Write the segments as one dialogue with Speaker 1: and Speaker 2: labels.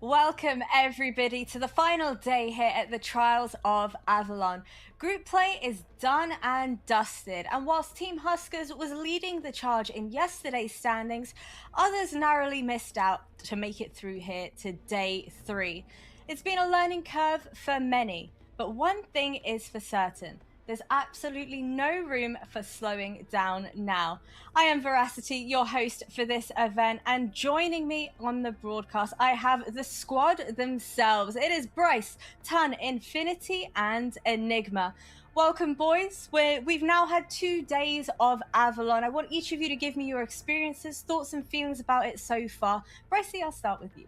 Speaker 1: Welcome everybody to the final day here at the Trials of Avalon. Group play is done and dusted, and whilst Team Huskers was leading the charge in yesterday's standings, others narrowly missed out to make it through here to day 3. It's been a learning curve for many, but one thing is for certain. There's absolutely no room for slowing down now. I am Veracity, your host for this event, and joining me on the broadcast, I have the squad themselves. It is Bryce, Ton, Infinity, and Enigma. Welcome, boys. We've now had 2 days of Avalon. I want each of you to give me your experiences, thoughts, and feelings about it so far. Brycey, I'll start with you.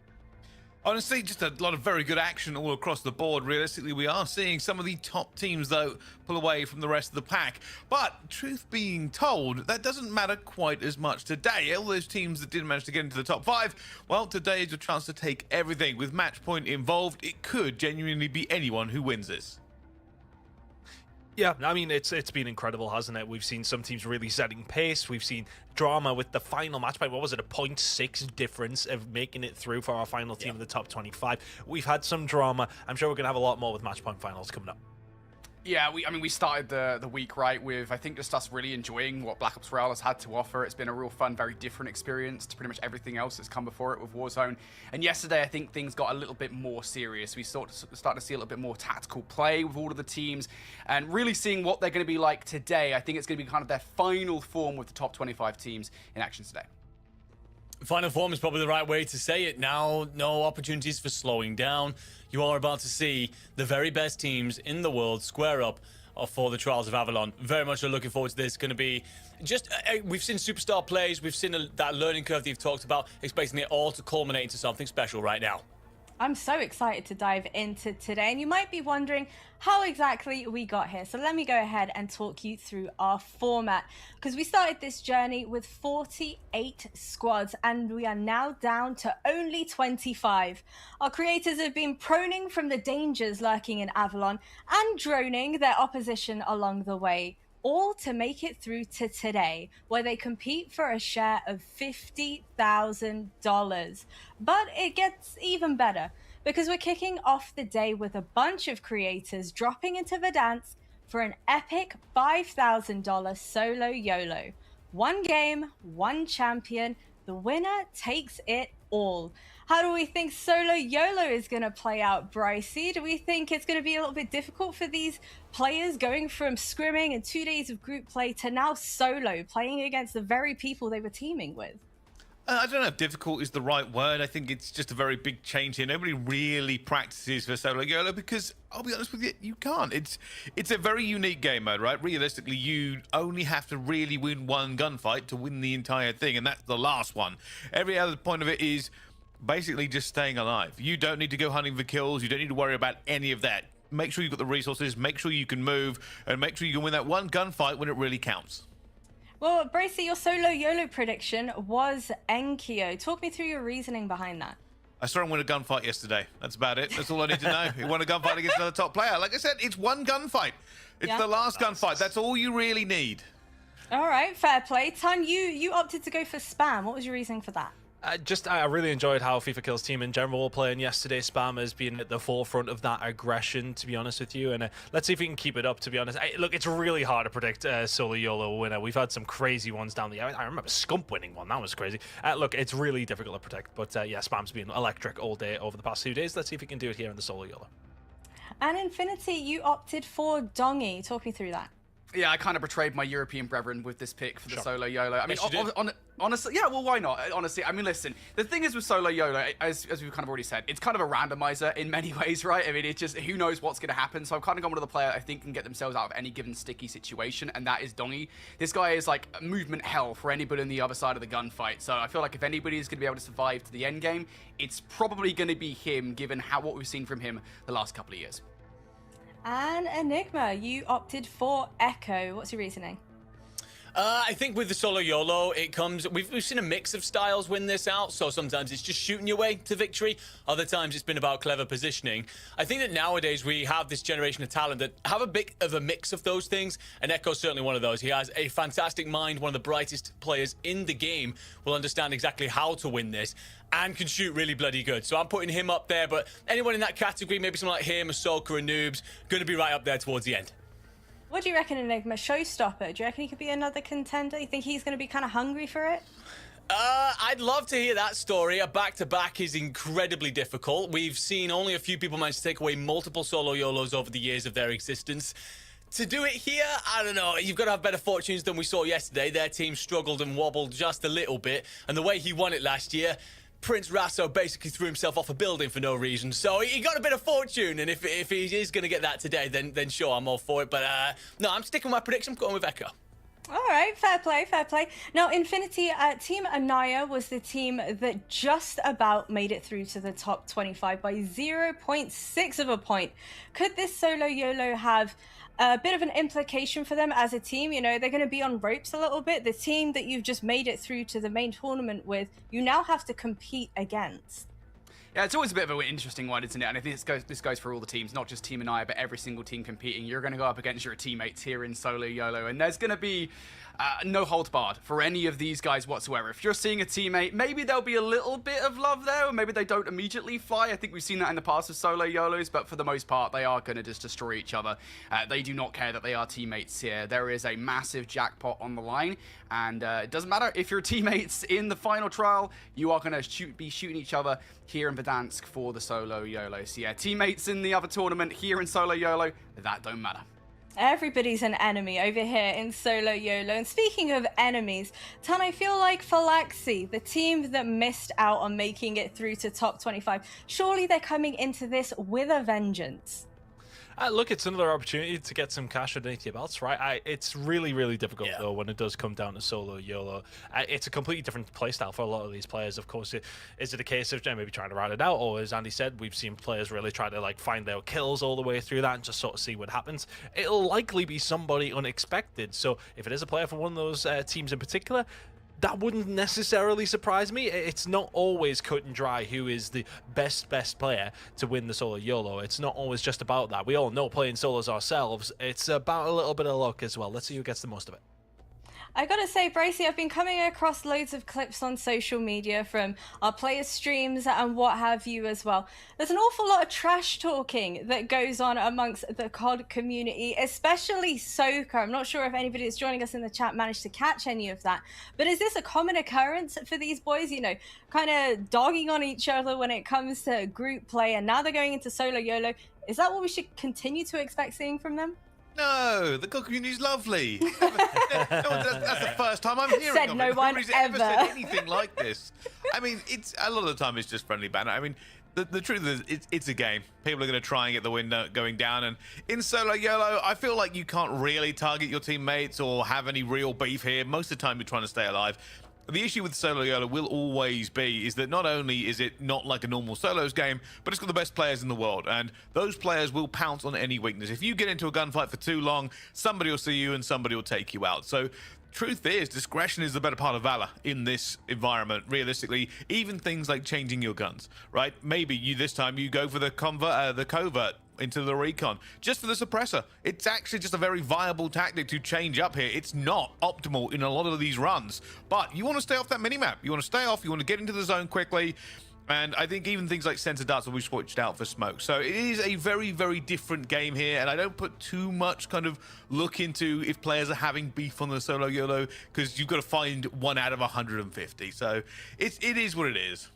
Speaker 2: Honestly, just a lot of very good action all across the board. Realistically, we are seeing some of the top teams, though, pull away from the rest of the pack. But, truth being told, that doesn't matter quite as much today. All those teams that didn't manage to get into the top 5, well, today is a chance to take everything. With match point involved, it could genuinely be anyone who wins this.
Speaker 3: Yeah, I mean, it's been incredible, hasn't it? We've seen some teams really setting pace. We've seen drama with the final match by, what was it, a 0.6 difference of making it through for our final team in the top 25. We've had some drama. I'm sure we're going to have a lot more with match point finals coming up.
Speaker 4: Yeah, we started the week right with, I think, just us really enjoying what Black Ops Royale has had to offer. It's been a real fun, very different experience to pretty much everything else that's come before it with Warzone. And yesterday, I think things got a little bit more serious. We started to see a little bit more tactical play with all of the teams and really seeing what they're going to be like today. I think it's going to be kind of their final form with the top 25 teams in action today.
Speaker 5: Final form is probably the right way to say it. Now, no opportunities for slowing down. You are about to see the very best teams in the world square up for the Trials of Avalon. Very much looking forward to this. Going to be just, we've seen superstar plays. We've seen that learning curve that you've talked about, expecting it all to culminate into something special right now.
Speaker 1: I'm so excited to dive into today, and you might be wondering how exactly we got here. So let me go ahead and talk you through our format, because we started this journey with 48 squads and we are now down to only 25. Our creators have been proning from the dangers lurking in Avalon and droning their opposition along the way, all to make it through to today, where they compete for a share of $50,000. But it gets even better, because we're kicking off the day with a bunch of creators dropping into Verdansk for an epic $5,000 solo YOLO. One game, one champion, the winner takes it all. How do we think solo YOLO is going to play out, Brycey? Do we think it's going to be a little bit difficult for these players going from scrimming and 2 days of group play to now solo, playing against the very people they were teaming with?
Speaker 2: I don't know if difficult is the right word. I think it's just a very big change here. Nobody really practices for solo YOLO because, I'll be honest with you, you can't. It's a very unique game mode, right? Realistically, you only have to really win one gunfight to win the entire thing, and that's the last one. Every other point of it is basically just staying alive. You don't need to go hunting for kills. You don't need to worry about any of that. Make sure you've got the resources, make sure you can move, and make sure you can win that one gunfight when it really counts.
Speaker 1: Well, Bracey, your solo YOLO prediction was Enkyo. Talk me through your reasoning behind that.
Speaker 2: I saw him win a gunfight yesterday. That's about it. That's all I need to know. He won a gunfight against another top player. Like I said, it's one gunfight. It's the last gunfight. That's all you really need. All
Speaker 1: right, fair play. Tan, you opted to go for spam. What was your reasoning for that?
Speaker 3: I really enjoyed how FIFA Kills team in general were playing yesterday. Spam has been at the forefront of that aggression, to be honest with you. And let's see if we can keep it up, to be honest. Look, it's really hard to predict solo YOLO winner. We've had some crazy ones down the... I remember Scump winning one. That was crazy. Look, it's really difficult to predict. But yeah, Spam's been electric all day over the past 2 days. Let's see if we can do it here in the solo YOLO.
Speaker 1: And Infinity, you opted for Dongy. Talk me through that.
Speaker 4: Yeah, I kind of betrayed my European brethren with this pick for the solo YOLO. I mean,
Speaker 5: Yes,
Speaker 4: honestly, yeah, well, why not? Honestly, I mean, listen, the thing is with solo YOLO, as we've kind of already said, it's kind of a randomizer in many ways, right? I mean, it's just, who knows what's going to happen? So I've kind of gone with the player I think can get themselves out of any given sticky situation, and that is Dongy. This guy is like movement hell for anybody on the other side of the gunfight. So I feel like if anybody is going to be able to survive to the end game, it's probably going to be him, given what we've seen from him the last couple of years.
Speaker 1: And Enigma, you opted for Echo. What's your reasoning?
Speaker 5: I think with the solo YOLO, it comes. We've seen a mix of styles win this out. So sometimes it's just shooting your way to victory. Other times it's been about clever positioning. I think that nowadays we have this generation of talent that have a bit of a mix of those things. And Echo's certainly one of those. He has a fantastic mind, one of the brightest players in the game. Will understand exactly how to win this and can shoot really bloody good. So I'm putting him up there. But anyone in that category, maybe someone like him, Ahsoka, and Noobs, going to be right up there towards the end.
Speaker 1: What do you reckon, Enigma? Showstopper? Do you reckon he could be another contender? You think he's going to be kind of hungry for it?
Speaker 5: I'd love to hear that story. A back-to-back is incredibly difficult. We've seen only a few people manage to take away multiple solo YOLOs over the years of their existence. To do it here, I don't know. You've got to have better fortunes than we saw yesterday. Their team struggled and wobbled just a little bit. And the way he won it last year, Prince Rasso basically threw himself off a building for no reason. So he got a bit of fortune. And if he is going to get that today, then sure, I'm all for it. But no, I'm sticking with my prediction. I'm going with Echo.
Speaker 1: All right, fair play, fair play. Now, Infinity, Team Anaya was the team that just about made it through to the top 25 by 0.6 of a point. Could this solo YOLO have a bit of an implication for them as a team? You know, they're going to be on ropes a little bit. The team that you've just made it through to the main tournament with, you now have to compete against.
Speaker 4: Yeah, it's always a bit of an interesting one, isn't it? And I think this goes for all the teams, not just Team Anaya, but every single team competing. You're going to go up against your teammates here in solo YOLO, and there's going to be no holds barred for any of these guys whatsoever. If you're seeing a teammate, maybe there'll be a little bit of love there, or maybe they don't immediately fly. I think we've seen that in the past with solo YOLOs, but for the most part, they are going to just destroy each other. They do not care that they are teammates here. There is a massive jackpot on the line, and it doesn't matter if your teammates in the final trial, you are going to be shooting each other here in Verdansk for the solo YOLO. So yeah, teammates in the other tournament here in solo YOLO, that don't matter.
Speaker 1: Everybody's an enemy over here in solo YOLO. And speaking of enemies, Tan, I feel like Phylaxi, the team that missed out on making it through to top 25, surely they're coming into this with a vengeance.
Speaker 3: Look, it's another opportunity to get some cash underneath your belts, right? It's really, really difficult, though, when it does come down to solo YOLO. It's a completely different playstyle for a lot of these players. Of course, is it a case of maybe trying to ride it out? Or as Andy said, we've seen players really try to find their kills all the way through that and just sort of see what happens. It'll likely be somebody unexpected. So if it is a player from one of those teams in particular, that wouldn't necessarily surprise me. It's not always cut and dry who is the best player to win the solo YOLO. It's not always just about that. We all know playing solos ourselves. It's about a little bit of luck as well. Let's see who gets the most of it.
Speaker 1: I gotta say, Bracey, I've been coming across loads of clips on social media from our players' streams and what have you as well. There's an awful lot of trash talking that goes on amongst the COD community, especially Soka. I'm not sure if anybody that's joining us in the chat managed to catch any of that. But is this a common occurrence for these boys, you know, kind of dogging on each other when it comes to group play, and now they're going into solo YOLO? Is that what we should continue to expect seeing from them?
Speaker 2: No, the COD community's lovely. That's the first time I'm hearing
Speaker 1: Said
Speaker 2: of
Speaker 1: no
Speaker 2: it.
Speaker 1: one
Speaker 2: Nobody's
Speaker 1: ever
Speaker 2: said anything like this. I mean, it's a lot of the time it's just friendly banter. I mean, the truth is it's a game. People are going to try and get the win going down. And in solo YOLO, I feel like you can't really target your teammates or have any real beef here. Most of the time, you're trying to stay alive. The issue with solo YOLO will always be is that not only is it not like a normal solos game, but it's got the best players in the world, and those players will pounce on any weakness. If you get into a gunfight for too long, somebody will see you and somebody will take you out. So truth is, discretion is the better part of valor in this environment. Realistically, even things like changing your guns, right? Maybe this time you go for the covert into the recon just for the suppressor. It's actually just a very viable tactic to change up here. It's not optimal in a lot of these runs, but you want to stay off that minimap. You want to stay off, you want to get into the zone quickly, and I think even things like sensor darts will be switched out for smoke. So it is a very, very different game here, and I don't put too much kind of look into if players are having beef on the solo YOLO, because you've got to find 1 out of 150. So it is what it is.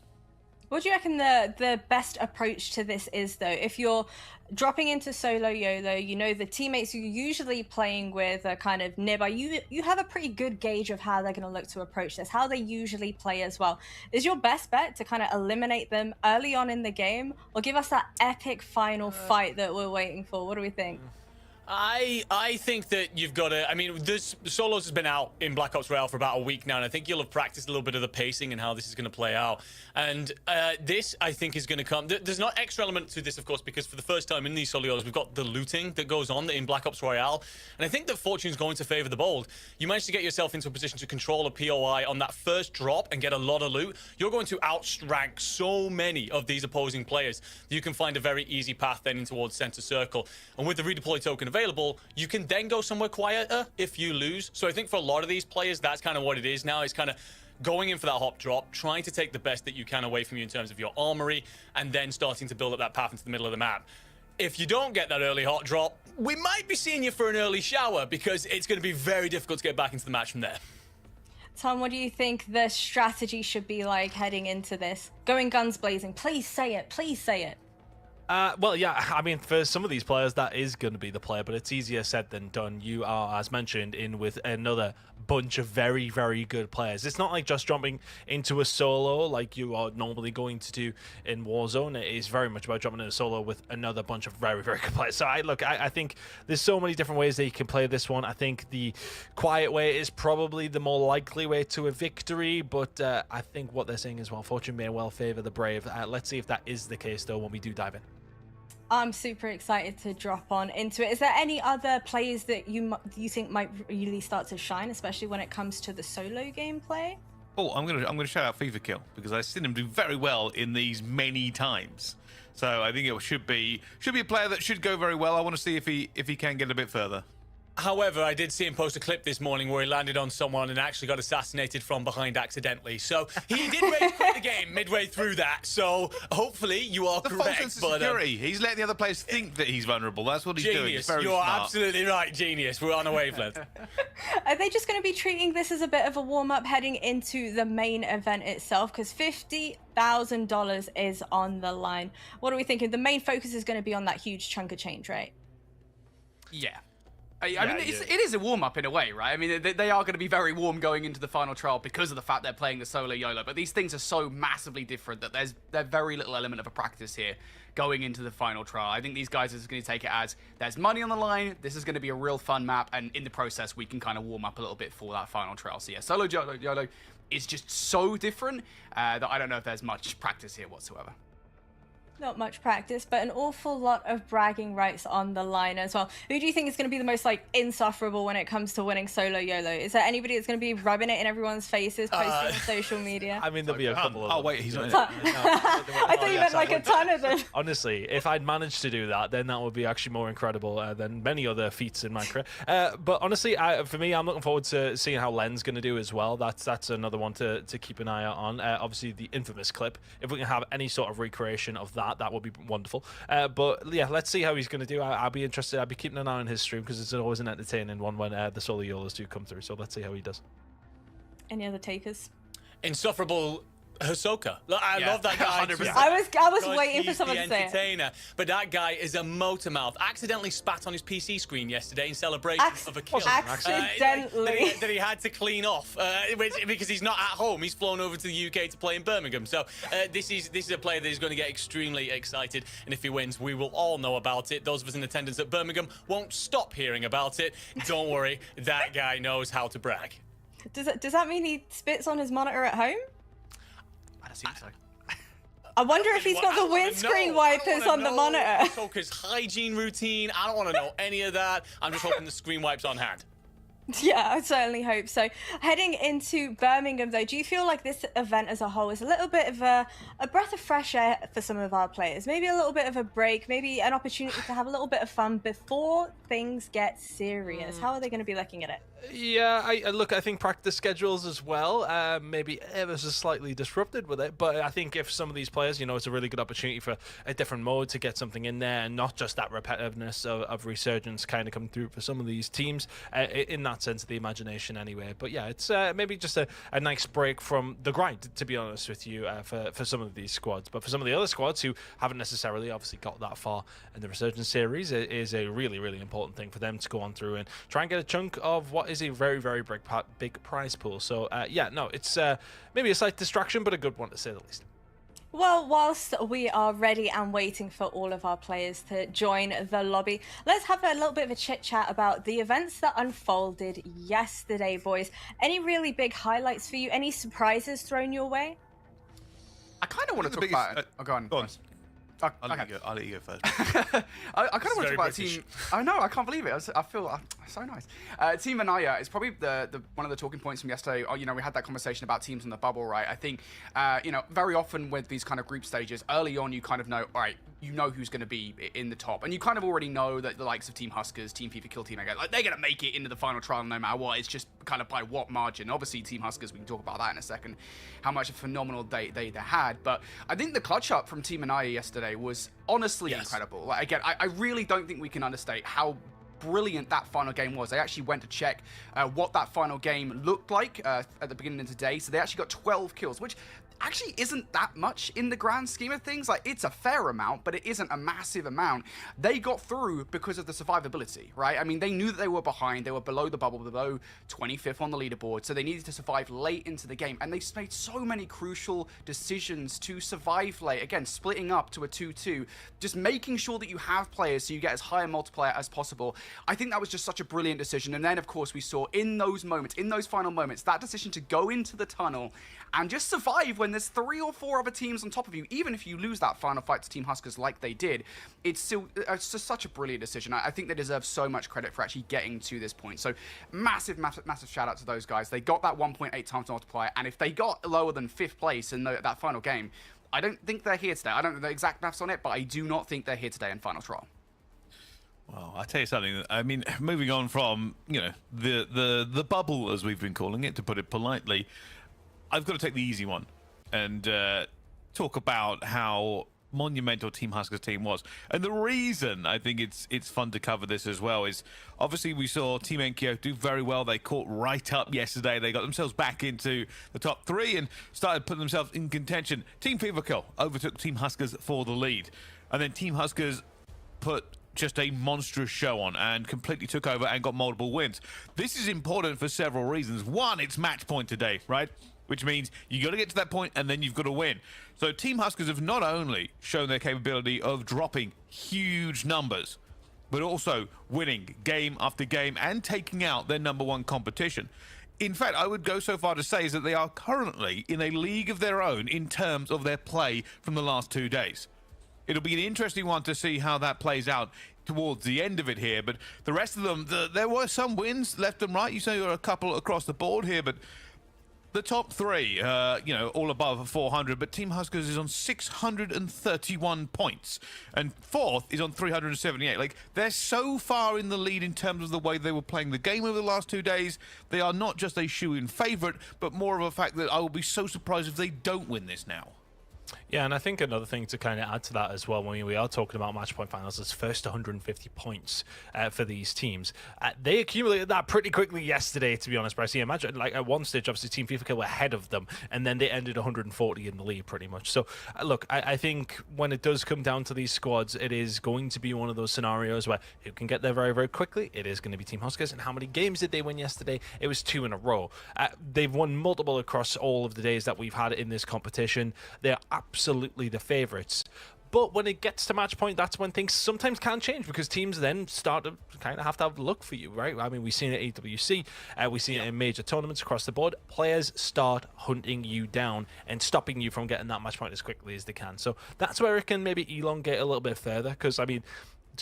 Speaker 1: What do you reckon the best approach to this is, though? If you're dropping into solo YOLO, you know the teammates you're usually playing with are kind of nearby. You have a pretty good gauge of how they're going to look to approach this, how they usually play as well. Is your best bet to kind of eliminate them early on in the game, or give us that epic final fight that we're waiting for? What do we think?
Speaker 5: I think that you've got to. I mean, this solos has been out in Black Ops Royale for about a week now, and I think you'll have practiced a little bit of the pacing and how this is going to play out. And this, I think, is going to come. There's not extra element to this, of course, because for the first time in these solos, we've got the looting that goes on in Black Ops Royale, and I think that fortune's going to favor the bold. You manage to get yourself into a position to control a POI on that first drop and get a lot of loot. You're going to outrank so many of these opposing players. You can find a very easy path then in towards center circle, and with the redeploy token available, you can then go somewhere quieter if you lose. So I think for a lot of these players, that's kind of what it is now. It's kind of going in for that hop drop, trying to take the best that you can away from you in terms of your armory, and then starting to build up that path into the middle of the map. If you don't get that early hot drop, we might be seeing you for an early shower, because it's going to be very difficult to get back into the match from there.
Speaker 1: Tom, what do you think the strategy should be like heading into this? Going guns blazing. Please say it. Please say it.
Speaker 3: Well, yeah, I mean, for some of these players, that is going to be the play, but it's easier said than done. You are, as mentioned, in with another bunch of very, very good players. It's not like just jumping into a solo like you are normally going to do in Warzone. It is very much about jumping in a solo with another bunch of very, very good players. So, I think there's so many different ways that you can play this one. I think the quiet way is probably the more likely way to a victory, but I think what they're saying is, well, fortune may well favor the brave. Let's see if that is the case, though, when we do dive in.
Speaker 1: I'm super excited to drop on into it. Is there any other players that you think might really start to shine, especially when it comes to the solo gameplay?
Speaker 2: Oh, I'm gonna shout out FIFA Kill, because I've seen him do very well in these many times. So I think it should be a player that should go very well. I want to see if he can get a bit further.
Speaker 5: However, I did see him post a clip this morning where he landed on someone and actually got assassinated from behind accidentally. So he did rage quit the game midway through that. So hopefully you are
Speaker 2: The
Speaker 5: correct.
Speaker 2: false sense of security. He's letting the other players think that he's vulnerable. That's what he's doing.
Speaker 5: Genius.
Speaker 2: He's very
Speaker 5: You're
Speaker 2: smart.
Speaker 5: absolutely right, genius. We're on a wavelength.
Speaker 1: Are they just going to be treating this as a bit of a warm-up heading into the main event itself? Because $50,000 is on the line. What are we thinking? The main focus is going to be on that huge chunk of change, right?
Speaker 4: Yeah. I mean, it is a warm-up in a way, right? I mean, they are going to be very warm going into the final trial because of the fact they're playing the solo YOLO, but these things are so massively different that there's very little element of a practice here going into the final trial. I think these guys are just going to take it as there's money on the line, this is going to be a real fun map, and in the process, we can kind of warm up a little bit for that final trial. So yeah, solo YOLO is just so different that I don't know if there's much practice here whatsoever.
Speaker 1: Not much practice, but an awful lot of bragging rights on the line as well. Who do you think is going to be the most insufferable when it comes to winning solo YOLO? Is there anybody that's going to be rubbing it in everyone's faces, posting on social media?
Speaker 3: I mean, there'll be a couple of them.
Speaker 2: Oh wait, he's not in it.
Speaker 1: I thought you meant a ton of them.
Speaker 3: Honestly, if I'd managed to do that, then that would be actually more incredible than many other feats in my career. But honestly, for me, I'm looking forward to seeing how Len's going to do as well. That's another one to keep an eye out on. Obviously, the infamous clip. If we can have any sort of recreation of that would be wonderful. But yeah, let's see how he's going to do. I'll be interested. I'll be keeping an eye on his stream, because it's always an entertaining one when the solo YOLOs do come through. So let's see how he does.
Speaker 1: Any other takers?
Speaker 5: Insufferable Hisoka. I love that guy.
Speaker 4: 100%.
Speaker 1: I was
Speaker 5: Because
Speaker 1: waiting for
Speaker 5: he's
Speaker 1: someone
Speaker 5: the
Speaker 1: to say it.
Speaker 5: entertainer. But that guy is a motor mouth. Accidentally spat on his PC screen yesterday in celebration of a kill.
Speaker 1: Accidentally.
Speaker 5: That he had to clean off, because he's not at home. He's flown over to the UK to play in Birmingham. So this is a player that is going to get extremely excited. And if he wins, we will all know about it. Those of us in attendance at Birmingham won't stop hearing about it. Don't worry, that guy knows how to brag.
Speaker 1: Does that mean he spits on his monitor at home?
Speaker 4: I assume so.
Speaker 1: I wonder if he's got the windscreen wipers on the monitor.
Speaker 5: Hisoka's hygiene routine. I don't want to know any of that. I'm just hoping the screen wipes on hand.
Speaker 1: Yeah, I certainly hope so. Heading into Birmingham, though, do you feel like this event as a whole is a little bit of a breath of fresh air for some of our players? Maybe a little bit of a break, maybe an opportunity to have a little bit of fun before things get serious. How are they going to be looking at it?
Speaker 3: Yeah, I think practice schedules as well, maybe ever so slightly disrupted with it, but I think if some of these players, it's a really good opportunity for a different mode to get something in there, and not just that repetitiveness of Resurgence kind of coming through for some of these teams, in that sense of the imagination anyway. But yeah, it's maybe just a nice break from the grind, to be honest with you, for some of these squads. But for some of the other squads who haven't necessarily obviously got that far in the Resurgence series, it is a really, really important thing for them to go on through and try and get a chunk of what is a very, very big prize pool. So yeah, no, it's maybe a slight distraction, but a good one to say the least.
Speaker 1: Well, whilst we are ready and waiting for all of our players to join the lobby, let's have a little bit of a chit chat about the events that unfolded yesterday, boys. Any really big highlights for you? Any surprises thrown your way?
Speaker 4: I kind of want to talk about. Oh, go on.
Speaker 2: Go on.
Speaker 4: I'll
Speaker 2: let you go first.
Speaker 4: I kind of want to talk
Speaker 5: very
Speaker 4: about
Speaker 5: British.
Speaker 4: team. I know, I can't believe it. I feel so nice. Team Anaya is probably the one of the talking points from yesterday. We had that conversation about teams in the bubble, right? I think, very often with these kind of group stages, early on you kind of know, all right, you know who's going to be in the top, and you kind of already know that the likes of Team Huskers, Team FIFA Kill Team, like they're going to make it into the final trial no matter what. It's just kind of by what margin. Obviously, Team Huskers, we can talk about that in a second, how much a phenomenal day they had. But I think the clutch up from Team Anaya yesterday was honestly incredible. Like, again, I really don't think we can understate how brilliant that final game was. I actually went to check what that final game looked like at the beginning of today. So they actually got 12 kills, which actually isn't that much in the grand scheme of things. Like, it's a fair amount, but it isn't a massive amount. They got through because of the survivability, right? I mean, they knew that they were behind. They were below the bubble, below 25th on the leaderboard, so they needed to survive late into the game, and they made so many crucial decisions to survive late. Again, splitting up to a 2-2, just making sure that you have players so you get as high a multiplier as possible. I think that was just such a brilliant decision. And then, of course, we saw in those moments, in those final moments, that decision to go into the tunnel and just survive when there's 3 or 4 other teams on top of you. Even if you lose that final fight to Team Huskers like they did, it's just such a brilliant decision. I think they deserve so much credit for actually getting to this point. So massive shout out to those guys. They got that 1.8 times multiplier, and if they got lower than 5th place in that final game, I don't think they're here today. I don't know the exact maths on it, but I do not think they're here today in final trial.
Speaker 2: Well, I'll tell you something. I mean, moving on from, the bubble, as we've been calling it, to put it politely, I've got to take the easy one and talk about how monumental Team Huskers team was. And the reason I think it's fun to cover this as well is obviously we saw Team Enkyo do very well. They caught right up yesterday. They got themselves back into the top 3 and started putting themselves in contention. Team FIFA Kill overtook Team Huskers for the lead. And then Team Huskers put just a monstrous show on and completely took over and got multiple wins. This is important for several reasons. One, it's match point today, right? Which means you got to get to that point and then you've got to win. So Team Huskers have not only shown their capability of dropping huge numbers, but also winning game after game and taking out their #1 competition. In fact, I would go so far to say is that they are currently in a league of their own in terms of their play from the last 2 days. It'll be an interesting one to see how that plays out towards the end of it here, but the rest of them, there were some wins left and right. You say there are a couple across the board here, but the top 3, all above 400, but Team Huskers is on 631 points, and 4th is on 378. Like, they're so far in the lead in terms of the way they were playing the game over the last 2 days. They are not just a shoe-in favourite, but more of a fact that I will be so surprised if they don't win this now.
Speaker 3: Yeah, and I think another thing to kind of add to that as well, when we are talking about match point finals, is first 150 points for these teams. They accumulated that pretty quickly yesterday, to be honest, Bryce. Imagine, like, at one stage, obviously, Team FIFA Kill were ahead of them, and then they ended 140 in the lead, pretty much. So, look, I think when it does come down to these squads, it is going to be one of those scenarios where who can get there very, very quickly. It is going to be Team Huskers. And how many games did they win yesterday? It was 2 in a row. They've won multiple across all of the days that we've had in this competition. They're absolutely the favourites. But when it gets to match point, that's when things sometimes can change, because teams then start to kind of have to have luck for you, right? I mean, we've seen it at AWC, we've seen it in major tournaments across the board. Players start hunting you down and stopping you from getting that match point as quickly as they can. So that's where it can maybe elongate a little bit further, because, I mean,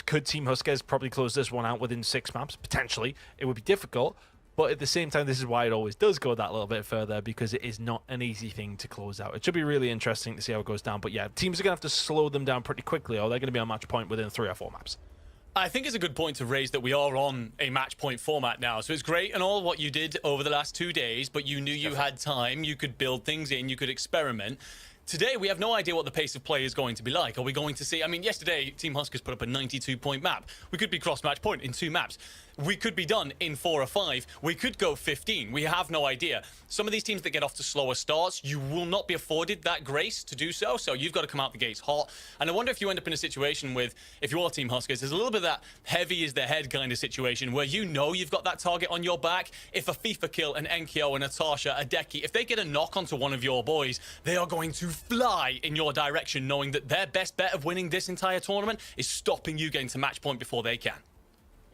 Speaker 3: could Team Huskers probably close this one out within 6 maps? Potentially. It would be difficult. But at the same time, this is why it always does go that little bit further, because it is not an easy thing to close out. It should be really interesting to see how it goes down. But yeah, teams are going to have to slow them down pretty quickly, or they're going to be on match point within 3 or 4 maps.
Speaker 5: I think it's a good point to raise that we are on a match point format now. So it's great and all what you did over the last 2 days, but you knew you had time, you could build things in, you could experiment. Today, we have no idea what the pace of play is going to be like. Are we going to see... I mean, yesterday, Team Huskers put up a 92-point map. We could be cross-match point in 2 maps. we could be done in 4 or 5. We could go 15. We have no idea. Some of these teams that get off to slower starts, you will not be afforded that grace to do so. So you've got to come out the gates hot. And I wonder if you end up in a situation with, if you are Team Huskers, there's a little bit of that heavy is the head kind of situation where you know you've got that target on your back. If a FIFA kill, an Enkyo, a Natasha, a Deki, if they get a knock onto one of your boys, they are going to fly in your direction, knowing that their best bet of winning this entire tournament is stopping you getting to match point before they can.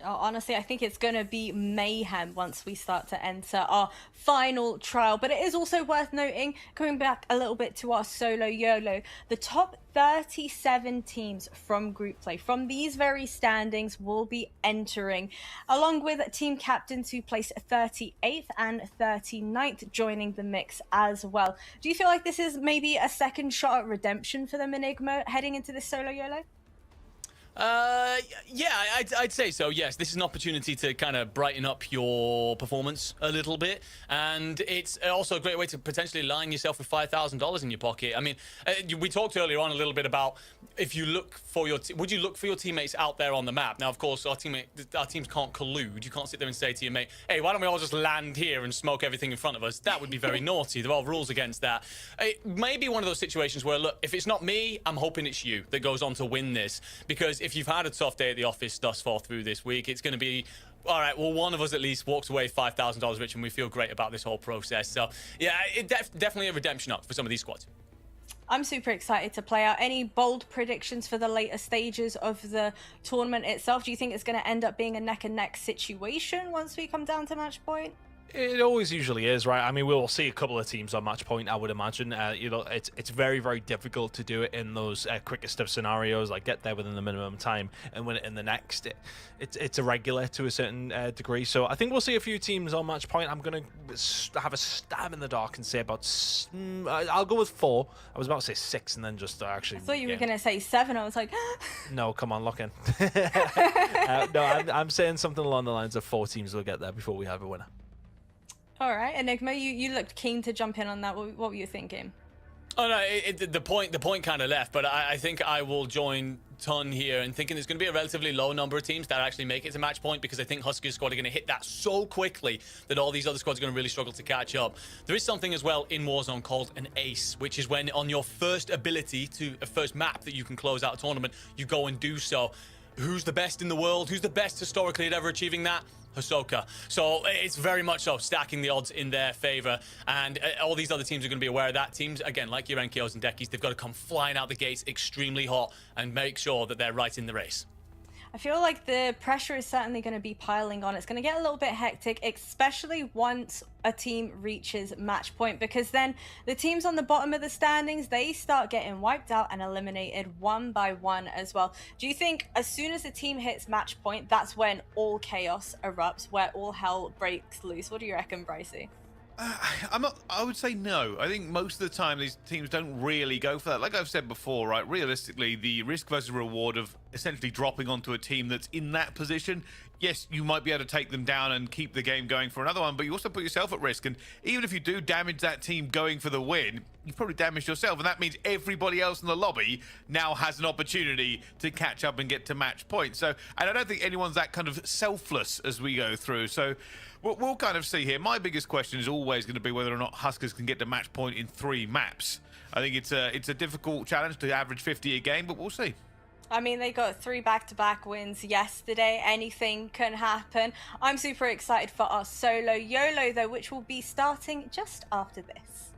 Speaker 1: Honestly, I think it's going to be mayhem once we start to enter our final trial. But it is also worth noting, coming back a little bit to our solo YOLO, the top 37 teams from group play, from these very standings, will be entering, along with team captains who place 38th and 39th joining the mix as well. Do you feel like this is maybe a second shot at redemption for them, Enigma, heading into this solo YOLO?
Speaker 5: Yeah, I'd say so, yes. This is an opportunity to kind of brighten up your performance a little bit, and it's also a great way to potentially line yourself with $5,000 in your pocket. I mean, we talked earlier on a little bit about if you look for your would you look for your teammates out there on the map? Now, of course, our teams can't collude. You can't sit there and say to your mate, hey, why don't we all just land here and smoke everything in front of us? That would be very naughty. There are rules against that. It may be one of those situations where, look, if it's not me, I'm hoping it's you that goes on to win this, because if you've had a tough day at the office thus far through this week, it's going to be, all right, well, one of us at least walks away $5,000 rich, and we feel great about this whole process. So, yeah, definitely a redemption up for some of these squads.
Speaker 1: I'm super excited to play out. Any bold predictions for the later stages of the tournament itself? Do you think it's going to end up being a neck-and-neck situation once we come down to match point?
Speaker 3: It always usually is, right? I mean, we'll see a couple of teams on match point, I would imagine. You know, it's very, very difficult to do it in those quickest of scenarios, like get there within the minimum time and win it in the next. It's irregular to a certain degree. So I think we'll see a few teams on match point. I'm going to have a stab in the dark and say about... I'll go with 4. I was about to say 6 and then just actually...
Speaker 1: I thought you were going to say 7. I was like...
Speaker 3: No, come on, lock in. No, I'm saying something along the lines of 4 teams will get there before we have a winner.
Speaker 1: All right, Enigma, you looked keen to jump in on that. What were you thinking?
Speaker 5: Oh no, the point kind of left, but I think I will join Ton here and thinking there's going to be a relatively low number of teams that actually make it to match point, because I think Huskers squad are going to hit that so quickly that all these other squads are going to really struggle to catch up. There is something as well in Warzone called an ace, which is when on your first ability to a first map that you can close out a tournament, you go and do so. Who's the best in the world? Who's the best historically at ever achieving that? Hisoka. So it's very much so stacking the odds in their favor, and all these other teams are going to be aware of that. Teams, again, like your Enkyos and Dekis, they've got to come flying out the gates extremely hot and make sure that they're right in the race.
Speaker 1: I feel like the pressure is certainly going to be piling on. It's going to get a little bit hectic, especially once a team reaches match point, because then the teams on the bottom of the standings, they start getting wiped out and eliminated one by one as well. Do you think as soon as a team hits match point, that's when all chaos erupts, where all hell breaks loose? What do you reckon, Brycey?
Speaker 2: I would say no. I think most of the time these teams don't really go for that. Like I've said before, right? Realistically, the risk versus reward of essentially dropping onto a team that's in that position, yes, you might be able to take them down and keep the game going for another one, but you also put yourself at risk. And even if you do damage that team going for the win, you've probably damaged yourself, and that means everybody else in the lobby now has an opportunity to catch up and get to match point. So, and I don't think anyone's that kind of selfless as we go through. So we'll kind of see here. My biggest question is always going to be whether or not Huskers can get to match point in 3 maps. I think it's a difficult challenge to average 50 a game, but we'll see.
Speaker 1: I mean, they got 3 back-to-back wins yesterday. Anything can happen. I'm super excited for our solo YOLO, though, which will be starting just after this.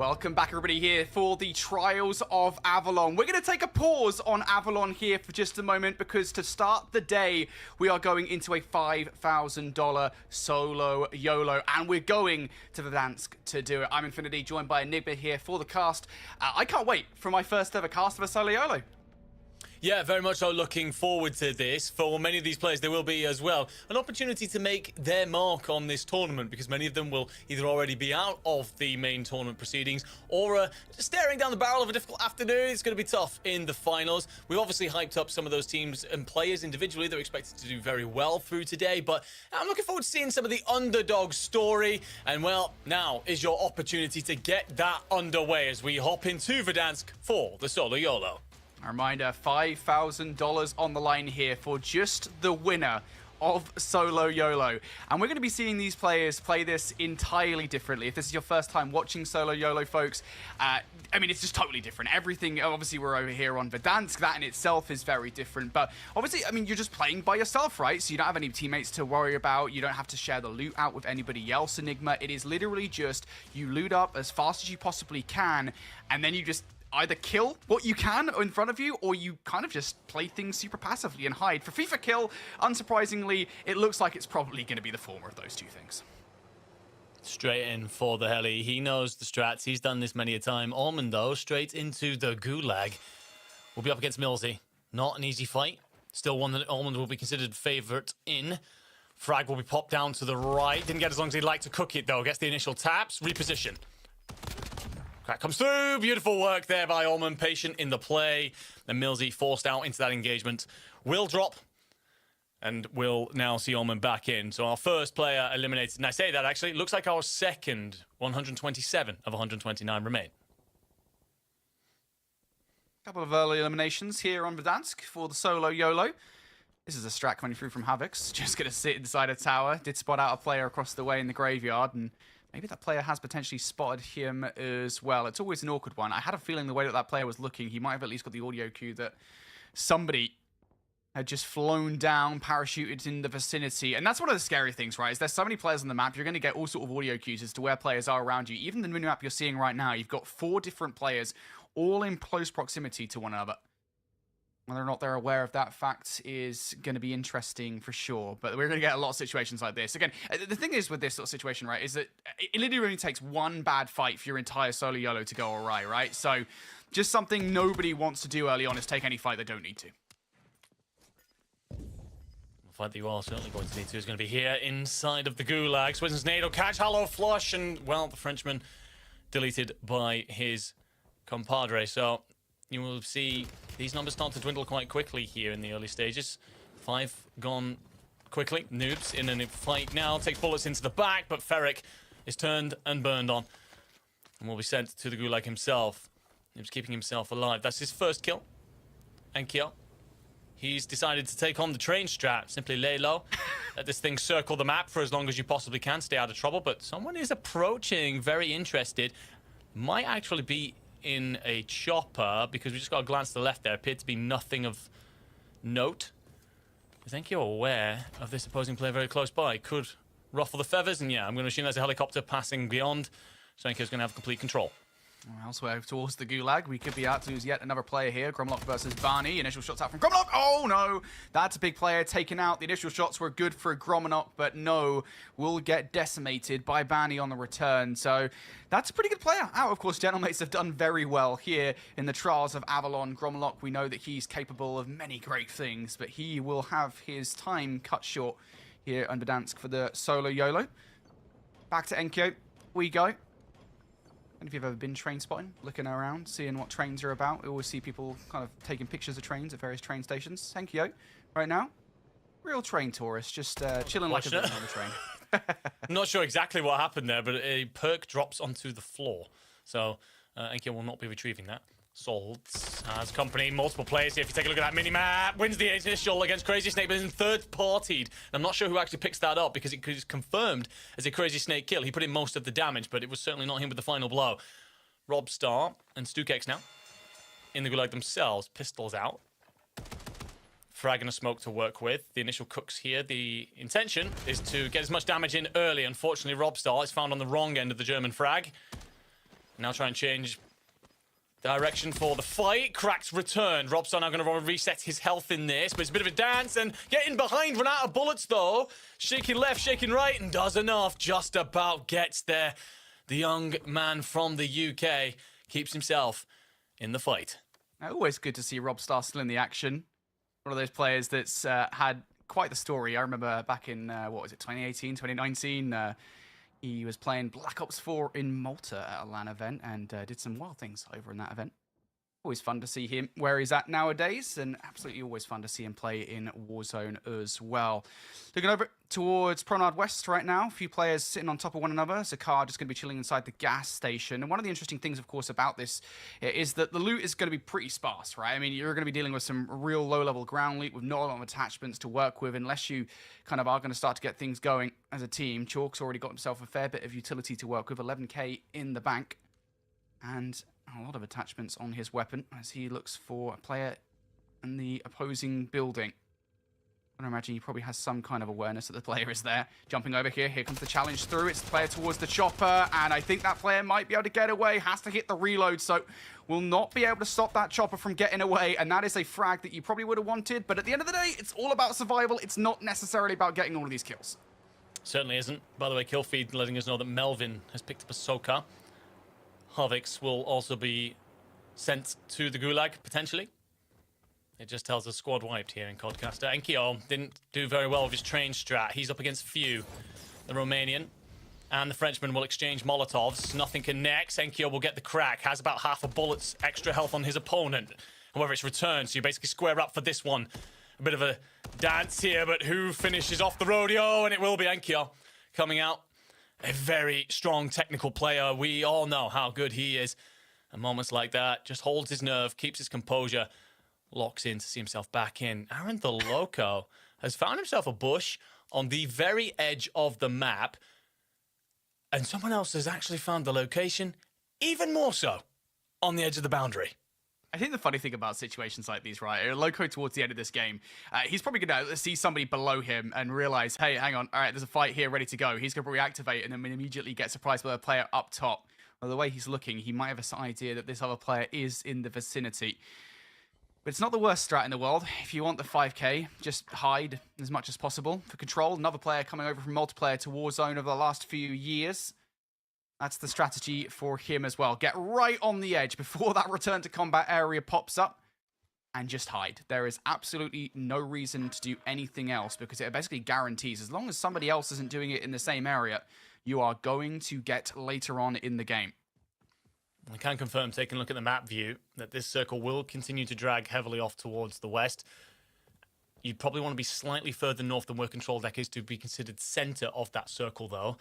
Speaker 4: Welcome back, everybody, here for the Trials of Avalon. We're going to take a pause on Avalon here for just a moment because to start the day, we are going into a $5,000 solo YOLO, and we're going to Verdansk to do it. I'm Infinity, joined by Enigma here for the cast. I can't wait for my first ever cast of a solo YOLO.
Speaker 5: Yeah, very much so looking forward to this. For many of these players, there will be as well an opportunity to make their mark on this tournament because many of them will either already be out of the main tournament proceedings or staring down the barrel of a difficult afternoon. It's going to be tough in the finals. We've obviously hyped up some of those teams and players individually. They're expected to do very well through today, but I'm looking forward to seeing some of the underdog story. And well, now is your opportunity to get that underway as we hop into Verdansk for the solo YOLO.
Speaker 4: A reminder, $5,000 on the line here for just the winner of Solo YOLO. And we're going to be seeing these players play this entirely differently. If this is your first time watching Solo YOLO, folks, I mean, it's just totally different. Everything, obviously, we're over here on Verdansk. That in itself is very different. But obviously, I mean, you're just playing by yourself, right? So you don't have any teammates to worry about. You don't have to share the loot out with anybody else, Enigma. It is literally just you loot up as fast as you possibly can, and then you just either kill what you can in front of you, or you kind of just play things super passively and hide. For FIFA Kill, unsurprisingly, it looks like it's probably going to be the former of those two things.
Speaker 5: Straight in for the heli. He knows the strats. He's done this many a time. Almond, though, straight into the gulag. We'll be up against Millsy. Not an easy fight. Still one that Almond will be considered favourite in. Frag will be popped down to the right. Didn't get as long as he'd like to cook it, though. Gets the initial taps. Reposition. Crack comes through. Beautiful work there by Almond. Patient in the play. And Millsy forced out into that engagement. Will drop. And we'll now see Almond back in. So our first player eliminated. And I say that, actually, it looks like our second 127 of 129 remain.
Speaker 4: Couple of early eliminations here on Verdansk for the solo YOLO. This is a strat coming through from Havix. Just going to sit inside a tower. Did spot out a player across the way in the graveyard. And maybe that player has potentially spotted him as well. It's always an awkward one. I had a feeling the way that that player was looking, he might have at least got the audio cue that somebody had just flown down, parachuted in the vicinity. And that's one of the scary things, right? Is there's so many players on the map, you're going to get all sort of audio cues as to where players are around you. Even the minimap you're seeing right now, you've got 4 different players all in close proximity to one another. Whether or not they're aware of that fact is going to be interesting for sure. But we're going to get a lot of situations like this. Again, the thing is with this sort of situation, right, is that it literally only takes one bad fight for your entire solo YOLO to go awry, right? So just something nobody wants to do early on is take any fight they don't need to.
Speaker 5: The fight that you are certainly going to need to is going to be here inside of the gulag. Swizzens nade will catch Hollow Flush, and, well, the Frenchman deleted by his compadre. So you will see these numbers start to dwindle quite quickly here in the early stages. 5 gone quickly. Noobs in a fight now. Takes bullets into the back, but Ferric is turned and burned on and will be sent to the gulag himself. Noobs keeping himself alive. That's his first kill. And kill. He's decided to take on the train strat. Simply lay low. Let this thing circle the map for as long as you possibly can. Stay out of trouble. But someone is approaching, very interested. Might actually be in a chopper, because we just got a glance to the left there. Appeared to be nothing of note. I think you're aware of this opposing player very close by. Could ruffle the feathers, and yeah, I'm going to assume there's a helicopter passing beyond. Senko's going to have complete control.
Speaker 4: Elsewhere towards the gulag, we could be out to lose yet another player here. Gromlock versus Barney. Initial shots out from Gromlock. Oh no, that's a big player taken out. The initial shots were good for Gromlock, but no, will get decimated by Barney on the return. So that's a pretty good player out. Of course, Gentlemates have done very well here in the Trials of Avalon. Gromlock, we know that he's capable of many great things, but he will have his time cut short here under Verdansk for the solo YOLO. Back to Enkyo we go. And if you've ever been train spotting, looking around, seeing what trains are about, we always see people kind of taking pictures of trains at various train stations. Enkyo, right now, real train tourist, just chilling like a villain on the train.
Speaker 5: I'm not sure exactly what happened there, but a perk drops onto the floor. So Enkyo will not be retrieving that. Salts has company, multiple players here. If you take a look at that mini-map, wins the initial against Crazy Snake, but is third-partied. I'm not sure who actually picks that up, because it is confirmed as a Crazy Snake kill. He put in most of the damage, but it was certainly not him with the final blow. Robstar and Stukex now in the gulag themselves. Pistols out. Frag and a smoke to work with. The initial cooks here. The intention is to get as much damage in early. Unfortunately, Robstar is found on the wrong end of the German frag. Now try and change direction for the fight. Crack's returned. Robstar now going to reset his health in this, but it's a bit of a dance and getting behind, run out of bullets though. Shaking left, shaking right, and does enough. Just about gets there. The young man from the UK keeps himself in the fight.
Speaker 4: Always good to see Robstar still in the action. One of those players that's had quite the story. I remember back in, 2018, 2019, he was playing Black Ops 4 in Malta at a LAN event and did some wild things over in that event. Always fun to see him where he's at nowadays, and absolutely always fun to see him play in Warzone as well. Looking over towards Promenade West right now, a few players sitting on top of one another. Zakar just going to be chilling inside the gas station. And one of the interesting things, of course, about this is that the loot is going to be pretty sparse, right? I mean, you're going to be dealing with some real low-level ground loot with not a lot of attachments to work with unless you kind of are going to start to get things going as a team. Chalk's already got himself a fair bit of utility to work with, 11k in the bank. And a lot of attachments on his weapon as he looks for a player in the opposing building. I imagine he probably has some kind of awareness that the player is there. Jumping over here. Here comes the challenge through. It's the player towards the chopper, and I think that player might be able to get away. Has to hit the reload, so will not be able to stop that chopper from getting away, and that is a frag that you probably would have wanted. But at the end of the day, it's all about survival. It's not necessarily about getting all of these kills.
Speaker 5: Certainly isn't. By the way, kill feed letting us know that Melvin has picked up a Soka. Havix will also be sent to the Gulag, potentially. It just tells us squad wiped here in Codcaster. Enkyo didn't do very well with his train strat. He's up against Few, the Romanian. And the Frenchman will exchange Molotovs. Nothing connects. Enkyo will get the crack. Has about half a bullet's extra health on his opponent. However, it's returned, so you basically square up for this one. A bit of a dance here, but who finishes off the rodeo? And it will be Enkyo coming out. A very strong technical player. We all know how good he is. At moments like that, just holds his nerve, keeps his composure, locks in to see himself back in. Aaron the Loco has found himself a bush on the very edge of the map. And someone else has actually found the location, even more so, on the edge of the boundary.
Speaker 4: I think the funny thing about situations like these, right, Loco towards the end of this game, he's probably going to see somebody below him and realize, hey, hang on, all right, there's a fight here ready to go. He's going to reactivate and then immediately get surprised by a player up top. Well, the way he's looking, he might have an idea that this other player is in the vicinity. But it's not the worst strat in the world. If you want the 5k, just hide as much as possible. For control, another player coming over from multiplayer to Warzone over the last few years. That's the strategy for him as well. Get right on the edge before that return to combat area pops up and just hide. There is absolutely no reason to do anything else because it basically guarantees as long as somebody else isn't doing it in the same area, you are going to get later on in the game.
Speaker 5: I can confirm, taking a look at the map view, that this circle will continue to drag heavily off towards the west. You'd probably want to be slightly further north than where control deck is to be considered center of that circle, though.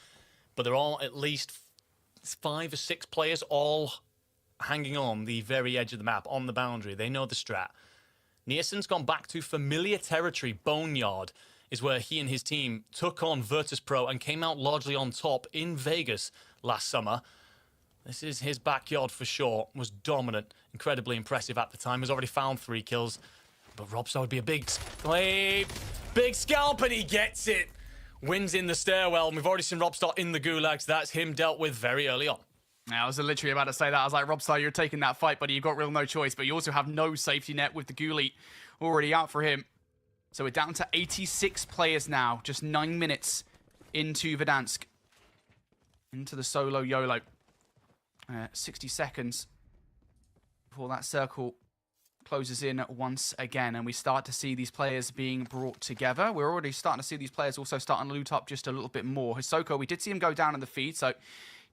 Speaker 5: But there are at least 5 or 6 players all hanging on the very edge of the map, on the boundary. They know the strat. Nielsen's gone back to familiar territory. Boneyard is where he and his team took on Virtus Pro and came out largely on top in Vegas last summer. This is his backyard for sure. Was dominant, incredibly impressive at the time. Has already found 3 kills. But Robstar would be a big scalp, and he gets it. Wins in the stairwell. And we've already seen Robstar in the gulags. That's him dealt with very early on.
Speaker 4: Now, I was literally about to say that. I was like, Robstar, you're taking that fight, buddy. You've got real no choice. But you also have no safety net with the ghoulie already out for him. So we're down to 86 players now. Just 9 minutes into Verdansk. Into the solo YOLO. 60 seconds before that circle closes in once again, and we start to see these players being brought together. We're already starting to see these players also starting to loot up just a little bit more. Hisoko, we did see him go down in the feed, so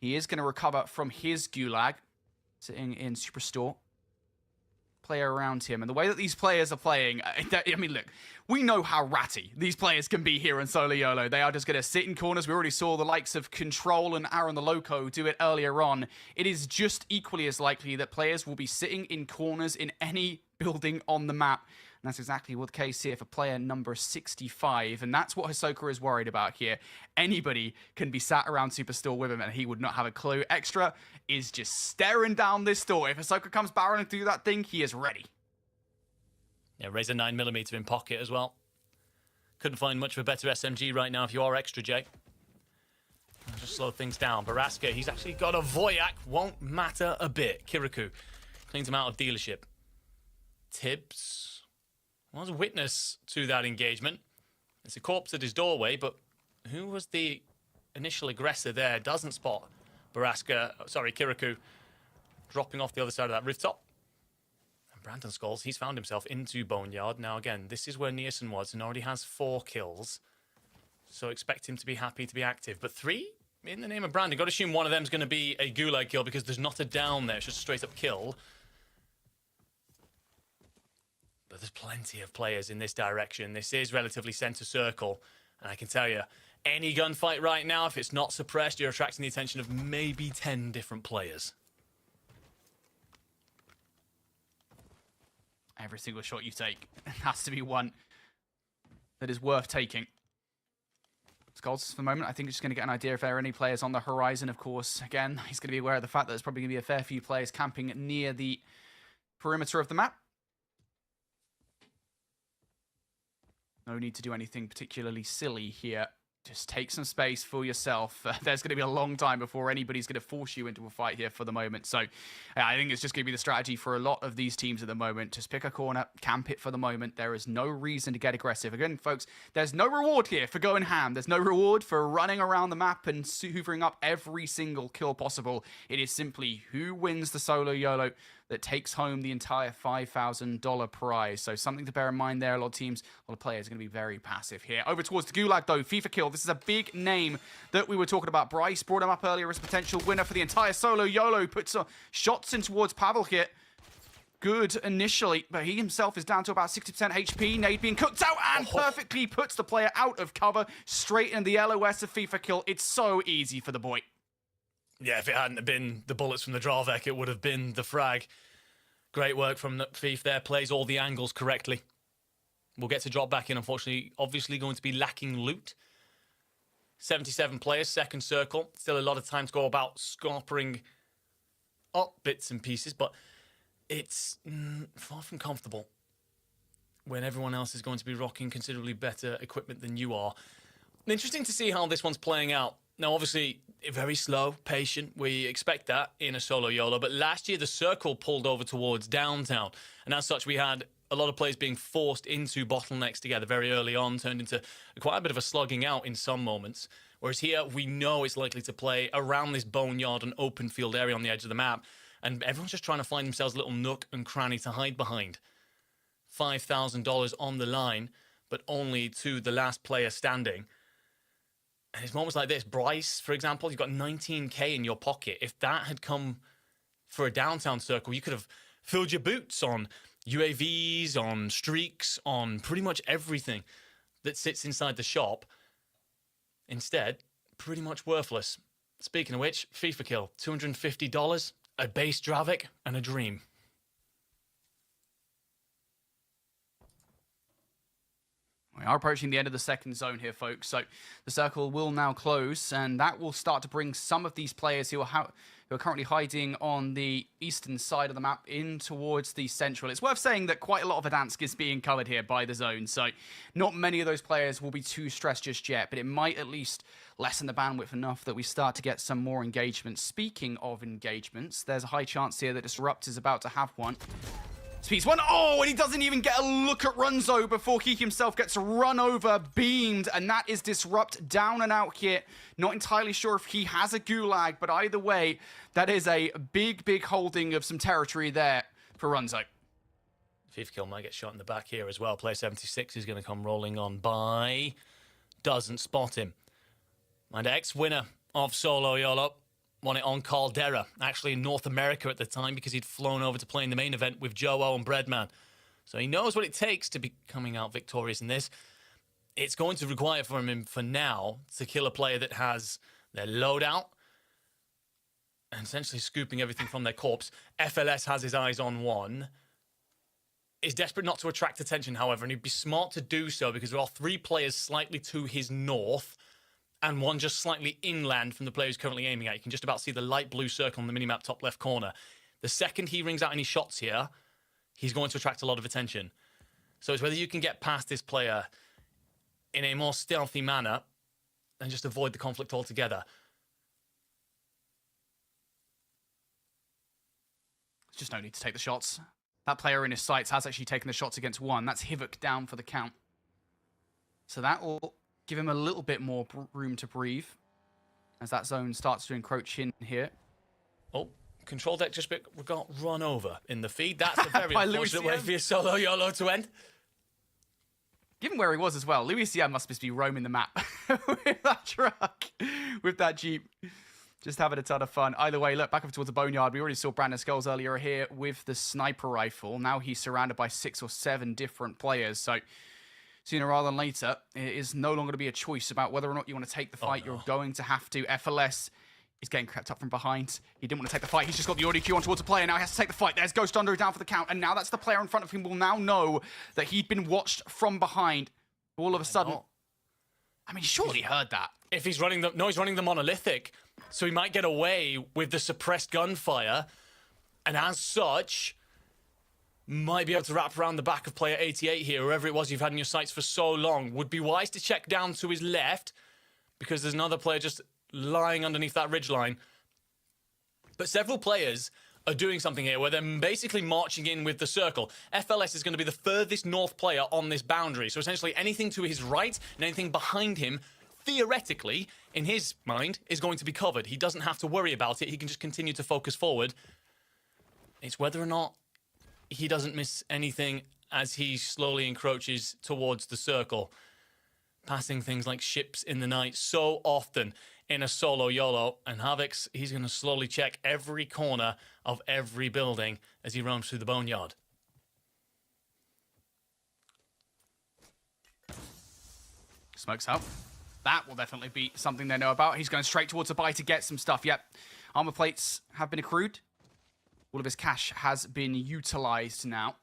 Speaker 4: he is going to recover from his gulag, sitting in Superstore. Player around him, and the way that these players are playing, I mean, look, we know how ratty these players can be here in solo YOLO. They are just going to sit in corners. We already saw the likes of Control and Aaron the Loco do it earlier on. It is just equally as likely that players will be sitting in corners in any building on the map. And that's exactly what the case here for player number 65. And that's what Hisoka is worried about here. Anybody can be sat around Superstore with him and he would not have a clue. Extra is just staring down this door. If Hisoka comes barreling through that thing, he is ready.
Speaker 5: Yeah, Razor 9mm in pocket as well. Couldn't find much of a better SMG right now if you are Extra, Jay. Just slow things down. Baraska, he's actually got a Voyak. Won't matter a bit. Kirikou cleans him out of dealership. Tibbs was a witness to that engagement. It's a corpse at his doorway, but who was the initial aggressor there? Doesn't spot Kirikou dropping off the other side of that rooftop. And Brandon Scholes, he's found himself into Boneyard. Now again, this is where Nearson was and already has 4 kills. So expect him to be happy to be active. But 3 in the name of Brandon. Got to assume one of them is going to be a Gulag kill because there's not a down there. It's just a straight up kill. But there's plenty of players in this direction. This is relatively center circle. And I can tell you, any gunfight right now, if it's not suppressed, you're attracting the attention of maybe 10 different players.
Speaker 4: Every single shot you take has to be one that is worth taking. Skulls for the moment, I think, is just going to get an idea if there are any players on the horizon. Of course, again, he's going to be aware of the fact that there's probably going to be a fair few players camping near the perimeter of the map. No need to do anything particularly silly here. Just take some space for yourself. There's going to be a long time before anybody's going to force you into a fight here for the moment. So I think it's just going to be the strategy for a lot of these teams at the moment. Just pick a corner, camp it for the moment. There is no reason to get aggressive. Again, folks, there's no reward here for going ham. There's no reward for running around the map and hoovering up every single kill possible. It is simply who wins the solo YOLO that takes home the entire $5,000 prize. So something to bear in mind there. A lot of teams, a lot of players are going to be very passive here. Over towards the Gulag, though. FIFA kill. This is a big name that we were talking about. Bryce brought him up earlier as a potential winner for the entire solo YOLO. Puts shots in towards Pavel here. Good initially, but he himself is down to about 60% HP. Nade being cooked out and perfectly puts the player out of cover. Straight in the LOS of FIFA kill. It's so easy for the boy.
Speaker 5: Yeah, if it hadn't have been the bullets from the Dravek, it would have been the frag. Great work from Thief there. Plays all the angles correctly. We'll get to drop back in, unfortunately. Obviously going to be lacking loot. 77 players, second circle. Still a lot of time to go about scarpering up bits and pieces, but it's far from comfortable when everyone else is going to be rocking considerably better equipment than you are. Interesting to see how this one's playing out. Now, obviously, very slow, patient. We expect that in a solo YOLO. But last year, the circle pulled over towards downtown. And as such, we had a lot of players being forced into bottlenecks together very early on, turned into quite a bit of a slugging out in some moments. Whereas here, we know it's likely to play around this boneyard and open field area on the edge of the map. And everyone's just trying to find themselves a little nook and cranny to hide behind. $5,000 on the line, but only to the last player standing. And it's moments like this. Bryce, for example, you've got 19k in your pocket. If that had come for a downtown circle, you could have filled your boots on UAVs, on streaks, on pretty much everything that sits inside the shop. Instead, pretty much worthless. Speaking of which, FIFA kill, $250, a base Dravik, and a dream.
Speaker 4: We are approaching the end of the second zone here, folks. So the circle will now close, and that will start to bring some of these players who are currently hiding on the eastern side of the map in towards the central. It's worth saying that quite a lot of Verdansk is being covered here by the zone, so not many of those players will be too stressed just yet, but it might at least lessen the bandwidth enough that we start to get some more engagements. Speaking of engagements, there's a high chance here that Disrupt is about to have one. Speeds one. Oh, and he doesn't even get a look at Runzo before he himself gets run over, beamed, and that is Disrupt down and out here. Not entirely sure if he has a Gulag, but either way, that is a big, big holding of some territory there for Runzo.
Speaker 5: FIFA kill might get shot in the back here as well. Player 76 is going to come rolling on by. Doesn't spot him. And ex-winner of Solo YOLO. Won it on Caldera, actually in North America at the time because he'd flown over to play in the main event with Joe and Breadman. So he knows what it takes to be coming out victorious in this. It's going to require from him for now to kill a player that has their loadout and essentially scooping everything from their corpse. FLS has his eyes on one. Is desperate not to attract attention, however, and he'd be smart to do so because there are 3 players slightly to his north and one just slightly inland from the player who's currently aiming at. You can just about see the light blue circle on the minimap top left corner. The second he rings out any shots here, he's going to attract a lot of attention. So it's whether you can get past this player in a more stealthy manner and just avoid the conflict altogether.
Speaker 4: just no need to take the shots. That player in his sights has actually taken the shots against one. That's Hivok down for the count. So that will give him a little bit more room to breathe as that zone starts to encroach in here.
Speaker 5: Oh, control deck just got run over in the feed. That's a very unfortunate way for your solo YOLO to end.
Speaker 4: Given where he was as well, Louis CM must just be roaming the map with that truck, with that Jeep. Just having a ton of fun. Either way, look, back up towards the Boneyard. We already saw Brandon Skulls earlier here with the sniper rifle. Now he's surrounded by 6 or 7 different players. So sooner rather than later, it is no longer to be a choice about whether or not you want to take the fight. You're going to have to. FLS is getting crept up from behind. He didn't want to take the fight. He's just got the audio cue on towards the player. Now he has to take the fight. There's Ghost Under down for the count. And now that's the player in front of him will now know that he'd been watched from behind. All of a sudden, I mean, surely heard that.
Speaker 5: If he's running the... No, he's running the monolithic. So he might get away with the suppressed gunfire. And as such, might be able to wrap around the back of player 88 here, whoever it was you've had in your sights for so long. Would be wise to check down to his left, because there's another player just lying underneath that ridgeline. But several players are doing something here where they're basically marching in with the circle. FLS is going to be the furthest north player on this boundary. So essentially anything to his right and anything behind him, theoretically, in his mind, is going to be covered. He doesn't have to worry about it. He can just continue to focus forward. It's whether or not he doesn't miss anything as he slowly encroaches towards the circle. Passing things like ships in the night so often in a solo YOLO. And Havix, he's going to slowly check every corner of every building as he roams through the Boneyard.
Speaker 4: Smokes out. That will definitely be something they know about. He's going straight towards a buy to get some stuff. Yep. Armor plates have been accrued. All of his cash has been utilized now.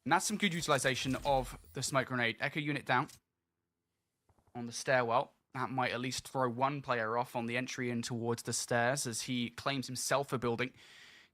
Speaker 4: And that's some good utilization of the smoke grenade. Echo unit down on the stairwell. That might at least throw one player off on the entry in towards the stairs as he claims himself a building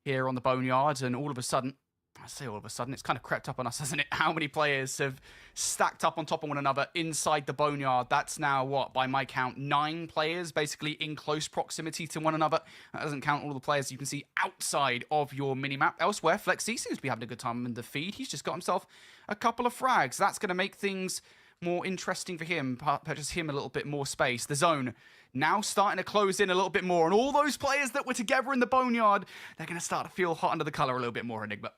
Speaker 4: here on the Boneyard. And all of a sudden, I say all of a sudden, it's kind of crept up on us, hasn't it? How many players have stacked up on top of one another inside the Boneyard? That's now, what, by my count, 9 players basically in close proximity to one another. That doesn't count all the players you can see outside of your minimap. Elsewhere, Flexi seems to be having a good time in the feed. He's just got himself a couple of frags. That's going to make things more interesting for him, purchase him a little bit more space. The zone now starting to close in a little bit more. And all those players that were together in the Boneyard, they're going to start to feel hot under the collar a little bit more, Enigma.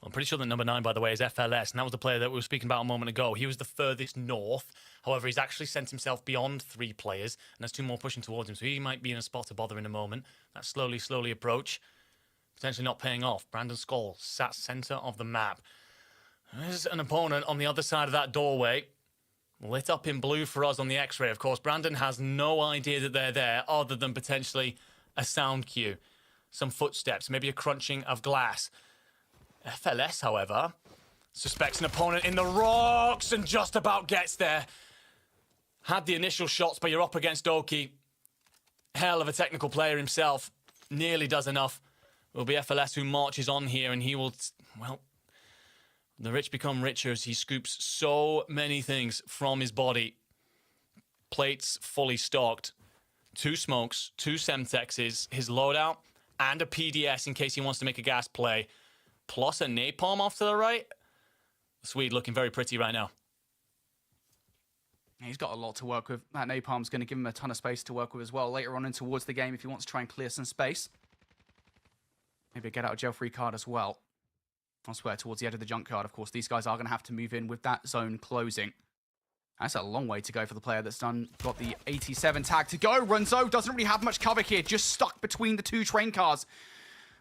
Speaker 5: I'm pretty sure that number 9, by the way, is FLS, and that was the player that we were speaking about a moment ago. He was the furthest north. However, he's actually sent himself beyond 3 players, and there's 2 more pushing towards him, so he might be in a spot to bother in a moment. That slowly approach, potentially not paying off. Brandon Skull sat center of the map. There's an opponent on the other side of that doorway, lit up in blue for us on the X-ray, of course. Brandon has no idea that they're there, other than potentially a sound cue, some footsteps, maybe a crunching of glass. FLS, however, suspects an opponent in the rocks and just about gets there. Had the initial shots, but you're up against Oki. Hell of a technical player himself. Nearly does enough. It will be FLS who marches on here, and he will, well, the rich become richer as he scoops so many things from his body. Plates fully stocked. 2 smokes, 2 Semtexes, his loadout, and a PDS in case he wants to make a gas play. Plus a napalm off to the right. The Swede looking very pretty right now.
Speaker 4: He's got a lot to work with. That napalm's going to give him a ton of space to work with as well later on in towards the game if he wants to try and clear some space. Maybe a get out of jail free card as well. Elsewhere towards the edge of the junkyard, of course, these guys are going to have to move in with that zone closing. That's a long way to go for the player that's got the 87 tag to go. Runzo doesn't really have much cover here, just stuck between the 2 train cars.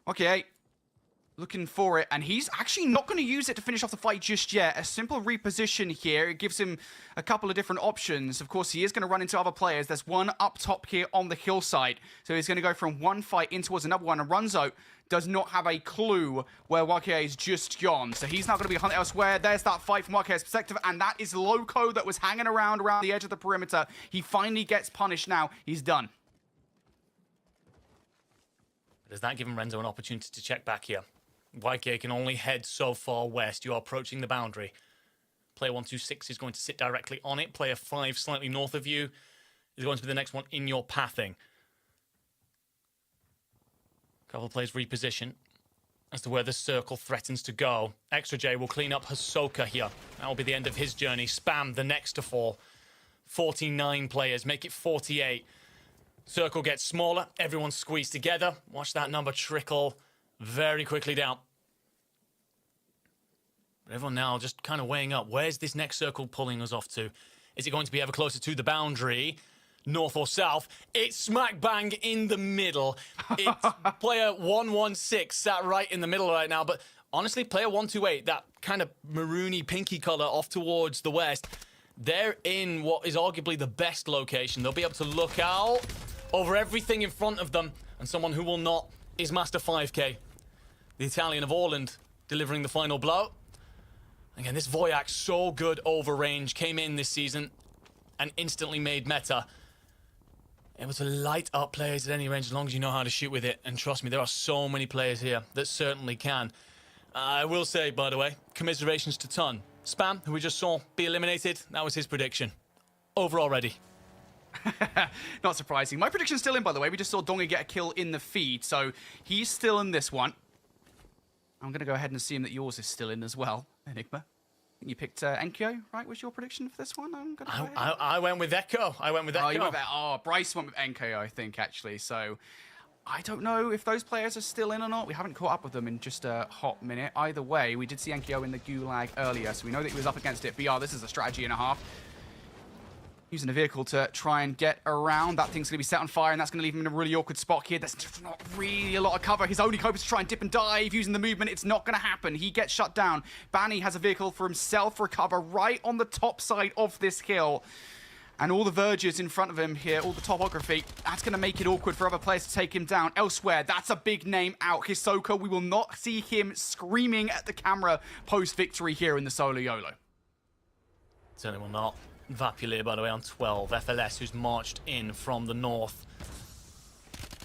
Speaker 4: Okay. Looking for it, and he's actually not going to use it to finish off the fight just yet. A simple reposition here. It gives him a couple of different options. Of course, he is going to run into other players. There's one up top here on the hillside. So he's going to go from one fight in towards another one. And Runzo does not have a clue where Wakia is just gone. So he's not going to be hunted elsewhere. There's that fight from Wakia's perspective, and that is Loco that was hanging around the edge of the perimeter. He finally gets punished now. He's done.
Speaker 5: Does that give him Renzo an opportunity to check back here? YK can only head so far west. You are approaching the boundary. Player 126 is going to sit directly on it. Player 5 slightly north of you is going to be the next one in your pathing. A couple of players reposition. as to where the circle threatens to go. Extra J will clean up Hisoka here. That will be the end of his journey. Spam the next to fall. 49 players, make it 48. Circle gets smaller, everyone squeezed together. Watch that number trickle very quickly down. But everyone now just kind of weighing up, where's this next circle pulling us off to? Is it going to be ever closer to the boundary? North or south? It's smack bang in the middle. It's player 116 sat right in the middle right now, but honestly, player 128, that kind of maroony pinky color off towards the west, they're in what is arguably the best location. They'll be able to look out over everything in front of them, and someone who will not is Master 5K, the Italian of Orland, delivering the final blow. Again, this Voyak, so good over range, came in this season and instantly made meta. Able to light up players at any range as long as you know how to shoot with it. And trust me, there are so many players here that certainly can. I will say, by the way, commiserations to Ton. Spam, who we just saw be eliminated, that was his prediction. Over already.
Speaker 4: Not surprising. My prediction's still in, by the way. We just saw Dongi get a kill in the feed, so he's still in this one. I'm going to go ahead and assume that yours is still in as well, Enigma. You picked Enkyo, right? Was your prediction for this one?
Speaker 5: I went with Echo. I went with Echo.
Speaker 4: Bryce went with Enkyo, I think, actually. So I don't know if those players are still in or not. We haven't caught up with them in just a hot minute. Either way, we did see Enkyo in the Gulag earlier, so we know that he was up against it. BR, this is a strategy and a half. Using a vehicle to try and get around. That thing's going to be set on fire, and that's going to leave him in a really awkward spot here. There's not really a lot of cover. His only hope is to try and dip and dive. Using the movement, it's not going to happen. He gets shut down. Banny has a vehicle for himself for cover right on the top side of this hill. And all the verges in front of him here, all the topography, that's going to make it awkward for other players to take him down. Elsewhere, that's a big name out. Hisoka, we will not see him screaming at the camera post-victory here in the solo YOLO.
Speaker 5: Certainly will not. Vapulir, by the way, on 12. FLS, who's marched in from the north.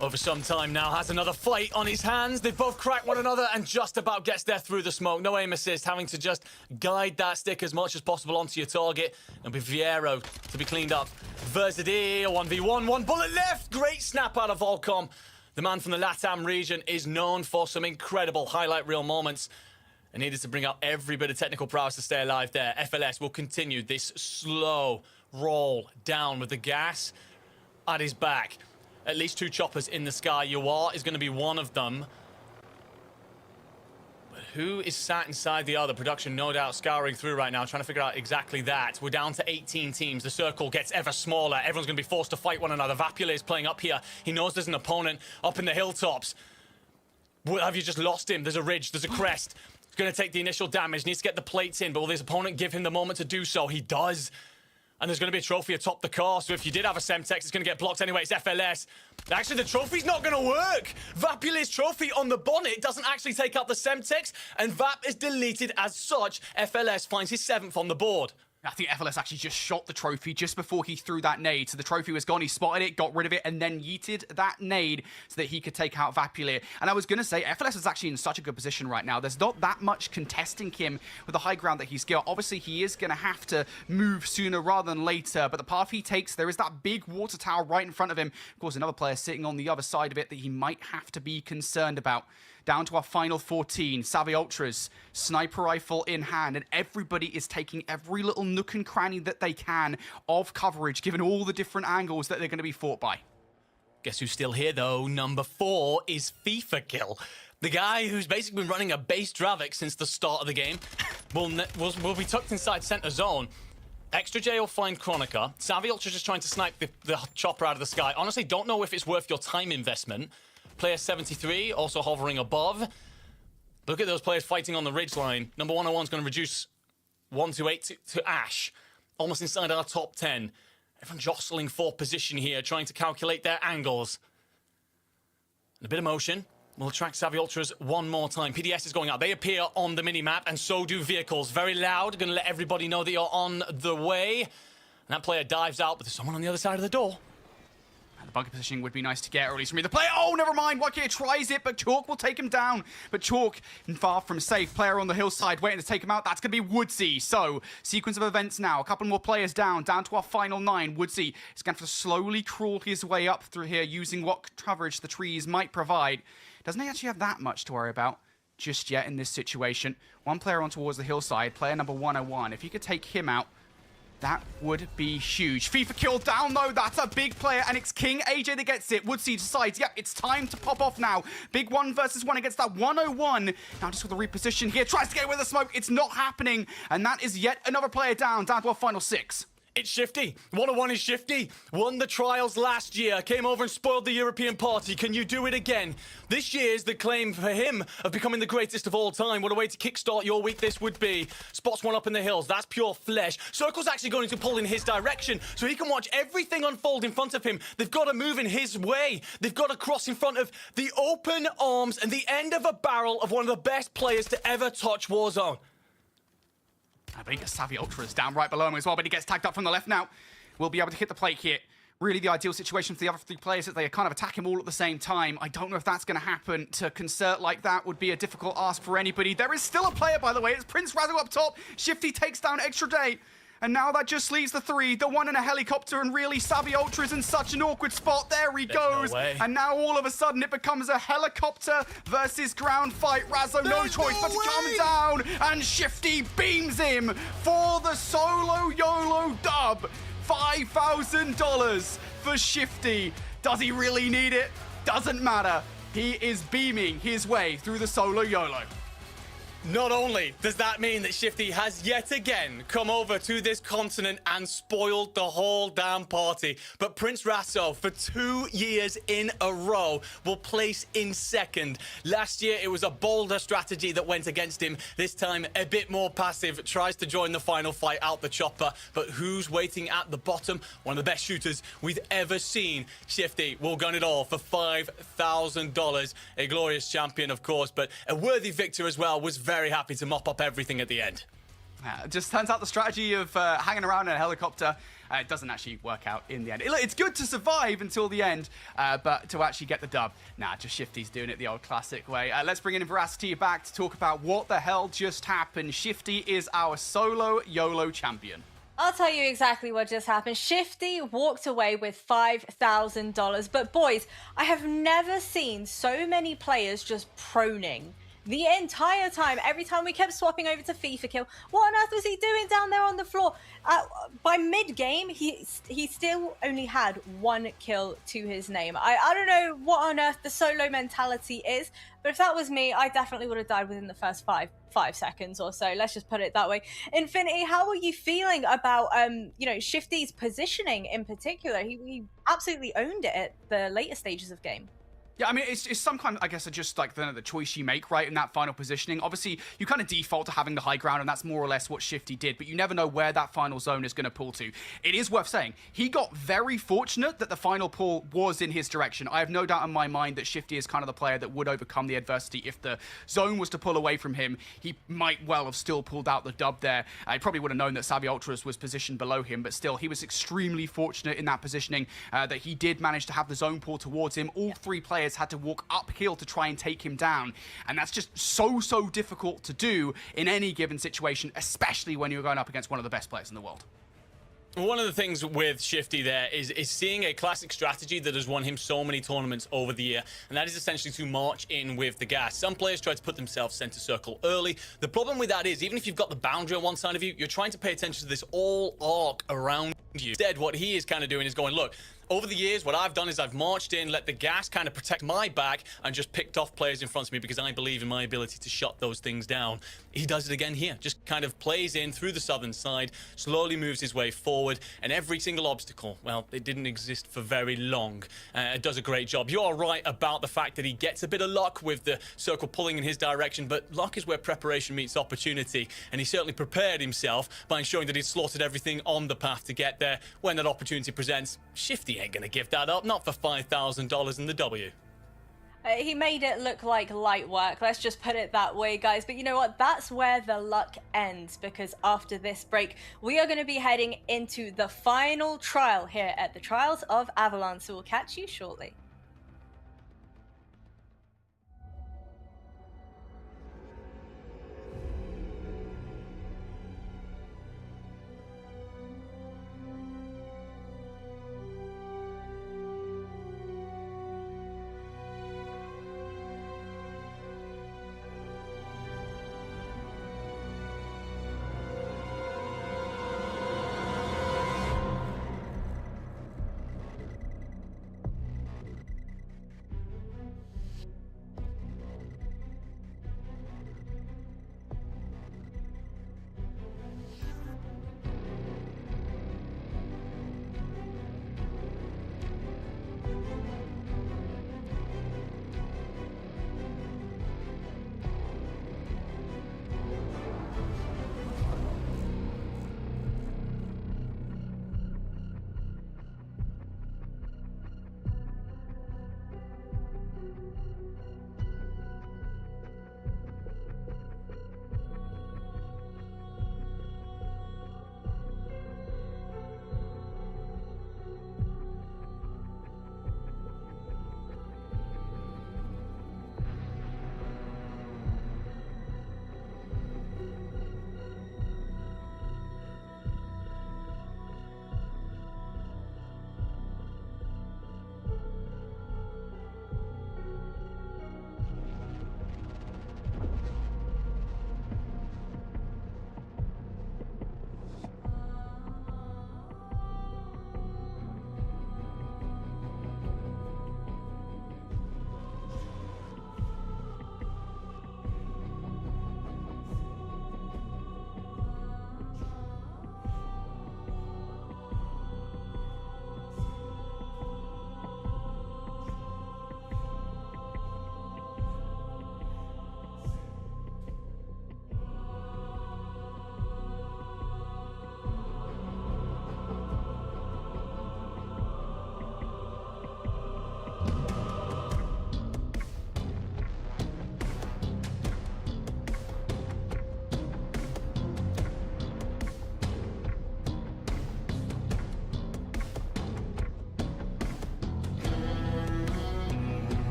Speaker 5: Over some time now, has another fight on his hands. They've both cracked one another and just about gets there through the smoke. No aim assist, having to just guide that stick as much as possible onto your target. It'll be Viero to be cleaned up. Versadir, 1v1, one bullet left. Great snap out of Volcom. The man from the LATAM region is known for some incredible highlight reel moments. And needed to bring out every bit of technical prowess to stay alive there. FLS will continue this slow roll down with the gas at his back. At least 2 choppers in the sky. Yuar is going to be one of them. But who is sat inside the other? Production, no doubt, scouring through right now, trying to figure out exactly that. We're down to 18 teams. The circle gets ever smaller. Everyone's going to be forced to fight one another. Vapulir is playing up here. He knows there's an opponent up in the hilltops. Have you just lost him? There's a ridge. There's a crest. Going to take the initial damage, needs to get the plates in, but will his opponent give him the moment to do so? He does. And there's going to be a trophy atop the car, so if you did have a Semtex, it's going to get blocked anyway. It's FLS. Actually, the trophy's not going to work. Vapulir's trophy on the bonnet doesn't actually take out the Semtex, and Vap is deleted as such. FLS finds his 7th on the board.
Speaker 4: I think FLS actually just shot the trophy just before he threw that nade. So the trophy was gone. He spotted it, got rid of it, and then yeeted that nade so that he could take out Vapulir. And I was going to say, FLS is actually in such a good position right now. There's not that much contesting him with the high ground that he's got. Obviously, he is going to have to move sooner rather than later. But the path he takes, there is that big water tower right in front of him. Of course, another player sitting on the other side of it that he might have to be concerned about. Down to our final 14, Savvy Ultras, sniper rifle in hand, and everybody is taking every little nook and cranny that they can of coverage, given all the different angles that they're going to be fought by.
Speaker 5: Guess who's still here, though? Number 4 is FIFA Kill. The guy who's basically been running a base Dravik since the start of the game will be tucked inside center zone. Extra J will find Chronica. Savvy Ultras just trying to snipe the chopper out of the sky. Honestly, don't know if it's worth your time investment. Player 73 also hovering above. Look at those players fighting on the ridgeline. Number 101 is going to reduce 128 to Ash. Almost inside our top 10. Everyone jostling for position here, trying to calculate their angles. And a bit of motion will attract Savvy Ultras one more time. PDS is going out. They appear on the minimap, and so do vehicles. Very loud. Going to let everybody know that you're on the way. And that player dives out, but there's someone on the other side of the door.
Speaker 4: The bunker positioning would be nice to get, or at least from the player. Oh, never mind. Wakia tries it, but Chalk will take him down. But Chalk, far from safe. Player on the hillside waiting to take him out. That's going to be Woodsy. So, sequence of events now. A couple more players down to our final 9. Woodsy is going to have to slowly crawl his way up through here using what coverage the trees might provide. Doesn't he actually have that much to worry about? just yet in this situation. One player on towards the hillside, player number 101. If you could take him out, that would be huge. FIFA kill down, though. That's a big player, and it's King AJ that gets it. Woodsy decides, yep, it's time to pop off now. Big 1 versus 1 against that 101. Now just with the reposition here. Tries to get away with the smoke. It's not happening. And that is yet another player down to our final 6.
Speaker 5: It's Shifty. 101 is Shifty. Won the trials last year. Came over and spoiled the European party. Can you do it again? This year's the claim for him of becoming the greatest of all time. What a way to kickstart your week this would be. Spots one up in the hills. That's pure flesh. Circle's actually going to pull in his direction so he can watch everything unfold in front of him. They've got to move in his way. They've got to cross in front of the open arms and the end of a barrel of one of the best players to ever touch Warzone.
Speaker 4: I think Savvy Ultra is down right below him as well, but he gets tagged up from the left now. We'll be able to hit the plate here. Really the ideal situation for the other 3 players is that they kind of attack him all at the same time. I don't know if that's going to happen. To concert like that would be a difficult ask for anybody. There is still a player, by the way. It's Prince Razzo up top. Shifty takes down Extra Day. And now that just leaves the 3, the 1 in a helicopter, and really Savvy Ultra is in such an awkward spot. There he goes.
Speaker 5: No way.
Speaker 4: And now all of a sudden it becomes a helicopter versus ground fight. Razzo, no choice but to come down, and Shifty beams him for the solo YOLO dub. $5,000 for Shifty. Does he really need it? Doesn't matter. He is beaming his way through the solo YOLO.
Speaker 5: Not only does that mean that Shifty has yet again come over to this continent and spoiled the whole damn party, but Prince Rasso, for 2 years in a row, will place in second. Last year, it was a bolder strategy that went against him. This time, a bit more passive, tries to join the final fight out the chopper, but who's waiting at the bottom? One of the best shooters we've ever seen. Shifty will gun it all for $5,000. A glorious champion, of course, but a worthy victor as well. Was very happy to mop up everything at the end.
Speaker 4: It just turns out the strategy of hanging around in a helicopter it doesn't actually work out in the end. It's good to survive until the end, but to actually get the dub, nah, just Shifty's doing it the old classic way. Let's bring in Veracity back to talk about what the hell just happened. Shifty is our solo YOLO champion.
Speaker 1: I'll tell you exactly what just happened. Shifty walked away with $5,000. But boys, I have never seen so many players just proning. The entire time, every time we kept swapping over to FIFA kill, what on earth was he doing down there on the floor? By mid-game, he still only had 1 kill to his name. I don't know what on earth the solo mentality is, but if that was me, I definitely would have died within the first five seconds or so. Let's just put it that way. Infinity, how are you feeling about Shifty's positioning in particular? He absolutely owned it at the later stages of game.
Speaker 4: Yeah, I mean, it's some kind of, I guess, just like the choice you make, right, in that final positioning. Obviously, you kind of default to having the high ground, and that's more or less what Shifty did, but you never know where that final zone is going to pull to. It is worth saying, he got very fortunate that the final pull was in his direction. I have no doubt in my mind that Shifty is kind of the player that would overcome the adversity. If the zone was to pull away from him, he might well have still pulled out the dub there. I probably would have known that Savvy Ultras was positioned below him, but still, he was extremely fortunate in that positioning that he did manage to have the zone pull towards him. All 3 players had to walk uphill to try and take him down, and that's just so difficult to do in any given situation, especially when you're going up against one of the best players in the world.
Speaker 5: One of the things with Shifty there is seeing a classic strategy that has won him so many tournaments over the year, and that is essentially to march in with the gas. Some players try to put themselves center circle early. The problem with that is, even if you've got the boundary on one side of you, you're trying to pay attention to this all arc around you. Instead, what he is kind of doing is going, look, over the years, what I've done is I've marched in, let the gas kind of protect my back, and just picked off players in front of me because I believe in my ability to shut those things down. He does it again here. Just kind of plays in through the southern side, slowly moves his way forward, and every single obstacle, well, it didn't exist for very long. It does a great job. You are right about the fact that he gets a bit of luck with the circle pulling in his direction, but luck is where preparation meets opportunity, and he certainly prepared himself by ensuring that he'd slaughtered everything on the path to get there. When that opportunity presents, Shifty ain't gonna give that up, not for $5,000 in the W.
Speaker 1: He made it look like light work, let's just put it that way, guys. But you know what? That's where the luck ends, because after this break, we are going to be heading into the final trial here at the Trials of Avalon. So we'll catch you shortly.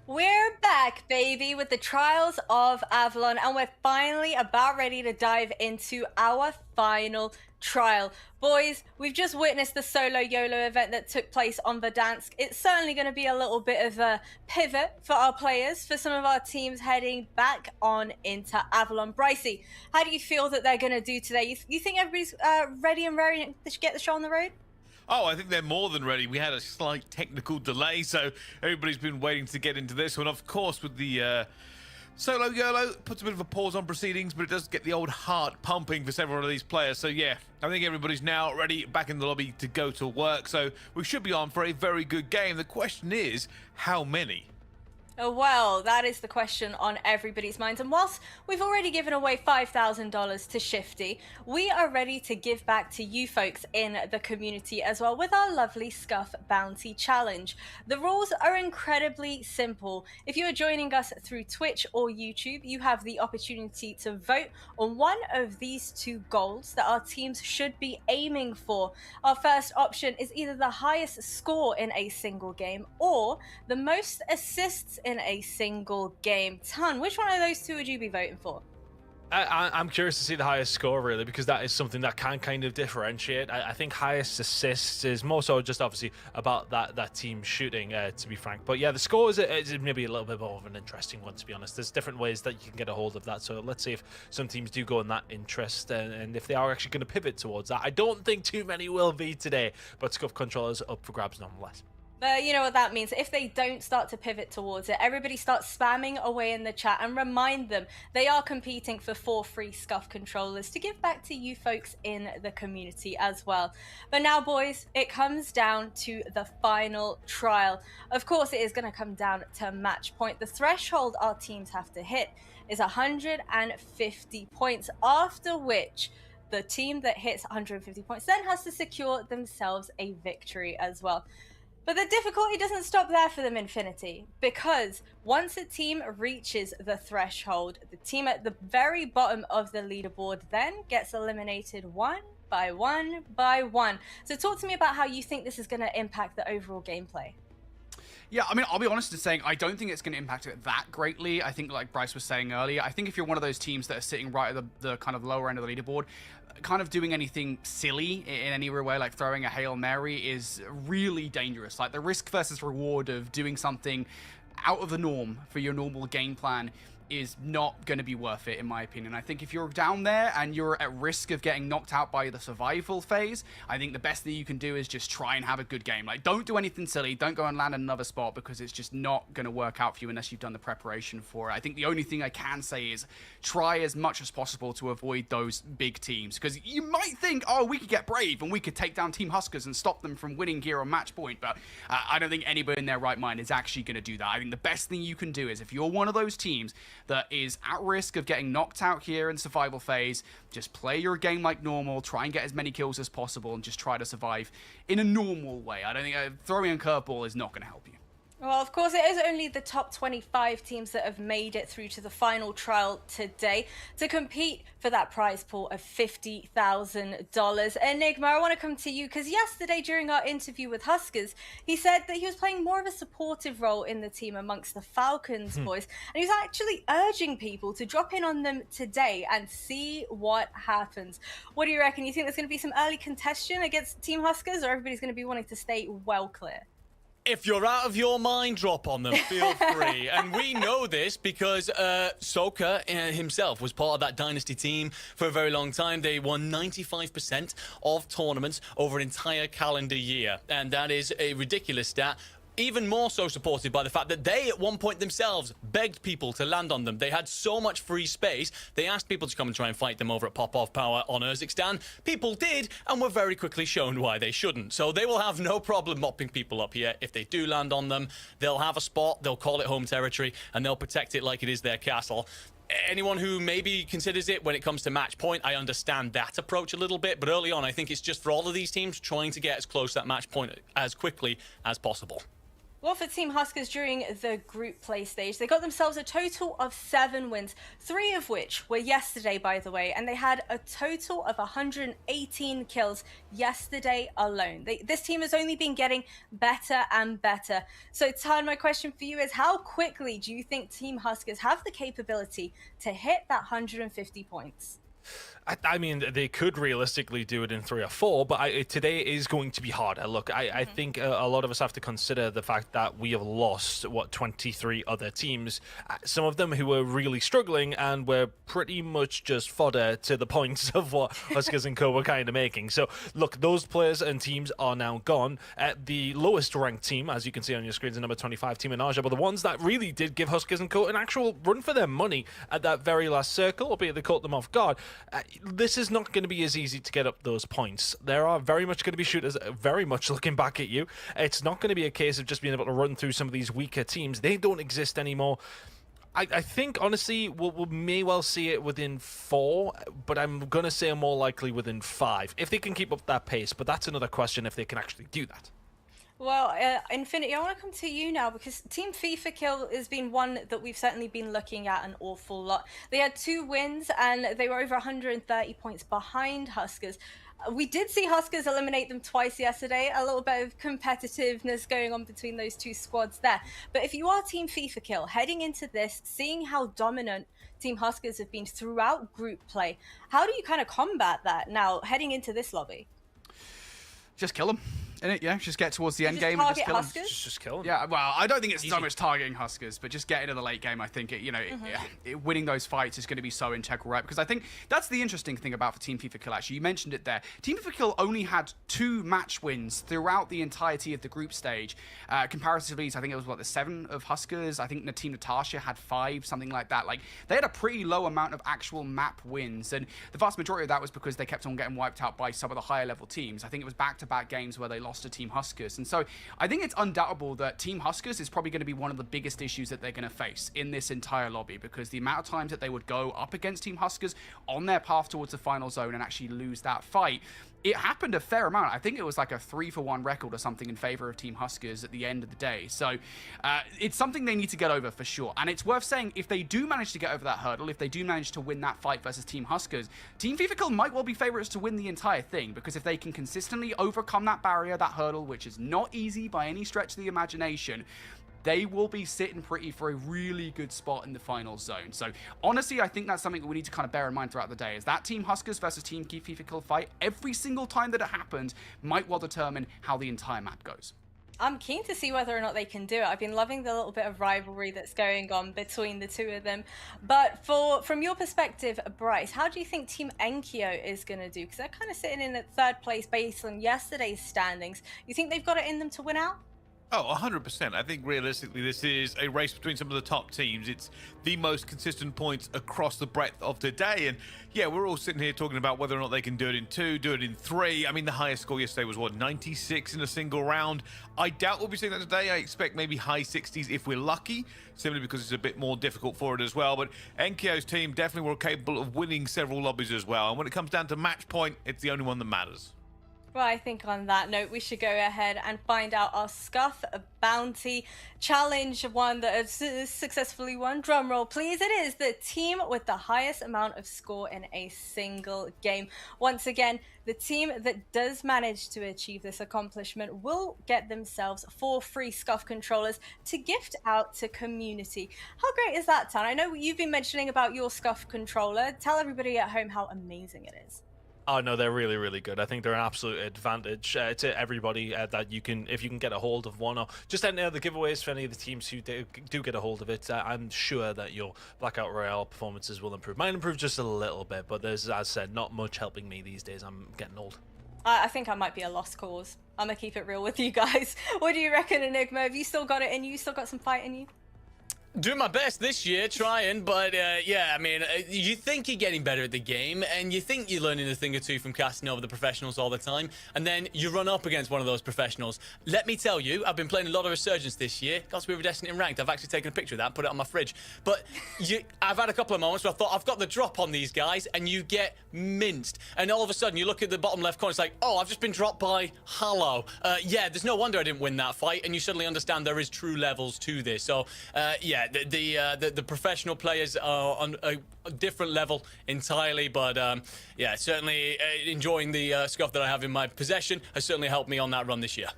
Speaker 1: We're back, baby, with the Trials of Avalon, and we're finally about ready to dive into our final trial. Boys, we've just witnessed the solo YOLO event that took place on Verdansk. It's certainly going to be a little bit of a pivot for our players, for some of our teams heading back on into Avalon. Brycey, how do you feel that they're going to do today? You think everybody's ready and raring to get the show on the road?
Speaker 2: Oh, I think they're more than ready. We had a slight technical delay, so everybody's been waiting to get into this one. Of course, with the solo YOLO, puts a bit of a pause on proceedings, but it does get the old heart pumping for several of these players. So yeah, I think everybody's now ready back in the lobby to go to work. So we should be on for a very good game. The question is, how many?
Speaker 1: Oh, well, that is the question on everybody's minds. And whilst we've already given away $5,000 to Shifty, we are ready to give back to you folks in the community as well with our lovely Scuff Bounty Challenge. The rules are incredibly simple. If you are joining us through Twitch or YouTube, you have the opportunity to vote on one of these two goals that our teams should be aiming for. Our first option is either the highest score in a single game or the most assists in a single game. Ton, which one of those two would you be voting for?
Speaker 3: I'm curious to see the highest score, really, because that is something that can kind of differentiate. I think highest assists is more so just obviously about that team shooting, to be frank. But yeah, the score is maybe a little bit more of an interesting one, to be honest. There's different ways that you can get a hold of that. So let's see if some teams do go in that interest and if they are actually going to pivot towards that. I don't think too many will be today, but Scuff Controller's up for grabs nonetheless.
Speaker 1: You know what that means. If they don't start to pivot towards it, everybody starts spamming away in the chat and remind them they are competing for 4 free Scuff controllers to give back to you folks in the community as well. But now, boys, it comes down to the final trial. Of course, it is going to come down to match point. The threshold our teams have to hit is 150 points, after which the team that hits 150 points then has to secure themselves a victory as well. But the difficulty doesn't stop there for them, Infinity, because once a team reaches the threshold, the team at the very bottom of the leaderboard then gets eliminated one by one by one. So talk to me about how you think this is going to impact the overall gameplay.
Speaker 4: Yeah, I mean, I'll be honest in saying I don't think it's going to impact it that greatly. I think, like Bryce was saying earlier, I think if you're one of those teams that are sitting right at the kind of lower end of the leaderboard, kind of doing anything silly in any way, like throwing a Hail Mary, is really dangerous. Like, the risk versus reward of doing something out of the norm for your normal game plan is not going to be worth it, in my opinion. I think if you're down there and you're at risk of getting knocked out by the survival phase, I think the best thing you can do is just try and have a good game. Like, don't do anything silly. Don't go and land in another spot, because it's just not going to work out for you unless you've done the preparation for it. I think the only thing I can say is try as much as possible to avoid those big teams, because you might think, oh, we could get brave and we could take down Team Huskers and stop them from winning here on match point, but I don't think anybody in their right mind is actually going to do that. I think the best thing you can do is, if you're one of those teams that is at risk of getting knocked out here in survival phase, just play your game like normal, try and get as many kills as possible, and just try to survive in a normal way. I don't think throwing a curveball is not going to help you.
Speaker 1: Well, of course, it is only the top 25 teams that have made it through to the final trial today to compete for that prize pool of $50,000. Enigma, I want to come to you, because yesterday during our interview with Huskers, he said that he was playing more of a supportive role in the team amongst the Falcons boys, and he was actually urging people to drop in on them today and see what happens. What do you reckon? You think there's going to be some early contention against Team Huskers, or everybody's going to be wanting to stay well clear?
Speaker 5: If you're out of your mind, drop on them. Feel free. And we know this because Soka himself was part of that dynasty team for a very long time. They won 95% of tournaments over an entire calendar year. And that is a ridiculous stat. Even more so supported by the fact that they, at one point themselves, begged people to land on them. They had so much free space, they asked people to come and try and fight them over at Pop-Off Power on Urzikstan. People did, and were very quickly shown why they shouldn't. So they will have no problem mopping people up here. If they do land on them, they'll have a spot, they'll call it home territory, and they'll protect it like it is their castle. Anyone who maybe considers it when it comes to match point, I understand that approach a little bit, but early on, I think it's just for all of these teams trying to get as close to that match point as quickly as possible.
Speaker 1: Well, for Team Huskers during the group play stage, they got themselves a total of 7 wins, 3 of which were yesterday, by the way, and they had a total of 118 kills yesterday alone. This team has only been getting better and better. So, Tan, my question for you is, how quickly do you think Team Huskers have the capability to hit that 150 points?
Speaker 3: I mean, they could realistically do it in 3 or 4, but today is going to be harder. Look, I think a lot of us have to consider the fact that we have lost, 23 other teams, some of them who were really struggling and were pretty much just fodder to the points of what Huskers and Co were kind of making. So, look, those players and teams are now gone. The lowest ranked team, as you can see on your screen, is the number 25 team in Asia, but the ones that really did give Huskers and Co an actual run for their money at that very last circle, albeit they caught them off guard. This is not going to be as easy to get up those points. There are very much going to be shooters very much looking back at you. It's not going to be a case of just being able to run through some of these weaker teams. They don't exist anymore. I think, honestly, we may well see it within 4, but I'm going to say more likely within 5, if they can keep up that pace. But that's another question if they can actually do that.
Speaker 1: Well, Infinity, I want to come to you now because Team FIFA Kill has been one that we've certainly been looking at an awful lot. They had 2 wins and they were over 130 points behind Huskers. We did see Huskers eliminate them twice yesterday, a little bit of competitiveness going on between those 2 squads there. But if you are Team FIFA Kill, heading into this, seeing how dominant Team Huskers have been throughout group play, how do you kind of combat that now heading into this lobby?
Speaker 4: Just kill them. Yeah, just get towards the end game
Speaker 1: and
Speaker 4: and just kill them.
Speaker 3: Just kill them.
Speaker 4: Yeah, well, I don't think it's so much targeting Huskers, but just get into the late game. I think winning those fights is going to be so integral, right? Because I think that's the interesting thing about for Team FIFA Kill. Actually, you mentioned it there. Team FIFA Kill only had 2 match wins throughout the entirety of the group stage. Comparatively, I think it was the 7 of Huskers. I think Team Natasha had 5, something like that. Like they had a pretty low amount of actual map wins, and the vast majority of that was because they kept on getting wiped out by some of the higher level teams. I think it was back-to-back games where they lost to Team Huskers. And so I think it's undoubtable that Team Huskers is probably going to be one of the biggest issues that they're going to face in this entire lobby, because the amount of times that they would go up against Team Huskers on their path towards the final zone and actually lose that fight, it happened a fair amount. I think it was like a 3-for-1 record or something in favor of Team Huskers at the end of the day. So it's something they need to get over for sure. And it's worth saying, if they do manage to get over that hurdle, if they do manage to win that fight versus Team Huskers, Team FIFA Kill might well be favorites to win the entire thing, because if they can consistently overcome that barrier, that hurdle, which is not easy by any stretch of the imagination, they will be sitting pretty for a really good spot in the final zone. So honestly, I think that's something that we need to kind of bear in mind throughout the day, is that Team Huskers versus Team FIFA Kill fight, every single time that it happens, might well determine how the entire map goes.
Speaker 1: I'm keen to see whether or not they can do it. I've been loving the little bit of rivalry that's going on between the 2 of them. But from your perspective, Bryce, how do you think Team Enkyo is going to do? Because they're kind of sitting in at 3rd place based on yesterday's standings. You think they've got it in them to win out?
Speaker 2: Oh, 100%. I think realistically, this is a race between some of the top teams. It's the most consistent points across the breadth of today. And yeah, we're all sitting here talking about whether or not they can do it in 2, do it in 3. I mean, the highest score yesterday was, 96 in a single round. I doubt we'll be seeing that today. I expect maybe high 60s if we're lucky, simply because it's a bit more difficult for it as well. But Enkyo's team definitely were capable of winning several lobbies as well. And when it comes down to match point, it's the only one that matters.
Speaker 1: Well, I think on that note, we should go ahead and find out our Scuff Bounty Challenge, one that has successfully won. Drum roll, please. It is the team with the highest amount of score in a single game. Once again, the team that does manage to achieve this accomplishment will get themselves 4 free Scuff controllers to gift out to community. How great is that, Tan? I know you've been mentioning about your Scuff controller. Tell everybody at home how amazing it is.
Speaker 3: Oh no, they're really, really good. I think they're an absolute advantage to everybody that you can, if you can get a hold of one, or just any other giveaways for any of the teams who do get a hold of it. I'm sure that your Blackout Royale performances will improve. Mine improved just a little bit, but there's, as I said, not much helping me these days. I'm getting old.
Speaker 1: I think I might be a lost cause. I'm gonna keep it real with you guys. What do you reckon, Enigma? Have you still got it in you? Still got some fight in you?
Speaker 5: Doing my best this year, trying, but yeah, I mean, you think you're getting better at the game, and you think you're learning a thing or two from casting over the professionals all the time, and then you run up against one of those professionals. Let me tell you, I've been playing a lot of Resurgence this year. Got to be Destiny and Ranked. I've actually taken a picture of that and put it on my fridge. But I've had a couple of moments where I thought, I've got the drop on these guys, and you get minced. And all of a sudden, you look at the bottom left corner, it's like, oh, I've just been dropped by Hollow. Yeah, there's no wonder I didn't win that fight, and you suddenly understand there is true levels to this. So, yeah, the professional players are on a different level entirely, but yeah, certainly enjoying the scuff that I have in my possession has certainly helped me on that run this year.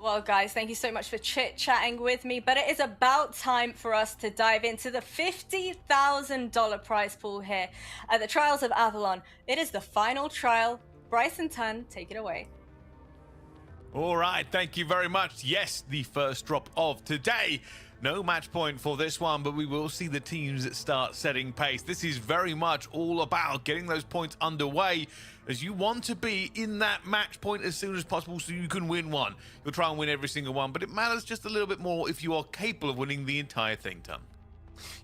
Speaker 1: Well, guys, thank you so much for chit-chatting with me, but it is about time for us to dive into the $50,000 prize pool here at the Trials of Avalon. It is the final trial. Bryson Tunn, take it away.
Speaker 2: All right, thank you very much. Yes, the first drop of today. No match point for this one, but we will see the teams start setting pace. This is very much all about getting those points underway, as you want to be in that match point as soon as possible so you can win one. You'll try and win every single one, but it matters just a little bit more if you are capable of winning the entire thing, Tom.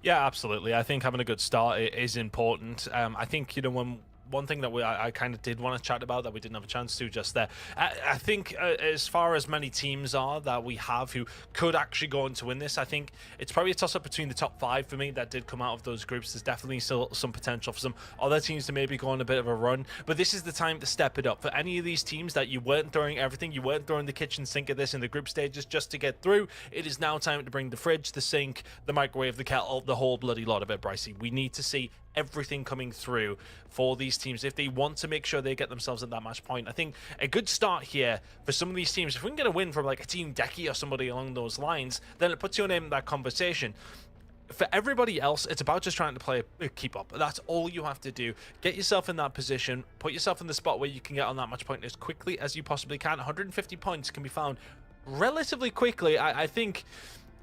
Speaker 3: Yeah, absolutely. I think having a good start is important. I think, you know, one thing that I kind of did want to chat about that we didn't have a chance to just there. I think as far as many teams are that we have who could actually go on to win this, I think it's probably a toss-up between the top 5 for me that did come out of those groups. There's definitely still some potential for some other teams to maybe go on a bit of a run, but this is the time to step it up. For any of these teams that you weren't throwing everything, you weren't throwing the kitchen sink at this in the group stages just to get through, it is now time to bring the fridge, the sink, the microwave, the kettle, the whole bloody lot of it, Brycey. We need to see everything coming through for these teams if they want to make sure they get themselves at that match point. I think a good start here for some of these teams, if we can get a win from like a Team Decky or somebody along those lines, then it puts your name in that conversation. For everybody else, it's about just trying to play keep up. That's all you have to do. Get yourself in that position, put yourself in the spot where you can get on that match point as quickly as you possibly can. 150 points can be found relatively quickly. I think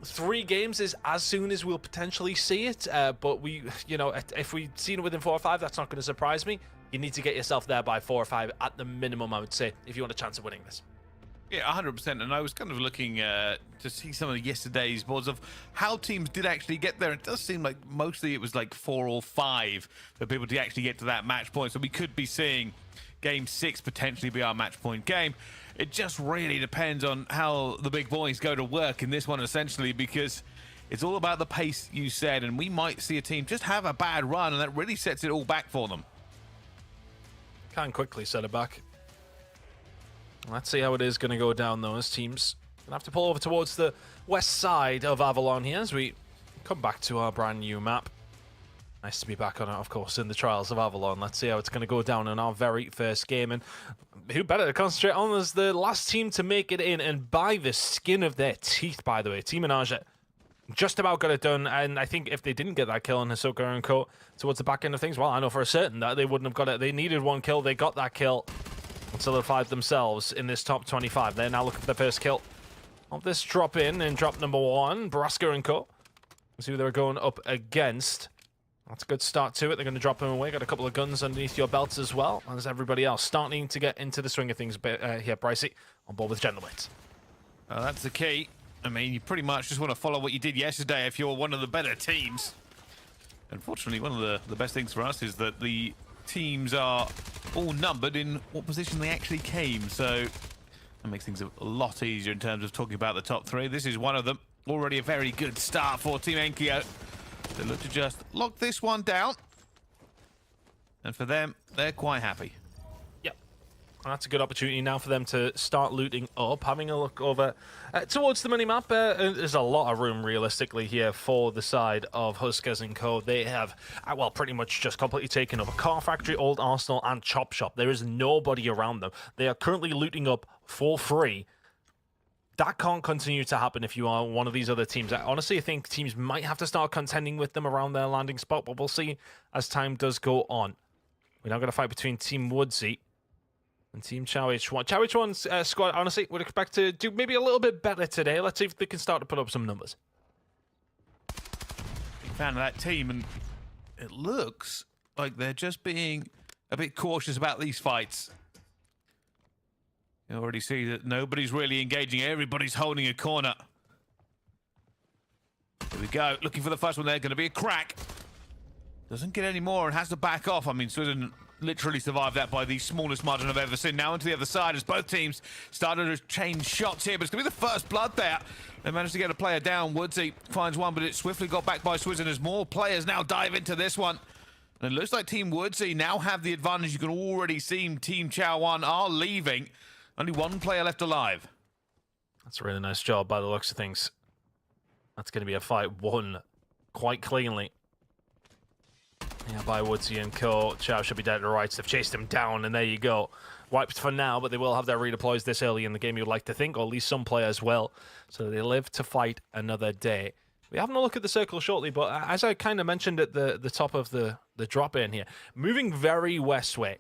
Speaker 3: 3 games is as soon as we'll potentially see it, but we, you know, if we've seen it within 4 or 5, that's not going to surprise me. You need to get yourself there by 4 or 5 at the minimum, I would say, if you want a chance of winning this.
Speaker 2: Yeah, 100%. And I was kind of looking to see some of yesterday's boards of how teams did actually get there. It does seem like mostly it was like 4 or 5 for people to actually get to that match point. So we could be seeing Game 6 potentially be our match point game. It just really depends on how the big boys go to work in this one, essentially, because it's all about the pace, you said, and we might see a team just have a bad run, and that really sets it all back for them.
Speaker 3: Can quickly set it back. Let's see how it is going to go down, those teams. Gonna have to pull over towards the west side of Avalon here as we come back to our brand new map. Nice to be back on it, of course, in the Trials of Avalon. Let's see how it's going to go down in our very first game. And who better to concentrate on as the last team to make it in, and by the skin of their teeth, by the way. Team Menage just about got it done, and I think if they didn't get that kill on Hisoka and Co towards the back end of things, well, I know for a certain that they wouldn't have got it. They needed 1 kill. They got that kill and solidified themselves in this top 25. They're now looking for the first kill of this drop in drop number 1. Braska and Co. Let's see who they're going up against. That's a good start to it. They're going to drop him away. Got a couple of guns underneath your belts as well as everybody else. Starting to get into the swing of things here, Brycey, on board with Gentleweight.
Speaker 2: That's the key. I mean, you pretty much just want to follow what you did yesterday if you're one of the better teams. Unfortunately, one of the best things for us is that the teams are all numbered in what position they actually came. So that makes things a lot easier in terms of talking about the top 3. This is one of them. Already a very good start for Team Enkyo. They look to just lock this one down. And for them, they're quite happy.
Speaker 3: Yep. Well, that's a good opportunity now for them to start looting up. Having a look over towards the minimap, there's a lot of room realistically here for the side of Huskers and Co. They have, well, pretty much just completely taken over Car Factory, Old Arsenal, and Chop Shop. There is nobody around them. They are currently looting up for free. That can't continue to happen if you are one of these other teams. I honestly think teams might have to start contending with them around their landing spot, but we'll see as time does go on. We're now going to fight between Team Woodsy and Team Chow H1. Chow H1's squad, honestly, would expect to do maybe a little bit better today. Let's see if they can start to put up some numbers.
Speaker 2: Big fan of that team, and it looks like they're just being a bit cautious about these fights. You already see that nobody's really engaging. Everybody's holding a corner. Here we we go. Looking for the first one there. Going to be a crack. Doesn't get any more and has to back off. I mean, Sweden literally survived that by the smallest margin I've ever seen. Now into the other side as both teams started to change shots here, but it's going to be the first blood there. They managed to get a player down. Woodsy finds one, but it swiftly got back by Sweden as more players now dive into this one. And it looks like Team Woodsy now have the advantage. You can already see Team Chow 1 are leaving. Only one player left alive.
Speaker 3: That's a really nice job by the looks of things. That's going to be a fight won quite cleanly. Yeah, by Woodsy and Co. Chow should be dead to rights. They've chased him down, and there you go. Wiped for now, but they will have their redeploys this early in the game, you would like to think, or at least some players will. So they live to fight another day. We're having a look at the circle shortly, but as I kind of mentioned at the top of the drop in here, moving very westway.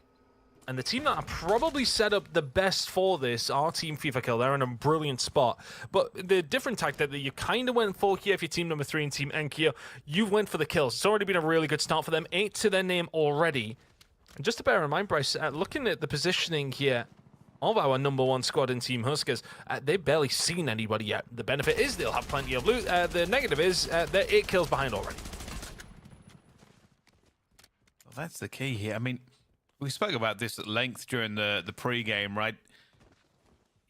Speaker 3: And the team that are probably set up the best for this are Team FIFA Kill. They're in a brilliant spot. But the different tactic that you kind of went for here, if you're team number 3 and Team Enkyo, you went for the kills. It's already been a really good start for them. 8 to their name already. And just to bear in mind, Bryce, looking at the positioning here of our number 1 squad in Team Huskers, they've barely seen anybody yet. The benefit is they'll have plenty of loot. The negative is they're 8 kills behind already.
Speaker 2: Well, that's the key here. I mean, we spoke about this at length during the pre-game, right?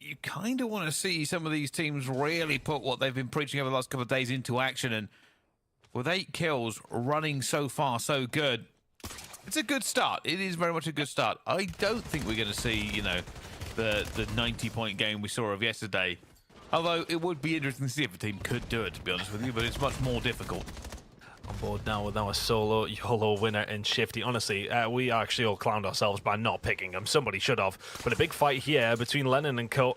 Speaker 2: You kind of want to see some of these teams really put what they've been preaching over the last couple of days into action, and with 8 kills running so far so good, it's a good start. It is very much a good start. I don't think we're going to see, you know, the 90-point game we saw of yesterday, although it would be interesting to see if a team could do it, to be honest with you, but it's much more difficult.
Speaker 3: On board now with our solo YOLO winner and Shifty. Honestly, we actually all clowned ourselves by not picking him. Somebody should have. But a big fight here between Lennon and Co.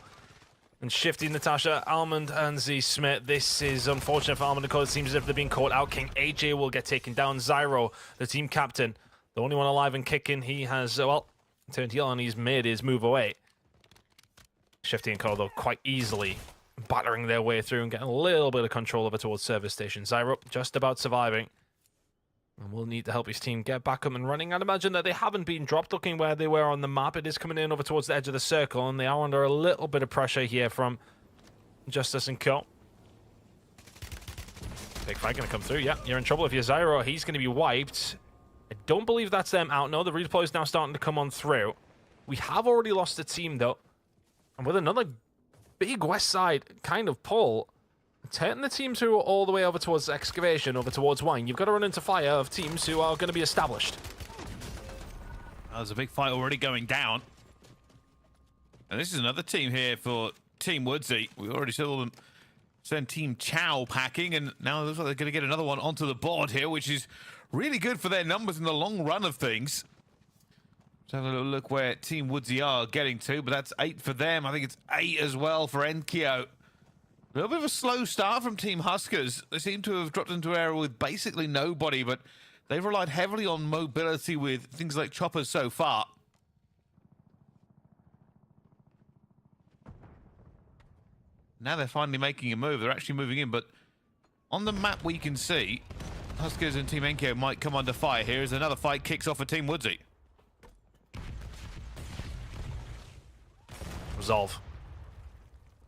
Speaker 3: And Shifty, Natasha, Almond, and Z Smith. This is unfortunate for Almond and Co. It seems as if they're being caught out. King AJ will get taken down. Zyro, the team captain, the only one alive and kicking. He has, well, turned heel and he's made his move away. Shifty and Co, though, quite easily battering their way through and getting a little bit of control over towards service station. Zyro just about surviving. And will need to help his team get back up and running. I'd imagine that they haven't been dropped. Looking where they were on the map, it is coming in over towards the edge of the circle, and they are under a little bit of pressure here from Justice and Co. Big fight going to come through. Yeah, you're in trouble if you're Zyro. He's going to be wiped. I don't believe that's them out. No, the redeploy is now starting to come on through. We have already lost a team, though. And with another big west side kind of pull, it's hurting the teams who are all the way over towards excavation, over towards wine. You've got to run into fire of teams who are going to be established.
Speaker 2: There's a big fight already going down. And this is another team here for Team Woodsy. We already saw them send Team Chow packing, and now it looks like they're going to get another one onto the board here, which is really good for their numbers in the long run of things. Let's have a little look where Team Woodsy are getting to, but that's 8 for them. I think it's 8 as well for Enkyo. A little bit of a slow start from Team Huskers. They seem to have dropped into area with basically nobody, but they've relied heavily on mobility with things like choppers so far. Now they're finally making a move. They're actually moving in, but on the map we can see Huskers and Team Enkyo might come under fire here as another fight kicks off for Team Woodsy.
Speaker 3: Resolve.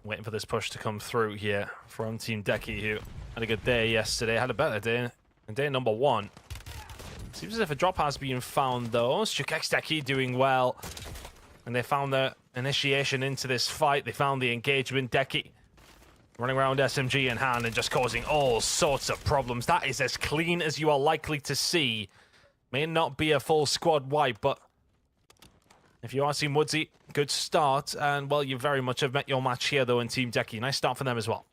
Speaker 3: Waiting for this push to come through here from Team Decky, who had a good day yesterday, had a better day in day number 1. Seems as if a drop has been found, though. Stukex Decky doing well. And they found the initiation into this fight. They found the engagement. Decky running around SMG in hand and just causing all sorts of problems. That is as clean as you are likely to see. May not be a full squad wipe, but if you are Team Woodsy, good start. And, well, you very much have met your match here, though, in Team Decky. Nice start for them as well.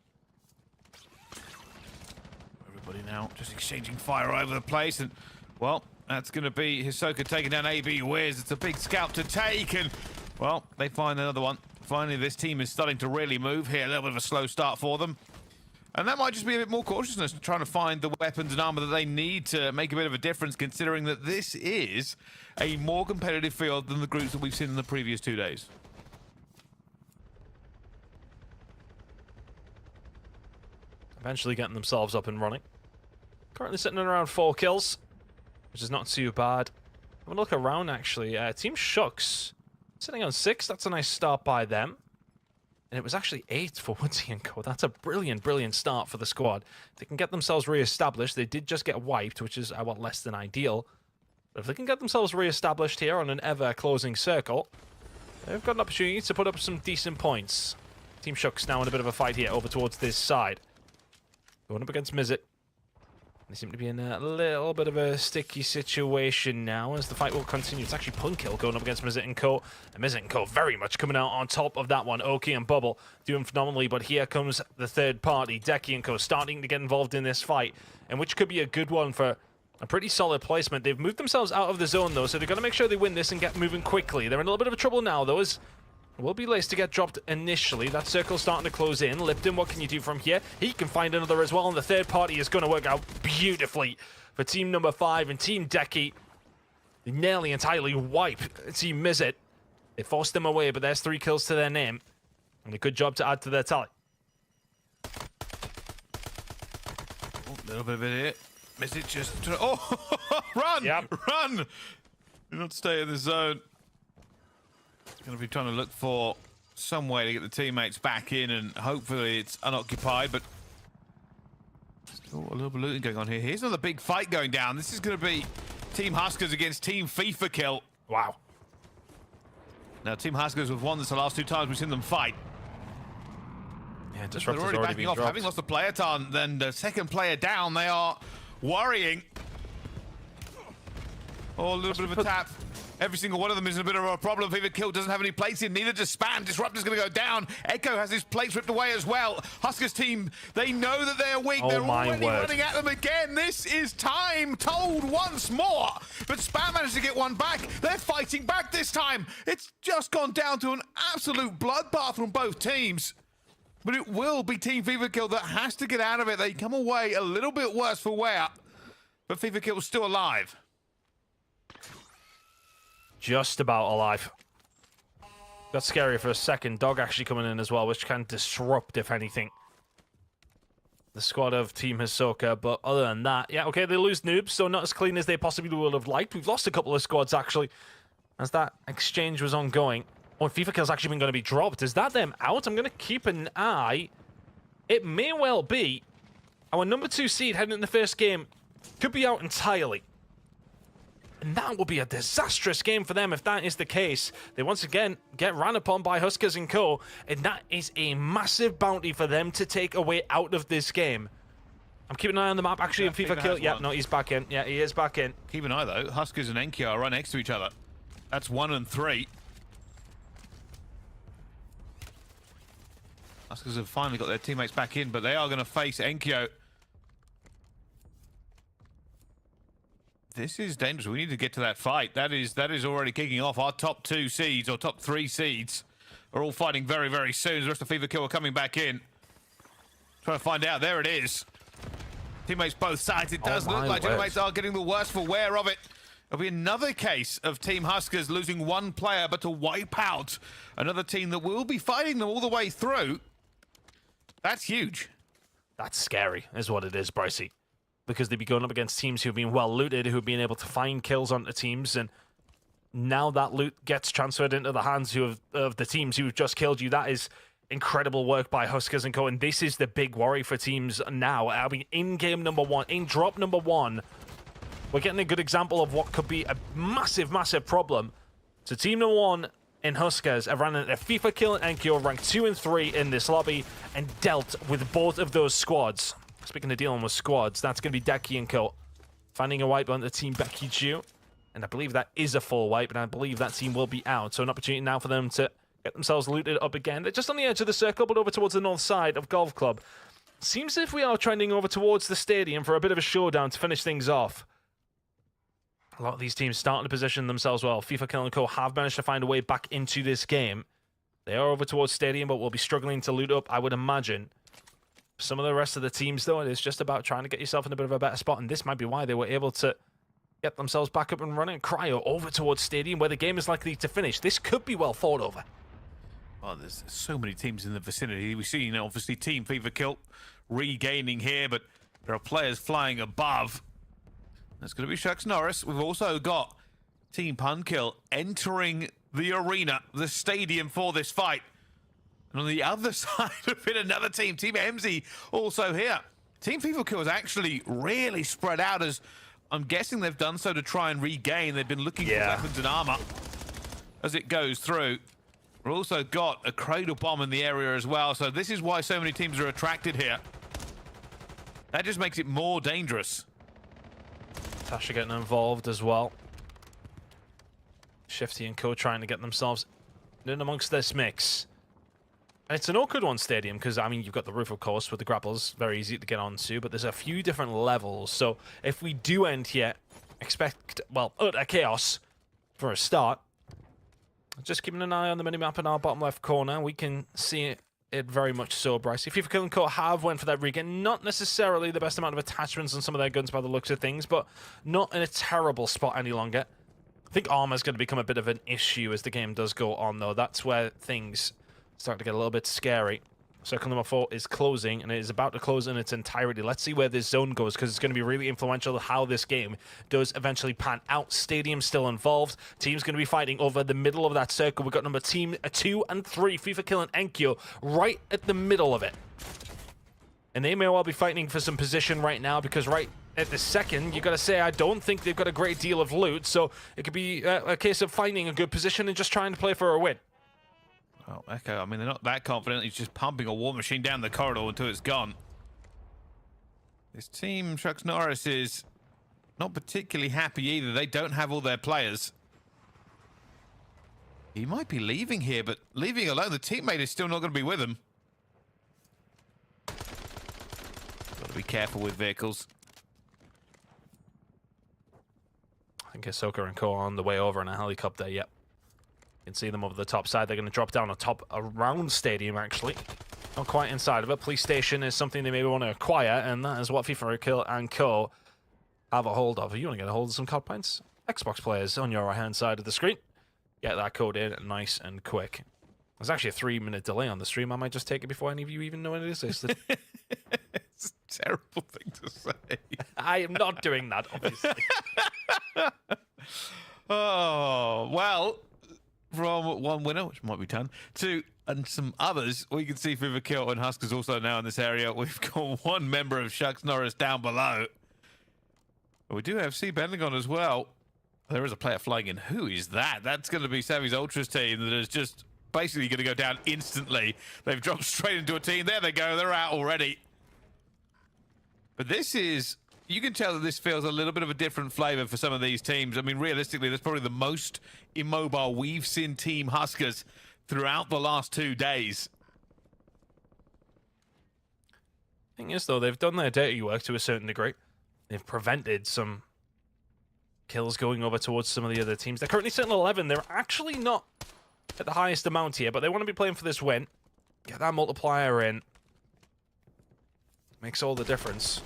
Speaker 2: Everybody now just exchanging fire all over the place. And, well, that's going to be Hisoka taking down AB Wiz. It's a big scalp to take. And, well, they find another one. Finally, this team is starting to really move here. A little bit of a slow start for them. And that might just be a bit more cautiousness, trying to find the weapons and armor that they need to make a bit of a difference, considering that this is a more competitive field than the groups that we've seen in the previous 2 days.
Speaker 3: Eventually getting themselves up and running. Currently sitting at around 4 kills, which is not too bad. I'm gonna look around, actually. Team Shucks sitting on 6. That's a nice start by them. And it was actually 8 for Woodsy & Co. That's a brilliant, brilliant start for the squad. They can get themselves re-established. They did just get wiped, which is, well, less than ideal. But if they can get themselves re-established here on an ever-closing circle, they've got an opportunity to put up some decent points. Team Shook's now in a bit of a fight here over towards this side. Going up against Mizzet. They seem to be in a little bit of a sticky situation now as the fight will continue. It's actually Punkill going up against Mizzet & Co. And Mizzet & Co. very much coming out on top of that one. Oki and Bubble doing phenomenally, but here comes the third party. Decky & Co. starting to get involved in this fight, and which could be a good one for a pretty solid placement. They've moved themselves out of the zone, though, so they've got to make sure they win this and get moving quickly. They're in a little bit of trouble now, though, as will be Lace to get dropped initially. That circle's starting to close in. Lipton, what can you do from here? He can find another as well, and the third party is going to work out beautifully for team number 5 and Team Decky. They nearly entirely wipe Team Mizzet. They forced them away, but there's 3 kills to their name, and a good job to add to their tally.
Speaker 2: A little bit of it here. Mizzet just... Oh! Run!
Speaker 3: Yep.
Speaker 2: Run! Do not stay in the zone. Going to be trying to look for some way to get the teammates back in, and hopefully it's unoccupied, but still a little bit of looting going on here. Here's another big fight going down. This is going to be Team Huskers against Team FIFA Kill.
Speaker 3: Wow.
Speaker 2: Now, Team Huskers have won this the last 2 times we've seen them fight.
Speaker 3: Yeah,
Speaker 2: They're
Speaker 3: Disruptor's
Speaker 2: already
Speaker 3: already
Speaker 2: backing
Speaker 3: been
Speaker 2: off,
Speaker 3: dropped.
Speaker 2: having lost a player ton, then the second player down. They are worrying. Oh, a little bit of a tap. Every single one of them is in a bit of a problem. FIFA Kill doesn't have any plates in, neither does Spam. Disruptor's going to go down. Echo has his plates ripped away as well. Huskers team, they know that they're weak.
Speaker 3: Oh,
Speaker 2: they're
Speaker 3: my
Speaker 2: already
Speaker 3: word.
Speaker 2: running at them again. This is time told once more. But Spam managed to get one back. They're fighting back this time. It's just gone down to an absolute bloodbath from both teams. But it will be Team FIFA Kill that has to get out of it. They come away a little bit worse for wear. But FIFA Kill's still alive.
Speaker 3: Just about alive. Got scary for a second. Dog actually coming in as well, which can disrupt, if anything, the squad of Team Hisoka. But other than that, yeah, okay, they lose noobs, so not as clean as they possibly would have liked. We've lost a couple of squads, actually, as that exchange was ongoing. Oh, FIFA Kill's actually been going to be dropped. Is that them out? I'm going to keep an eye. It may well be. Our number 2 seed heading in the first game could be out entirely. And that will be a disastrous game for them if that is the case. They once again get ran upon by Huskers & Co. And that is a massive bounty for them to take away out of this game. I'm keeping an eye on the map. Actually,
Speaker 2: Yeah,
Speaker 3: in FIFA Kill. Yeah,
Speaker 2: one.
Speaker 3: no, he's back in. Yeah, he is back in.
Speaker 2: Keep an eye, though. Huskers and Enkyo are right next to each other. That's 1 and 3. Huskers have finally got their teammates back in, but they are going to face Enkyo. This is dangerous. We need to get to that fight. That is already kicking off. Our top 2 seeds, or top 3 seeds, are all fighting very, very soon. The rest of FIFA Kill are coming back in. Trying to find out. There it is. Teammates both sides. It does look like teammates are getting the worst for wear of it. It'll be another case of Team Huskers losing 1 player, but to wipe out another team that will be fighting them all the way through. That's huge.
Speaker 3: That's scary, is what it is, Brycey. Because they'd be going up against teams who've been well looted, who've been able to find kills onto teams, and now that loot gets transferred into the hands of the teams who've just killed you. That is incredible work by Huskers & Co. And this is the big worry for teams now. I mean, in game number 1, in drop number 1, we're getting a good example of what could be a massive, massive problem. So team number 1 in Huskers have ran into FIFA Kill and Enkyo, ranked 2 and 3 in this lobby, and dealt with both of those squads. Speaking of dealing with squads, that's going to be Decky & Co. Finding a wipe on the team Becky Ju. And I believe that is a full wipe, and I believe that team will be out. So an opportunity now for them to get themselves looted up again. They're just on the edge of the circle, but over towards the north side of Golf Club. Seems as if we are trending over towards the stadium for a bit of a showdown to finish things off. A lot of these teams starting to position themselves well. FIFA Kill & Co. have managed to find a way back into this game. They are over towards stadium, but will be struggling to loot up, I would imagine. Some of the rest of the teams, though, it is just about trying to get yourself in a bit of a better spot, and this might be why they were able to get themselves back up and running. Cryo over towards stadium, where the game is likely to finish. This could be well fought over.
Speaker 2: Oh, there's so many teams in the vicinity. We've seen, obviously, Team FIFA Kill regaining here, but there are players flying above. That's going to be Shucks Norris. We've also got Team Punkill entering the arena, the stadium for this fight. And on the other side of it, another team, Team MZ, also here. Team FIFA Kill is actually really spread out, as I'm guessing they've done so to try and regain. They've been looking for weapons and armor as it goes through. We've also got a cradle bomb in the area as well, so this is why so many teams are attracted here. That just makes it more dangerous.
Speaker 3: Tasha getting involved as well. Shifty and Co trying to get themselves in amongst this mix. And it's an awkward one, Stadium, because, I mean, you've got the roof, of course, with the grapples. Very easy to get onto, but there's a few different levels. So if we do end here, expect, well, utter chaos for a start. Just keeping an eye on the minimap in our bottom left corner. We can see it very much so, Bryce. If FIFA Kill and Co have went for that regain, not necessarily the best amount of attachments on some of their guns by the looks of things, but not in a terrible spot any longer. I think armor's going to become a bit of an issue as the game does go on, though. That's where things start to get a little bit scary. Circle number 4 is closing, and it is about to close in its entirety. Let's see where this zone goes, because it's going to be really influential how this game does eventually pan out. Stadium still involved. Team's going to be fighting over the middle of that circle. We've got number team 2 and 3, FIFA Kill and Enkyo, right at the middle of it. And they may well be fighting for some position right now, because right at the second, you got to say, I don't think they've got a great deal of loot, so it could be a case of finding a good position and just trying to play for a win.
Speaker 2: Well, Echo, I mean, they're not that confident. He's just pumping a war machine down the corridor until it's gone. This team, Shucks Norris, is not particularly happy either. They don't have all their players. He might be leaving here, but leaving alone, the teammate is still not going to be with him. Got to be careful with vehicles.
Speaker 3: I think Ahsoka and Co on the way over in a helicopter, yep. You can see them over the top side. They're going to drop down on top around Stadium, actually. Not quite inside of it. Police station is something they maybe want to acquire, and that is what FIFA Kill and Co have a hold of. If you want to get a hold of some card points, Xbox players on your right-hand side of the screen, get that code in nice and quick. There's actually a 3-minute delay on the stream. I might just take it before any of you even know it existed.
Speaker 2: It's a terrible thing to say.
Speaker 3: I am not doing that, obviously.
Speaker 2: Oh, well, from one winner, which might be 10, to and some others, we can see FIFA Kill and Huskers also now in this area. We've got one member of Shucks Norris down below. But we do have C. Bendigon as well. There is a player flying in. Who is that? That's going to be Savvy's Ultras team that is just basically going to go down instantly. They've dropped straight into a team. There they go. They're out already. But this is... You can tell that this feels a little bit of a different flavor for some of these teams. I mean, realistically, that's probably the most immobile we've seen Team Huskers throughout the last 2 days.
Speaker 3: Thing is, though, they've done their dirty work to a certain degree. They've prevented some kills going over towards some of the other teams. They're currently sitting at 11. They're actually not at the highest amount here, but they want to be playing for this win. Get that multiplier in. Makes all the difference.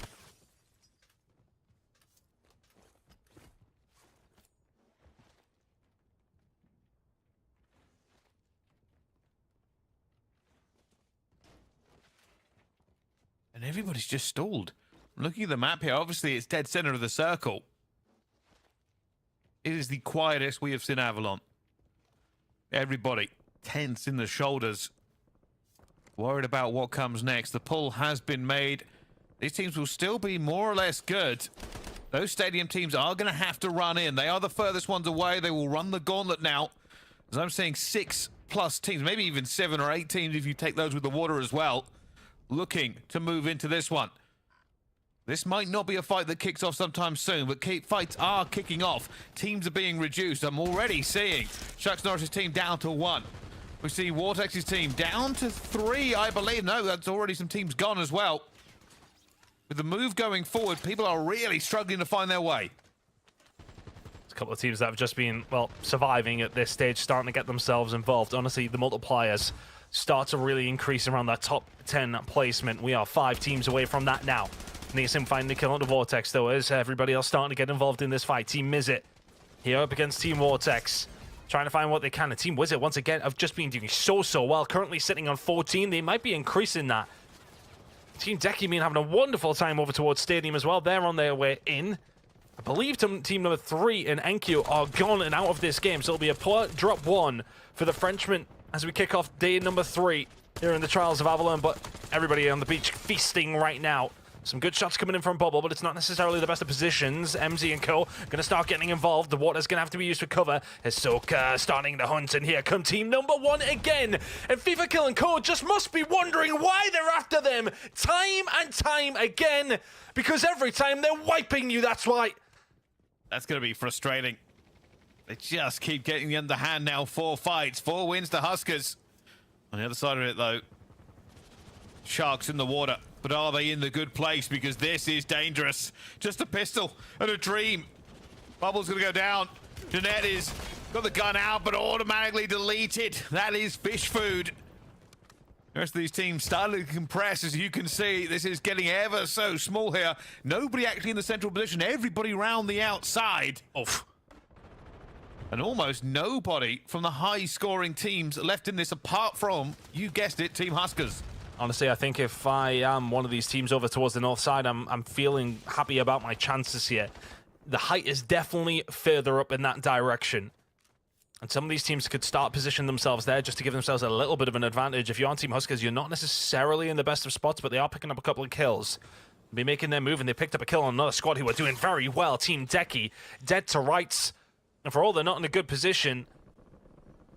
Speaker 2: And everybody's just stalled. Looking at the map here, obviously it's dead center of the circle. It is the quietest we have seen Avalon. Everybody tense in the shoulders. Worried about what comes next. The pull has been made. These teams will still be more or less good. Those stadium teams are going to have to run in. They are the furthest ones away. They will run the gauntlet now. As I'm seeing 6+ teams, maybe even 7 or 8 teams if you take those with the water as well, looking to move into this one. This might not be a fight that kicks off sometime soon, but fights are kicking off. Teams are being reduced. I'm already seeing Shucks Norris' team down to 1. We see Vortex's team down to 3, I believe. No, that's already some teams gone as well. With the move going forward, people are really struggling to find their way.
Speaker 3: There's a couple of teams that have just been, well, surviving at this stage, starting to get themselves involved. Honestly, the multipliers start to really increase around that top 10 placement. We are 5 teams away from that now. Neeson finding the kill on the Vortex, though, as everybody else starting to get involved in this fight. Team Mizzet here up against Team Vortex, trying to find what they can. And Team Wizard, once again, have just been doing so well. Currently sitting on 14. They might be increasing that. Team Decky been having a wonderful time over towards Stadium as well. They're on their way in. I believe team number 3 and Enkyo are gone and out of this game. So it'll be a drop 1 for the Frenchman as we kick off day number 3 here in the Trials of Avalon, but everybody on the beach feasting right now. Some good shots coming in from Bubble, but it's not necessarily the best of positions. MZ and co going to start getting involved. The water's going to have to be used for cover. Hisoka starting the hunt, and here come team number 1 again. And FIFA Kill and Co just must be wondering why they're after them time and time again, because every time they're wiping you, that's why.
Speaker 2: That's going to be frustrating. They just keep getting the underhand now. 4 fights, 4 wins to Huskers. On the other side of it, though, Sharks in the water. But are they in the good place? Because this is dangerous. Just a pistol and a dream. Bubble's going to go down. Jeanette is got the gun out, but automatically deleted. That is fish food. The rest of these teams starting to compress. As you can see, this is getting ever so small here. Nobody actually in the central position. Everybody round the outside. Oof. And almost nobody from the high-scoring teams left in this apart from, you guessed it, Team Huskers.
Speaker 3: Honestly, I think if I am one of these teams over towards the north side, I'm feeling happy about my chances here. The height is definitely further up in that direction. And some of these teams could start positioning themselves there just to give themselves a little bit of an advantage. If you're on Team Huskers, you're not necessarily in the best of spots, but they are picking up a couple of kills. Be making their move, and they picked up a kill on another squad who are doing very well. Team Decky, dead to rights. And for all they're not in a good position,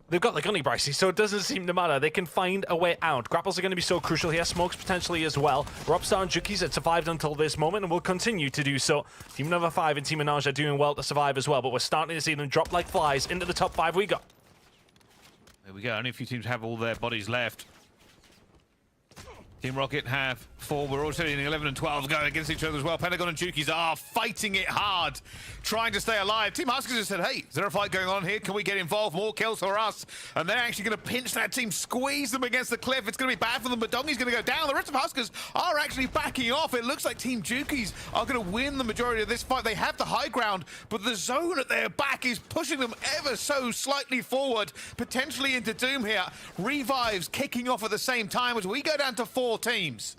Speaker 3: they've got the gunny Bricey, so it doesn't seem to matter. They can find a way out. Grapples are going to be so crucial here. Smokes potentially as well. Robstar and Jukis had survived until this moment and will continue to do so. Team number 5 and Team Menage are doing well to survive as well, but we're starting to see them drop like flies into the top 5 we got.
Speaker 2: There we go. Only a few teams have all their bodies left. Team Rocket have 4. We're also in 11 and 12 going against each other as well. Pentagon and Jukies are fighting it hard, trying to stay alive. Team Huskers has said, hey, is there a fight going on here? Can we get involved? More kills for us. And they're actually going to pinch that team, squeeze them against the cliff. It's going to be bad for them, but Dongy's going to go down. The rest of Huskers are actually backing off. It looks like Team Jukies are going to win the majority of this fight. They have the high ground, but the zone at their back is pushing them ever so slightly forward, potentially into doom here. Revives kicking off at the same time as we go down to 4 teams.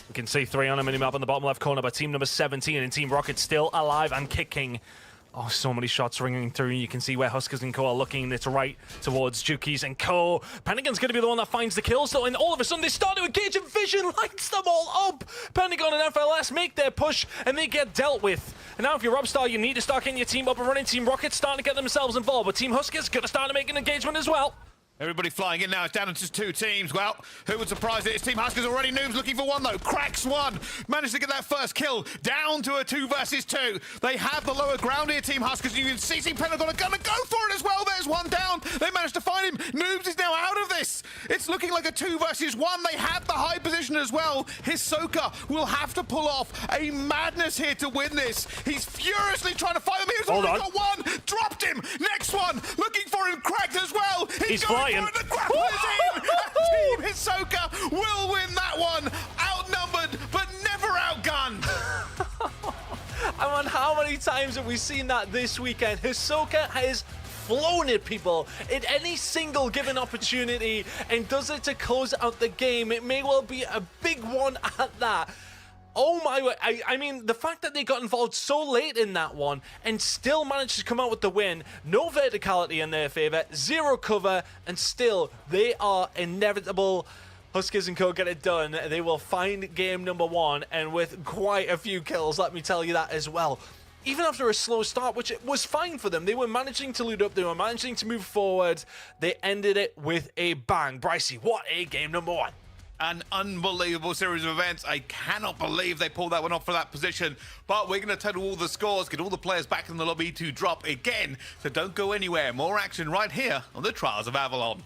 Speaker 3: You can see 3 on a minimap in the bottom left corner, but team number 17 and Team Rocket still alive and kicking. Oh, so many shots ringing through. You can see where Huskers and Co are looking. It's right towards Jukies and Co. Pentagon's going to be the one that finds the kills, though, and all of a sudden they start to engage, and Vision lights them all up. Pentagon and FLS make their push, and they get dealt with. And now if you're Robstar, you need to start getting your team up and running. Team Rocket starting to get themselves involved, but Team Huskers going to start to make an engagement as well.
Speaker 2: Everybody flying in now. It's down to just 2 teams. Well, who would surprise it? It's Team Huskers already. Noob's looking for 1, though. Cracks 1. Managed to get that first kill. Down to a 2 versus 2. They have the lower ground here, Team Huskers. You can see Team Pentagon are going to go for it as well. There's 1 down. They managed to find him. Noobs is now out of this. It's looking like a 2 versus 1. They have the high position as well. Hisoka will have to pull off a madness here to win this. He's furiously trying to fight him. He's already got 1. Dropped him. Next one. Looking for him. Cracked as well.
Speaker 3: He's flying.
Speaker 2: For the grapple Team Hisoka will win that one. Outnumbered, but never outgunned.
Speaker 3: I mean, how many times have we seen that this weekend? Hisoka has flown at people in any single given opportunity and does it to close out the game. It may well be a big one at that. Oh my word, I mean, the fact that they got involved so late in that one and still managed to come out with the win, no verticality in their favor, 0 cover, and still they are inevitable. Huskers and Co get it done. They will find game number 1, and with quite a few kills, let me tell you that as well. Even after a slow start, which it was fine for them, they were managing to loot up, they were managing to move forward, they ended it with a bang. Bricey, what a game number 1.
Speaker 2: An unbelievable series of events. I cannot believe they pulled that one off for that position. But we're going to total all the scores, get all the players back in the lobby to drop again. So don't go anywhere. More action right here on the Trials of Avalon.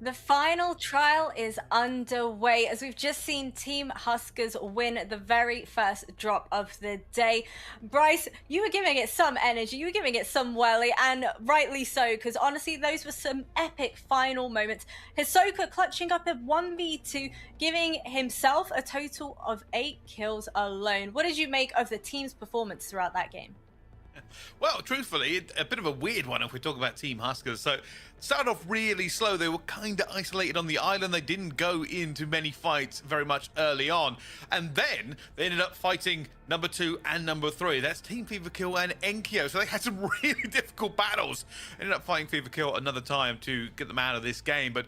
Speaker 1: The final trial is underway as we've just seen Team Huskers win the very first drop of the day. Bryce, you were giving it some energy, you were giving it some welly, and rightly so, because honestly, those were some epic final moments. Hisoka clutching up a 1v2, giving himself a total of 8 kills alone. What did you make of the team's performance throughout that game?
Speaker 2: Well, truthfully, a bit of a weird one if we talk about Team Huskers. So, started off really slow. They were kind of isolated on the island. They didn't go into many fights very much early on. And then they ended up fighting number 2 and number 3. That's Team Fever Kill and Enkyo. So they had some really difficult battles. Ended up fighting Fever Kill another time to get them out of this game. But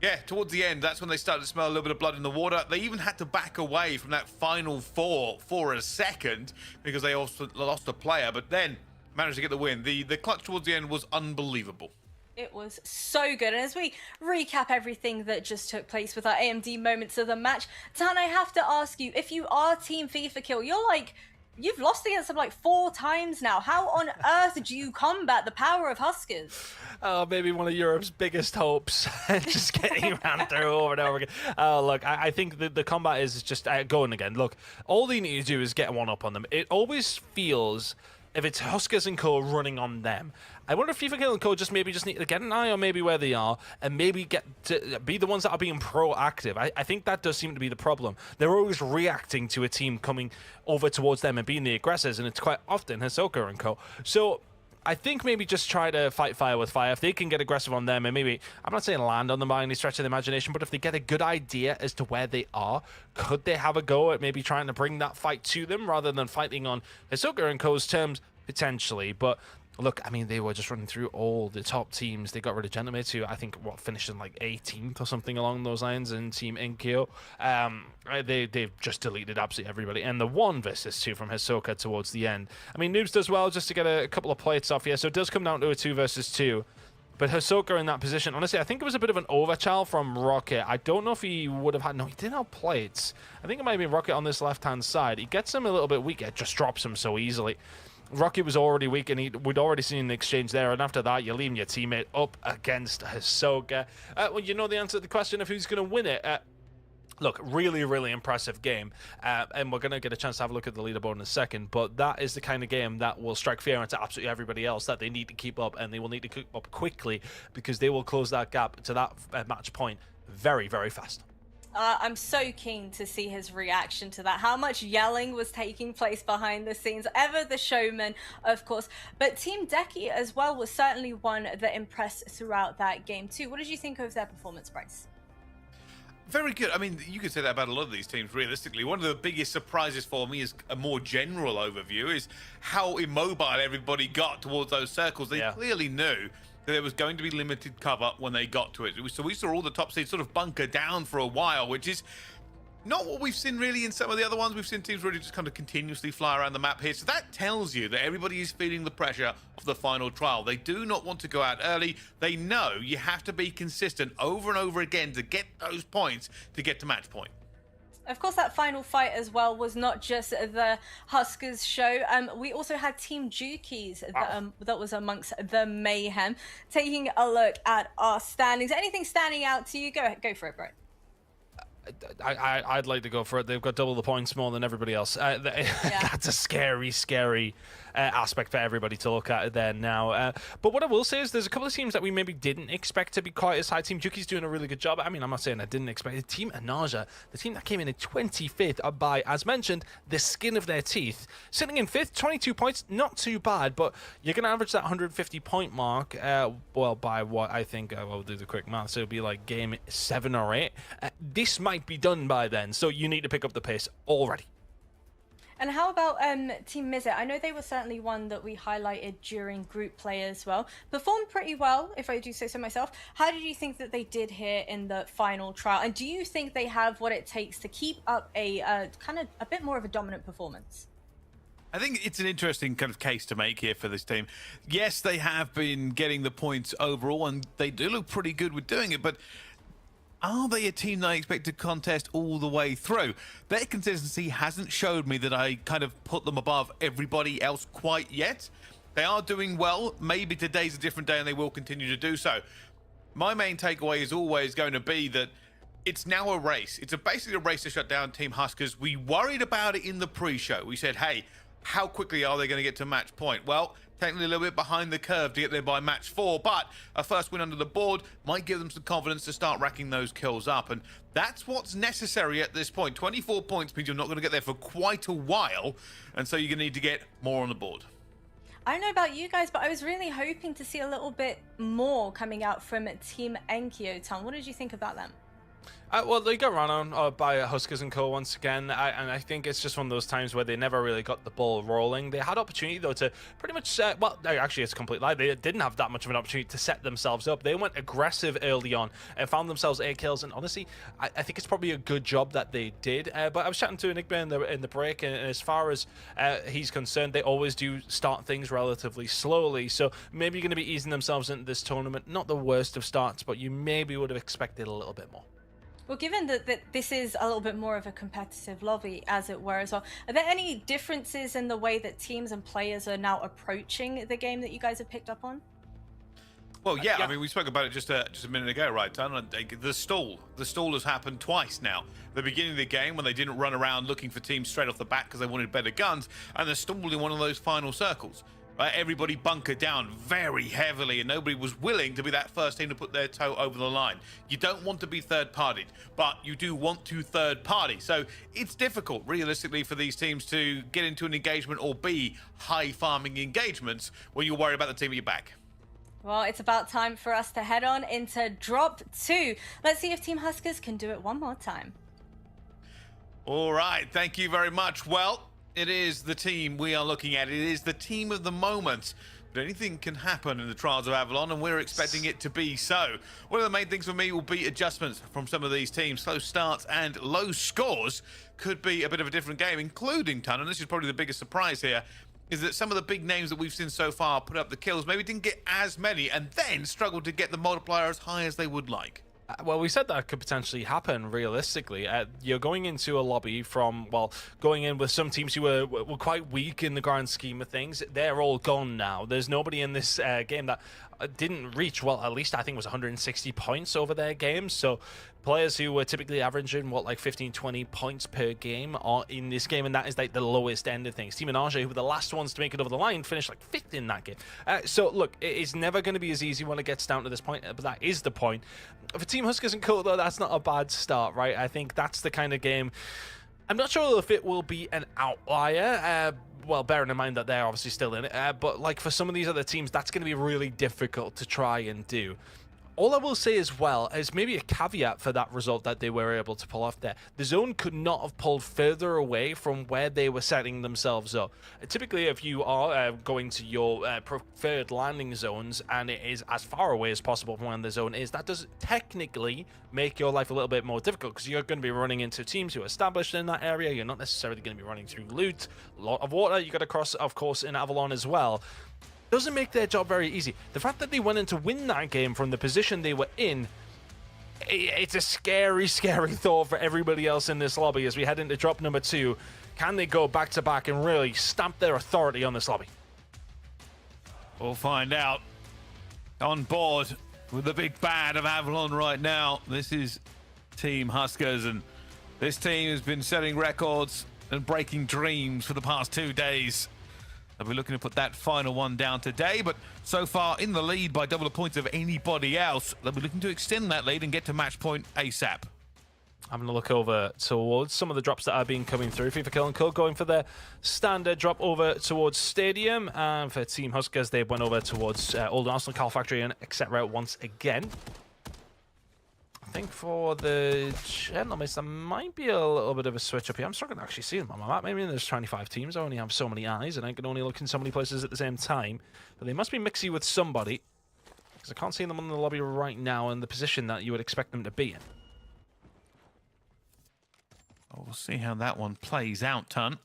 Speaker 2: yeah, towards the end, that's when they started to smell a little bit of blood in the water. They even had to back away from that final 4 for a second because they also lost a player, but then managed to get the win. The clutch towards the end was unbelievable.
Speaker 1: It was so good. And as we recap everything that just took place with our AMD moments of the match, Tan, I have to ask you, if you are Team FIFA Kill, you've lost against them like 4 times now. How on earth do you combat the power of Huskers?
Speaker 3: Oh, maybe one of Europe's biggest hopes. Just getting ran through over and over again. Look, I think the combat is just going again. Look, all they need to do is get one up on them. It always feels, if it's Huskers and Co running on them, I wonder if FIFA Kill and Co just need to get an eye on maybe where they are and maybe get to be the ones that are being proactive. I think that does seem to be the problem. They're always reacting to a team coming over towards them and being the aggressors, and it's quite often Hisoka and Co. So I think maybe just try to fight fire with fire. If they can get aggressive on them and maybe, I'm not saying land on them by any stretch of the imagination, but if they get a good idea as to where they are, could they have a go at maybe trying to bring that fight to them rather than fighting on Hisoka and Co.'s terms? Potentially, but look, I mean, they were just running through all the top teams. They got rid of Gentlemate, who I think finished in like 18th or something along those lines, in Team Enkyo. They've just deleted absolutely everybody, and the 1 versus 2 from Hisoka towards the end. I mean, Noobs does well just to get a couple of plates off here, so it does come down to a 2 versus 2. But Hisoka in that position, honestly, I think it was a bit of an overchild from Rocket. I don't know if he would have had... No, he didn't have plates. I think it might have been Rocket on this left-hand side. He gets him a little bit weak. It just drops him so easily. Rocky was already weak, and we'd already seen an exchange there, and after that, you're leaving your teammate up against Hisoka. Well, you know the answer to the question of who's going to win it. Look, really, really impressive game, and we're going to get a chance to have a look at the leaderboard in a second, but that is the kind of game that will strike fear into absolutely everybody else that they need to keep up, and they will need to keep up quickly, because they will close that gap to that match point very, very fast.
Speaker 1: I'm so keen to see his reaction to that. How much yelling was taking place behind the scenes. Ever the showman, of course. But Team Deki as well was certainly one that impressed throughout that game too. What did you think of their performance, Bryce?
Speaker 2: Very good. I mean, you could say that about a lot of these teams, realistically. One of the biggest surprises for me is a more general overview is how immobile everybody got towards those circles. They clearly knew that there was going to be limited cover when they got to it. So we saw all the top seeds sort of bunker down for a while, which is not what we've seen really in some of the other ones. We've seen teams really just kind of continuously fly around the map here. So that tells you that everybody is feeling the pressure of the final trial. They do not want to go out early. They know you have to be consistent over and over again to get those points to get to match point.
Speaker 1: Of course, that final fight as well was not just the Huskers show. We also had Team Jukies that was amongst the mayhem. Taking a look at our standings. Anything standing out to you? Go for it, bro.
Speaker 3: I'd like to go for it. They've got double the points more than everybody else. That's a scary, scary aspect for everybody to look at there now. But what I will say is there's a couple of teams that we maybe didn't expect to be quite as high. Team Juki's doing a really good job. I mean, I'm not saying I didn't expect it. Team Anaja, the team that came in 25th, by, as mentioned, the skin of their teeth. Sitting in 5th, 22 points, not too bad, but you're going to average that 150-point mark, well, by what I think, I'll do the quick math, so it'll be like game 7 or 8. This might be done by then, so you need to pick up the pace already.
Speaker 1: And how about Team Mizzet? I know they were certainly one that we highlighted during group play as well. Performed pretty well, if I do say so myself. How did you think that they did here in the final trial? And do you think they have what it takes to keep up a kind of a bit more of a dominant performance?
Speaker 2: I think it's an interesting kind of case to make here for this team. Yes, they have been getting the points overall, and they do look pretty good with doing it, but are they a team that I expect to contest all the way through? Their consistency hasn't showed me that I kind of put them above everybody else quite yet. They are doing well. Maybe today's a different day and they will continue to do so. my main takeaway is always going to be that it's now a race. It's basically a race to shut down Team Huskers. We worried about it in the pre-show. We said, hey, how quickly are they going to get to match point? Well, technically a little bit behind the curve to get there by match 4, but a first win under the board might give them some confidence to start racking those kills up, and that's what's necessary at this point. 24 points means you're not going to get there for quite a while, and so you're going to need to get more on the board.
Speaker 1: I don't know about you guys, but I was really hoping to see a little bit more coming out from Team Enkyo. Tom, what did you think about them?
Speaker 3: Well, they got run on by Huskers and Co. once again, and I think it's just one of those times where they never really got the ball rolling. They had opportunity, though, to pretty much well, actually, it's a complete lie. They didn't have that much of an opportunity to set themselves up. They went aggressive early on and found themselves 8 kills, and honestly, I think it's probably a good job that they did. But I was chatting to Enigma in the break, and as far as he's concerned, they always do start things relatively slowly, so maybe you're going to be easing themselves into this tournament. Not the worst of starts, but you maybe would have expected a little bit more.
Speaker 1: Well, given that this is a little bit more of a competitive lobby, as it were, as well, are there any differences in the way that teams and players are now approaching the game that you guys have picked up on?
Speaker 2: Well, yeah, I mean, we spoke about it just a minute ago, right, Ton? The stall has happened twice now. The beginning of the game, when they didn't run around looking for teams straight off the bat because they wanted better guns, and the stall in one of those final circles. Right, everybody bunkered down very heavily, and nobody was willing to be that first team to put their toe over the line. You don't want to be third-partied, but you do want to third-party. So it's difficult, realistically, for these teams to get into an engagement or be high-farming engagements when you're worried about the team at your back.
Speaker 1: Well, it's about time for us to head on into Drop 2. Let's see if Team Huskers can do it one more time.
Speaker 2: All right, thank you very much. Well, it is the team we are looking at. It is the team of the moment. But anything can happen in the Trials of Avalon, and we're expecting it to be so. One of the main things for me will be adjustments from some of these teams. Slow starts and low scores could be a bit of a different game, including Ton, and this is probably the biggest surprise here, is that some of the big names that we've seen so far put up the kills maybe didn't get as many and then struggled to get the multiplier as high as they would like.
Speaker 3: Well, we said that could potentially happen realistically. You're going into a lobby from, well, going in with some teams who were quite weak in the grand scheme of things. They're all gone now. There's nobody in this game that didn't reach, well, at least I think it was 160 points over their games. So players who were typically averaging, what, like 15, 20 points per game are in this game, and that is like the lowest end of things. Team Menage, who were the last ones to make it over the line, finished like 5th in that game. So look, it's never going to be as easy when it gets down to this point, but that is the point. For Team Huskers and Co, though, that's not a bad start, right? I think that's the kind of game. I'm not sure if it will be an outlier, well, bearing in mind that they're obviously still in it, but like for some of these other teams, that's going to be really difficult to try and do. All I will say as well is maybe a caveat for that result that they were able to pull off there. The zone could not have pulled further away from where they were setting themselves up. Typically, if you are going to your preferred landing zones and it is as far away as possible from where the zone is, that does technically make your life a little bit more difficult because you're going to be running into teams who are established in that area. You're not necessarily going to be running through loot, a lot of water. You got to cross, of course, in Avalon as well. Doesn't make their job very easy. The fact that they went in to win that game from the position they were in, it's a scary, scary thought for everybody else in this lobby as we head into drop number 2. Can they go back-to-back and really stamp their authority on this lobby?
Speaker 2: We'll find out. On board with the big bad of Avalon right now, this is Team Huskers, and this team has been setting records and breaking dreams for the past 2 days. They'll be looking to put that final one down today, but so far in the lead by double the points of anybody else. They'll be looking to extend that lead and get to match point ASAP.
Speaker 3: I'm going to look over towards some of the drops that are being coming through. FIFA Kill and Kill going for their standard drop over towards Stadium. And for Team Huskers, they went over towards Old Arsenal, Car Factory, and Exit Route once again. I think for the gentlemen, there might be a little bit of a switch up here. I'm struggling to actually see them on my map. Maybe there's 25 teams. I only have so many eyes, and I can only look in so many places at the same time. But they must be mixy with somebody, because I can't see them in the lobby right now in the position that you would expect them to be in.
Speaker 2: Oh, we'll see how that one plays out, Ton.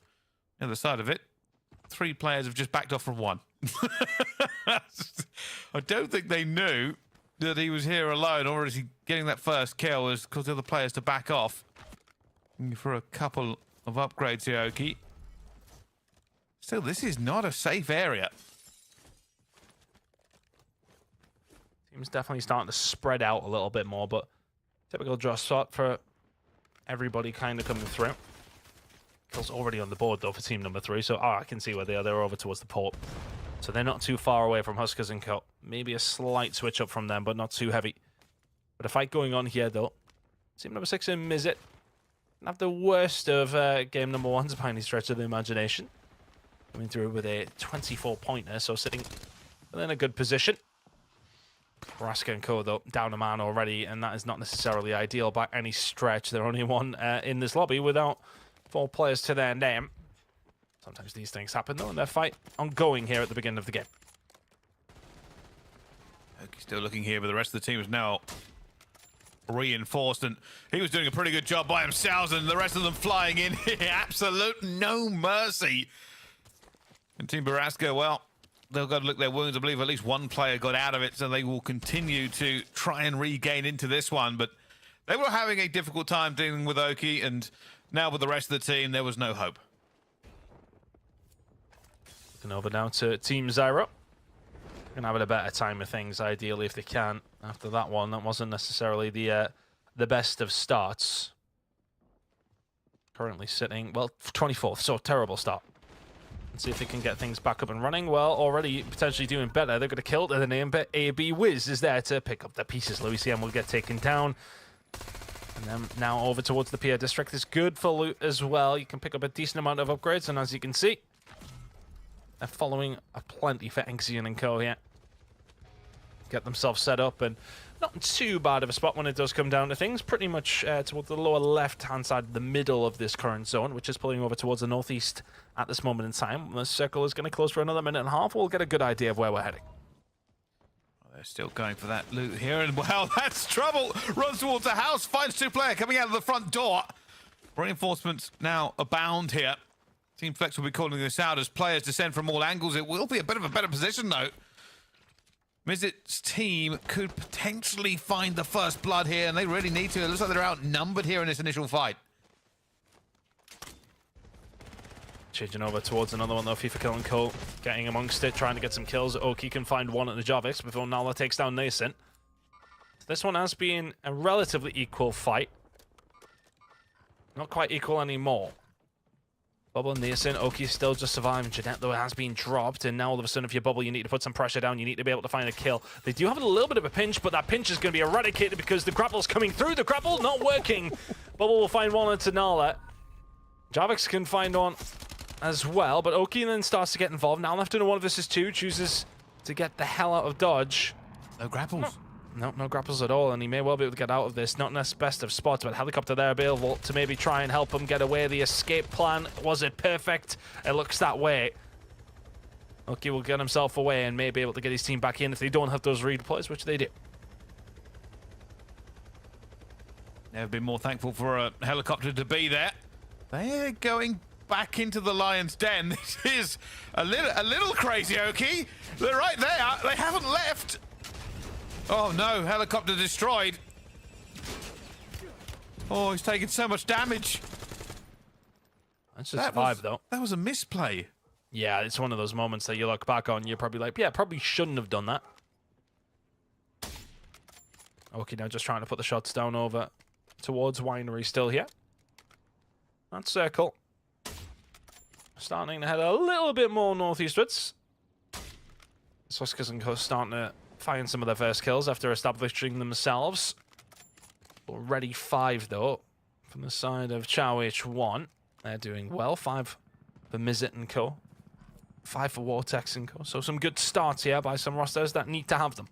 Speaker 2: The other side of it, 3 players have just backed off from 1. I don't think they knew that he was here alone, or is he getting that first kill was caused the other players to back off. Looking for a couple of upgrades here, Oki. Still, this is not a safe area.
Speaker 3: Team's definitely starting to spread out a little bit more, but typical draw spot for everybody kind of coming through. Kills already on the board, though, for team number 3. So, I can see where they are. They're over towards the port. So they're not too far away from Huskers and Co. Maybe a slight switch up from them, but not too heavy. But a fight going on here, though. Team number 6 in Mizit. Not the worst of game number 1's by any stretch of the imagination. Coming through with a 24-pointer, so sitting in a good position. Raska and Co, though, down a man already, and that is not necessarily ideal by any stretch. They're only one in this lobby without 4 players to their name. Sometimes these things happen, though, and their fight ongoing here at the beginning of the game.
Speaker 2: He's still looking here, but the rest of the team is now reinforced, and he was doing a pretty good job by himself, and the rest of them flying in here. Absolute no mercy. And Team Baraska, well, they've got to lick their wounds. I believe at least one player got out of it, so they will continue to try and regain into this one. But they were having a difficult time dealing with Oki, and now with the rest of the team, there was no hope.
Speaker 3: Looking over now to Team Zyro. Gonna have a better time of things, ideally, if they can. After that one, that wasn't necessarily the best of starts. Currently sitting, well, 24th, so terrible start. Let's see if they can get things back up and running. Well, already potentially doing better. They're going to kill the name, but AB Wiz is there to pick up the pieces. Louis CM will get taken down. And then now over towards the Pier District is good for loot as well. You can pick up a decent amount of upgrades, and as you can see, they're following a plenty for Exian and Co here. Get themselves set up, and not too bad of a spot when it does come down to things. Pretty much towards the lower left-hand side, the middle of this current zone, which is pulling over towards the northeast at this moment in time. The circle is going to close for another minute and a half. We'll get a good idea of where we're heading.
Speaker 2: They're still going for that loot here, and well, that's trouble. Runs towards the house, finds 2 players coming out of the front door. Reinforcements now abound here. Team Flex will be calling this out as players descend from all angles. It will be a bit of a better position, though. Mizit's team could potentially find the first blood here, and they really need to. It looks like they're outnumbered here in this initial fight.
Speaker 3: Changing over towards another one, though. FIFA killing Cole, getting amongst it, trying to get some kills. Oki can find one at the Javix before Nala takes down Nascent. This one has been a relatively equal fight. Not quite equal anymore. Bubble and Nascent, Oki still just surviving. Jeanette, though, has been dropped, and now all of a sudden, if you bubble, you need to put some pressure down. You need to be able to find a kill. They do have a little bit of a pinch, but that pinch is going to be eradicated because the grapple's coming through. The grapple not working. Bubble will find one into Nala. Javix can find one as well, but Oki then starts to get involved. Now left in a 1 versus 2, chooses to get the hell out of dodge.
Speaker 2: No grapples.
Speaker 3: No grapples at all, and he may well be able to get out of this. Not in the best of spots, but helicopter there available to maybe try and help him get away. The escape plan, was it perfect? It looks that way. Oki will get himself away and may be able to get his team back in if they don't have those redeploys, which they do.
Speaker 2: Never been more thankful for a helicopter to be there. They're going back into the lion's den. This is a little crazy, Oki. They're right there. They haven't left. Oh no, helicopter destroyed. Oh, he's taking so much damage.
Speaker 3: That's just survive, though.
Speaker 2: That was a misplay.
Speaker 3: Yeah, it's one of those moments that you look back on, you're probably like, yeah, probably shouldn't have done that. Okay, now just trying to put the shots down over towards Winery still here. That circle. Starting to head a little bit more northeastwards. Huskers and Co starting to find some of their first kills after establishing themselves. Already 5, though, from the side of Chow H1. They're doing well. 5 for Mizit and Co. 5 for Vortex and Co. So some good starts here by some rosters that need to have them.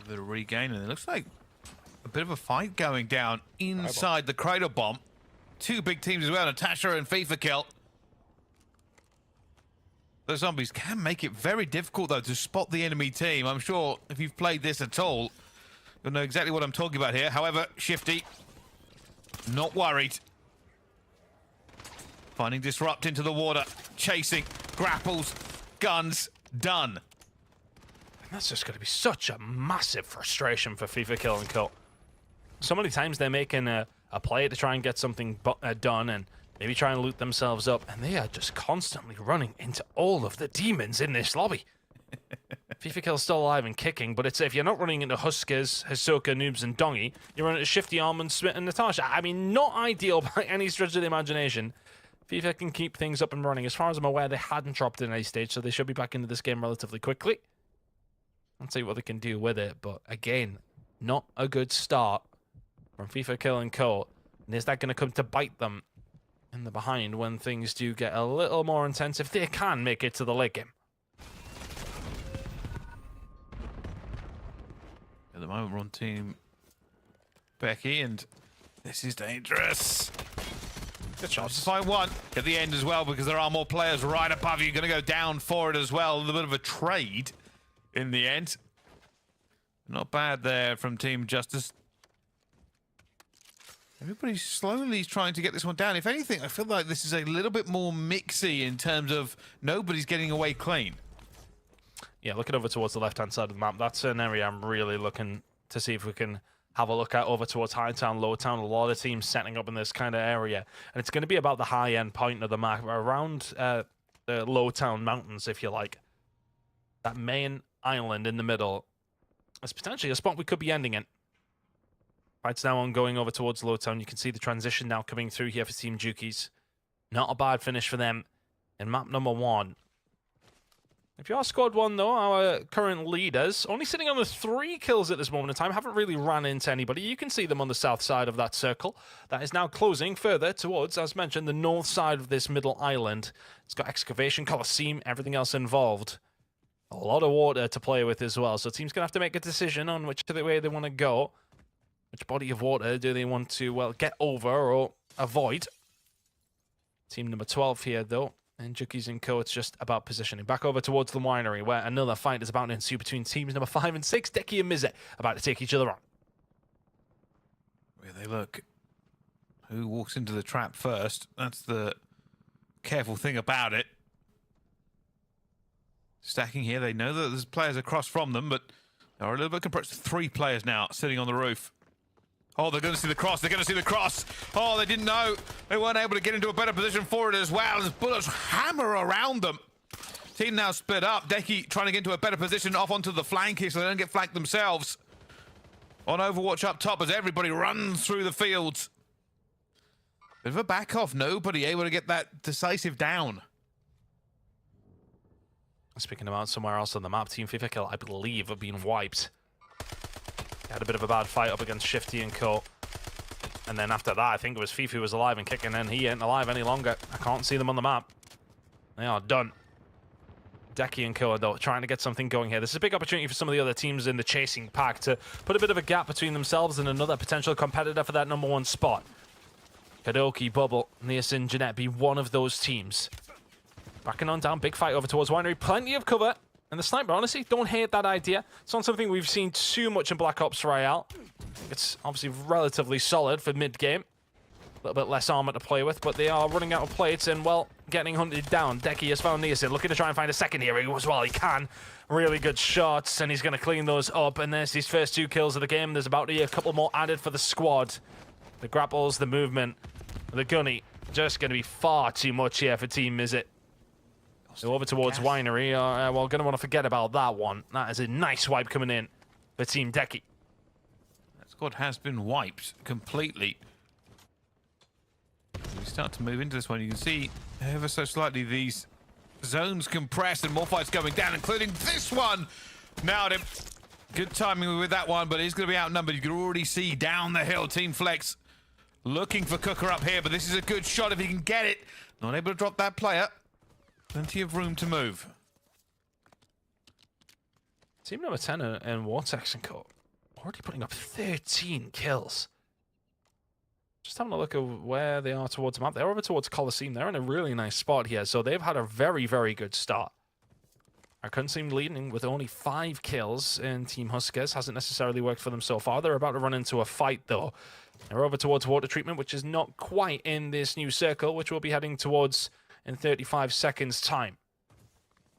Speaker 2: A bit of regain, and it looks like a bit of a fight going down inside the crater bomb. 2 big teams as well, Natasha and FIFA kill. The zombies can make it very difficult, though, to spot the enemy team. I'm sure if you've played this at all, you'll know exactly what I'm talking about here. However, Shifty, not worried. Finding Disrupt into the water, chasing, grapples, guns, done.
Speaker 3: And that's just going to be such a massive frustration for FIFA Kill and Co. So many times they're making a play to try and get something done and maybe try and loot themselves up, and they are just constantly running into all of the demons in this lobby. FIFA Kill's still alive and kicking, but it's if you're not running into Huskers, Hisoka, Noobs, and Dongy, you're running into Shifty, Almond, Smith, and Natasha. I mean, not ideal by any stretch of the imagination. FIFA can keep things up and running. As far as I'm aware, they hadn't dropped in any stage, so they should be back into this game relatively quickly. Let's see what they can do with it, but again, not a good start from FIFA Kill and Co. And is that going to come to bite them in the behind when things do get a little more intense, if they can make it to the late game?
Speaker 2: At the moment, we're on team Becky, and this is dangerous.
Speaker 3: Good shots.
Speaker 2: Find one at the end as well, because there are more players right above you. Going to go down for it as well. A little bit of a trade in the end. Not bad there from Team Justice. Everybody's slowly trying to get this one down. If anything, I feel like this is a little bit more mixy in terms of nobody's getting away clean.
Speaker 3: Yeah, looking over towards the left-hand side of the map, that's an area I'm really looking to see if we can have a look at over towards Hightown, Lowtown. A lot of teams setting up in this kind of area. And it's going to be about the high-end point of the map, around the Lowtown Mountains, if you like. That main island in the middle is potentially a spot we could be ending in. Fights now ongoing over towards Lowtown. You can see the transition now coming through here for Team Jukies. Not a bad finish for them in map number 1. If you are squad 1, though, our current leaders, only sitting on the 3 kills at this moment in time, haven't really ran into anybody. You can see them on the south side of that circle. That is now closing further towards, as mentioned, the north side of this middle island. It's got excavation, Colosseum, everything else involved. A lot of water to play with as well, so teams going to have to make a decision on which way they want to go. Which body of water do they want to, well, get over or avoid? Team number 12 here, though. And Jukies and Co, it's just about positioning. Back over towards the winery, where another fight is about to ensue between teams number 5 and 6. Deki and Mizet about to take each other on.
Speaker 2: Where they look. Who walks into the trap first? That's the careful thing about it. Stacking here. They know that there's players across from them, but they're a little bit compressed. 3 players now sitting on the roof. Oh, they're going to see the cross. They're going to see the cross. Oh, they didn't know. They weren't able to get into a better position for it as well. As bullets hammer around them. Team now split up. Deki trying to get into a better position off onto the flank here so they don't get flanked themselves. On Overwatch up top as everybody runs through the fields. Bit of a back off. Nobody able to get that decisive down.
Speaker 3: Speaking about somewhere else on the map, Team FIFA Kill, I believe, have been wiped. Had a bit of a bad fight up against Shifty and Co. And then after that, I think it was Fifi was alive and kicking, and he ain't alive any longer. I can't see them on the map. They are done. Deki and Co, though, trying to get something going here. This is a big opportunity for some of the other teams in the chasing pack to put a bit of a gap between themselves and another potential competitor for that number 1 spot. Kadoki, Bubble, Niasin, Jeanette be one of those teams. Backing on down, big fight over towards Winery. Plenty of cover. And the sniper, honestly, don't hate that idea. It's not something we've seen too much in Black Ops Royale. It's obviously relatively solid for mid-game. A little bit less armor to play with, but they are running out of plates and, well, getting hunted down. Deki has found Niasin, looking to try and find a second hero as well. He can. Really good shots, and he's going to clean those up. And there's his first 2 kills of the game. There's about to be a couple more added for the squad. The grapples, the movement, the gunny. Just going to be far too much here for Team Mizet. So over towards Winery. Well, going to want to forget about that one. That is a nice wipe coming in for Team Deki.
Speaker 2: That squad has been wiped completely. As we start to move into this one, you can see ever so slightly these zones compressed and more fights going down, including this one. Nailed him. Good timing with that one, but he's going to be outnumbered. You can already see down the hill, Team Flex looking for Cooker up here, but this is a good shot if he can get it. Not able to drop that player. Plenty of room to move.
Speaker 3: Team number 10 and Vortex and Co. Already putting up 13 kills. Just having a look at where they are towards the map. They're over towards Colosseum. They're in a really nice spot here. So they've had a very, very good start. Our current team leading with only 5 kills, and Team Huskers hasn't necessarily worked for them so far. They're about to run into a fight, though. They're over towards water treatment, which is not quite in this new circle, which we'll be heading towards in 35 seconds' time.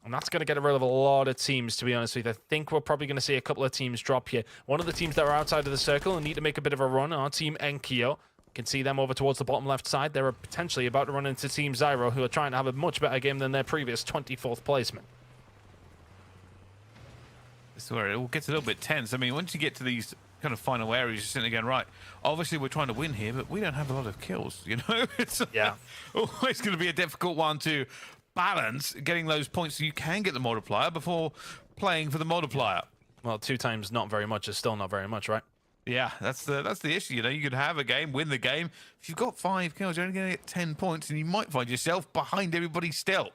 Speaker 3: And that's going to get rid of a lot of teams, to be honest with you. I think we're probably going to see a couple of teams drop here. One of the teams that are outside of the circle and need to make a bit of a run are Team Enkyo. You can see them over towards the bottom left side. They're potentially about to run into Team Zyro, who are trying to have a much better game than their previous 24th placement.
Speaker 2: This is where it all gets a little bit tense. I mean, once you get to these kind of final areas, you're sitting there going, right, obviously we're trying to win here, but we don't have a lot of kills, you know? It's always going to be a difficult one to balance getting those points so you can get the multiplier before playing for the multiplier.
Speaker 3: Well, 2 times not very much is still not very much, right?
Speaker 2: Yeah, that's the issue. You know, you could have a game, win the game. If you've got 5 kills, you're only going to get 10 points, and you might find yourself behind everybody still.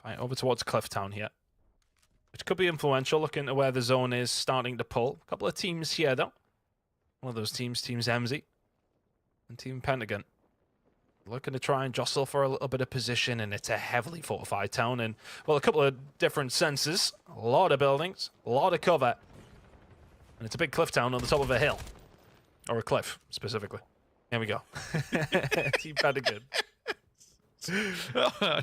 Speaker 3: Right, over towards Clifftown here, which could be influential looking at where the zone is starting to pull. A couple of teams here, though. One of those teams, Teams MZ and Team Pentagon, looking to try and jostle for a little bit of position, and it's a heavily fortified town. And, well, a couple of different senses, a lot of buildings, a lot of cover. And it's a big cliff town on the top of a hill. Or a cliff, specifically. Here we go. Team Pentagon.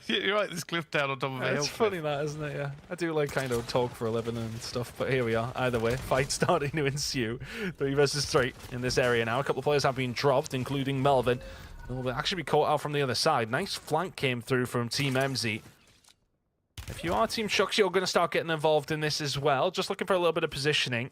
Speaker 2: You're right, this cliff down on top of a hill.
Speaker 3: It's funny that, isn't it? Yeah, I do like kind of talk for a living and stuff, but here we are. Either way, fight starting to ensue. 3 versus 3 in this area now. A couple of players have been dropped, including Melvin. Will actually be caught out from the other side. Nice flank came through from Team MZ. If you are Team Shucks, you're going to start getting involved in this as well. Just looking for a little bit of positioning.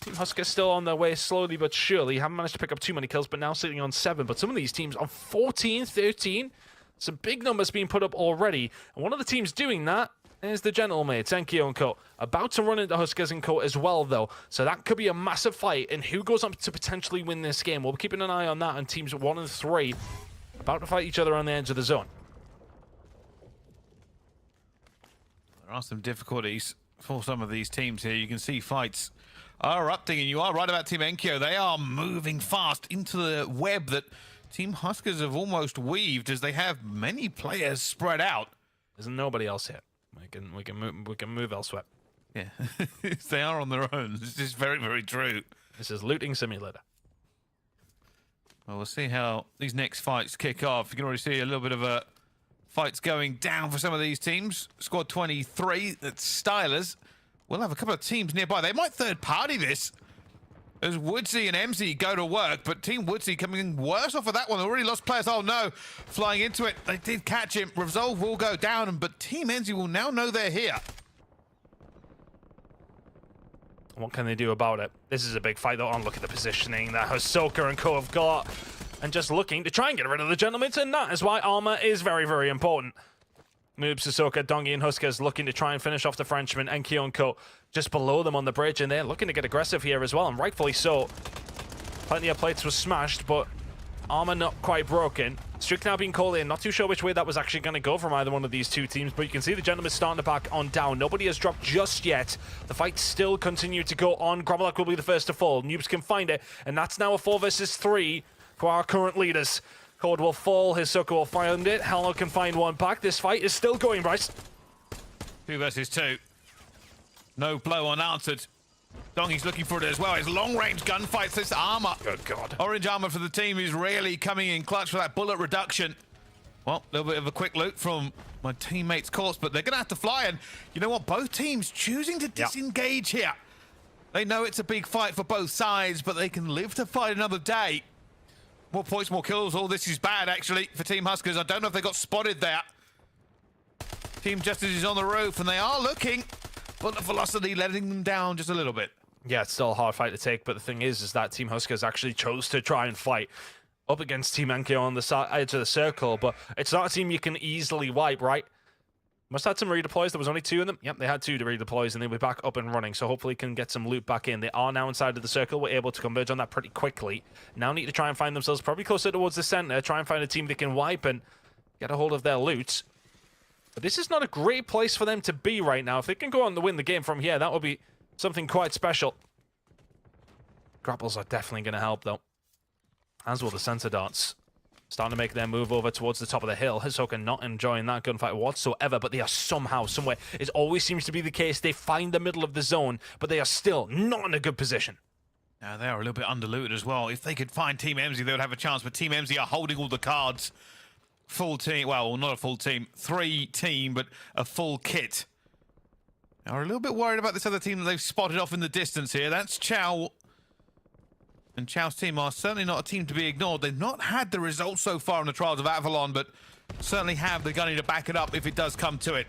Speaker 3: Team Husker still on their way slowly but surely. Haven't managed to pick up too many kills, but now sitting on 7. But some of these teams on 14, 13. Some big numbers being put up already. And one of the teams doing that is the Gentlemates, Enkyo and Co. About to run into Huskers and Co as well, though. So that could be a massive fight. And who goes up to potentially win this game? We'll be keeping an eye on that. And teams 1 and 3 about to fight each other on the edge of the zone.
Speaker 2: There are some difficulties for some of these teams here. You can see fights are erupting, and you are right about Team Enkyo. They are moving fast into the web that Team Huskers have almost weaved, as they have many players spread out.
Speaker 3: There's nobody else here. We can move elsewhere.
Speaker 2: Yeah, they are on their own. This is very, very true.
Speaker 3: This is looting simulator.
Speaker 2: Well, we'll see how these next fights kick off. You can already see a little bit of a fights going down for some of these teams. Squad 23, that's Stylers. We'll have a couple of teams nearby. They might third party this as Woodsy and MZ go to work, but Team Woodsy coming worse off of that one. They already lost players. Oh no, flying into it. They did catch him. Resolve will go down, but Team MZ will now know they're here.
Speaker 3: What can they do about it? This is a big fight, though. Oh, look at the positioning that Hisoka and Co have got. And just looking to try and get rid of the Gentlemen, and that is why armor is very, very important. Moves Hisoka, Dongi, and Huskers looking to try and finish off the Frenchman and Kiyonko just below them on the bridge, and they're looking to get aggressive here as well, and rightfully so. Plenty of plates were smashed, but armor not quite broken. Strict now being called in. Not too sure which way that was actually going to go from either one of these two teams, but you can see the Gentlemen starting to back on down. Nobody has dropped just yet. The fight still continue to go on. Gravelak will be the first to fall. Noobs can find it, and that's now a 4 versus 3 for our current leaders. Cord will fall, Hisoka will find it, Hello can find one back. This fight is still going, Bryce.
Speaker 2: 2 versus 2. No blow unanswered. Dongi's looking for it as well. It's long-range gunfights, this armor.
Speaker 3: Good God.
Speaker 2: Orange armor for the team is really coming in clutch for that bullet reduction. Well, a little bit of a quick loot from my teammate's corpse, but they're going to have to fly. And you know what? Both teams choosing to disengage here. They know it's a big fight for both sides, but they can live to fight another day. More points, more kills. All this is bad, actually, for Team Huskers. I don't know if they got spotted there. Team Justice is on the roof, and they are looking, but the velocity letting them down just a little bit.
Speaker 3: Yeah, it's still a hard fight to take, but the thing is that Team Huskers actually chose to try and fight up against Team Enkyo on the edge of the circle, but it's not a team you can easily wipe, right? Must have had some redeploys. There was only 2 of them. Yep, they had 2 to redeploys, and they'll be back up and running. So hopefully can get some loot back in. They are now inside of the circle. We're able to converge on that pretty quickly. Now need to try and find themselves probably closer towards the center. Try and find a team they can wipe and get a hold of their loot. But this is not a great place for them to be right now. If they can go on to win the game from here, that would be something quite special. Grapples are definitely going to help, though. As will the sensor darts. Starting to make their move over towards the top of the hill. Hisoka not enjoying that gunfight whatsoever, but they are somehow, somewhere, it always seems to be the case, they find the middle of the zone, but they are still not in a good position.
Speaker 2: Now, they are a little bit underlooted as well. If they could find Team MZ, they would have a chance, but Team MZ are holding all the cards. Full team, well, not a full team, 3 team, but a full kit. Now, we're a little bit worried about this other team that they've spotted off in the distance here. That's Chow. And Chao's team are certainly not a team to be ignored. They've not had the results so far in the Trials of Avalon, but certainly have the gunny to back it up if it does come to it.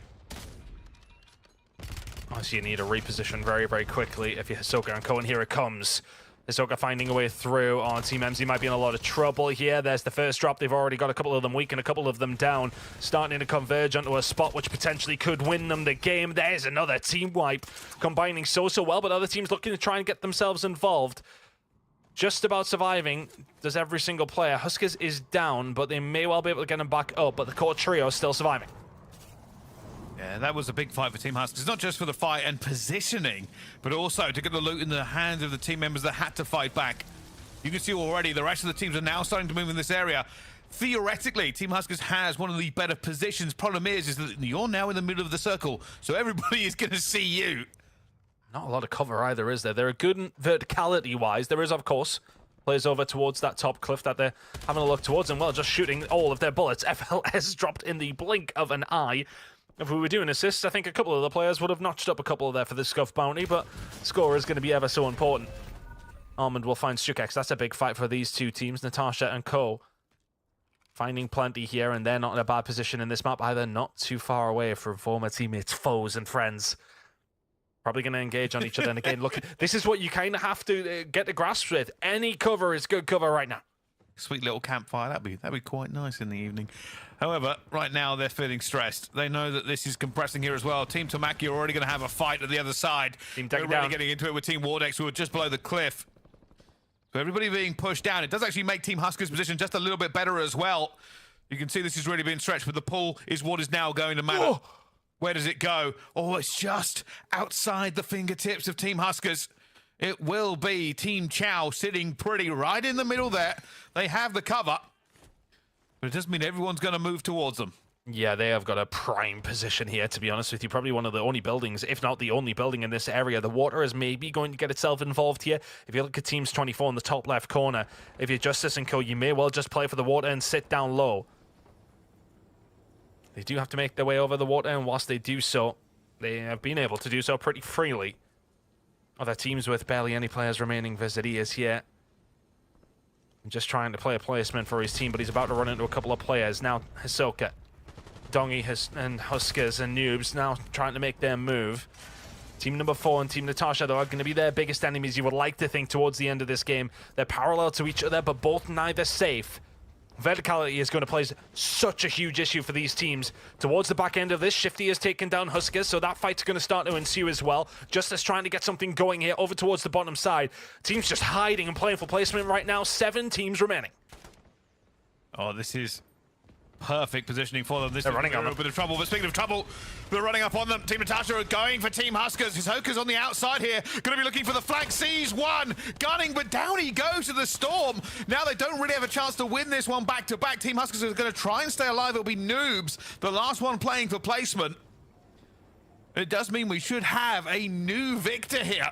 Speaker 3: So you need to reposition very, very quickly if you're Hisoka and Co, and here it comes. Hisoka finding a way through on Team MZ might be in a lot of trouble here. There's the first drop. They've already got a couple of them weak and a couple of them down, starting to converge onto a spot which potentially could win them the game. There's another team wipe, combining so well, but other teams looking to try and get themselves involved. Just about surviving does every single player. Huskers is down, but they may well be able to get them back up, but the core trio is still surviving.
Speaker 2: Yeah, that was a big fight for Team Huskers, not just for the fight and positioning, but also to get the loot in the hands of the team members that had to fight back. You can see already the rest of the teams are now starting to move in this area. Theoretically, Team Huskers has one of the better positions. Problem is that you're now in the middle of the circle, so everybody is going to see you.
Speaker 3: Not a lot of cover either, is there? They're good verticality-wise. There is, of course, players over towards that top cliff that they're having a look towards, and well, just shooting all of their bullets. FLS dropped in the blink of an eye. If we were doing assists, I think a couple of the players would have notched up a couple there for the Scuff bounty, but score is going to be ever so important. Almond will find Stukex. That's a big fight for these two teams, Natasha and Co. Finding plenty here, and they're not in a bad position in this map either. Not too far away from former teammates, foes, and friends. Probably going to engage on each other. And again, look, this is what you kind of have to get the grasp with. Any cover is good cover right now.
Speaker 2: Sweet little campfire. That'd be quite nice in the evening. However, right now they're feeling stressed. They know that this is compressing here as well. Team Tamaki are already going to have a fight at the other side.
Speaker 3: Team
Speaker 2: They're
Speaker 3: taken
Speaker 2: already
Speaker 3: down.
Speaker 2: getting into it with Team Wardex, who are just below the cliff. So everybody being pushed down. It does actually make Team Huskers' position just a little bit better as well. You can see this is really being stretched, but the pull is what is now going to matter.
Speaker 3: Whoa.
Speaker 2: Where does it go? Oh, it's just outside the fingertips of Team Huskers. It will be Team Chao sitting pretty right in the middle there. They have the cover, but it doesn't mean everyone's going to move towards them.
Speaker 3: Yeah, they have got a prime position here, to be honest with you. Probably one of the only buildings, if not the only building in this area. The water is maybe going to get itself involved here. If you look at Teams 24 in the top left corner, if you're Justice and Co, you may well just play for the water and sit down low. They do have to make their way over the water, and whilst they do so, they have been able to do so pretty freely. Other teams with barely any players remaining. Vizity is here. Just trying to play a placement for his team, but he's about to run into a couple of players. Now, Hisoka, Dongi, and Huskers and Noobs now trying to make their move. Team number 4 and Team Natasha, though, are going to be their biggest enemies, you would like to think, towards the end of this game. They're parallel to each other, but both neither safe. Verticality is going to play such a huge issue for these teams. Towards the back end of this, Shifty has taken down Huskers, so that fight's going to start to ensue as well. Justice trying to get something going here over towards the bottom side. Teams just hiding and playing for placement right now. 7 teams remaining.
Speaker 2: Oh, this is perfect positioning for them. This
Speaker 3: They're
Speaker 2: is
Speaker 3: running on
Speaker 2: a
Speaker 3: them.
Speaker 2: bit of trouble, but speaking of trouble, they're running up on them. Team Natasha are going for Team Huskers. Hisoka's on the outside here, going to be looking for the flank. Sees one, gunning, but down he goes to the storm. Now they don't really have a chance to win this one back to back. Team Huskers are going to try and stay alive. It'll be Noobs, the last one playing for placement. It does mean we should have a new victor here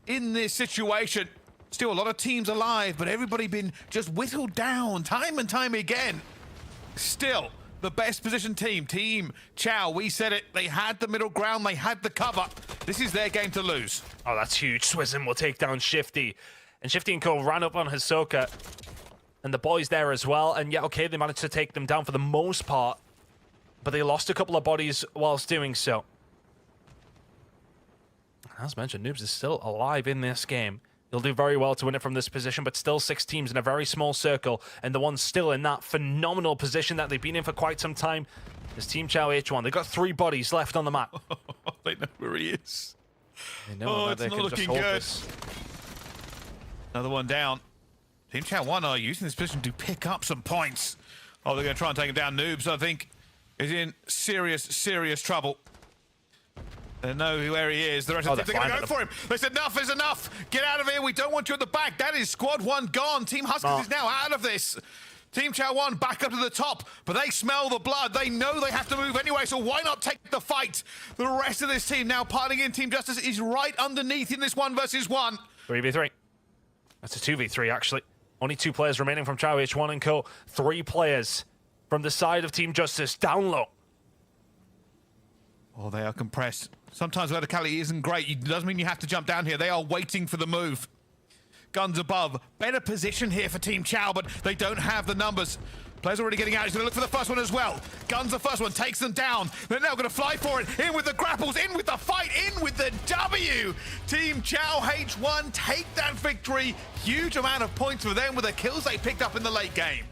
Speaker 2: in this situation. Still a lot of teams alive, but everybody been just whittled down time and time again. Still, the best positioned team, Team Chao, we said it. They had the middle ground, they had the cover. This is their game to lose.
Speaker 3: Oh, that's huge. Swizzin will take down Shifty. And Shifty and Co ran up on Hisoka. And the boys there as well. And yeah, okay, they managed to take them down for the most part. But they lost a couple of bodies whilst doing so. As mentioned, Noobs is still alive in this game. He'll do very well to win it from this position, but still 6 teams in a very small circle, and the ones still in that phenomenal position that they've been in for quite some time is Team Chao H1. They've got 3 bodies left on the map.
Speaker 2: They know where he is.
Speaker 3: They know that
Speaker 2: it's
Speaker 3: they
Speaker 2: not
Speaker 3: can just
Speaker 2: looking
Speaker 3: hold
Speaker 2: good.
Speaker 3: this.
Speaker 2: Another one down. Team Chao 1 are using this position to pick up some points. Oh, they're going to try and take him down. Noobs, I think, is in serious trouble. They know where he is. The rest of the team are going to go for him. They said, enough is enough. Get out of here. We don't want you at the back. That is squad 1 gone. Team Huskers is now out of this. Team Chao 1 back up to the top, but they smell the blood. They know they have to move anyway, so why not take the fight? The rest of this team now piling in. Team Justice is right underneath in this 1 versus 1.
Speaker 3: 3v3. That's a 2v3, actually. Only 2 players remaining from Chao H1 and Co. 3 players from the side of Team Justice down low.
Speaker 2: Oh, they are compressed. Sometimes verticality isn't great. It doesn't mean you have to jump down here. They are waiting for the move. Guns above. Better position here for Team Chow, but they don't have the numbers. Players already getting out. He's going to look for the first one as well. Guns the first one, takes them down. They're now going to fly for it. In with the grapples, in with the fight, in with the W. Team Chow H1 take that victory. Huge amount of points for them with the kills they picked up in the late game.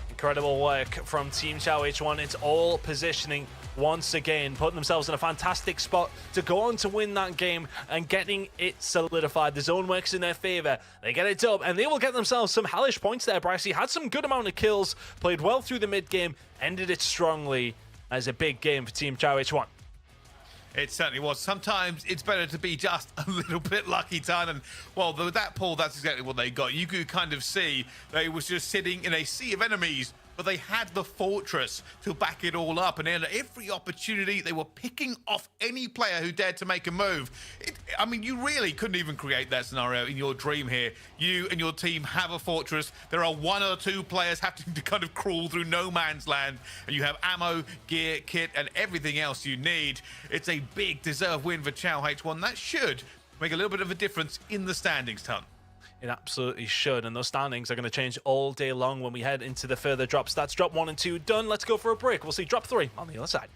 Speaker 3: Incredible work from Team Chow H1. It's all positioning once again, putting themselves in a fantastic spot to go on to win that game and getting it solidified. The zone works in their favor. They get it dub, and they will get themselves some hellish points there. Brycey had some good amount of kills, played well through the mid game, ended it strongly as a big game for Team Chow H1.
Speaker 2: It certainly was. Sometimes it's better to be just a little bit lucky, Tan. And, well, with that pull, that's exactly what they got. You could kind of see they was just sitting in a sea of enemies, but they had the fortress to back it all up. And at every opportunity, they were picking off any player who dared to make a move. I mean, you really couldn't even create that scenario in your dream here. You and your team have a fortress. There are 1 or 2 players having to kind of crawl through no man's land, and you have ammo, gear, kit, and everything else you need. It's a big deserved win for Chow H1. That should make a little bit of a difference in the standings, Ton.
Speaker 3: It absolutely should, and those standings are going to change all day long when we head into the further drops. That's drop 1 and 2 done. Let's go for a break. We'll see drop 3 on the other side.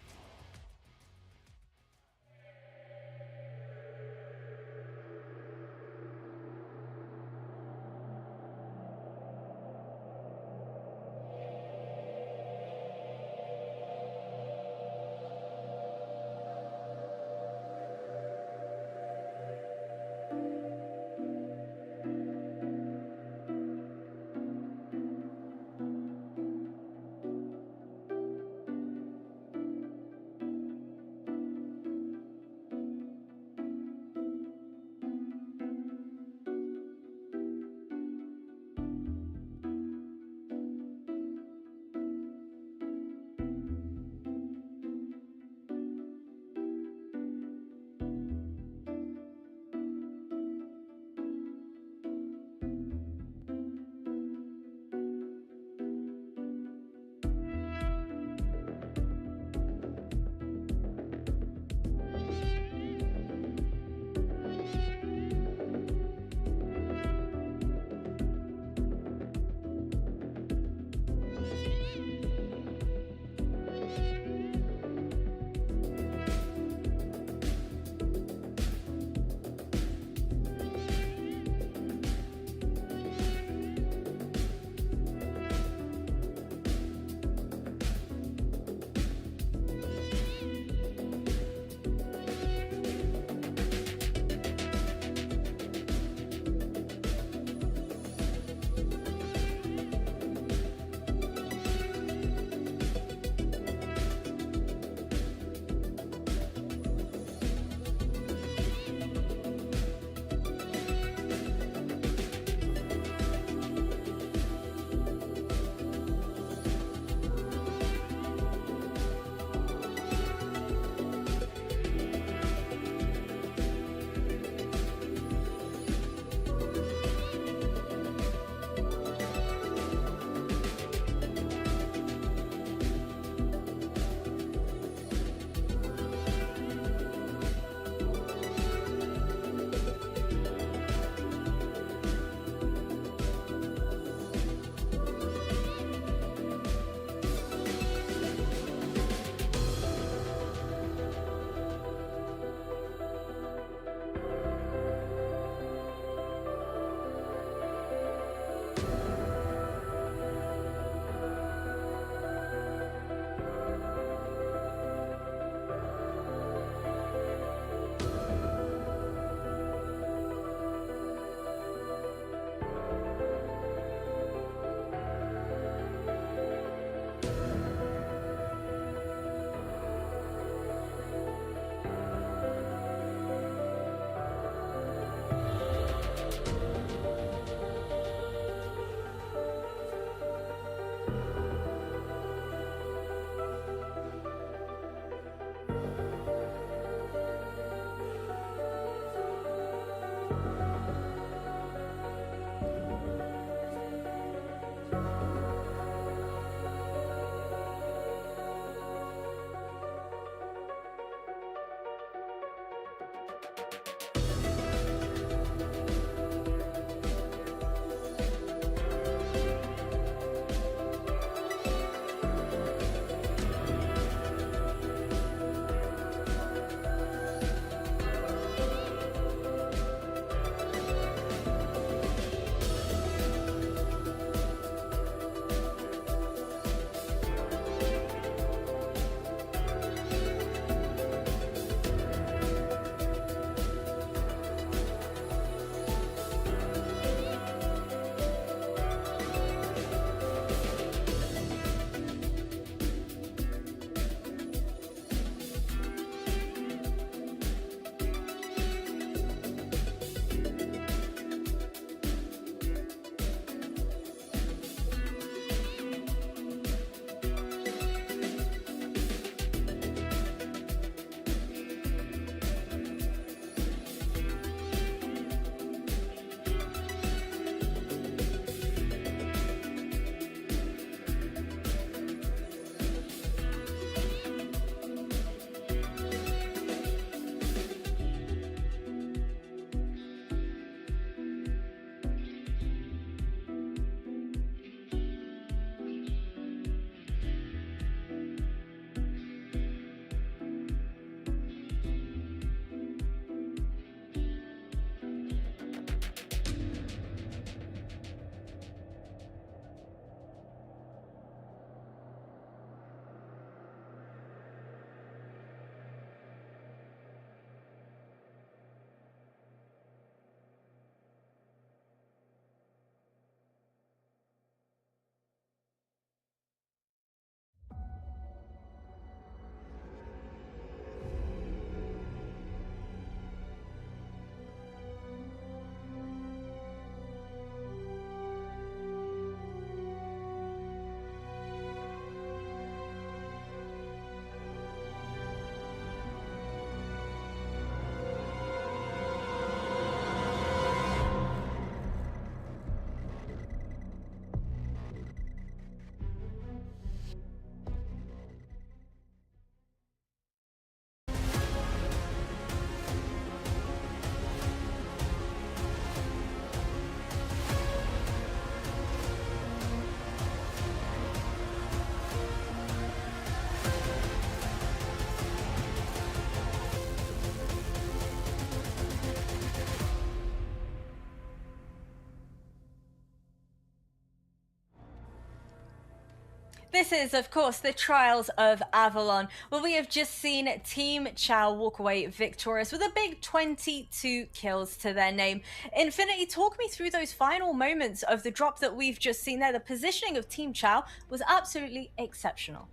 Speaker 1: This is, of course, the Trials of Avalon, where we have just seen Team Chow walk away victorious with a big 22 kills to their name. Infinity, talk me through those final moments of the drop that we've just seen there. The positioning of Team Chow was absolutely exceptional.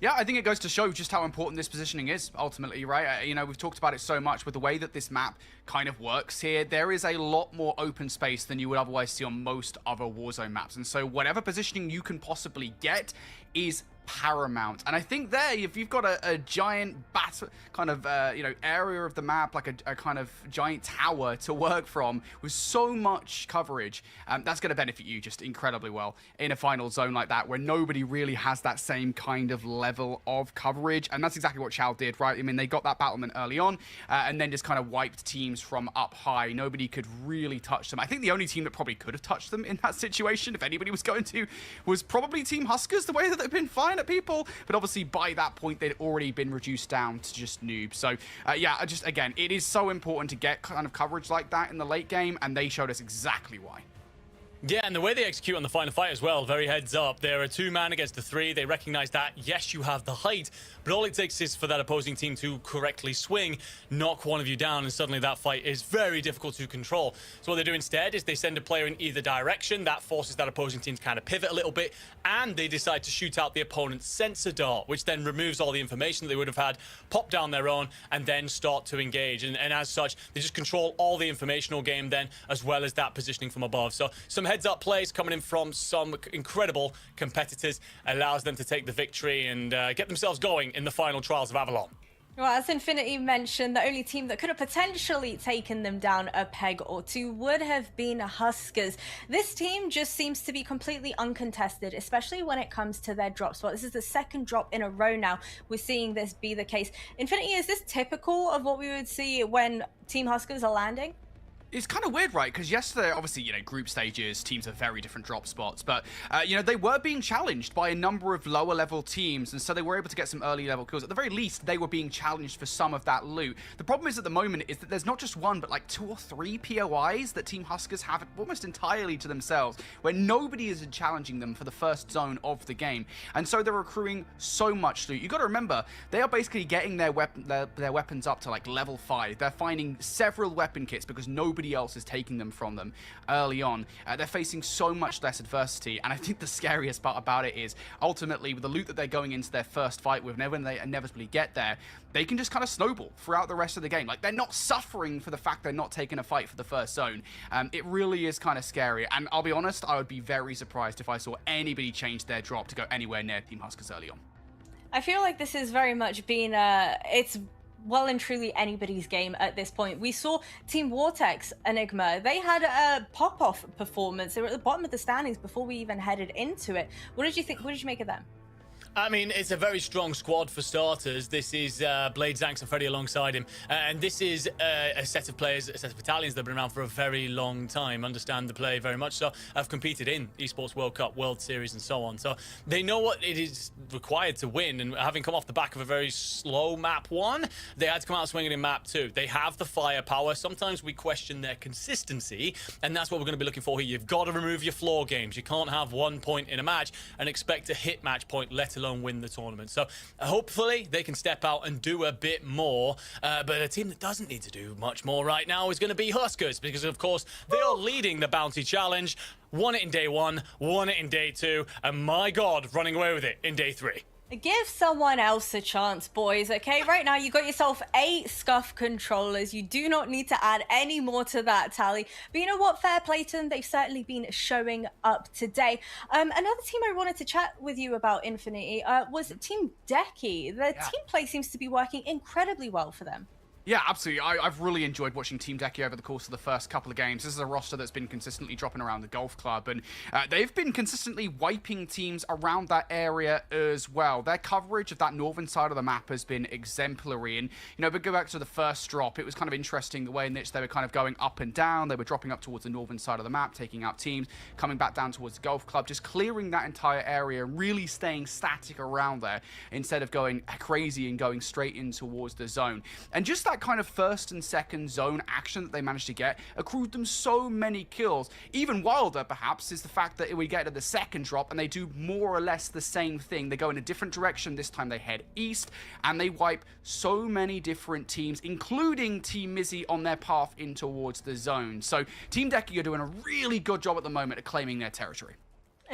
Speaker 4: Yeah, I think it goes to show just how important this positioning is, ultimately, right? You know, we've talked about it so much with the way that this map kind of works here. There is a lot more open space than you would otherwise see on most other Warzone maps. And so whatever positioning you can possibly get is paramount. And I think there, if you've got a giant kind of area of the map, like a kind of giant tower to work from with so much coverage, that's going to benefit you just incredibly well in a final zone like that, where nobody really has that same kind of level of coverage. And that's exactly what Chow did, right? I mean, they got that battlement early on and then just kind of wiped teams from up high. Nobody could really touch them. I think the only team that probably could have touched them in that situation, if anybody was going to, was probably Team Huskers, the way that they've been flying at people. But obviously by that point they'd already been reduced down to just noobs. So yeah, just again, it is so important to get kind of coverage like that in the late game, and they showed us exactly why.
Speaker 5: Yeah, and the way they execute on the final fight as well, very heads up. They're a 2-man against a 3. They recognize that, yes, you have the height, but all it takes is for that opposing team to correctly swing, knock one of you down, and suddenly that fight is very difficult to control. So what they do instead is they send a player in either direction. That forces that opposing team to kind of pivot a little bit, and they decide to shoot out the opponent's sensor dart, which then removes all the information that they would have had, pop down their own, and then start to engage. And as such, they just control all the informational game then, as well as that positioning from above. So some heads-up plays coming in from some incredible competitors allows them to take the victory and get themselves going in the final Trials of Avalon.
Speaker 1: Well, as Infinity mentioned, the only team that could have potentially taken them down a peg or two would have been Huskers. This team just seems to be completely uncontested, especially when it comes to their drop spot. This is the second drop in a row now we're seeing this be the case. Infinity, is this typical of what we would see when Team Huskers are landing?
Speaker 4: It's kind of weird, right? Because yesterday, obviously, you know, group stages, teams have very different drop spots. But, you know, they were being challenged by a number of lower level teams. And so they were able to get some early level kills. At the very least, they were being challenged for some of that loot. The problem is at the moment is that there's not just one, but like 2 or 3 POIs that Team Huskers have almost entirely to themselves, where nobody is challenging them for the first zone of the game. And so they're accruing so much loot. You got to remember, they are basically getting their weapons up to like level 5. They're finding several weapon kits because nobody else is taking them from them early on. They're facing so much less adversity, and I think the scariest part about it is ultimately with the loot that they're going into their first fight with, and when they inevitably get there, they can just kind of snowball throughout the rest of the game. Like, they're not suffering for the fact they're not taking a fight for the first zone. It really is kind of scary, and I'll be honest, I would be very surprised if I saw anybody change their drop to go anywhere near Team Huskers early on.
Speaker 1: I feel like this has very much been it's well and truly anybody's game at this point. We saw Team Vortex Enigma. They had a pop-off performance. They were at the bottom of the standings before we even headed into it. What did you think? What did you make of them?
Speaker 5: I mean, it's a very strong squad for starters. This is Blade, Zanks, and Freddy alongside him. And this is a set of players, a set of battalions that have been around for a very long time, understand the play very much so, have competed in Esports World Cup, World Series, and so on. So they know what it is required to win. And having come off the back of a very slow map 1, they had to come out swinging in map 2. They have the firepower. Sometimes we question their consistency, and that's what we're going to be looking for here. You've got to remove your floor games. You can't have 1 point in a match and expect to hit match point, let alone win the tournament. So hopefully they can step out and do a bit more, but a team that doesn't need to do much more right now is going to be Huskers, because of course they are leading the Bounty Challenge. Won it in day 1, won it in day 2, and my god, running away with it in day 3.
Speaker 1: Give someone else a chance, boys, okay? Right now, you got yourself 8 Scuff controllers. You do not need to add any more to that tally. But you know what? Fair play to them. They've certainly been showing up today. Another team I wanted to chat with you about, Infinity, was Team Decky. The team play seems to be working incredibly well for them.
Speaker 4: Yeah, absolutely. I've really enjoyed watching Team Decky over the course of the first couple of games. This is a roster that's been consistently dropping around the golf club, and they've been consistently wiping teams around that area as well. Their coverage of that northern side of the map has been exemplary, and, you know, but go back to the first drop, it was kind of interesting the way in which they were kind of going up and down. They were dropping up towards the northern side of the map, taking out teams, coming back down towards the golf club, just clearing that entire area, really staying static around there instead of going crazy and going straight in towards the zone. And just that kind of first and second zone action that they managed to get accrued them so many kills. Even wilder, perhaps, is the fact that we get to the second drop and they do more or less the same thing. They go in a different direction. This time they head east and they wipe so many different teams, including Team Mizzy on their path in towards the zone. So Team Decky are doing a really good job at the moment of claiming their territory.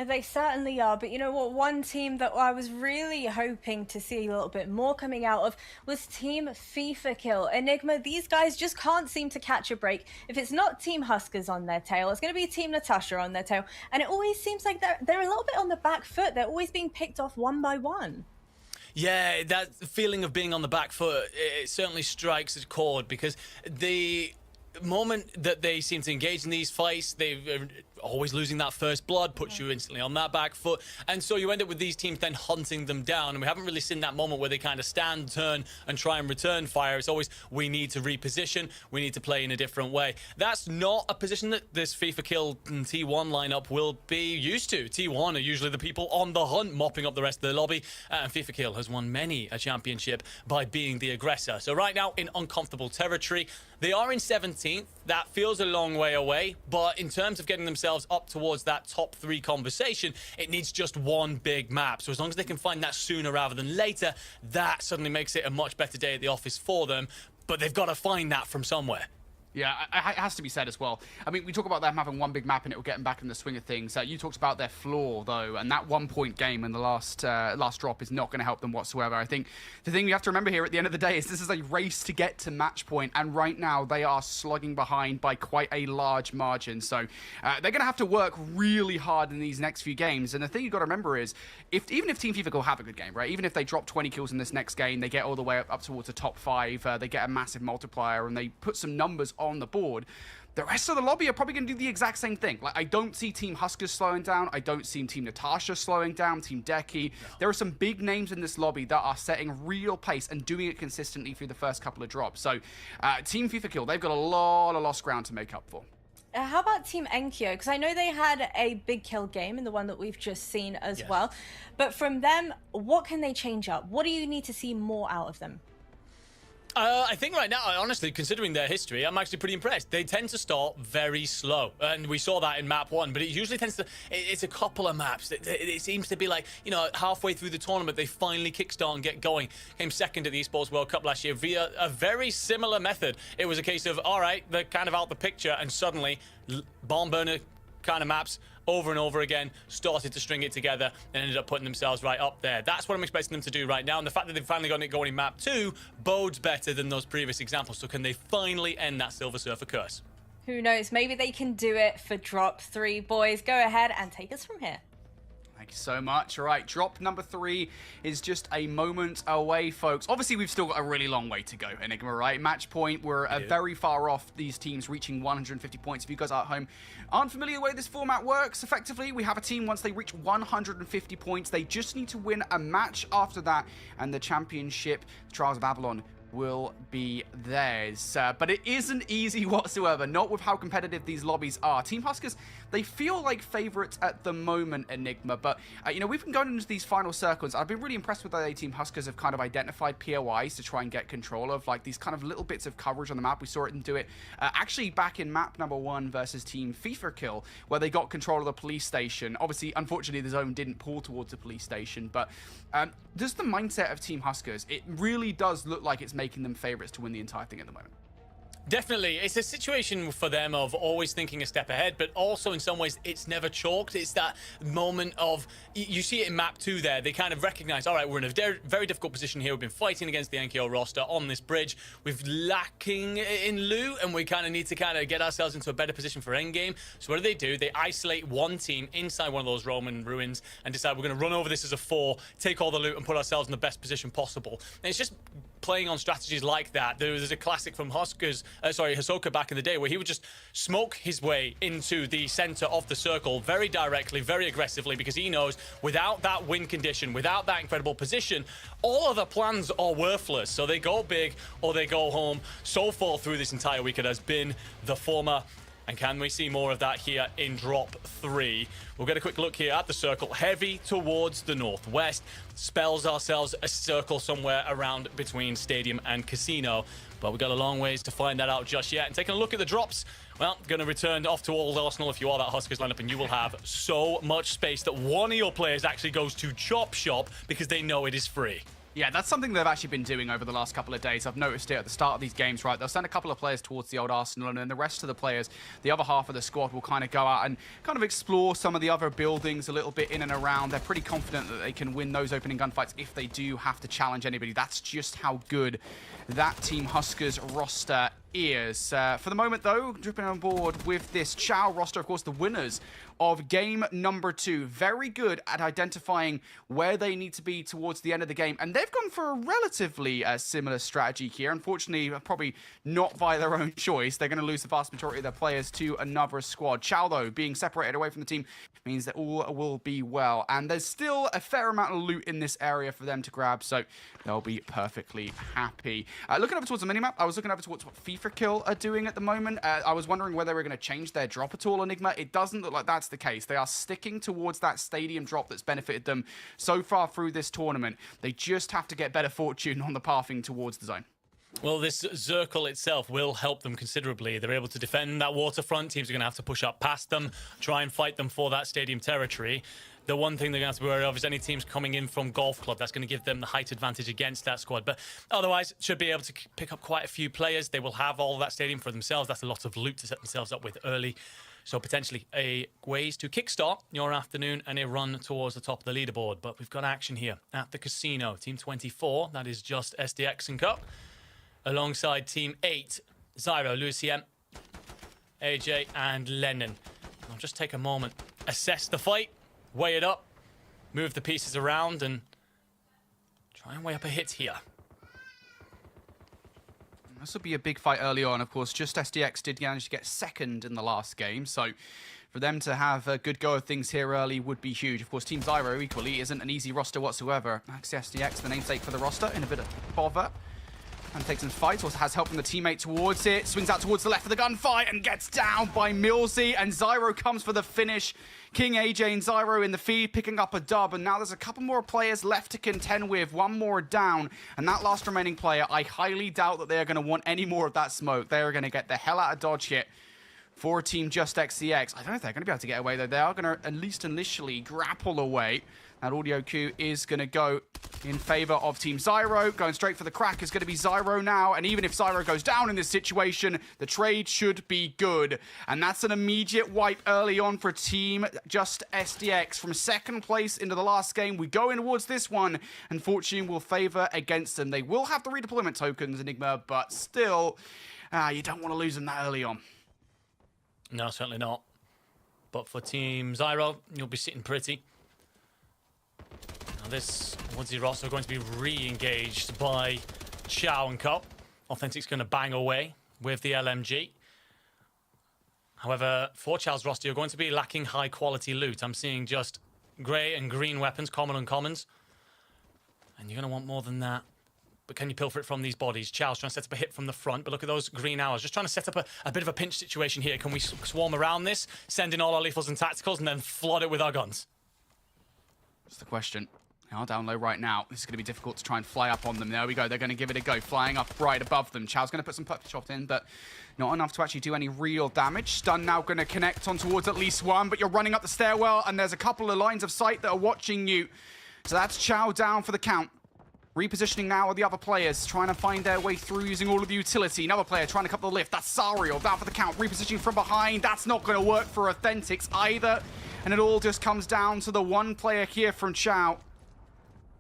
Speaker 1: They certainly are, but you know what? One team that I was really hoping to see a little bit more coming out of was Team FIFA Kill. Enigma, these guys just can't seem to catch a break. If it's not Team Huskers on their tail, it's going to be Team Natasha on their tail. And it always seems like they're a little bit on the back foot. They're always being picked off one by one.
Speaker 5: Yeah, that feeling of being on the back foot, it certainly strikes a chord, because the moment that they seem to engage in these fights, they're always losing that first blood, puts you instantly on that back foot, and so you end up with these teams then hunting them down, and we haven't really seen that moment where they kind of stand, turn, and try and return fire. It's always, we need to reposition, we need to play in a different way. That's not a position that this FIFA Kill and T1 lineup will be used to. T1 are usually the people on the hunt, mopping up the rest of the lobby, and FIFA Kill has won many a championship by being the aggressor. So right now, in uncomfortable territory, they are in 17th. That feels a long way away, but in terms of getting themselves up towards that top 3 conversation, it needs just one big map. So as long as they can find that sooner rather than later, that suddenly makes it a much better day at the office for them. But they've got to find that from somewhere.
Speaker 4: Yeah, it has to be said as well. I mean, we talk about them having one big map and it will get them back in the swing of things. You talked about their flaw, though, and that 1-point game in the last drop is not going to help them whatsoever. I think the thing we have to remember here at the end of the day is this is a race to get to match point, and right now they are slugging behind by quite a large margin. So they're going to have to work really hard in these next few games. And the thing you've got to remember is, even if Team FIFA go have a good game, right? Even if they drop 20 kills in this next game, they get all the way up towards the top 5, they get a massive multiplier, and they put some numbers on the board, the rest of the lobby are probably going to do the exact same thing. Like, I don't see Team Huskers slowing down. I don't see Team Natasha slowing down, Team Decky. There are some big names in this lobby that are setting real pace and doing it consistently through the first couple of drops. So Team FIFA Kill, they've got a lot of lost ground to make up for.
Speaker 1: How about Team Enkyo? Because I know they had a big kill game in the one that we've just seen as well. But from them, what can they change up? What do you need to see more out of them?
Speaker 5: I think right now, honestly, considering their history, I'm actually pretty impressed. They tend to start very slow, and we saw that in map 1, but it usually tends to, it's a couple of maps. It seems to be like, you know, halfway through the tournament, they finally kickstart and get going. Came second at the Esports World Cup last year via a very similar method. It was a case of, all right, they're kind of out the picture, and suddenly, barn burner kind of maps, over and over again, started to string it together and ended up putting themselves right up there. That's what I'm expecting them to do right now, and the fact that they've finally got it going in map 2 bodes better than those previous examples. So can they finally end that Silver Surfer curse?
Speaker 1: Who knows? Maybe they can do it for drop 3. Boys, go ahead and take us from here.
Speaker 4: Thank you so much. All right, drop number 3 is just a moment away, folks. Obviously, we've still got a really long way to go, Enigma, right? Match point, we're very far off these teams reaching 150 points. If you guys at home aren't familiar with the way this format works, effectively, we have a team, once they reach 150 points, they just need to win a match after that, and the championship, Trials of Avalon, will be theirs. But it isn't easy whatsoever, not with how competitive these lobbies are. Team Huskers, they feel like favorites at the moment, Enigma, but you know, we've been going into these final circles. I've been really impressed with the way Team Huskers have kind of identified POIs to try and get control of, like these kind of little bits of coverage on the map. We saw it do it actually back in map number 1 versus Team FIFA Kill, where they got control of the police station. Obviously, unfortunately, the zone didn't pull towards the police station, but just the mindset of Team Huskers, it really does look like it's making them favorites to win the entire thing at the moment.
Speaker 5: Definitely. It's a situation for them of always thinking a step ahead, but also in some ways it's never chalked. It's that moment of, you see it in map 2 there, they kind of recognize, all right, we're in a very difficult position here. We've been fighting against the NKO roster on this bridge. We've lacking in loot, and we kind of need to kind of get ourselves into a better position for endgame. So what do? They isolate one team inside one of those Roman ruins and decide we're going to run over this as a 4, take all the loot and put ourselves in the best position possible. And it's just playing on strategies like that. There's a classic from Hisoka back in the day, where he would just smoke his way into the center of the circle very directly, very aggressively, because he knows without that win condition, without that incredible position, all other plans are worthless. So they go big or they go home. So far through this entire week, it has been the former. And can we see more of that here in drop 3? We'll get a quick look here at the circle. Heavy towards the northwest. Spells ourselves a circle somewhere around between stadium and casino. But we've got a long ways to find that out just yet. And taking a look at the drops, well, going to return off to Old Arsenal if you are that Huskers lineup, and you will have so much space that one of your players actually goes to Chop Shop because they know it is free.
Speaker 4: Yeah, that's something they've actually been doing over the last couple of days. I've noticed it at the start of these games, right? They'll send a couple of players towards the Old Arsenal, and then the rest of the players, the other half of the squad, will kind of go out and kind of explore some of the other buildings a little bit in and around. They're pretty confident that they can win those opening gunfights if they do have to challenge anybody. That's just how good that Team Huskers roster is. For the moment, though, dripping on board with this Chow roster, of course, the winners of game number 2. Very good at identifying where they need to be towards the end of the game. And they've gone for a relatively similar strategy here. Unfortunately, probably not by their own choice. They're going to lose the vast majority of their players to another squad. Chow, though, being separated away from the team means that all will be well. And there's still a fair amount of loot in this area for them to grab, so they'll be perfectly happy. Looking over towards the minimap, I was looking over towards what FIFA Kill are doing at the moment. I was wondering whether they were going to change their drop at all, Enigma. It doesn't look like that's the case. They are sticking towards that stadium drop that's benefited them so far through this tournament. They just have to get better fortune on the pathing towards the zone.
Speaker 5: Well, this circle itself will help them considerably. They're able to defend that waterfront. Teams are going to have to push up past them, try and fight them for that stadium territory. The one thing they're going to have to be worried of is any teams coming in from Golf Club. That's going to give them the height advantage against that squad. But otherwise, should be able to pick up quite a few players. They will have all of that stadium for themselves. That's a lot of loot to set themselves up with early. So potentially a ways to kickstart your afternoon and a run towards the top of the leaderboard. But we've got action here at the casino. Team 24, that is just SDX and Co. Alongside Team 8, Zyro, Lucien, AJ, and Lennon. I'll just take a moment, assess the fight, weigh it up, move the pieces around, and try and weigh up a hit here.
Speaker 4: This will be a big fight early on, of course. Just SDX did manage to get second in the last game, so for them to have a good go of things here early would be huge. Of course, Team Zyro equally isn't an easy roster whatsoever. Actually, SDX, the namesake for the roster, in a bit of bother. And takes some fights, also has help from the teammate towards it. Swings out towards the left of the gunfight and gets down by Millsy. And Zyro comes for the finish. King AJ and Zyro in the feed, picking up a dub. And now there's a couple more players left to contend with. One more down. And that last remaining player, I highly doubt that they are going to want any more of that smoke. They are going to get the hell out of dodge here for Team Just XCX. I don't know if they're going to be able to get away, though. They are going to, at least initially, grapple away. That audio cue is going to go in favor of Team Zyro. Going straight for the crack is going to be Zyro now. And even if Zyro goes down in this situation, the trade should be good. And that's an immediate wipe early on for Team Just SDX. From second place into the last game, we go in towards this one. And fortune will favor against them. They will have the redeployment tokens, Enigma, but still, you don't want to lose them that early on.
Speaker 5: No, certainly not. But for Team Zyro, you'll be sitting pretty. Now this Woodsy roster going to be re-engaged by Chow and Co. Authentic's going to bang away with the LMG. However, for Chow's roster, you're going to be lacking high-quality loot. I'm seeing just grey and green weapons, common and commons. And you're going to want more than that. But can you pilfer it from these bodies? Chow's trying to set up a hit from the front, but look at those green hours. Just trying to set up a bit of a pinch situation here. Can we swarm around this, send in all our lethals and tacticals, and then flood it with our guns?
Speaker 4: That's the question. They are down low right now. This is going to be difficult to try and fly up on them. There we go. They're going to give it a go. Flying up right above them. Chow's going to put some purple shot in, but not enough to actually do any real damage. Stun now going to connect on towards at least one, but you're running up the stairwell, and there's a couple of lines of sight that are watching you. So that's Chow down for the count. Repositioning now are the other players, trying to find their way through using all of the utility. Another player trying to cut the lift. That's Sariel down for the count. Repositioning from behind. That's not going to work for Authentics either. And it all just comes down to the one player here from Chow.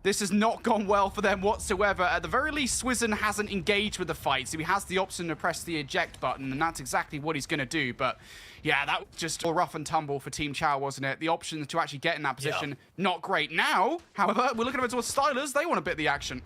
Speaker 4: This has not gone well for them whatsoever. At the very least, Swizen hasn't engaged with the fight, so he has the option to press the eject button, and that's exactly what he's going to do. But yeah, that was just all rough and tumble for Team Chow, wasn't it? The option to actually get in that position, not great. Now, however, we're looking over towards Stylers. They want a bit of the action.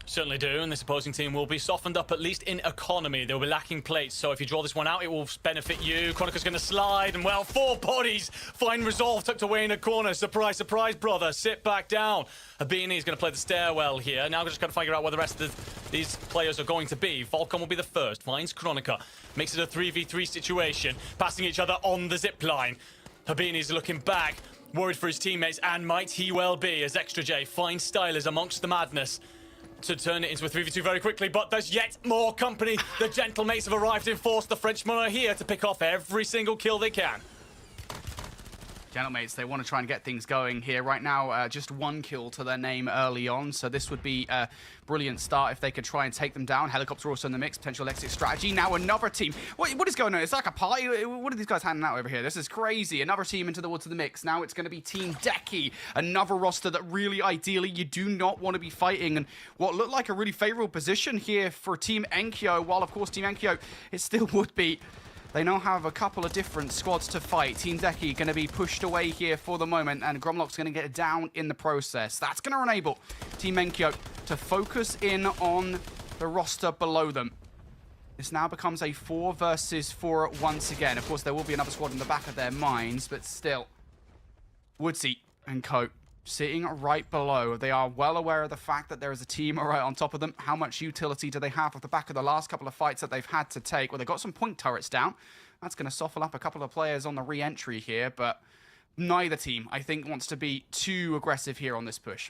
Speaker 5: Certainly do, and this opposing team will be softened up, at least in economy. They'll be lacking plates, so if you draw this one out, it will benefit you. Chronica's going to slide, and well, 4 bodies find resolve tucked away in a corner. Surprise, surprise, brother. Sit back down. Habini's going to play the stairwell here. Now we're just going to figure out where the rest of these players are going to be. Volcom will be the first. Finds Chronica. Makes it a 3v3 situation. Passing each other on the zip line. Habini's looking back. Worried for his teammates, and might he well be, as Extra J finds Stylers amongst the madness to turn it into a 3v2 very quickly, but there's yet more company. The Gentlemates have arrived in force. The Frenchmen are here to pick off every single kill they can.
Speaker 4: Gentlemates, they want to try and get things going here. Right now, just 1 kill to their name early on, so this would be a brilliant start if they could try and take them down. Helicopter also in the mix, potential exit strategy. Now another team. What is going on? It's like a party. What are these guys handing out over here? This is crazy. Another team into the woods of the mix. Now it's going to be Team Decky, another roster that really, ideally, you do not want to be fighting. And what looked like a really favorable position here for Team Enkyo, while of course Team Enkyo, it still would be. They now have a couple of different squads to fight. Team Decky going to be pushed away here for the moment, and Gromlock's going to get down in the process. That's going to enable Team Enkyo to focus in on the roster below them. This now becomes a 4 versus 4 once again. Of course, there will be another squad in the back of their minds, but still. Woodsy and Co. sitting right below. They are well aware of the fact that there is a team right on top of them. How much utility do they have off the back of the last couple of fights that they've had to take? Well, they've got some point turrets down. That's going to soften up a couple of players on the re-entry here, but neither team, I think, wants to be too aggressive here on this push.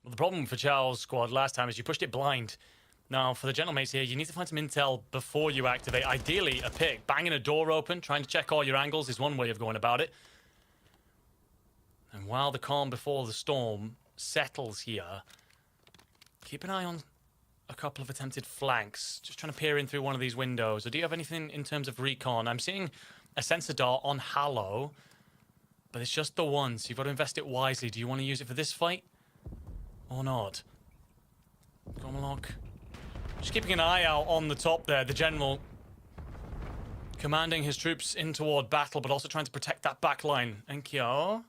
Speaker 5: Well, the problem for Charles' squad last time is you pushed it blind. Now, for the Gentlemates here, you need to find some intel before you activate. Ideally, a pick. Banging a door open, trying to check all your angles is one way of going about it. And while the calm before the storm settles here, keep an eye on a couple of attempted flanks. Just trying to peer in through one of these windows. Or do you have anything in terms of recon? I'm seeing a sensor dart on Hallow, but it's just the one, so you've got to invest it wisely. Do you want to use it for this fight or not? Gomlock. Just keeping an eye out on the top there. The general commanding his troops in toward battle, but also trying to protect that back line. Enkyo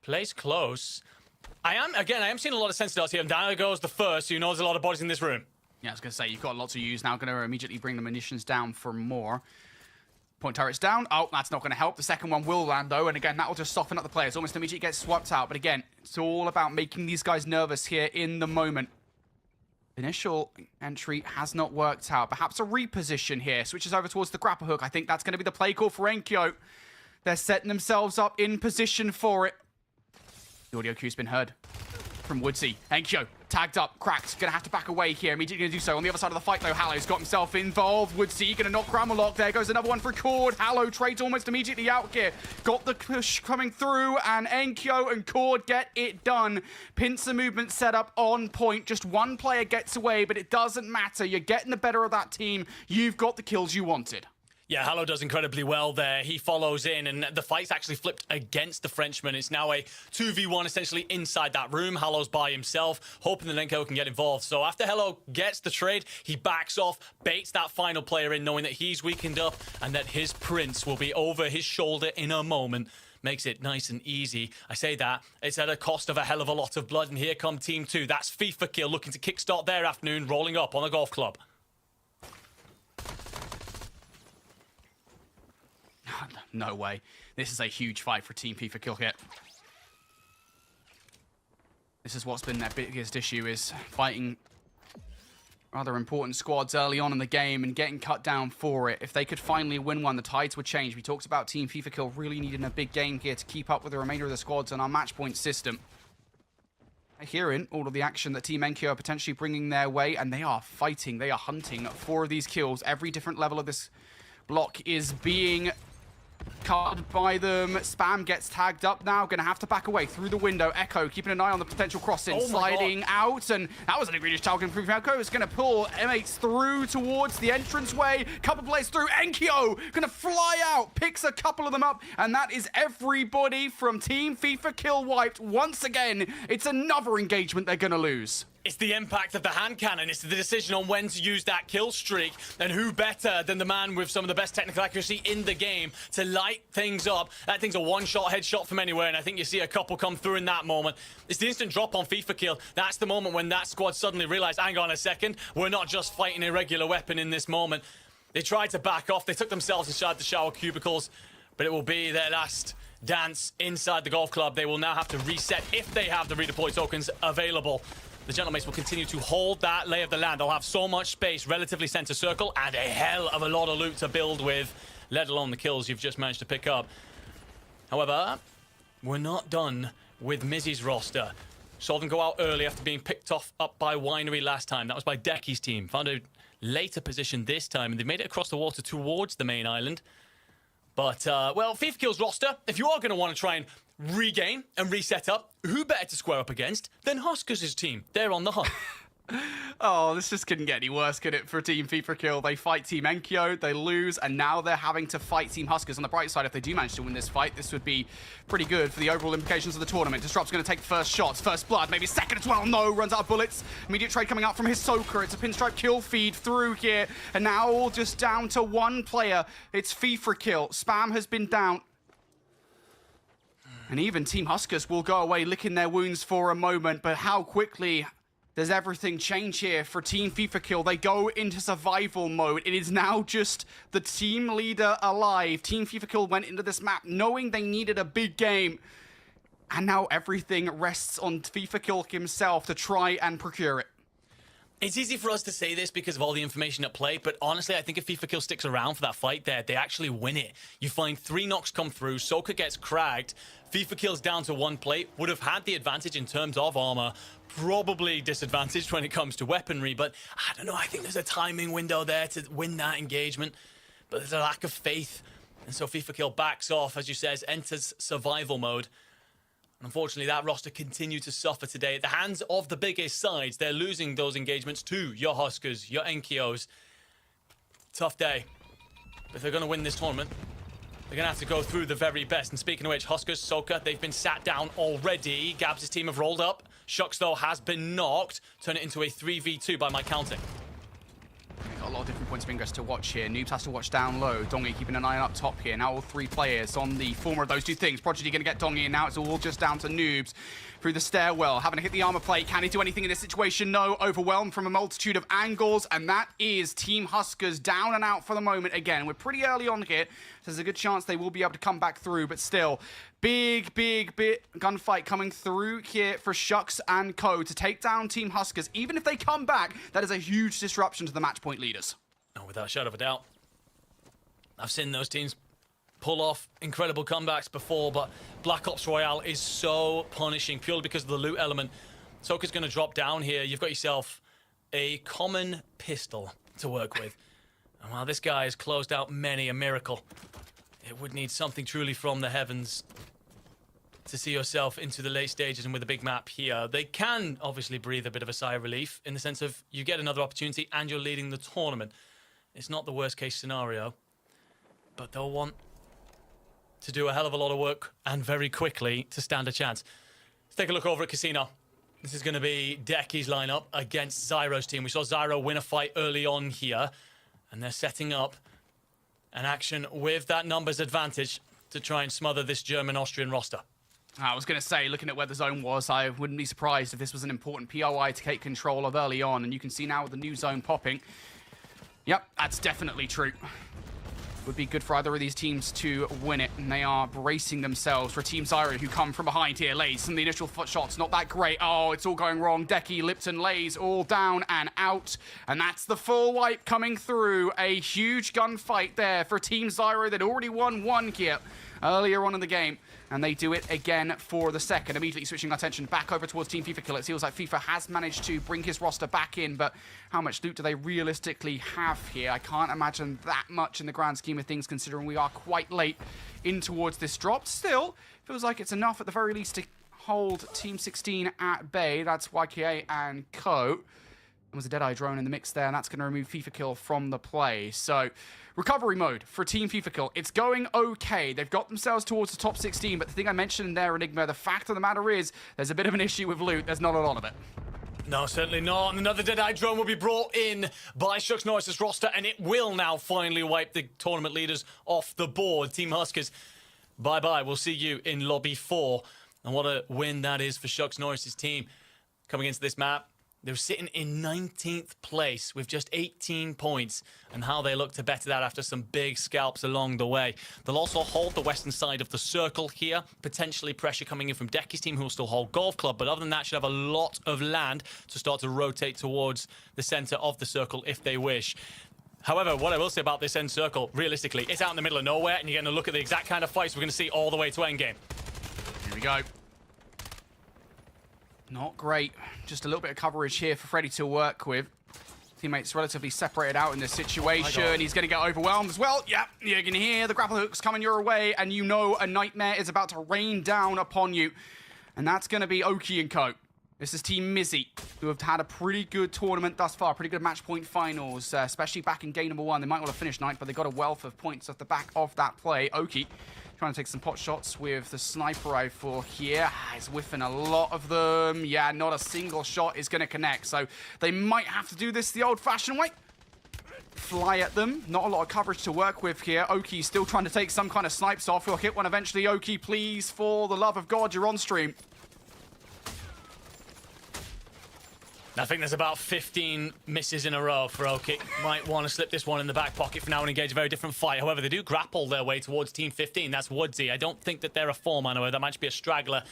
Speaker 5: plays close. I am seeing a lot of sensor darts here, and down goes the first, so you know there's a lot of bodies in this room.
Speaker 4: Yeah, I was going to say, you've got a lot to use now. Going to immediately bring the munitions down for more. Point turrets down. Oh, that's not going to help. The second one will land, though, and again, that will just soften up the players. Almost immediately gets swapped out, but again, it's all about making these guys nervous here in the moment. Initial entry has not worked out. Perhaps a reposition here. Switches over towards the grapple hook. I think that's going to be the play call for Enkyo. They're setting themselves up in position for it. The audio cue's been heard from Woodsy. Enkyo, tagged up, cracked. Gonna have to back away here. Immediately gonna do so. On the other side of the fight, though, Hallow's got himself involved. Woodsy gonna knock Grammarlock. There goes another one for Cord. Hallow trades almost immediately out here. Got the push coming through, and Enkyo and Cord get it done. Pincer movement set up on point. Just one player gets away, but it doesn't matter. You're getting the better of that team. You've got the kills you wanted.
Speaker 5: Yeah, Hallow does incredibly well there. He follows in, and the fight's actually flipped against the Frenchman. It's now a 2v1 essentially inside that room. Hallow's by himself, hoping that Enkyo can get involved. So after Hallow gets the trade, he backs off, baits that final player in, knowing that he's weakened up and that his prince will be over his shoulder in a moment. Makes it nice and easy. I say that, it's at a cost of a hell of a lot of blood, and here come Team 2. That's FIFA Kill looking to kickstart their afternoon, rolling up on a golf club.
Speaker 4: No way. This is a huge fight for Team FIFA Kill here. This is what's been their biggest issue, is fighting rather important squads early on in the game and getting cut down for it. If they could finally win one, the tides would change. We talked about Team FIFA Kill really needing a big game here to keep up with the remainder of the squads on our match point system. Hearing all of the action that Team Enkyo are potentially bringing their way, and they are fighting, they are hunting for these kills. Every different level of this block is being covered by them. Spam gets tagged up now. Gonna have to back away through the window. Echo keeping an eye on the potential crossing. Sliding out, and that was an egregious target from Echo. It's gonna pull M8s through towards the entranceway. Couple plays through. Enkyo gonna fly out, picks a couple of them up, and that is everybody from Team FIFA Kill wiped. Once again, it's another engagement they're gonna lose.
Speaker 5: It's the impact of the hand cannon. It's the decision on when to use that kill streak. And who better than the man with some of the best technical accuracy in the game to light things up. That thing's a one-shot headshot from anywhere, and I think you see a couple come through in that moment. It's the instant drop on FIFA kill. That's the moment when that squad suddenly realized, hang on a second, we're not just fighting a regular weapon in this moment. They tried to back off. They took themselves inside the shower cubicles, but it will be their last dance inside the golf club. They will now have to reset if they have the redeploy tokens available. The Gentlemates will continue to hold that lay of the land. They'll have so much space, relatively center circle, and a hell of a lot of loot to build with, let alone the kills you've just managed to pick up. However, we're not done with Mizzy's roster. Saw them go out early after being picked off up by Winery last time. That was by Decky's team. Found a later position this time, and they made it across the water towards the main island. But, well, FIFA Kill's roster, if you are going to want to try and regain and reset up, who better to square up against than Huskers' team? They're on the hunt.
Speaker 4: Oh, this just couldn't get any worse, could it, for Team FIFA Kill? They fight Team Enkyo, they lose, and now they're having to fight Team Huskers. On the bright side, if they do manage to win this fight, this would be pretty good for the overall implications of the tournament. Disrupt's going to take the first shots, first blood, maybe second as well. No, runs out of bullets. Immediate trade coming out from his Soaker. It's a pinstripe kill feed through here, and now all just down to one player. It's FIFA Kill. Spam has been down. And even Team Huskers will go away licking their wounds for a moment, but how quickly does everything change here for Team FIFA Kill? They go into survival mode. It is now just the team leader alive. Team FIFA Kill went into this map knowing they needed a big game. And now everything rests on FIFA Kill himself to try and procure it.
Speaker 5: It's easy for us to say this because of all the information at play, but honestly, I think if FIFA Kill sticks around for that fight there, they actually win it. You find 3 knocks come through, Soka gets cracked, FIFA Kill's down to 1 plate, would have had the advantage in terms of armor, probably disadvantaged when it comes to weaponry, but I don't know, I think there's a timing window there to win that engagement, but there's a lack of faith, and so FIFA Kill backs off, as you says, enters survival mode. Unfortunately, that roster continued to suffer today at the hands of the biggest sides. They're losing those engagements to your Huskers, your Enkios. Tough day. But if they're going to win this tournament, they're going to have to go through the very best. And speaking of which, Huskers, Soka, they've been sat down already. Gabs' team have rolled up. Shucks, though, has been knocked. Turn it into a 3v2 by my counting.
Speaker 4: Got a lot of different points of ingress to watch here. Noobs has to watch down low. Dongi keeping an eye up top here. Now all 3 players on the former of those 2 things. Prodigy going to get Dongi, and now it's all just down to Noobs through the stairwell. Having to hit the armor plate. Can he do anything in this situation? No. Overwhelmed from a multitude of angles, and that is Team Huskers down and out for the moment again. We're pretty early on here, so there's a good chance they will be able to come back through, but still, big gunfight coming through here for Shucks and Co to take down Team Huskers. Even if they come back, that is a huge disruption to the match point leaders.
Speaker 5: No, without a shadow of a doubt. I've seen those teams pull off incredible comebacks before, but Black Ops Royale is so punishing purely because of the loot element. Soka's going to drop down here. You've got yourself a common pistol to work with. And while this guy has closed out many a miracle, it would need something truly from the heavens to see yourself into the late stages and with a big map here. They can obviously breathe a bit of a sigh of relief in the sense of you get another opportunity and you're leading the tournament. It's not the worst case scenario, but they'll want to do a hell of a lot of work and very quickly to stand a chance. Let's take a look over at Casino. This is going to be Decky's lineup against Zyro's team. We saw Zyro win a fight early on here, and they're setting up an action with that numbers advantage to try and smother this German-Austrian roster.
Speaker 4: I was going to say, looking at where the zone was, I wouldn't be surprised if this was an important POI to take control of early on, and you can see now with the new zone popping. Yep, that's definitely true. Would be good for either of these teams to win it, and they are bracing themselves for Team Zyro, who come from behind here. Lays, some of the initial foot shots, not that great. Oh, it's all going wrong. Decky, Lipton, Lays, all down and out, and that's the full wipe coming through. A huge gunfight there for Team Zyro. They'd already won 1 here earlier on in the game, and they do it again for the second. Immediately switching our attention back over towards Team FIFA Kill. It feels like FIFA has managed to bring his roster back in, but how much loot do they realistically have here? I can't imagine that much in the grand scheme of things, considering we are quite late in towards this drop. Still, feels like it's enough at the very least to hold Team 16 at bay. That's YKA and Co. There was a Deadeye drone in the mix there, and that's going to remove FIFA Kill from the play. So, recovery mode for Team FIFA Kill. It's going okay. They've got themselves towards the top 16, but the thing I mentioned there, Enigma, the fact of the matter is there's a bit of an issue with loot. There's not a lot of it.
Speaker 5: No, certainly not. And another Deadeye drone will be brought in by Shucks Norris's roster, and it will now finally wipe the tournament leaders off the board. Team Huskers, bye-bye. We'll see you in Lobby 4. And what a win that is for Shucks Norris's team. Coming into this map, they're sitting in 19th place with just 18 points, and how they look to better that after some big scalps along the way. They'll also hold the western side of the circle here, potentially pressure coming in from Decky's team, who will still hold Golf Club, but other than that, should have a lot of land to start to rotate towards the center of the circle if they wish. However, what I will say about this end circle, realistically, it's out in the middle of nowhere, and you're going to look at the exact kind of fights we're going to see all the way to endgame.
Speaker 4: Here we go. Not great. Just a little bit of coverage here for Freddy to work with. Teammates relatively separated out in this situation. He's going to get overwhelmed as well. Yep, you're going to hear the grapple hooks coming your way, and you know a nightmare is about to rain down upon you. And that's going to be Oki and co. This is Team Mizzy, who have had a pretty good tournament thus far, pretty good match point finals, especially back in game number 1. They might want to finish ninth, but they got a wealth of points off the back of that play. Oki trying to take some pot shots with the sniper rifle here. He's whiffing a lot of them. Yeah, not a single shot is going to connect. So they might have to do this the old-fashioned way. Fly at them. Not a lot of coverage to work with here. Oki still trying to take some kind of snipes off. He'll hit one eventually. Oki, please, for the love of God, you're on stream.
Speaker 5: I think there's about 15 misses in a row for Oki. Might want to slip this one in the back pocket for now and engage a very different fight. However, they do grapple their way towards Team 15. That's Woodsy. I don't think that they're a 4-man. That might just be a straggler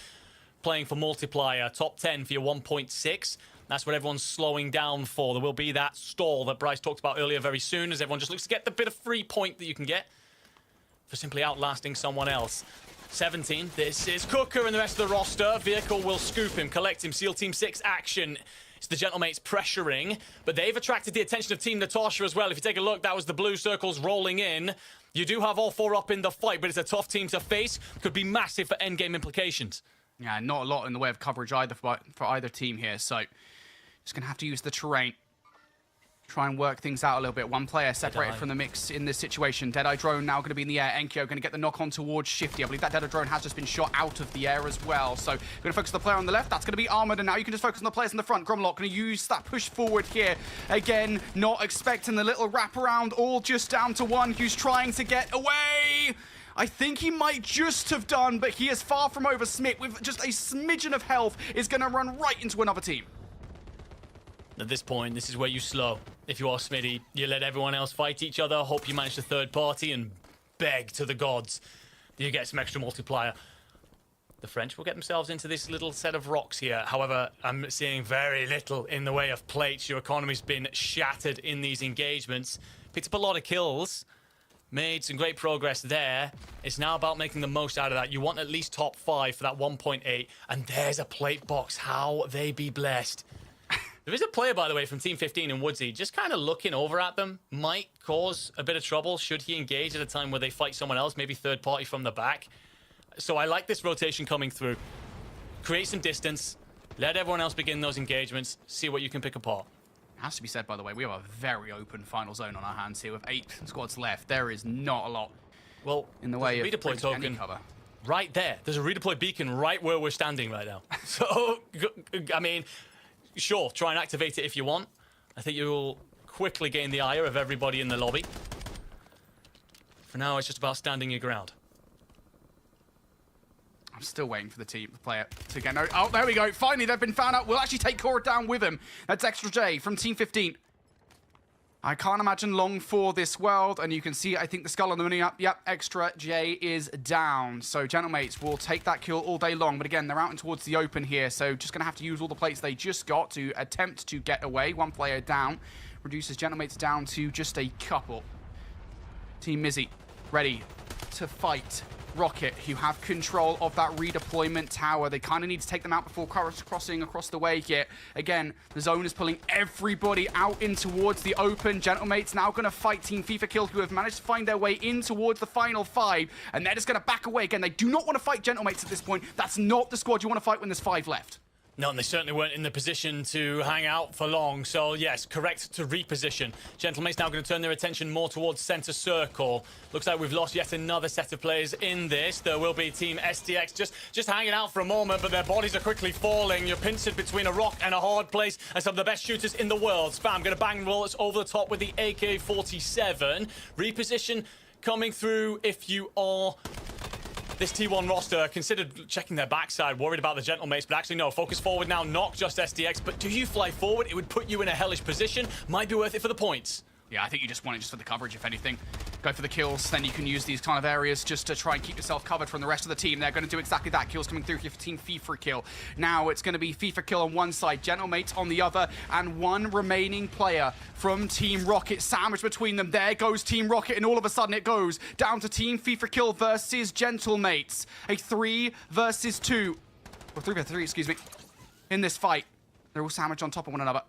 Speaker 5: playing for multiplier. Top 10 for your 1.6. That's what everyone's slowing down for. There will be that stall that Bryce talked about earlier very soon, as everyone just looks to get the bit of free point that you can get for simply outlasting someone else. 17. This is Cooker and the rest of the roster. Vehicle will scoop him, collect him. SEAL Team 6 action. It's the Gentlemates pressuring, but they've attracted the attention of Team Natasha as well. If you take a look, that was the blue circles rolling in. You do have all 4 up in the fight, but it's a tough team to face. Could be massive for endgame implications.
Speaker 4: Yeah, not a lot in the way of coverage either for either team here, so just going to have to use the terrain. Try and work things out a little bit. One player separated from the mix in this situation. Deadeye drone now going to be in the air. Enkyo going to get the knock on towards Shifty. I believe that Deadeye drone has just been shot out of the air as well. So going to focus on the player on the left. That's going to be Armored, and now you can just focus on the players in the front. Gromlock going to use that push forward here. Again, not expecting the little wraparound. All just down to one who's trying to get away. I think he might just have done, but he is far from over. Smith, with just a smidgen of health, is going to run right into another team.
Speaker 5: At this point, this is where you slow. If you are Smitty, you let everyone else fight each other, hope you manage the third party, and beg to the gods that you get some extra multiplier. The French will get themselves into this little set of rocks here. However, I'm seeing very little in the way of plates. Your economy's been shattered in these engagements. Picked up a lot of kills. Made some great progress there. It's now about making the most out of that. You want at least top 5 for that 1.8. And there's a plate box. How they be blessed. There is a player, by the way, from Team 15 in Woodsy. Just kind of looking over at them might cause a bit of trouble should he engage at a time where they fight someone else, maybe third party from the back. So I like this rotation coming through. Create some distance. Let everyone else begin those engagements. See what you can pick apart.
Speaker 4: Has to be said, by the way, we have a very open final zone on our hands here with 8 squads left. There is not a lot in the way of
Speaker 5: redeploy token
Speaker 4: cover.
Speaker 5: Right there. There's a redeploy beacon right where we're standing right now. So, I mean, sure, try and activate it if you want. I think you'll quickly gain the ire of everybody in the lobby. For now, it's just about standing your ground.
Speaker 4: I'm still waiting for the player to get no. Oh, there we go. Finally, they've been found out. We'll actually take Cora down with him. That's Extra J from Team 15. I can't imagine long for this world, and you can see, I think, the skull on the money up. Yep, Extra J is down. So, Gentlemates will take that kill all day long. But again, they're out and towards the open here, so just going to have to use all the plates they just got to attempt to get away. One player down. Reduces Gentlemates down to just a couple. Team Mizzy ready to fight Rocket, who have control of that redeployment tower. They kind of need to take them out before crossing across the way here. Again, the zone is pulling everybody out in towards the open. Gentlemates now going to fight Team FIFA Kill, who have managed to find their way in towards the final 5, and they're just going to back away again. They do not want to fight Gentlemates at this point. That's not the squad you want to fight when there's 5 left.
Speaker 5: No, and they certainly weren't in the position to hang out for long. So, yes, correct to reposition. Gentlemate's now going to turn their attention more towards center circle. Looks like we've lost yet another set of players in this. There will be Team STX just hanging out for a moment, but their bodies are quickly falling. You're pinched between a rock and a hard place, and some of the best shooters in the world. Spam going to bang bullets over the top with the AK-47. Reposition coming through if you are this T1 roster. Considered checking their backside, worried about the Gentlemates, but actually no, focus forward now, not just SDX, but do you fly forward? It would put you in a hellish position. Might be worth it for the points.
Speaker 4: Yeah, I think you just want it just for the coverage, if anything. Go for the kills, then you can use these kind of areas just to try and keep yourself covered from the rest of the team. They're going to do exactly that. Kills coming through here for Team FIFA Kill. Now it's going to be FIFA Kill on one side, Gentlemates on the other, and one remaining player from Team Rocket sandwiched between them. There goes Team Rocket, and all of a sudden it goes down to Team FIFA Kill versus Gentlemates. A 3 versus 2, or 3 versus 3, excuse me, in this fight. They're all sandwiched on top of one another,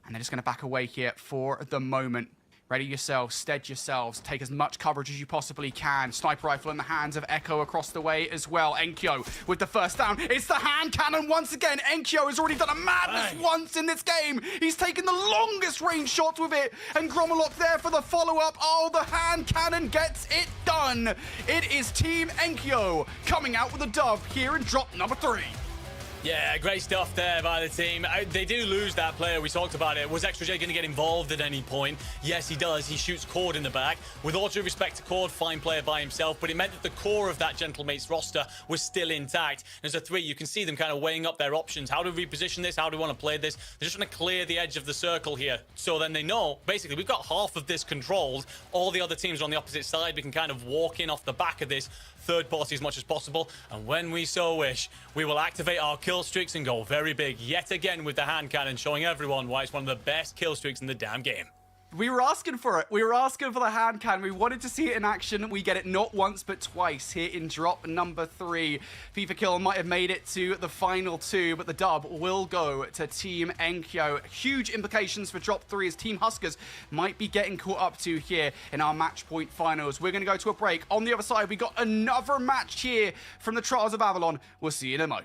Speaker 4: and they're just going to back away here for the moment. Ready yourselves, stead yourselves, take as much coverage as you possibly can. Sniper rifle in the hands of Echo across the way as well. Enkyo with the first down. It's the hand cannon once again. Enkyo has already done a madness once in this game. He's taken the longest range shots with it. And Gromolok there for the follow-up. Oh, the hand cannon gets it done. It is Team Enkyo coming out with a dub here in drop number 3.
Speaker 5: Yeah, great stuff there by the team. They do lose that player. We talked about it. Was Extra J going to get involved at any point? Yes, he does. He shoots Cord in the back. With all due respect to Cord, fine player by himself, but it meant that the core of that Gentlemates roster was still intact. As a 3, you can see them kind of weighing up their options. How do we reposition this? How do we want to play this? They're just trying to clear the edge of the circle here. So then they know, basically, we've got half of this controlled. All the other teams are on the opposite side. We can kind of walk in off the back of this third party as much as possible. And when we so wish, we will activate our kill streaks and go very big yet again with the hand cannon, showing everyone why it's one of the best kill streaks in the damn game.
Speaker 4: We were asking for it. We were asking for the hand cannon. We wanted to see it in action. We get it not once, but twice here in drop number 3. FIFA Kill might have made it to the final 2, but the dub will go to Team Enkyo. Huge implications for drop 3 as Team Huskers might be getting caught up to here in our match point finals. We're going to go to a break. On the other side, we got another match here from the Trials of Avalon. We'll see you in a mo.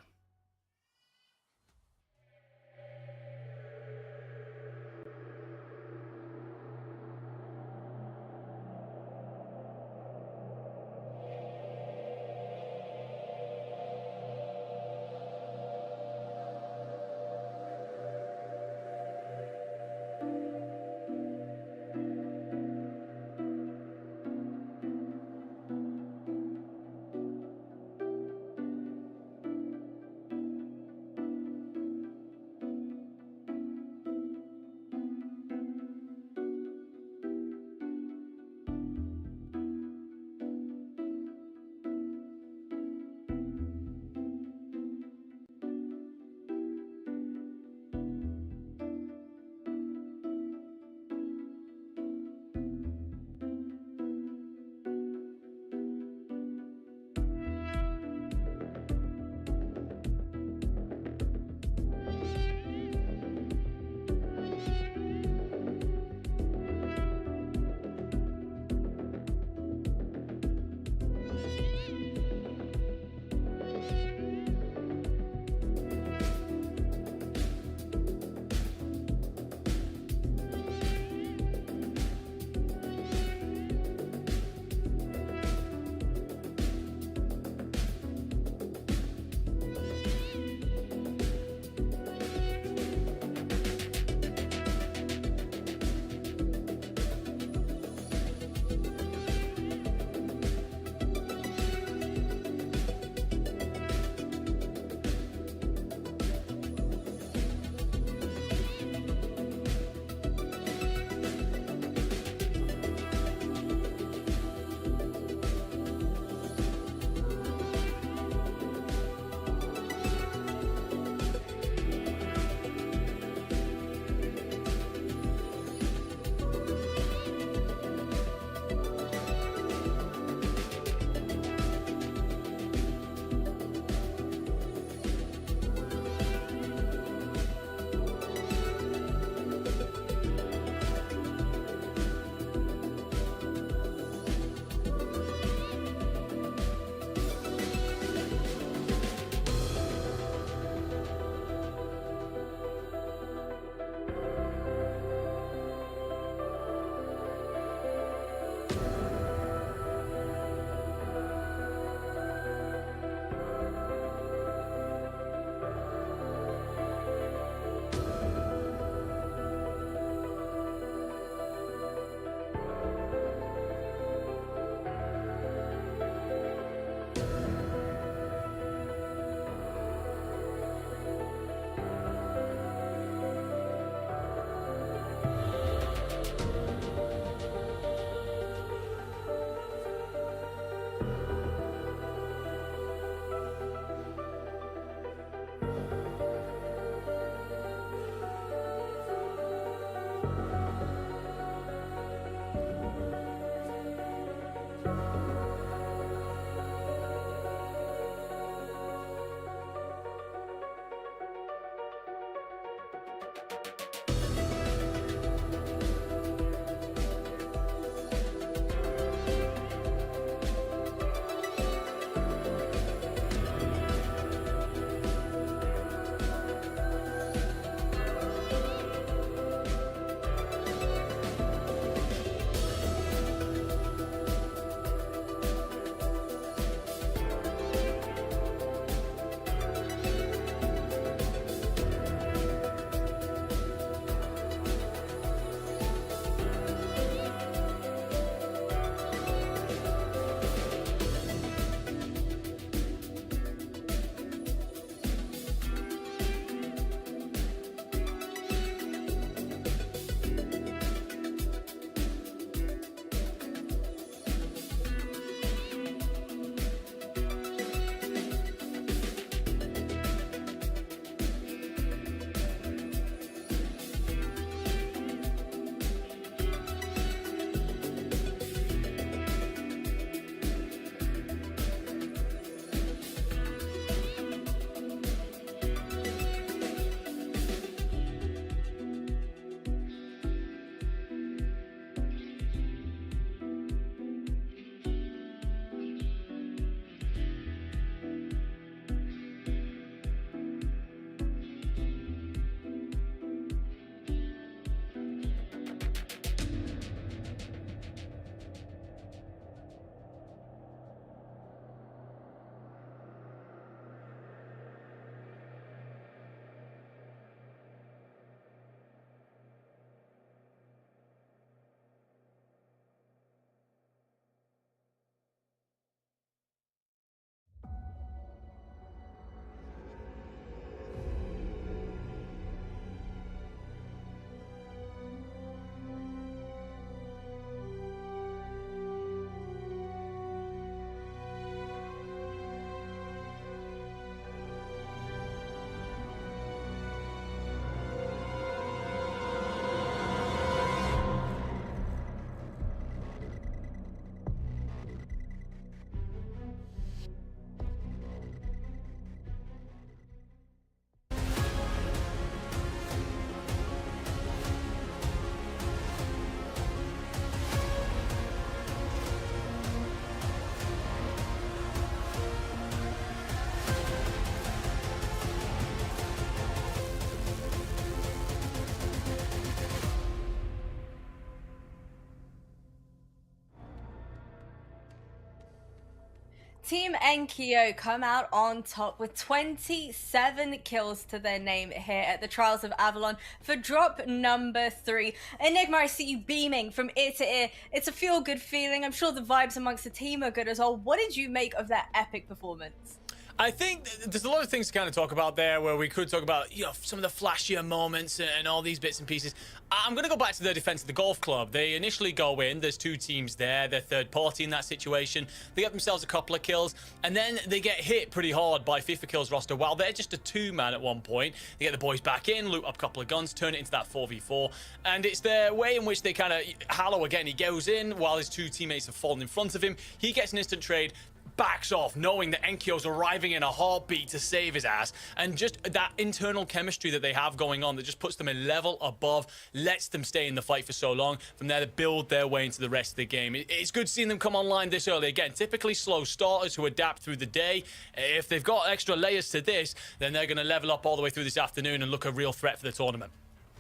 Speaker 1: Team Enkyo come out on top with 27 kills to their name here at the Trials of Avalon for drop number 3. Enigma, I see you beaming from ear to ear. It's a feel-good feeling. I'm sure the vibes amongst the team are good as well. What did you make of that epic performance?
Speaker 5: I think there's a lot of things to kind of talk about there where we could talk about, some of the flashier moments and all these bits and pieces. I'm going to go back to the defense of the golf club. They initially go in. There's 2 teams there. They're third party in that situation. They get themselves a couple of kills, and then they get hit pretty hard by FIFA Kills roster. While they're just a 2-man at one point, they get the boys back in, loot up a couple of guns, turn it into that 4v4. And it's their way in which they kind of... Hallow, again, he goes in while his 2 teammates have fallen in front of him. He gets an instant trade, backs off, knowing that Enkyo's arriving in a heartbeat to save his ass, and just that internal chemistry that they have going on that just puts them a level above, lets them stay in the fight for so long. From there, they build their way into the rest of the game. It's good seeing them come online this early. Again, typically slow starters who adapt through the day. If they've got extra layers to this, then they're going to level up all the way through this afternoon and look a real threat for the tournament.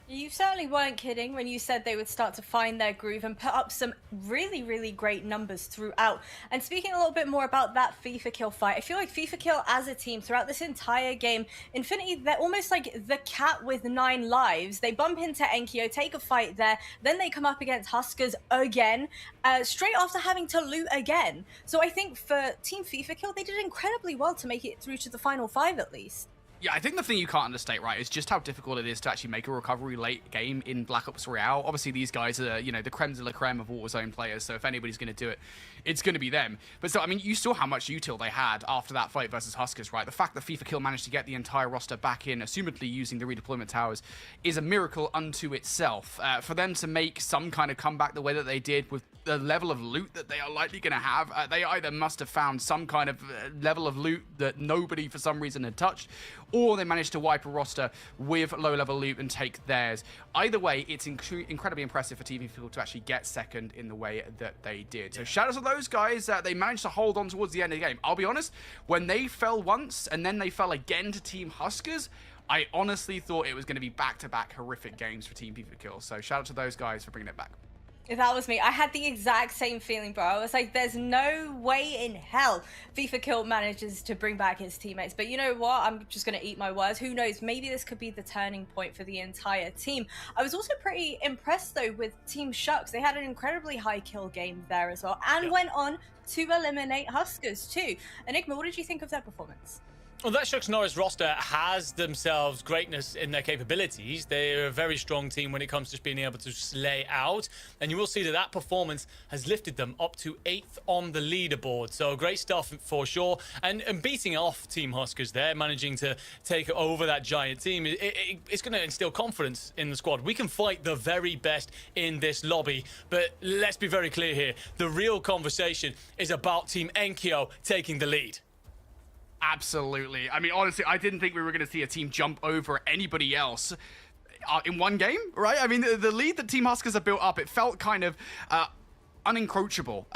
Speaker 1: You certainly weren't kidding when you said they would start to find their groove and put up some really, really great numbers throughout. And speaking a little bit more about that FIFA Kill fight, I feel like FIFA Kill as a team throughout this entire game, Infinity, they're almost like the cat with 9 lives. They bump into Enkyo, take a fight there, then they come up against Huskers again, straight after having to loot again. So I think for Team FIFA Kill, they did incredibly well to make it through to the final 5 at least.
Speaker 4: Yeah, I think the thing you can't understate, right, is just how difficult it is to actually make a recovery late game in Black Ops Royale. Obviously, these guys are, the creme de la creme of Warzone players, so if anybody's going to do it, it's going to be them. But so, I mean, you saw how much util they had after that fight versus Huskers, right? The fact that FIFA Kill managed to get the entire roster back in, assumedly using the redeployment towers, is a miracle unto itself. For them to make some kind of comeback the way that they did with the level of loot that they are likely going to have, they either must have found some kind of level of loot that nobody for some reason had touched, or they managed to wipe a roster with low-level loot and take theirs. Either way, it's incredibly impressive for TV Field to actually get second in the way that they did. So shout out to those guys. They managed to hold on towards the end of the game. I'll be honest, when they fell once and then they fell again to Team Huskers, I honestly thought it was going to be back-to-back horrific games for Team FIFA Kill. So shout out to those guys for bringing it back.
Speaker 1: If that was me, I had the exact same feeling, bro. I was like, there's no way in hell FIFA Kill manages to bring back his teammates. But you know what? I'm just going to eat my words. Who knows? Maybe this could be the turning point for the entire team. I was also pretty impressed, though, with Team Shucks. They had an incredibly high kill game there as well, and went on to eliminate Huskers, too. Enigma, what did you think of their performance?
Speaker 5: Well, that Shucks Norris roster has themselves greatness in their capabilities. They're a very strong team when it comes to just being able to slay out. And you will see that that performance has lifted them up to 8th on the leaderboard. So great stuff for sure. And beating off Team Huskers there, managing to take over that giant team, it's going to instill confidence in the squad. We can fight the very best in this lobby. But let's be very clear here. The real conversation is about Team Enkyo taking the lead.
Speaker 4: Absolutely. I mean, honestly, I didn't think we were going to see a team jump over anybody else in one game, right? I mean, the lead that Team Huskers have built up, it felt kind of unencroachable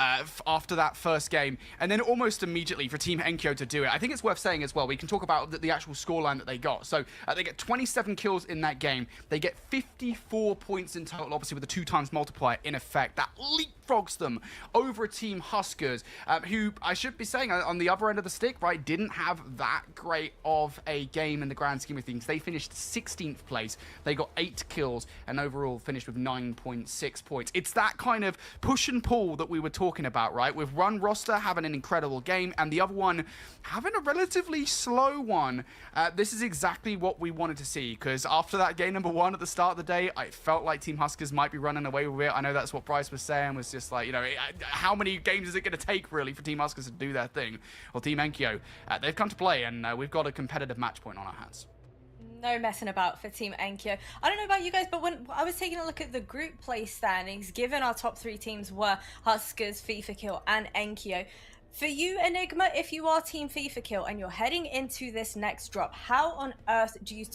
Speaker 4: after that first game, and then almost immediately for Team Enkyo to do it. I think it's worth saying as well, we can talk about the actual scoreline that they got. So they get 27 kills in that game. They get 54 points in total, obviously with the 2x multiplier in effect. That leapfrogs them over Team Huskers, who I should be saying on the other end of the stick, right, didn't have that great of a game in the grand scheme of things. They finished 16th place. They got 8 kills and overall finished with 9.6 points. It's that kind of push and pull that we were talking about, right? With one roster having an incredible game and the other one having a relatively slow one. This is exactly what we wanted to see, because after that game number 1 at the start of the day, I felt like Team Huskers might be running away with it. I know that's what Bryce was saying, was just like, how many games is it going to take really for Team Huskers to do their thing? Well, Team Enkyo, they've come to play, and we've got a competitive match point on our hands.
Speaker 1: No messing about for Team Enkyo. I don't know about you guys, but when I was taking a look at the group play standings, given our top 3 teams were Huskers, FIFA Kill, and Enkyo, for you, Enigma, if you are Team FIFA Kill and you're heading into this next drop, how on earth do you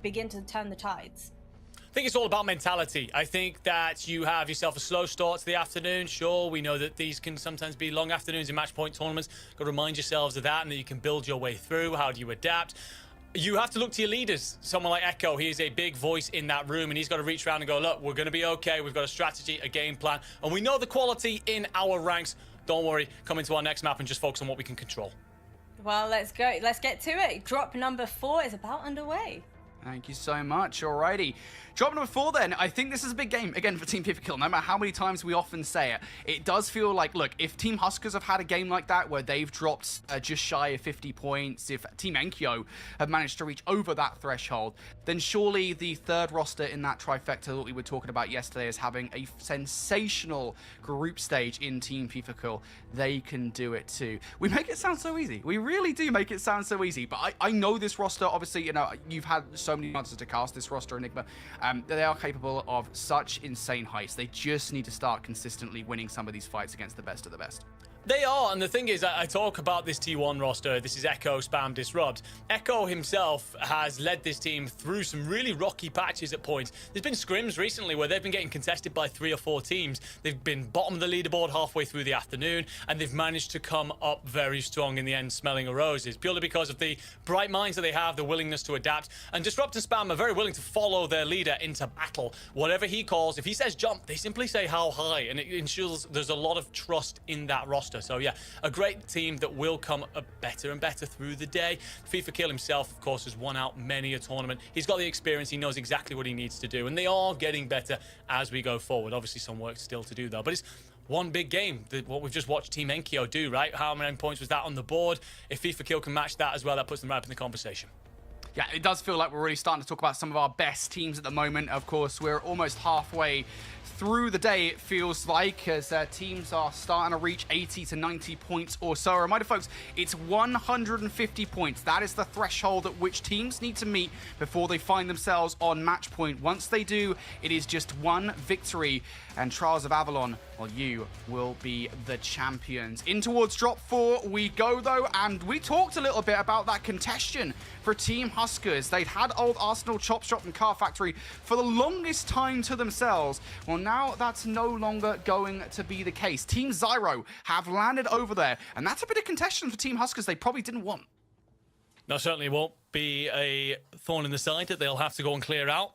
Speaker 1: begin to turn the tides?
Speaker 5: I think it's all about mentality. I think that you have yourself a slow start to the afternoon. Sure, we know that these can sometimes be long afternoons in match point tournaments. Got to remind yourselves of that, and that you can build your way through. How do you adapt? You have to look to your leaders. Someone like Echo, he is a big voice in that room, and he's got to reach around and go, look, we're going to be okay. We've got a strategy, a game plan, and we know the quality in our ranks Don't worry, come into our next map and just focus on what we can control.
Speaker 1: Well, let's go. Let's get to it. Drop number 4 is about underway.
Speaker 4: Thank you so much. Alrighty. Drop number 4 then. I think this is a big game, again, for Team FIFA Kill. No matter how many times we often say it, it does feel like, look, if Team Huskers have had a game like that where they've dropped just shy of 50 points, if Team Enkyo have managed to reach over that threshold, then surely the third roster in that trifecta that we were talking about yesterday is having a sensational group stage in Team FIFA Kill. They can do it too. We make it sound so easy. We really do make it sound so easy. But I know this roster, obviously, you know, you've had so many chances to cast this roster, Enigma. They are capable of such insane heights. They just need to start consistently winning some of these fights against the best of the best.
Speaker 5: They are, and the thing is, I talk about this T1 roster. This is Echo, Spam, Disrupt. Echo himself has led this team through some really rocky patches at points. There's been scrims recently where they've been getting contested by 3 or 4 teams. They've been bottom of the leaderboard halfway through the afternoon, and they've managed to come up very strong in the end, smelling of roses, purely because of the bright minds that they have, the willingness to adapt. And Disrupt and Spam are very willing to follow their leader into battle. Whatever he calls, if he says jump, they simply say how high, and it ensures there's a lot of trust in that roster. So yeah, a great team that will come better and better through the day. FIFA Kill himself, of course, has won out many a tournament. He's got the experience. He knows exactly what he needs to do. And they are getting better as we go forward. Obviously, some work still to do, though. But it's one big game. What we've just watched Team Enkyo do, right? How many points was that on the board? If FIFA Kill can match that as well, that puts them right up in the conversation.
Speaker 4: Yeah, it does feel like we're really starting to talk about some of our best teams at the moment. Of course, we're almost halfway through the day, it feels like, as teams are starting to reach 80 to 90 points or so. A reminder, folks, it's 150 points. That is the threshold at which teams need to meet before they find themselves on match point. Once they do, it is just one victory, and Trials of Avalon, well, you will be the champions. In towards drop 4 we go, though, and we talked a little bit about that contention for Team Huskers. They'd had old Arsenal, Chop Shop, and Car Factory for the longest time to themselves. Well, now that's no longer going to be the case. Team Zyro have landed over there, and that's a bit of contention for Team Huskers they probably didn't want.
Speaker 5: No, certainly won't be a thorn in the side that they'll have to go and clear out.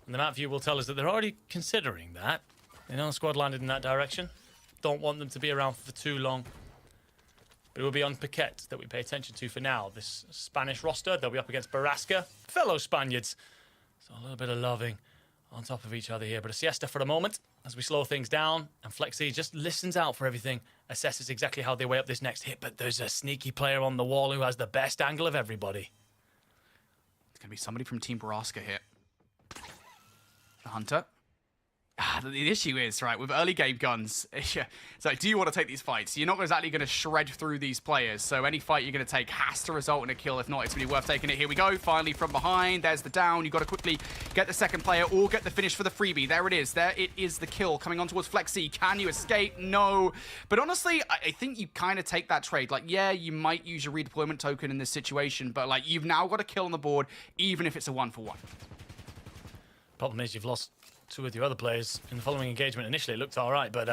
Speaker 5: And the map view will tell us that they're already considering that. They know the squad landed in that direction. Don't want them to be around for too long. But it will be on Paquette that we pay attention to for now. This Spanish roster, they'll be up against Barasca, fellow Spaniards. So a little bit of loving on top of each other here. But a siesta for a moment as we slow things down. And Flexi just listens out for everything, assesses exactly how they weigh up this next hit. But there's a sneaky player on the wall who has the best angle of everybody.
Speaker 4: It's going to be somebody from Team Barasca here. The Hunter. The issue is, right, with early game guns, it's like, do you want to take these fights? You're not exactly going to shred through these players, so any fight you're going to take has to result in a kill. If not, it's going to be worth taking it. Here we go, finally from behind. There's the down. You've got to quickly get the second player or get the finish for the freebie. There it is. There it is, the kill coming on towards Flexi. Can you escape? No. But honestly, I think you kind of take that trade. Like, yeah, you might use your redeployment token in this situation, but like, you've now got a kill on the board, even if it's a 1-for-1.
Speaker 5: Problem is, you've lost 2 of your other players in the following engagement. Initially, it looked all right, but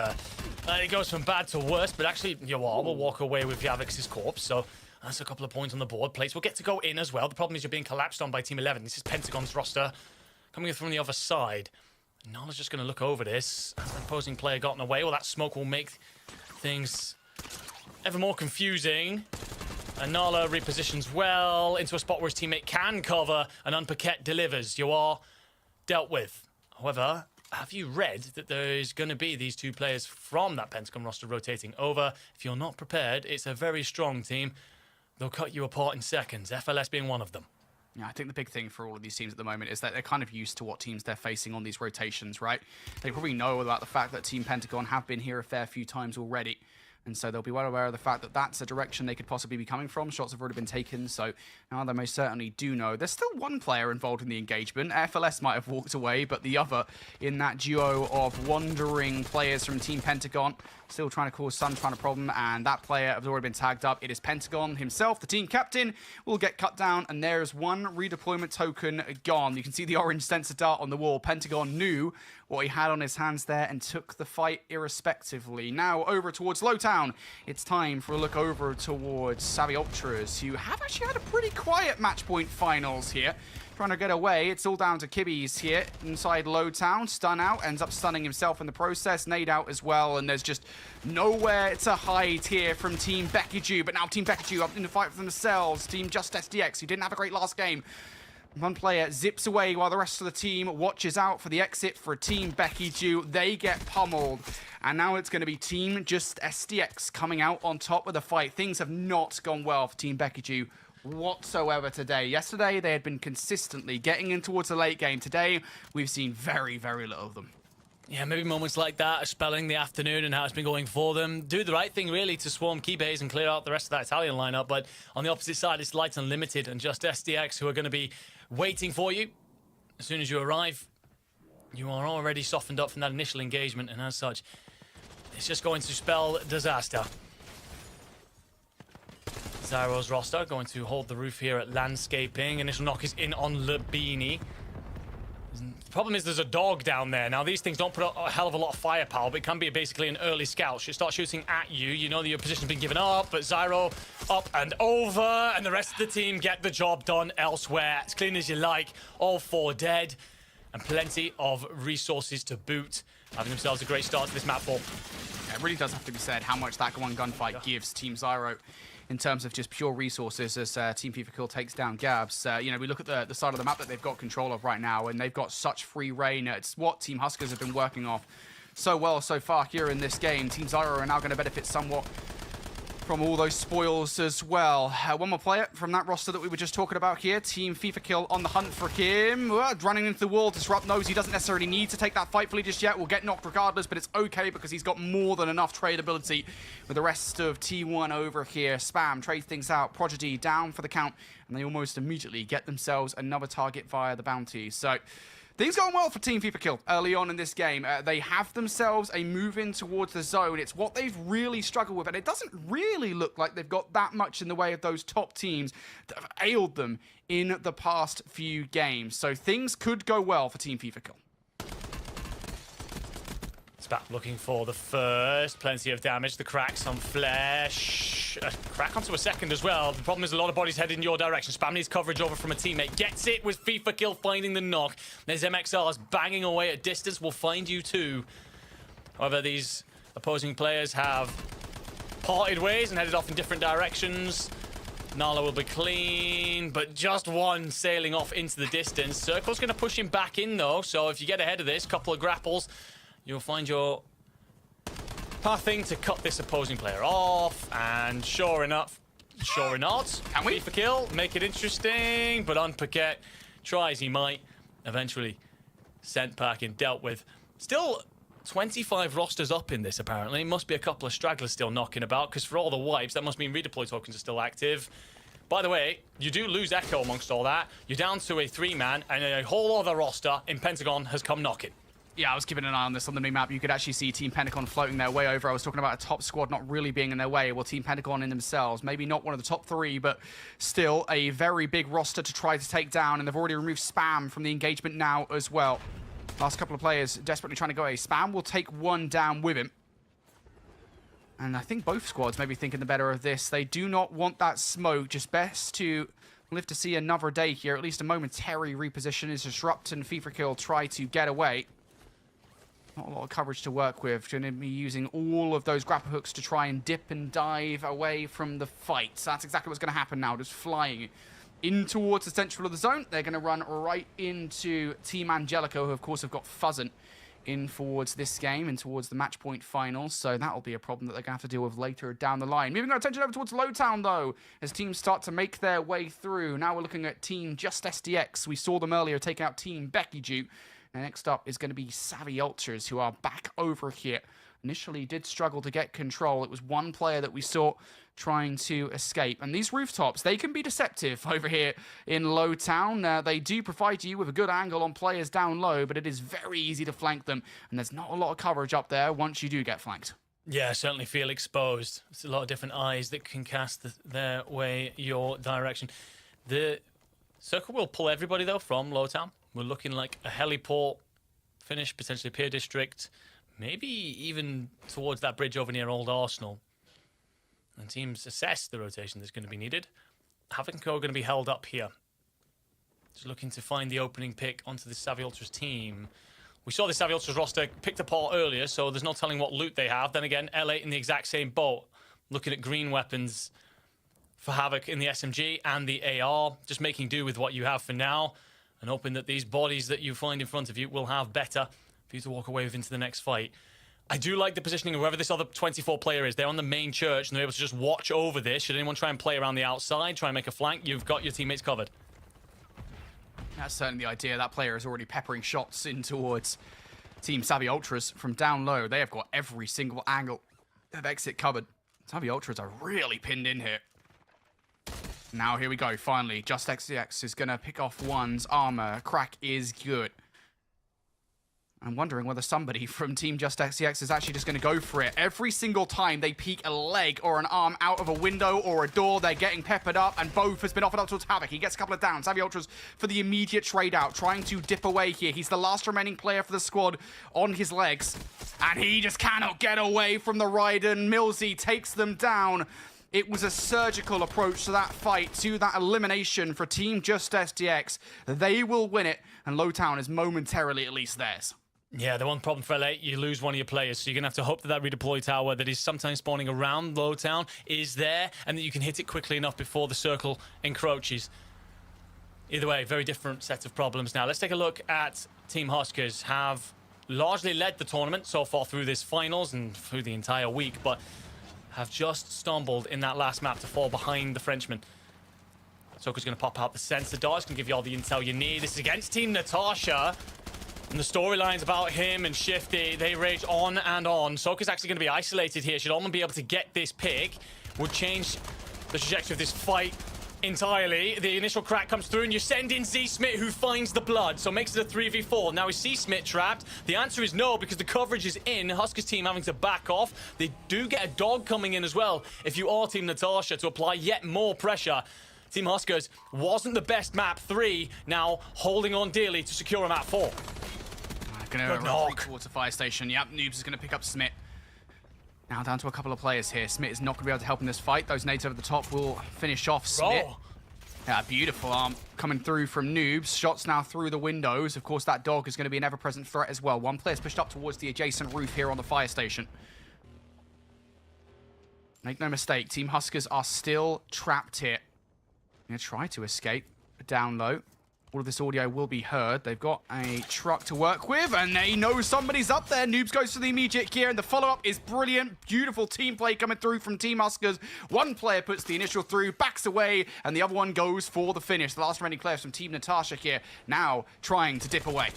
Speaker 5: it goes from bad to worse. But actually, Yolo will walk away with Yavix's corpse, so that's a couple of points on the board. Plates will get to go in as well. The problem is you're being collapsed on by Team 11. This is Pentagon's roster coming in from the other side. Nala's just going to look over this. Has the opposing player gotten away? Well, that smoke will make things ever more confusing. And Nala repositions well into a spot where his teammate can cover, and Unpaquette delivers. You are dealt with. However, have you read that there's going to be these 2 players from that Pentagon roster rotating over? If you're not prepared, it's a very strong team. They'll cut you apart in seconds, FLS being one of them.
Speaker 4: Yeah, I think the big thing for all of these teams at the moment is that they're kind of used to what teams they're facing on these rotations, right? They probably know about the fact that Team Pentagon have been here a fair few times already. And so they'll be well aware of the fact that that's a direction they could possibly be coming from. Shots have already been taken, so now they most certainly do know. There's still one player involved in the engagement. FLS might have walked away, but the other in that duo of wandering players from Team Pentagon still trying to cause some kind of problem, and that player has already been tagged up. It is Pentagon himself, the team captain, will get cut down, and there is one redeployment token gone. You can see the orange sensor dart on the wall. Pentagon knew what he had on his hands there and took the fight irrespectively. Now over towards Lowtown. It's time for a look over towards Savvy Ultras, who have actually had a pretty quiet match point finals here. Trying to get away. It's all down to Kibby's here inside Lowtown. Stun out, ends up stunning himself in the process. Nade out as well, and there's just nowhere to hide here from Team Becky. But now Team Becky up in the fight for themselves. Team Just SDX, who didn't have a great last game. One player zips away while the rest of the team watches out for the exit for Team Becky. They get pummeled. And now it's going to be Team Just SDX coming out on top of the fight. Things have not gone well for Team Becky whatsoever today. Yesterday, they had been consistently getting in towards the late game. Today, we've seen very, very little of them.
Speaker 5: Yeah, maybe moments like that are spelling the afternoon and how it's been going for them. Do the right thing, really, to swarm key bays and clear out the rest of that Italian lineup. But on the opposite side, it's Lights Unlimited and Just SDX who are going to be waiting for you. As soon as you arrive, you are already softened up from that initial engagement, and as such, it's just going to spell disaster. Zyro's roster going to hold the roof here at Landscaping. Initial knock is in on Labini. The problem is there's a dog down there. Now, these things don't put a hell of a lot of firepower, but it can be basically an early scout. She'll start shooting at you. You know that your position's been given up, but Zyro up and over, and the rest of the team get the job done elsewhere. As clean as you like. All 4 dead, and plenty of resources to boot. Having themselves a great start to this map ball.
Speaker 4: Yeah, it really does have to be said how much that one gunfight gives Team Zyro in terms of just pure resources as Team FIFA Kill takes down Gabs. We look at the side of the map that they've got control of right now, and they've got such free reign. It's what Team Huskers have been working off so well so far here in this game. Team Zyro are now going to benefit somewhat from all those spoils as well. One more player from that roster that we were just talking about here. Team FIFA Kill on the hunt for him. Running into the wall. Disrupt knows he doesn't necessarily need to take that fight fully just yet. Will get knocked regardless, but it's okay because he's got more than enough trade ability with the rest of T1 over here. Spam trades things out. Prodigy down for the count, and they almost immediately get themselves another target via the bounty. So things going well for Team FIFA Kill early on in this game. They have themselves a move in towards the zone. It's what they've really struggled with, and it doesn't really look like they've got that much in the way of those top teams that have ailed them in the past few games. So things could go well for Team FIFA Kill.
Speaker 5: Spat looking for the first. Plenty of damage. The cracks on Flesh. A crack onto a second as well. The problem is a lot of bodies headed in your direction. Spam needs coverage over from a teammate. Gets it with FIFA Kill finding the knock. There's MXRs banging away at distance. Will find you too. However, these opposing players have parted ways and headed off in different directions. Nala will be clean, but just one sailing off into the distance. Circle's going to push him back in though, so if you get ahead of this, couple of grapples, you'll find your pathing to cut this opposing player off, and sure enough, sure or not,
Speaker 4: can we?
Speaker 5: FIFA Kill, make it interesting, but Unpaquette tries he might, eventually sent back and dealt with. Still 25 rosters up in this, apparently. Must be a couple of stragglers still knocking about, because for all the wipes, that must mean redeploy tokens are still active. By the way, you do lose Echo amongst all that. You're down to a 3-man, and a whole other roster in Pentagon has come knocking.
Speaker 4: Yeah, I was keeping an eye on this on the new map. You could actually see Team Pentagon floating their way over. I was talking about a top squad not really being in their way. Well, Team Pentagon in themselves, maybe not one of the top 3, but still a very big roster to try to take down, and they've already removed Spam from the engagement now as well. Last couple of players desperately trying to go away. Spam will take one down with him. And I think both squads may be thinking the better of this. They do not want that smoke. Just best to live to see another day here. At least a momentary reposition is Disrupt and FIFA Kill try to get away. Not a lot of coverage to work with. Going to be using all of those grapple hooks to try and dip and dive away from the fight. So that's exactly what's going to happen now. Just flying in towards the central of the zone. They're going to run right into Team Angelico, who of course have got Fuzzin in towards this game and towards the match point finals. So that'll be a problem that they're going to have to deal with later down the line. Moving our attention over towards Lowtown, though, as teams start to make their way through. Now we're looking at Team Just SDX. We saw them earlier take out Team Becky Duke. And next up is going to be Savvy Ultras, who are back over here. Initially did struggle to get control. It was one player that we saw trying to escape. And these rooftops, they can be deceptive over here in Lowtown. They do provide you with a good angle on players down low, but it is very easy to flank them. And there's not a lot of coverage up there once you do get flanked.
Speaker 5: Yeah, certainly feel exposed. There's a lot of different eyes that can cast their way your direction. The circle will pull everybody, though, from Lowtown. We're looking like a heliport finish potentially Pier District, maybe even towards that bridge over near Old Arsenal. And teams assess the rotation that's going to be needed. Havoc and Co are going to be held up here. Just looking to find the opening pick onto the Savvy Ultras team. We saw the Savvy Ultras roster picked apart earlier, so there's no telling what loot they have. Then again, L8 in the exact same boat. Looking at green weapons for Havoc in the SMG and the AR. Just making do with what you have for now. And hoping that these bodies that you find in front of you will have better for you to walk away with into the next fight. I do like the positioning of whoever this other 24 player is. They're on the main church and they're able to just watch over this. Should anyone try and play around the outside, try and make a flank, you've got your teammates covered.
Speaker 4: That's certainly the idea. That player is already peppering shots in towards Team Savvy Ultras from down low. They have got every single angle of exit covered. Savvy Ultras are really pinned in here. Now here we go, finally. Just XCX is going to pick off one's armor. Crack is good. I'm wondering whether somebody from Team Just XCX is actually just going to go for it. Every single time they peek a leg or an arm out of a window or a door, they're getting peppered up, and both has been offered up towards Havoc. He gets a couple of downs. Savvy Ultras for the immediate trade out, trying to dip away here. He's the last remaining player for the squad on his legs, and he just cannot get away from the Raiden. Millsy takes them down. It was a surgical approach to that fight, to that elimination for Team Just SDX. They will win it, and Lowtown is momentarily at least theirs.
Speaker 5: Yeah, the one problem for LA, you lose one of your players, so you're going to have to hope that that redeploy tower that is sometimes spawning around Lowtown is there, and that you can hit it quickly enough before the circle encroaches. Either way, very different set of problems now. Let's take a look at Team Huskers. Have largely led the tournament so far through this finals and through the entire week, but have just stumbled in that last map to fall behind the Frenchman. Soka's going to pop out the sensor darts, can give you all the intel you need. This is against Team Natasha. And the storylines about him and Shifty, they rage on and on. Soka's actually going to be isolated here. Should Almond be able to get this pick, would change the trajectory of this fight entirely. The initial crack comes through and you send in Z Smith, who finds the blood, so makes it a 3v4. Now is C Smith trapped? The answer is no, because the coverage is in. Huskers team having to back off. They do get a dog coming in as well if you are Team Natasha, to apply yet more pressure. Team Huskers wasn't the best map 3, now holding on dearly to secure a map 4.
Speaker 4: Gonna retreat towards the fire station. Yep, Noobs is gonna pick up Smith. Now down to a couple of players here. Smith is not gonna be able to help in this fight. Those nades over the top will finish off Smith. Yeah, beautiful arm coming through from Noobs. Shots now through the windows. Of course, that dog is gonna be an ever-present threat as well. One player's pushed up towards the adjacent roof here on the fire station. Make no mistake, Team Huskers are still trapped here. Gonna try to escape down low. All of this audio will be heard. They've got a truck to work with, and they know somebody's up there. Noobs goes for the immediate gear, and the follow-up is brilliant. Beautiful team play coming through from Team Huskers. One player puts the initial through, backs away, and the other one goes for the finish. The last remaining players from Team Natasha here, now trying to dip away.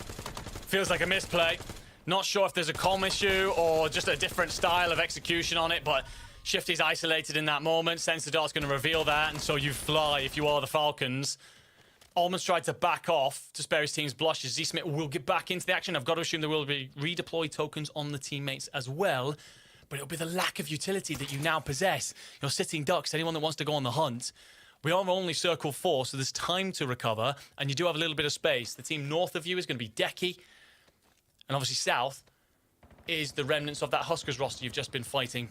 Speaker 5: Feels like a misplay. Not sure if there's a comm issue or just a different style of execution on it, but Shifty's isolated in that moment. Sensor Dart's going to reveal that, and so you fly if you are the Falcons. Almonds tried to back off to spare his team's blushes. Z-Smith will get back into the action. I've got to assume there will be redeploy tokens on the teammates as well. But it'll be the lack of utility that you now possess. You're sitting ducks, anyone that wants to go on the hunt. We are only Circle 4, so there's time to recover. And you do have a little bit of space. The team north of you is going to be Decky. And obviously south is the remnants of that Huskers roster you've just been fighting.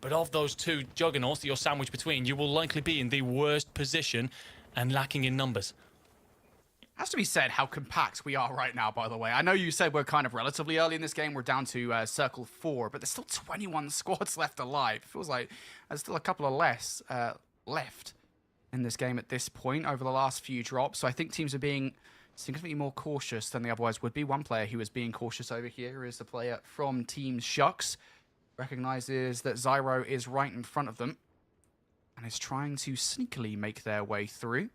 Speaker 5: But of those two juggernauts that you're sandwiched between, you will likely be in the worst position and lacking in numbers.
Speaker 4: Has to be said how compact we are right now, by the way. I know you said we're kind of relatively early in this game. We're down to Circle 4, but there's still 21 squads left alive. It feels like there's still a couple of less left in this game at this point over the last few drops. So I think teams are being significantly more cautious than they otherwise would be. One player who is being cautious over here is the player from Team Shucks. Recognizes that Zyro is right in front of them and is trying to sneakily make their way through.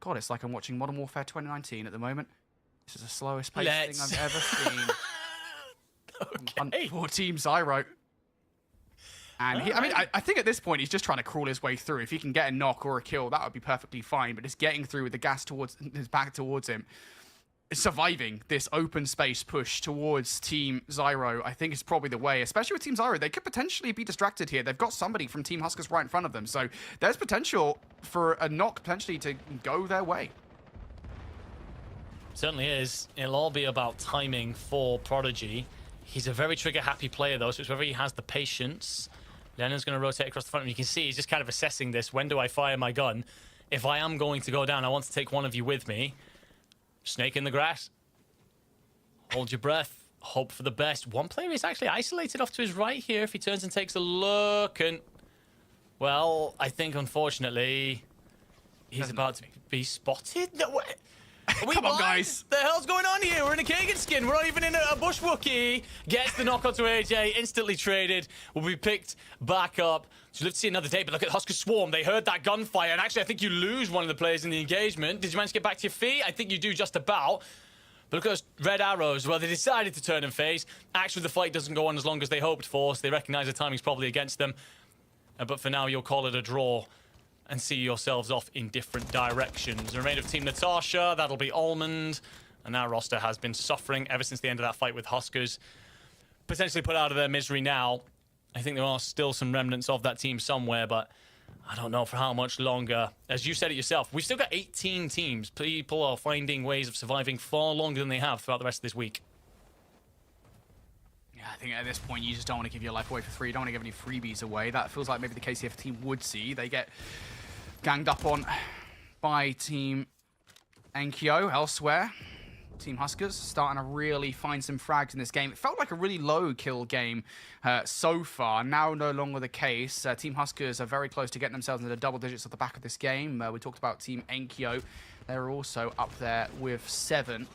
Speaker 4: God, it's like I'm watching Modern Warfare 2019 at the moment. This is the slowest paced thing I've ever seen.
Speaker 5: Okay.
Speaker 4: For Team Zyro. And I think at this point he's just trying to crawl his way through. If he can get a knock or a kill, that would be perfectly fine. But just getting through with the gas towards his back towards him, surviving this open space push towards Team Zyro, I think is probably the way, especially with Team Zyro. They could potentially be distracted here. They've got somebody from Team Huskers right in front of them, so there's potential for a knock potentially to go their way.
Speaker 5: Certainly is. It'll all be about timing for Prodigy. He's a very trigger-happy player, though, so it's whether he has the patience. Lennon's going to rotate across the front, and you can see he's just kind of assessing this. When do I fire my gun? If I am going to go down, I want to take one of you with me. Snake in the grass. Hold your breath. Hope for the best. One player is actually isolated off to his right here. If he turns and takes a look, and... well, I think, unfortunately, he's about to be spotted. No, what?
Speaker 4: Come on, guys.
Speaker 5: The hell's going on here? We're in a Kagan skin. We're not even in a bush Wookiee. Gets the knock onto AJ. Instantly traded. Will be picked back up. So let's see another day. But look at Huskers Swarm. They heard that gunfire. And actually, I think you lose one of the players in the engagement. Did you manage to get back to your feet? I think you do just about. But look at those red arrows. Well, they decided to turn and face. Actually, the fight doesn't go on as long as they hoped for. So they recognize the timing's probably against them. But for now, you'll call it a draw and see yourselves off in different directions. The remainder of Team Natasha, that'll be Almond. And that roster has been suffering ever since the end of that fight with Huskers. Potentially put out of their misery now. I think there are still some remnants of that team somewhere, but I don't know for how much longer. As you said it yourself, we've still got 18 teams. People are finding ways of surviving far longer than they have throughout the rest of this week.
Speaker 4: I think at this point, you just don't want to give your life away for free. You don't want to give any freebies away. That feels like maybe the KCF team would see. They get ganged up on by Team Enkyo elsewhere. Team Huskers starting to really find some frags in this game. It felt like a really low kill game so far. Now no longer the case. Team Huskers are very close to getting themselves into the double digits at the back of this game. We talked about Team Enkyo. They're also up there with 7.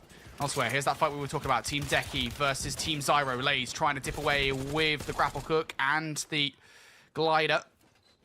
Speaker 4: Elsewhere, here's that fight we were talking about. Team Deki versus Team Zyro. Lays trying to dip away with the grapple hook and the glider.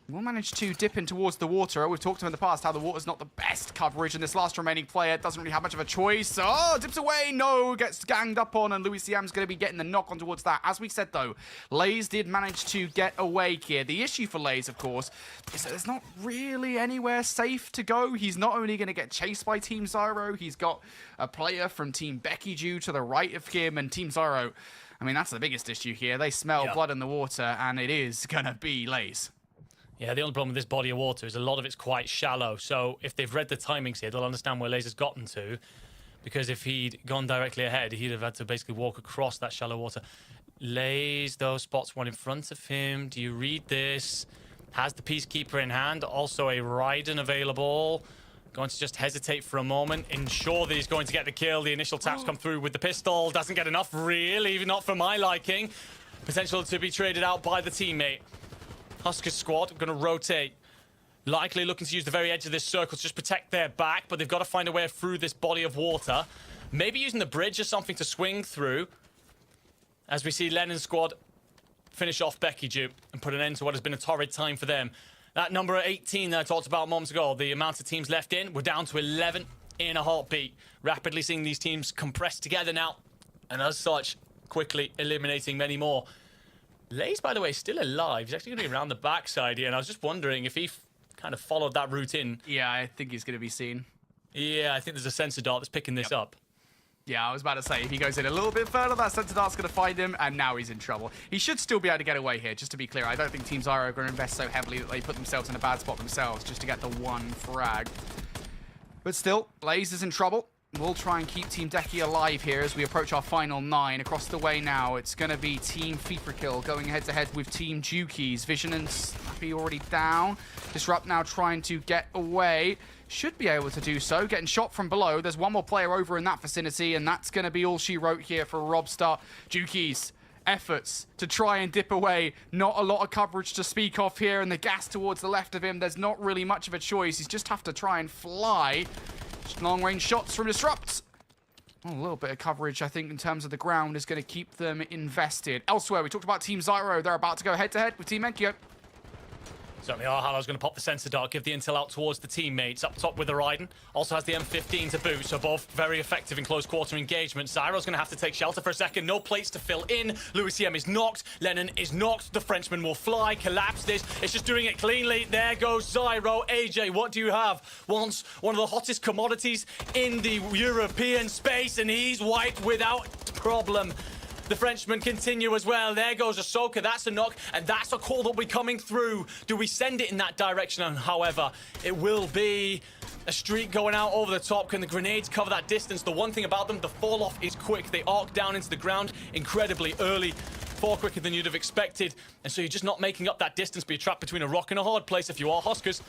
Speaker 4: We'll manage to dip in towards the water. We've talked to him in the past how the water's not the best coverage, and this last remaining player doesn't really have much of a choice. Oh, dips away. No, gets ganged up on, and Louis Siam's going to be getting the knock on towards that. As we said, though, Lays did manage to get away here. The issue for Lays, of course, is that there's not really anywhere safe to go. He's not only going to get chased by Team Zyro, he's got a player from Team Becky Jew to the right of him, and Team Zyro, I mean, that's the biggest issue here. They smell blood in the water, and it is going to be Lays.
Speaker 5: Yeah, the only problem with this body of water is a lot of it's quite shallow. So if they've read the timings here, they'll understand where Laser's gotten to. Because if he'd gone directly ahead, he'd have had to basically walk across that shallow water. Lays, though, spots one in front of him. Do you read this? Has the Peacekeeper in hand. Also a Raiden available. Going to just hesitate for a moment. Ensure that he's going to get the kill. The initial taps come through with the pistol. Doesn't get enough, really. Even not for my liking. Potential to be traded out by the teammate. Huskers squad going to rotate. Likely looking to use the very edge of this circle to just protect their back, but they've got to find a way through this body of water. Maybe using the bridge or something to swing through. As we see Lennon's squad finish off Becky Jew and put an end to what has been a torrid time for them. That number 18 that I talked about moments ago, the amount of teams left in, we're down to 11 in a heartbeat. Rapidly seeing these teams compress together now, and as such, quickly eliminating many more. Lays, by the way, still alive. He's actually going to be around the backside here, and I was just wondering if he kind of followed that route in.
Speaker 4: Yeah, I think he's going to be seen.
Speaker 5: Yeah, I think there's a sensor dart that's picking this up.
Speaker 4: Yeah, I was about to say, if he goes in a little bit further, that sensor dart's going to find him, and now he's in trouble. He should still be able to get away here, just to be clear. I don't think Team Zyro are going to invest so heavily that they put themselves in a bad spot themselves just to get the one frag. But still, Lays is in trouble. We'll try and keep Team Deki alive here as we approach our final 9. Across the way now, it's going to be Team FIFA Kill going head-to-head with Team Jukies. Vision and Snappy already down. Disrupt now trying to get away. Should be able to do so. Getting shot from below. There's one more player over in that vicinity, and that's going to be all she wrote here for Robstar. Jukies, efforts to try and dip away. Not a lot of coverage to speak of here, and the gas towards the left of him. There's not really much of a choice. He's just have to try and fly. Long-range shots from Disrupt. Oh, a little bit of coverage, I think, in terms of the ground is going to keep them invested. Elsewhere, we talked about Team Zyro. They're about to go head-to-head with Team Enkyo.
Speaker 5: Certainly are. Halo's going to pop the sensor dart, give the intel out towards the teammates. Up top with the Raiden. Also has the M15 to boot, so both very effective in close quarter engagement. Zyro's going to have to take shelter for a second. No plates to fill in. Louis CM is knocked. Lennon is knocked. The Frenchman will fly, collapse this. It's just doing it cleanly. There goes Zyro. AJ, what do you have? Once one of the hottest commodities in the European space, and he's wiped without problem. The Frenchmen continue as well. There goes Ahsoka. That's a knock, and that's a call that'll be coming through. Do we send it in that direction? And however, it will be A streak going out over the top. Can the grenades cover that distance? The one thing about them, the fall off is quick. They arc down into the ground incredibly early, far quicker than you'd have expected. And so you're just not making up that distance, but you're trapped between a rock and a hard place if you are Huskers.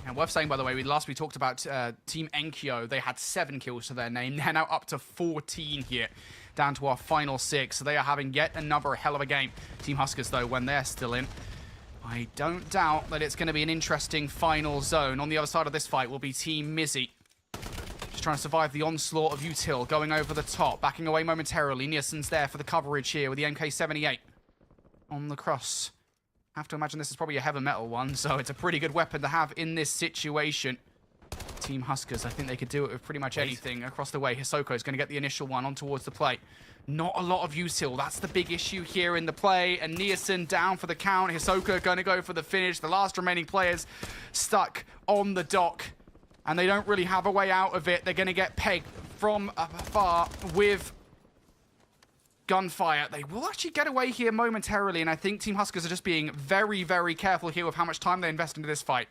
Speaker 4: And worth saying, by the way, last we talked about Team Enkyo. They had 7 kills to their name. They're now up to 14 here, down to our final 6. So they are having yet another hell of a game. Team Huskers, though, when they're still in, I don't doubt that it's going to be an interesting final zone. On the other side of this fight will be Team Mizzy. Just trying to survive the onslaught of Util, going over the top, backing away momentarily. Nielsen's there for the coverage here with the MK78 on the cross. I have to imagine this is probably a heavy metal one, so it's a pretty good weapon to have in this situation. Team Huskers, I think they could do it with pretty much anything across the way. Hisoko is going to get the initial one on towards the plate. Not a lot of util. That's the big issue here in the play. And Nielsen down for the count. Hisoko going to go for the finish. The last remaining players stuck on the dock. And they don't really have a way out of it. They're going to get pegged from afar with gunfire. They will actually get away here momentarily, and I think Team Huskers are just being very, very careful here with how much time they invest into this fight.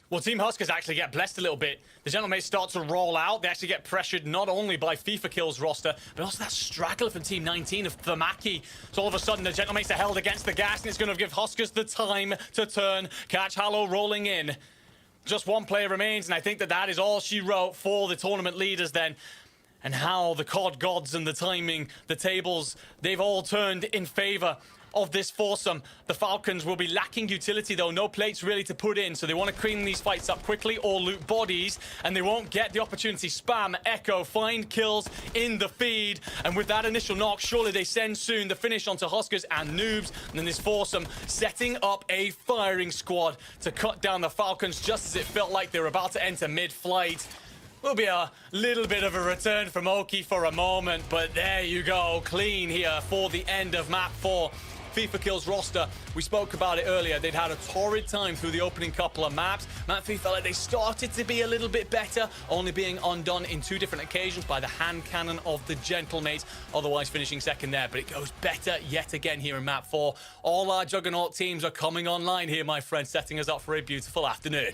Speaker 5: Well, Team Huskers actually get blessed a little bit. The Gentlemen start to roll out. They actually get pressured not only by FIFA Kills roster, but also that straggler from Team 19 of Thamaki. So all of a sudden, the Gentlemen are held against the gas, and it's going to give Huskers the time to turn. Catch Hallow rolling in. Just one player remains, and I think that is all she wrote for the tournament leaders then. And how the COD gods and the timing, the tables, they've all turned in favor of this foursome. The Falcons will be lacking utility, though. No plates really to put in, so they want to clean these fights up quickly or loot bodies, and they won't get the opportunity. Spam, Echo, find kills in the feed, and with that initial knock, surely they send soon the finish onto Huskers and Noobs, and then this foursome setting up a firing squad to cut down the Falcons just as it felt like they were about to enter mid-flight. Will be a little bit of a return from Oki for a moment, but there you go. Clean here for the end of map 4. FIFA Kills roster, we spoke about it earlier. They'd had a torrid time through the opening couple of maps. Map 3 felt like they started to be a little bit better, only being undone in 2 different occasions by the hand cannon of the Gentlemates, otherwise finishing second there. But it goes better yet again here in map 4. All our Juggernaut teams are coming online here, my friends, setting us up for a beautiful afternoon.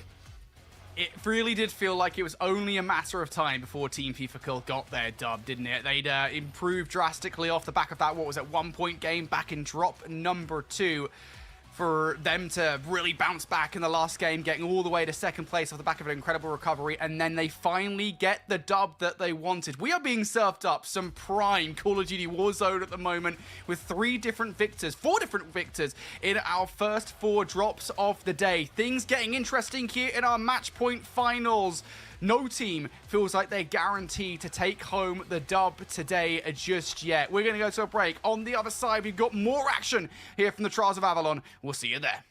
Speaker 4: It really did feel like it was only a matter of time before Team FIFA Kill got their dub, didn't it? They'd improved drastically off the back of that, what was it, 1-point game back in drop number 2. For them to really bounce back in the last game, getting all the way to second place off the back of an incredible recovery, and then they finally get the dub that they wanted. We are being served up some prime Call of Duty Warzone at the moment with 4 different victors in our first 4 drops of the day. Things getting interesting here in our match point finals. No team feels like they're guaranteed to take home the dub today just yet. We're going to go to a break. On the other side, we've got more action here from the Trials of Avalon. We'll see you there.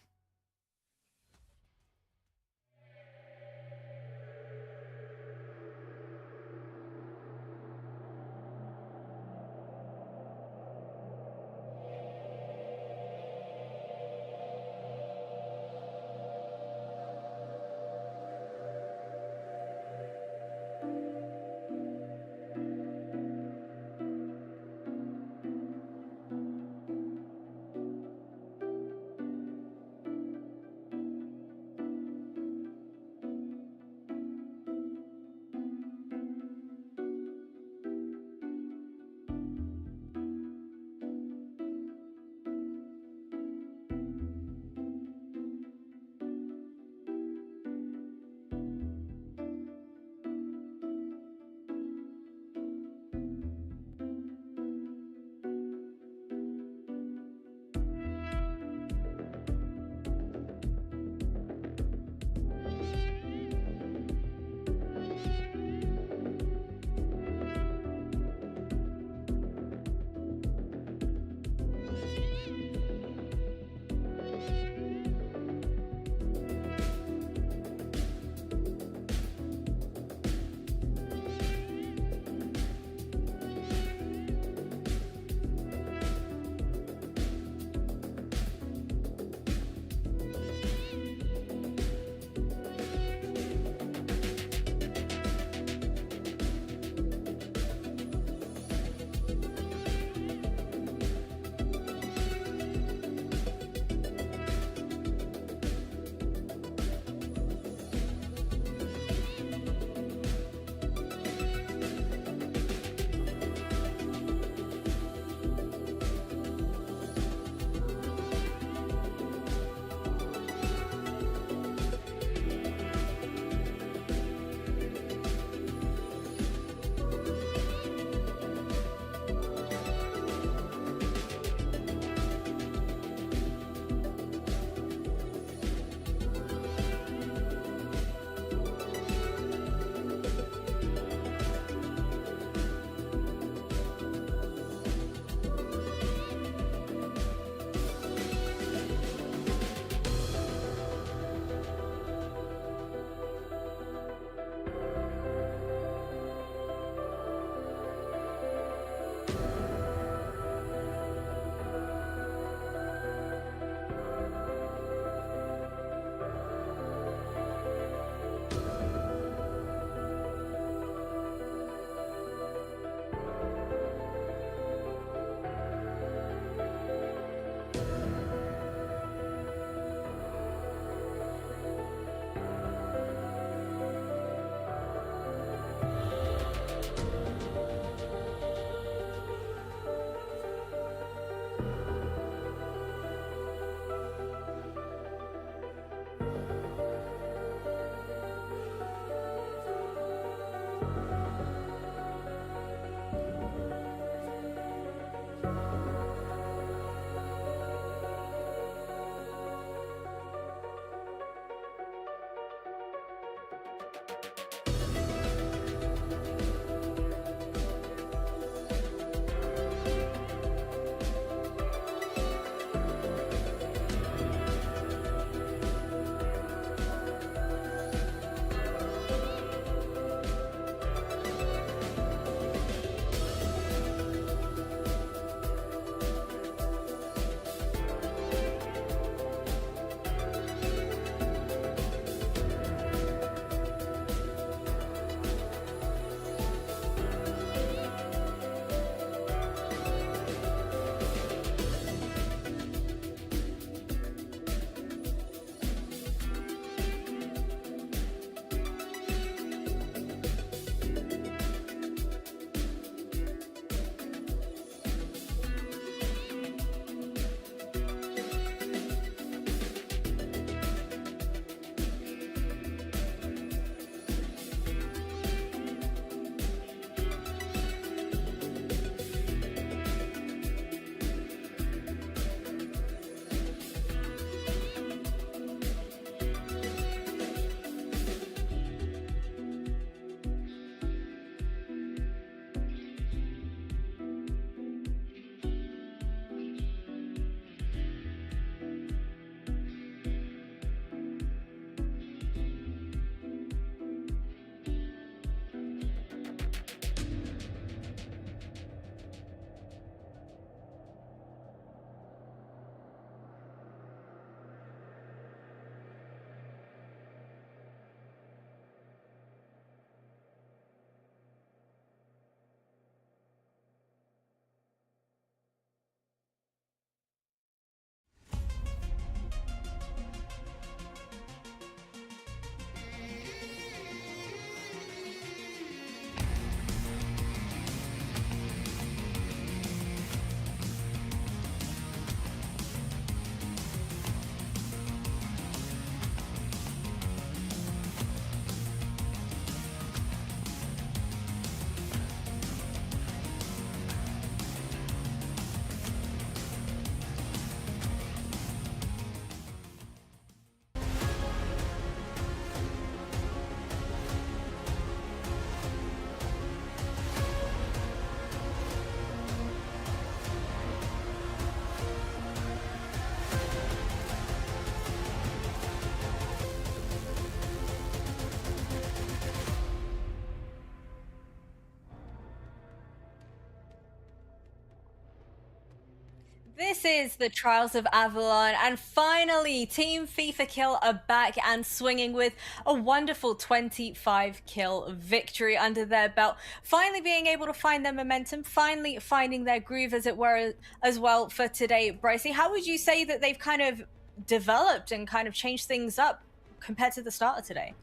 Speaker 1: This is the Trials of Avalon, and finally, Team FIFA Kill are back and swinging with a wonderful 25 kill victory under their belt. Finally being able to find their momentum, finally finding their groove, as it were, as well for today. Brycey, how would you say that they've kind of developed and kind of changed things up compared to the start of today?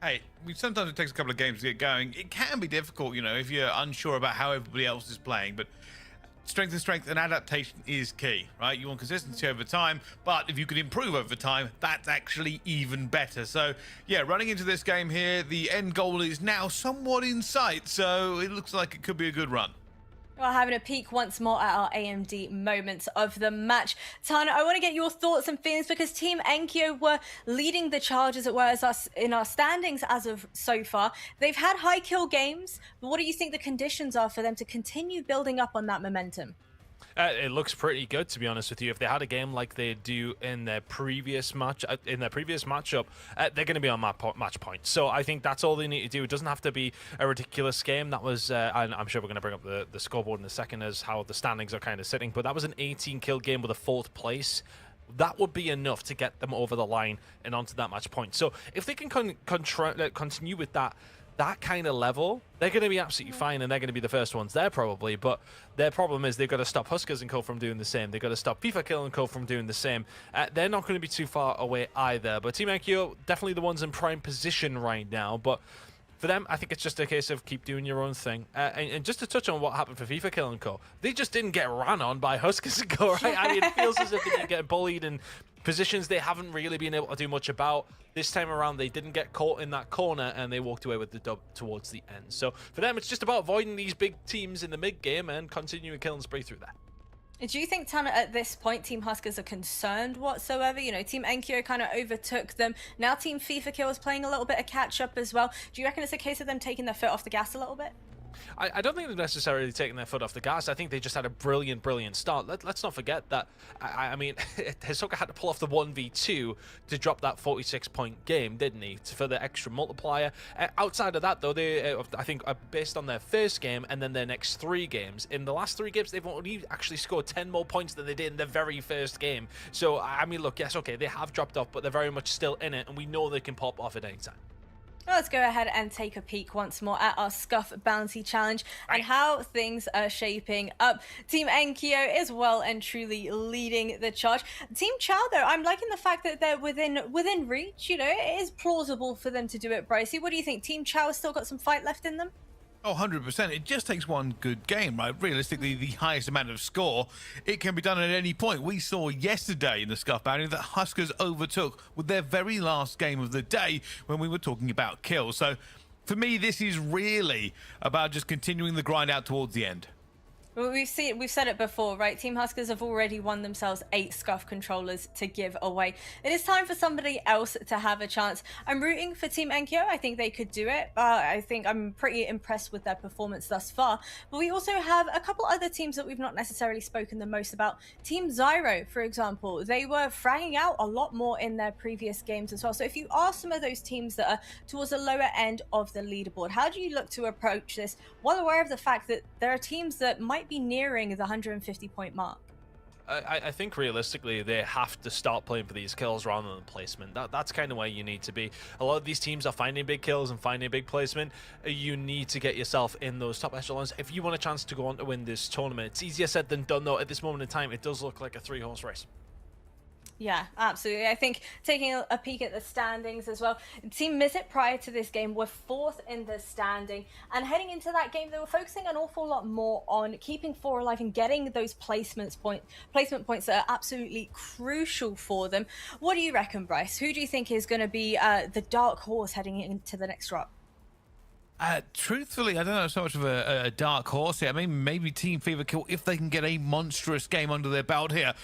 Speaker 2: Hey, sometimes it takes a couple of games to get going. It can be difficult, you know, if you're unsure about how everybody else is playing, but strength and adaptation is key, right? You want consistency over time, but if you can improve over time, that's actually even better. So yeah, running into this game here, the end goal is now somewhat in sight, so it looks like it could be a good run.
Speaker 1: Well, having a peek once more at our AMD moments of the match. Tana, I want to get your thoughts and feelings because Team Enkyo were leading the charge, as it were, as us in our standings as of so far. They've had high kill games, but what do you think the conditions are for them to continue building up on that momentum?
Speaker 3: It looks pretty good, to be honest with you. If they had a game like they do in their previous matchup, they're going to be on match point. So I think that's all they need to do. It doesn't have to be a ridiculous game. That was, and I'm sure we're going to bring up the scoreboard in a second as how the standings are kind of sitting. But that was an 18 kill game with a 4th place. That would be enough to get them over the line and onto that match point. So if they can continue with that kind of level, they're going to be absolutely fine, and they're going to be the first ones there probably. But their problem is they've got to stop Huskers and Co from doing the same. They've got to stop FIFA Kill and Co from doing the same. They're not going to be too far away either. But Team IQ, definitely the ones in prime position right now. But for them, I think it's just a case of keep doing your own thing. And just to touch on what happened for FIFA Kill and Co, they just didn't get ran on by Huskers and Co, right? I mean, it feels as if they didn't get bullied in positions they haven't really been able to do much about. This time around, they didn't get caught in that corner, and they walked away with the dub towards the end. So for them, it's just about avoiding these big teams in the mid-game and continuing a killing spree through there.
Speaker 1: Do you think, Tana, at this point, Team Huskers are concerned whatsoever? You know, Team Enkyo kind of overtook them. Now Team FIFA Kill is playing a little bit of catch-up as well. Do you reckon it's a case of them taking their foot off the gas a little bit?
Speaker 3: I don't think they've necessarily taken their foot off the gas. I think they just had a brilliant start. Let's not forget that, I mean, Hisoka had to pull off the 1v2 to drop that 46-point game, didn't he, for the extra multiplier. Outside of that, though, they, I think, based on their first game and then their next 3 games, in the last 3 games, they've only actually scored 10 more points than they did in the very first game. So, I mean, look, yes, okay, they have dropped off, but they're very much still in it, and we know they can pop off at any time.
Speaker 1: Let's go ahead and take a peek once more at our Scuff Bounty Challenge and how things are shaping up. Team Enkyo is well and truly leading the charge. Team Chow, though, I'm liking the fact that they're within reach. You know, it is plausible for them to do it, Brycey. What do you think? Team Chow has still got some fight left in them?
Speaker 2: Oh, 100%. It just takes one good game, right? Realistically, the highest amount of score, it can be done at any point. We saw yesterday in the Scuff Bounty that Huskers overtook with their very last game of the day when we were talking about kills. So for me, this is really about just continuing the grind out towards the end.
Speaker 1: Well, we've said it before, right? Team Huskers have already won themselves 8 Scuff controllers to give away. It is time for somebody else to have a chance. I'm rooting for Team Enkyo. I think they could do it. I think I'm pretty impressed with their performance thus far. But we also have a couple other teams that we've not necessarily spoken the most about. Team Zyro, for example, they were fragging out a lot more in their previous games as well. So if you are some of those teams that are towards the lower end of the leaderboard, how do you look to approach this while aware of the fact that there are teams that might be nearing the 150-point mark?
Speaker 3: I think realistically they have to start playing for these kills rather than placement. That's kind of where you need to be. A lot of these teams are finding big kills and finding big placement. You need to get yourself in those top echelons if you want a chance to go on to win this tournament. It's easier said than done, though. At this moment in time, it does look like a 3-horse race.
Speaker 1: Yeah, absolutely. I think taking a peek at the standings as well, Team Mizzet prior to this game were 4th in the standing, and heading into that game they were focusing an awful lot more on keeping 4 alive and getting those placement points that are absolutely crucial for them. What do you reckon, Bryce? Who do you think is going to be the dark horse heading into the next drop?
Speaker 2: Truthfully, I don't know so much of a dark horse here. I mean, maybe Team FIFA Kill if they can get a monstrous game under their belt here.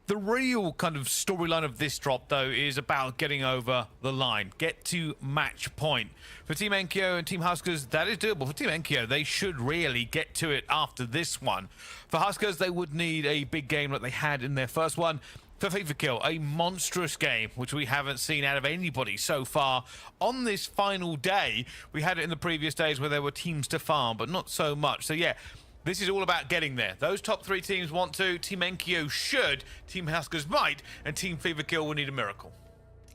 Speaker 2: The real kind of storyline of this drop, though, is about getting over the line. Get to match point. For Team Enkyo and Team Huskers, that is doable. For Team Enkyo, they should really get to it after this one. For Huskers, they would need a big game like they had in their first one. For FIFA Kill, a monstrous game, which we haven't seen out of anybody so far on this final day. We had it in the previous days where there were teams to farm, but not so much. So, yeah. This is all about getting there. Those top 3 teams want to. Team Enkyo should. Team Huskers might. And Team Fever Kill will need a miracle.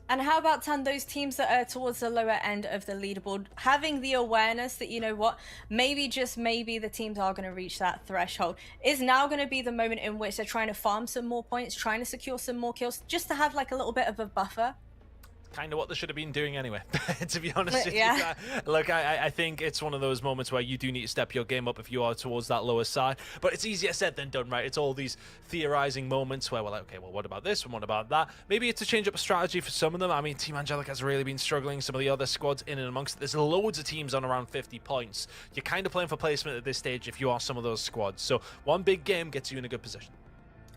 Speaker 1: And how about, Tan, those teams that are towards the lower end of the leaderboard, having the awareness that, you know what, maybe, just maybe, the teams are going to reach that threshold, is now going to be the moment in which they're trying to farm some more points, trying to secure some more kills, just to have like a little bit of a buffer?
Speaker 3: Kind of what they should have been doing anyway, to be honest with
Speaker 1: Yeah.
Speaker 3: you. Look, I think it's one of those moments where you do need to step your game up if you are towards that lower side, but it's easier said than done, right? It's all these theorizing moments where we're like, okay, well, what about this and what about that? Maybe it's a change up a strategy for some of them. I mean, Team Angelic has really been struggling. Some of the other squads in and amongst it. There's loads of teams on around 50 points. You're kind of playing for placement at this stage if you are some of those squads. So one big game gets you in a good position.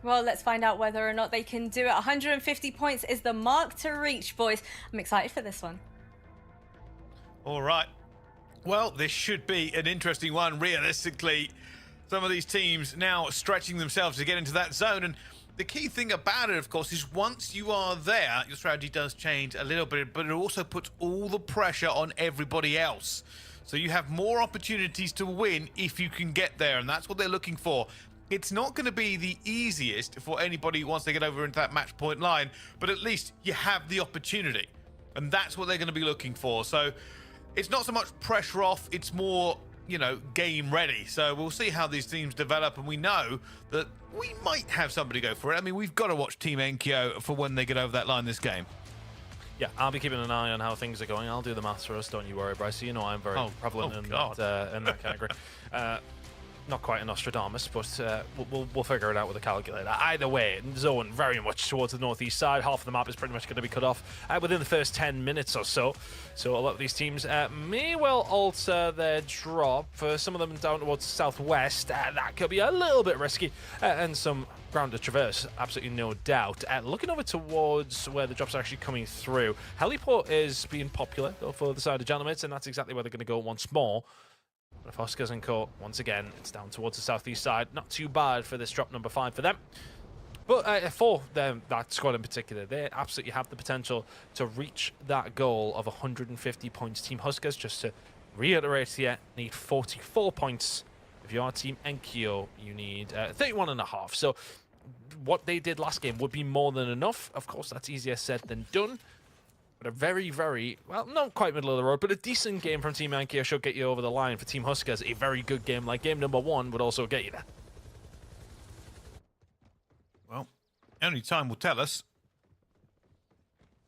Speaker 1: Well, let's find out whether or not they can do it. 150 points is the mark to reach, boys. I'm excited for this one.
Speaker 2: All right. Well, this should be an interesting one, realistically. Some of these teams now stretching themselves to get into that zone. And the key thing about it, of course, is once you are there, your strategy does change a little bit, but it also puts all the pressure on everybody else. So you have more opportunities to win if you can get there, and that's what they're looking for. It's not going to be the easiest for anybody once they get over into that match point line, but at least you have the opportunity. And that's what they're going to be looking for. So it's not so much pressure off, it's more, you know, game ready. So we'll see how these teams develop, and we know that we might have somebody go for it. I mean, we've got to watch Team Enkyo for when they get over that line this game.
Speaker 3: Yeah, I'll be keeping an eye on how things are going. I'll do the maths for us, don't you worry, Bryce. You know I'm very prevalent in that category. Not quite a Nostradamus, but we'll figure it out with a calculator. Either way, zone very much towards the northeast side. Half of the map is pretty much going to be cut off within the first 10 minutes or so. So a lot of these teams may well alter their drop. For some of them down towards the southwest, that could be a little bit risky. And some ground to traverse, absolutely no doubt. Looking over towards where the drops are actually coming through, Heliport is being popular for the side of Janomites, and that's exactly where they're going to go once more. But if Huskers and Co, once again, it's down towards the southeast side. Not too bad for this drop number 5 for them. But for them, that squad in particular, they absolutely have the potential to reach that goal of 150 points. Team Huskers, just to reiterate here, need 44 points. If you are Team Enkyo, you need 31.5. So what they did last game would be more than enough. Of course, that's easier said than done. But a very, very, well, not quite middle of the road, but a decent game from Team Enkyo should get you over the line. For Team Huskers, a very good game like game number 1 would also get you there.
Speaker 2: Well, only time will tell us.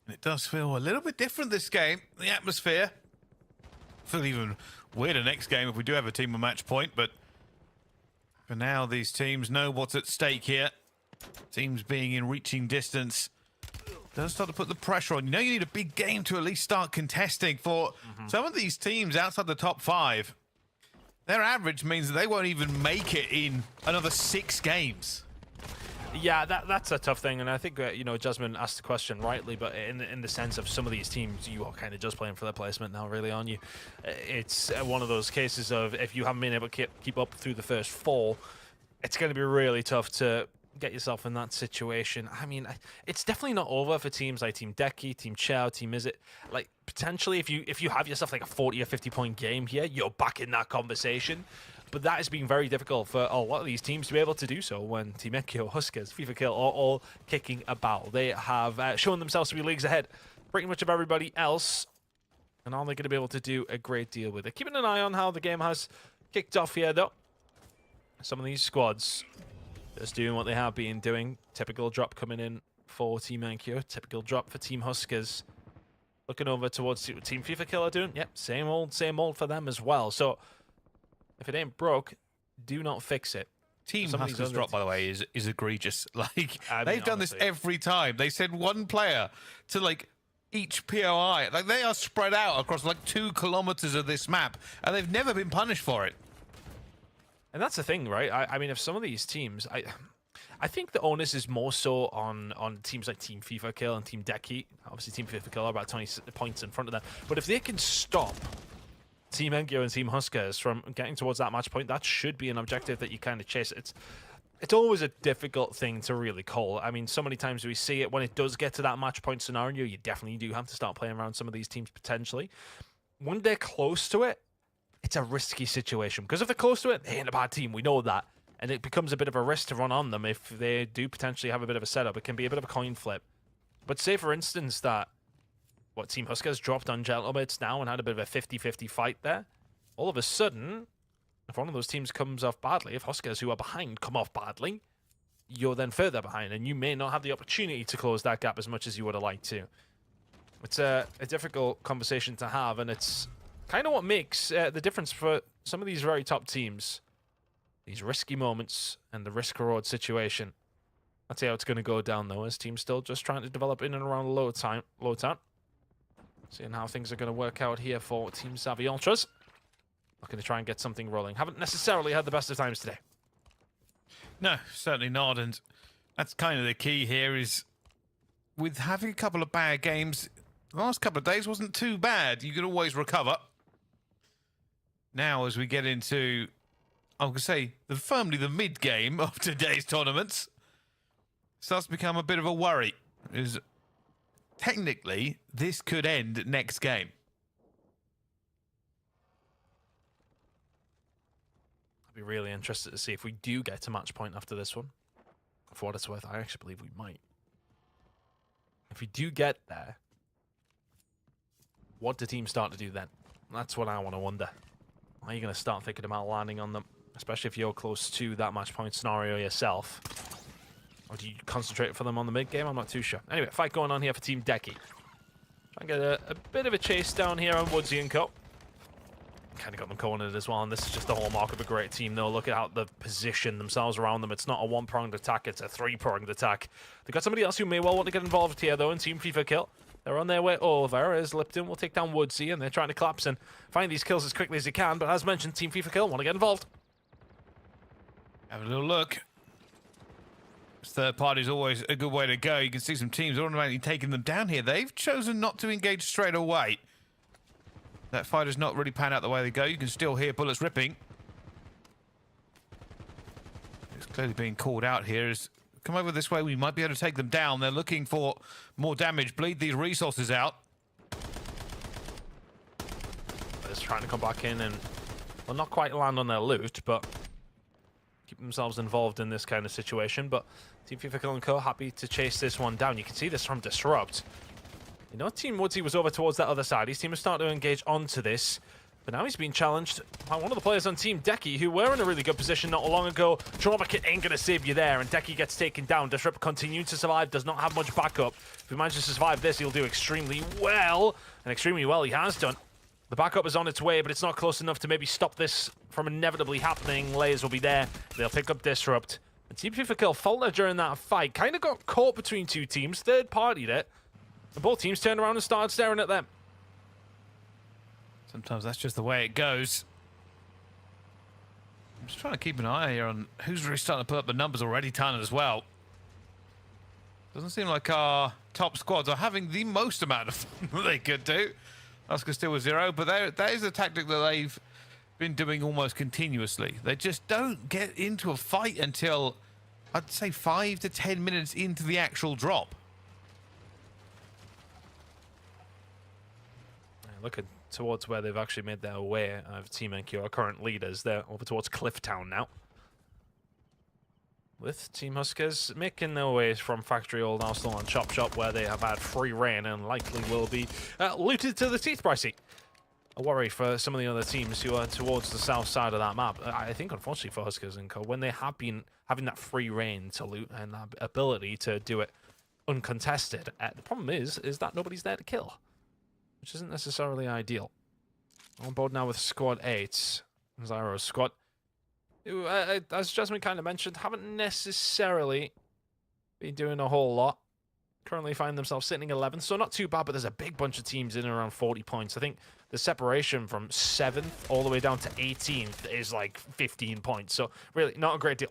Speaker 2: And it does feel a little bit different this game. The atmosphere. Feel even weirder next game if we do have a team on match point, but for now, these teams know what's at stake here. Teams being in reaching distance does start to put the pressure on. You know you need a big game to at least start contesting. For some of these teams outside the top 5, their average means that they won't even make it in another 6 games.
Speaker 3: Yeah, that's a tough thing, and I think you know, Jasmine asked the question rightly, but in the sense of some of these teams, you are kind of just playing for their placement now, really, aren't you? It's one of those cases of if you haven't been able to keep up through the first 4, it's going to be really tough to get yourself in that situation. I mean, it's definitely not over for teams like Team Deki, Team Chow, Team Izzet. Like, potentially, if you have yourself like a 40 or 50 point game here, you're back in that conversation. But that has been very difficult for a lot of these teams to be able to do so when Team Enkyo, Huskers, FIFA Kill are all kicking about. They have shown themselves to be leagues ahead pretty much of everybody else. And are they going to be able to do a great deal with it? Keeping an eye on how the game has kicked off here, though. Some of these squads just doing what they have been doing. Typical drop coming in for Team Enkyo. Typical drop for Team Huskers. Looking over towards Team FIFA Kill are doing. Yep, same old for them as well. So if it ain't broke, do not fix it.
Speaker 2: Team Huskers drop, by the way, is egregious. Like,
Speaker 3: I mean,
Speaker 2: they've done
Speaker 3: honestly,
Speaker 2: this every time. They send one player to, like, each POI. Like, they are spread out across, like, 2 kilometers of this map, and they've never been punished for it.
Speaker 3: And that's the thing, right? I mean, if some of these teams, I think the onus is more so on teams like Team FIFA Kill and Team Deki. Obviously, Team FIFA Kill are about 20 points in front of them. But if they can stop Team Enkyo and Team Huskers from getting towards that match point, that should be an objective that you kind of chase. It's always a difficult thing to really call. I mean, so many times we see it when it does get to that match point scenario, you definitely do have to start playing around some of these teams potentially. When they're close to it, it's a risky situation. Because if they're close to it, they ain't a bad team. We know that. And it becomes a bit of a risk to run on them if they do potentially have a bit of a setup. It can be a bit of a coin flip. But say, for instance, that Team Huskers dropped on Gentlemates now and had a bit of a 50-50 fight there. All of a sudden, if one of those teams comes off badly, if Huskers who are behind come off badly, you're then further behind, and you may not have the opportunity to close that gap as much as you would have liked to. It's a difficult conversation to have, and it's kind of what makes the difference for some of these very top teams. These risky moments and the risk-reward situation. That's how it's going to go down, though, as teams still just trying to develop in and around low town. Seeing how things are going to work out here for Team Savvy Ultras. Looking to try and get something rolling. Haven't necessarily had the best of times today.
Speaker 2: No, certainly not, and that's kind of the key here is with having a couple of bad games, the last couple of days wasn't too bad. You could always recover. Now, as we get into, I would say, firmly the mid-game of today's tournaments, starts to become a bit of a worry. Is technically, this could end next game.
Speaker 3: I'd be really interested to see if we do get to match point after this one. For what it's worth, I actually believe we might. If we do get there, what do teams start to do then? That's what I want to wonder. Are you going to start thinking about landing on them? Especially if you're close to that match point scenario yourself. Or do you concentrate for them on the mid game? I'm not too sure. Anyway, fight going on here for Team Decky. Try and get a bit of a chase down here on Woodsy and Co. Kind of got them cornered as well, and this is just the hallmark of a great team, though. Look at how they position themselves around them. It's not a one-pronged attack, it's a three-pronged attack. They've got somebody else who may well want to get involved here, though, in Team FIFA Kill. They're on their way over as Lipton will take down Woodsy, and they're trying to collapse and find these kills as quickly as they can, but as mentioned, Team FIFA Kill want to get involved.
Speaker 2: Have a little look. Third party is always a good way to go. You can see some teams automatically taking them down here. They've chosen not to engage straight away. That fight has not really panned out the way they go. You can still hear bullets ripping. It's clearly being called out here. Is come over this way. We might be able to take them down. They're looking for more damage. Bleed these resources out.
Speaker 3: They're just trying to come back in and, well, not quite land on their loot, but keep themselves involved in this kind of situation. But Team FIFA Kill and Co. happy to chase this one down. You can see this from Disrupt. You know, Team Woodsy was over towards that other side. His team was starting to engage onto this. But now he's being challenged by one of the players on Team Decky, who were in a really good position not long ago. Trauma Kit ain't going to save you there, and Decky gets taken down. Disrupt continuing to survive, does not have much backup. If he manages to survive this, he'll do extremely well. And extremely well he has done. The backup is on its way, but it's not close enough to maybe stop this from inevitably happening. Layers will be there. They'll pick up Disrupt. And Team FIFA Kill falter during that fight. Kind of got caught between two teams. Third-partied it. And both teams turned around and started staring at them.
Speaker 2: Sometimes that's just the way it goes. I'm just trying to keep an eye here on who's really starting to put up the numbers already, Tanner, as well. Doesn't seem like our top squads are having the most amount of fun that they could do. Oscar still with 0, but that is a tactic that they've been doing almost continuously. They just don't get into a fight until, I'd say, 5 to 10 minutes into the actual drop.
Speaker 3: Looking towards where they've actually made their way of Team NQ, our current leaders. They're over towards Clifftown now. With Team Huskers making their way from Factory Old Arsenal and Chop Shop, where they have had free reign and likely will be looted to the teeth, Pricey. A worry for some of the other teams who are towards the south side of that map. I think, unfortunately for Huskers and Co, when they have been having that free reign to loot and that ability to do it uncontested, the problem is that nobody's there to kill, which isn't necessarily ideal. On board now with Squad 8, Zyro's squad, who, as Jasmine kind of mentioned, haven't necessarily been doing a whole lot. Currently find themselves sitting 11th, so not too bad, but there's a big bunch of teams in and around 40 points. I think the separation from 7th all the way down to 18th is like 15 points, so really not a great deal.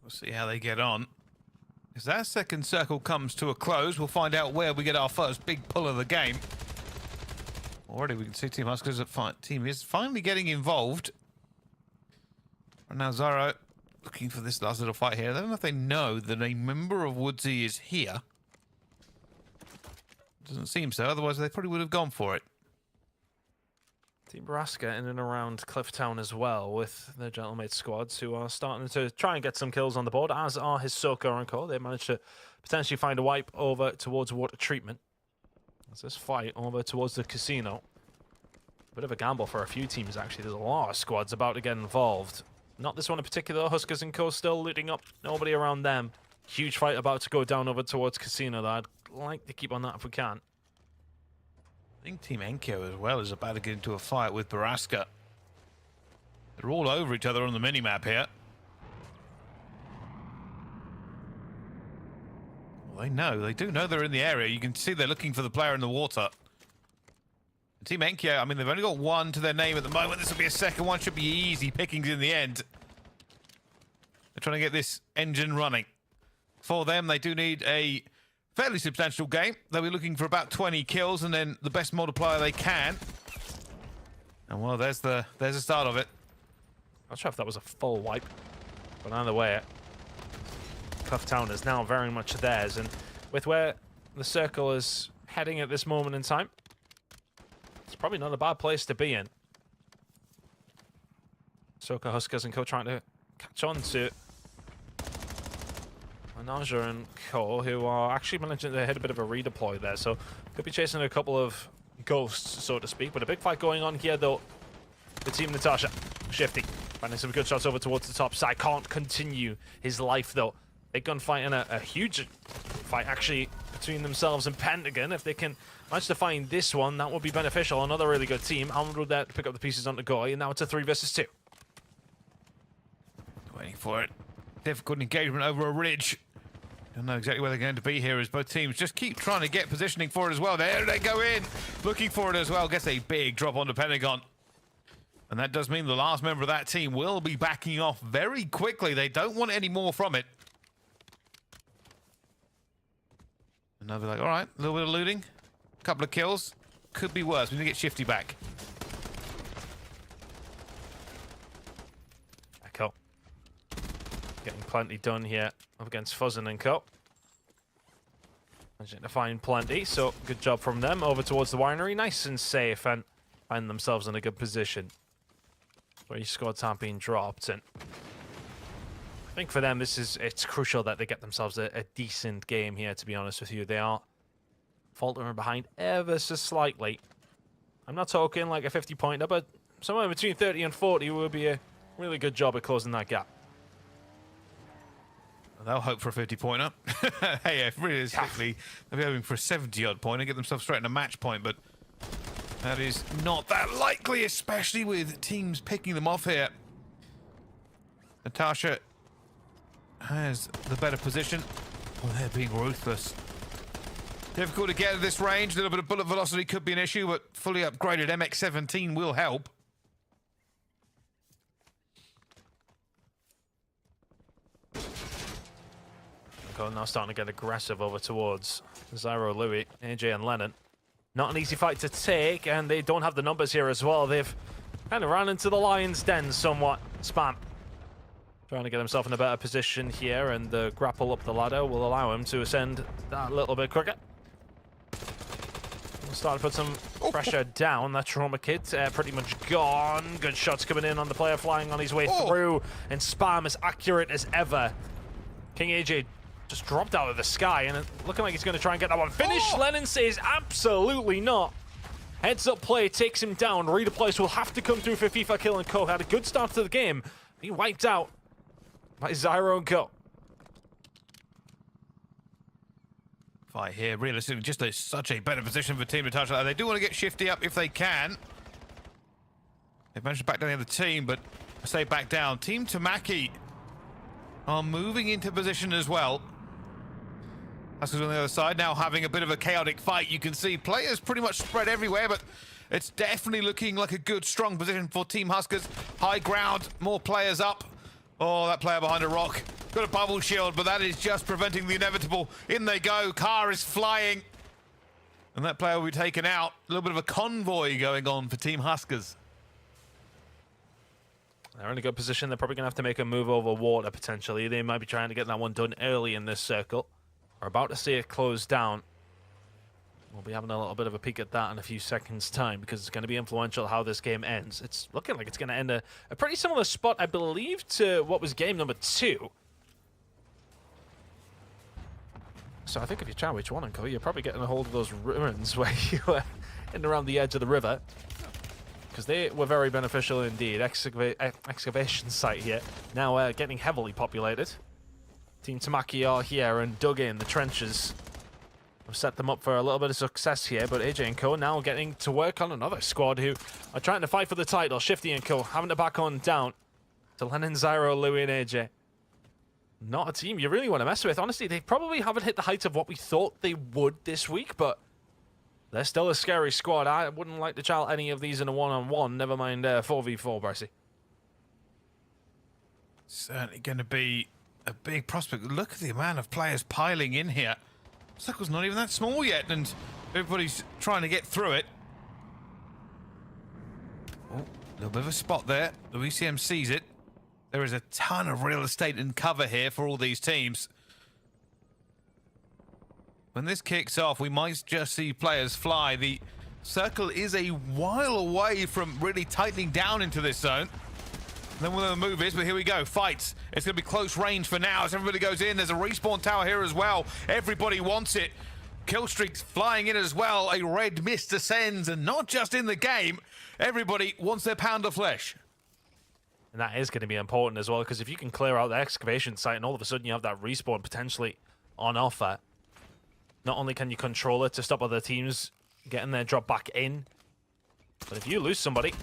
Speaker 2: We'll see how they get on. As that second circle comes to a close, we'll find out where we get our first big pull of the game. Already we can see Team Huskers' team is finally getting involved. And now Zyro looking for this last little fight here. I don't know if they know that a member of Woodsy is here. Doesn't seem so, otherwise they probably would have gone for it.
Speaker 3: Team Nebraska in and around Clifftown as well, with their Gentlemate squads who are starting to try and get some kills on the board, as are Hisoka and Co. They managed to potentially find a wipe over towards water treatment. As this fight over towards the casino. Bit of a gamble for a few teams, actually. There's a lot of squads about to get involved. Not this one in particular. Huskers and Co. still looting up. Nobody around them. Huge fight about to go down over towards casino, though. I'd like to keep on that if we can.
Speaker 2: I think Team Enkyo as well is about to get into a fight with Baraska. They're all over each other on the minimap here. Well, they do know they're in the area. You can see they're looking for the player in the water. Team Enkyo, I mean, they've only got one to their name at the moment. This will be a second one. Should be easy pickings in the end. They're trying to get this engine running. For them, they do need a fairly substantial game. They'll be looking for about 20 kills and then the best multiplier they can. And well, there's the start of it.
Speaker 3: Not sure if that was a full wipe, but either way, Clifftown is now very much theirs. And with where the circle is heading at this moment in time, it's probably not a bad place to be in. Soka, Huskers and Co. trying to catch on to Anaja and Co, who are actually managing to hit a bit of a redeploy there, so could be chasing a couple of ghosts, so to speak. But a big fight going on here, though. The Team Natasha, Shifty, finding some good shots over towards the top side. Can't continue his life, though. Big gunfight and a huge fight, actually, between themselves and Pentagon. If they can manage to find this one, that would be beneficial. Another really good team. Almond there to pick up the pieces on the Goy, and now it's a 3 versus 2.
Speaker 2: Waiting for it. Difficult engagement over a ridge. Don't know exactly where they're going to be here as both teams just keep trying to get positioning for it as well. There they go in, looking for it as well. Gets a big drop onto Pentagon. And that does mean the last member of that team will be backing off very quickly. They don't want any more from it. And they'll be like, all right, a little bit of looting, a couple of kills. Could be worse. We need to get Shifty back.
Speaker 3: Echo. Getting plenty done here up against Fuzzin and Co. Managing to find plenty, so good job from them. Over towards the winery, nice and safe, and find themselves in a good position. 3 squads have been dropped, and I think for them it's crucial that they get themselves a decent game here, to be honest with you. They are faltering behind ever so slightly. I'm not talking like a 50-pointer, but somewhere between 30 and 40 would be a really good job at closing that gap.
Speaker 2: They'll hope for a 50-pointer. Hey, if realistically, they'll be hoping for a 70-odd point and get themselves straight in a match point, but that is not that likely, especially with teams picking them off here. Natasha has the better position. Well, they're being ruthless. Difficult to get at this range. A little bit of bullet velocity could be an issue, but fully upgraded MX-17 will help.
Speaker 3: Now starting to get aggressive over towards Zyro, Louis, AJ and Lennon. Not an easy fight to take, and they don't have the numbers here as well. They've kind of ran into the lion's den somewhat. Spam trying to get himself in a better position here, and the grapple up the ladder will allow him to ascend that little bit quicker. We'll start to put some pressure down. That trauma kit pretty much gone. Good shots coming in on the player flying on his way through, and Spam as accurate as ever. King AJ just dropped out of the sky, and looking like he's going to try and get that one finished. Lennon says absolutely not. Heads up play takes him down. Redeploys will have to come through for FIFA Kill and Co. Had a good start to the game. He wiped out by Zyro and Co.
Speaker 2: Fight here, realistically, just such a better position for Team Natasha. They do want to get Shifty up if they can. They've managed to back down the other team, but I say back down. Team Tamaki are moving into position as well. Huskers on the other side now having a bit of a chaotic fight. You can see players pretty much spread everywhere, but it's definitely looking like a good, strong position for Team Huskers. High ground, more players up. Oh, that player behind a rock. Got a bubble shield, but that is just preventing the inevitable. In they go, car is flying. And that player will be taken out. A little bit of a convoy going on for Team Huskers.
Speaker 3: They're in a good position. They're probably going to have to make a move over water, potentially. They might be trying to get that one done early in this circle. We're about to see it close down. We'll be having a little bit of a peek at that in a few seconds' time because it's going to be influential how this game ends. It's looking like it's going to end a pretty similar spot, I believe, to what was game number 2. So I think if you try which one and Co, you're probably getting a hold of those ruins where you were in and around the edge of the river. Because they were very beneficial indeed. Excavation site here. Now getting heavily populated. Team Tamaki are here and dug in the trenches. I've set them up for a little bit of success here, but AJ and Co now getting to work on another squad who are trying to fight for the title. Shifty and Co having to back on down to Lennon, Zyro, Louis, and AJ. Not a team you really want to mess with. Honestly, they probably haven't hit the heights of what we thought they would this week, but they're still a scary squad. I wouldn't like to challenge any of these in a one-on-one, never mind 4v4, Brycey.
Speaker 2: Certainly going to be a big prospect. Look at the amount of players piling in here. Circle's not even that small yet, and everybody's trying to get through it. Oh, a little bit of a spot there. The ECM sees it. There is a ton of real estate and cover here for all these teams. When this kicks off, we might just see players fly. The circle is a while away from really tightening down into this zone. Then where the move is, but here we go. Fights. It's going to be close range for now as everybody goes in. There's a respawn tower here as well. Everybody wants it. Kill streaks flying in as well. A red mist descends, and not just in the game. Everybody wants their pound of flesh.
Speaker 3: And that is going to be important as well, because if you can clear out the excavation site and all of a sudden you have that respawn potentially on offer, not only can you control it to stop other teams getting their drop back in, but if you lose somebody,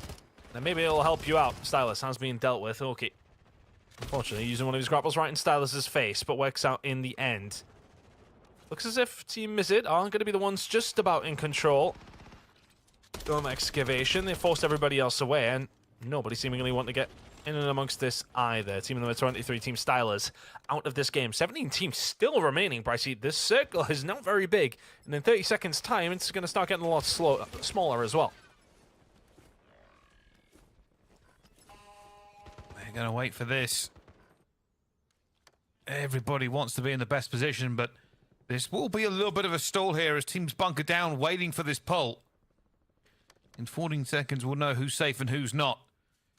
Speaker 3: then maybe it'll help you out. Stylus has been dealt with. Okay. Unfortunately, using one of his grapples right in Stylus's face, but works out in the end. Looks as if Team Mizzet are going to be the ones just about in control. Excavation. They forced everybody else away, and nobody seemingly want to get in and amongst this either. Team number 23, Team Stylus, out of this game. 17 teams still remaining, Brycey. This circle is not very big, and in 30 seconds' time, it's going to start getting a lot smaller as well.
Speaker 2: They're going to wait for this. Everybody wants to be in the best position, but this will be a little bit of a stall here as teams bunker down, waiting for this pull. In 14 seconds, we'll know who's safe and who's not.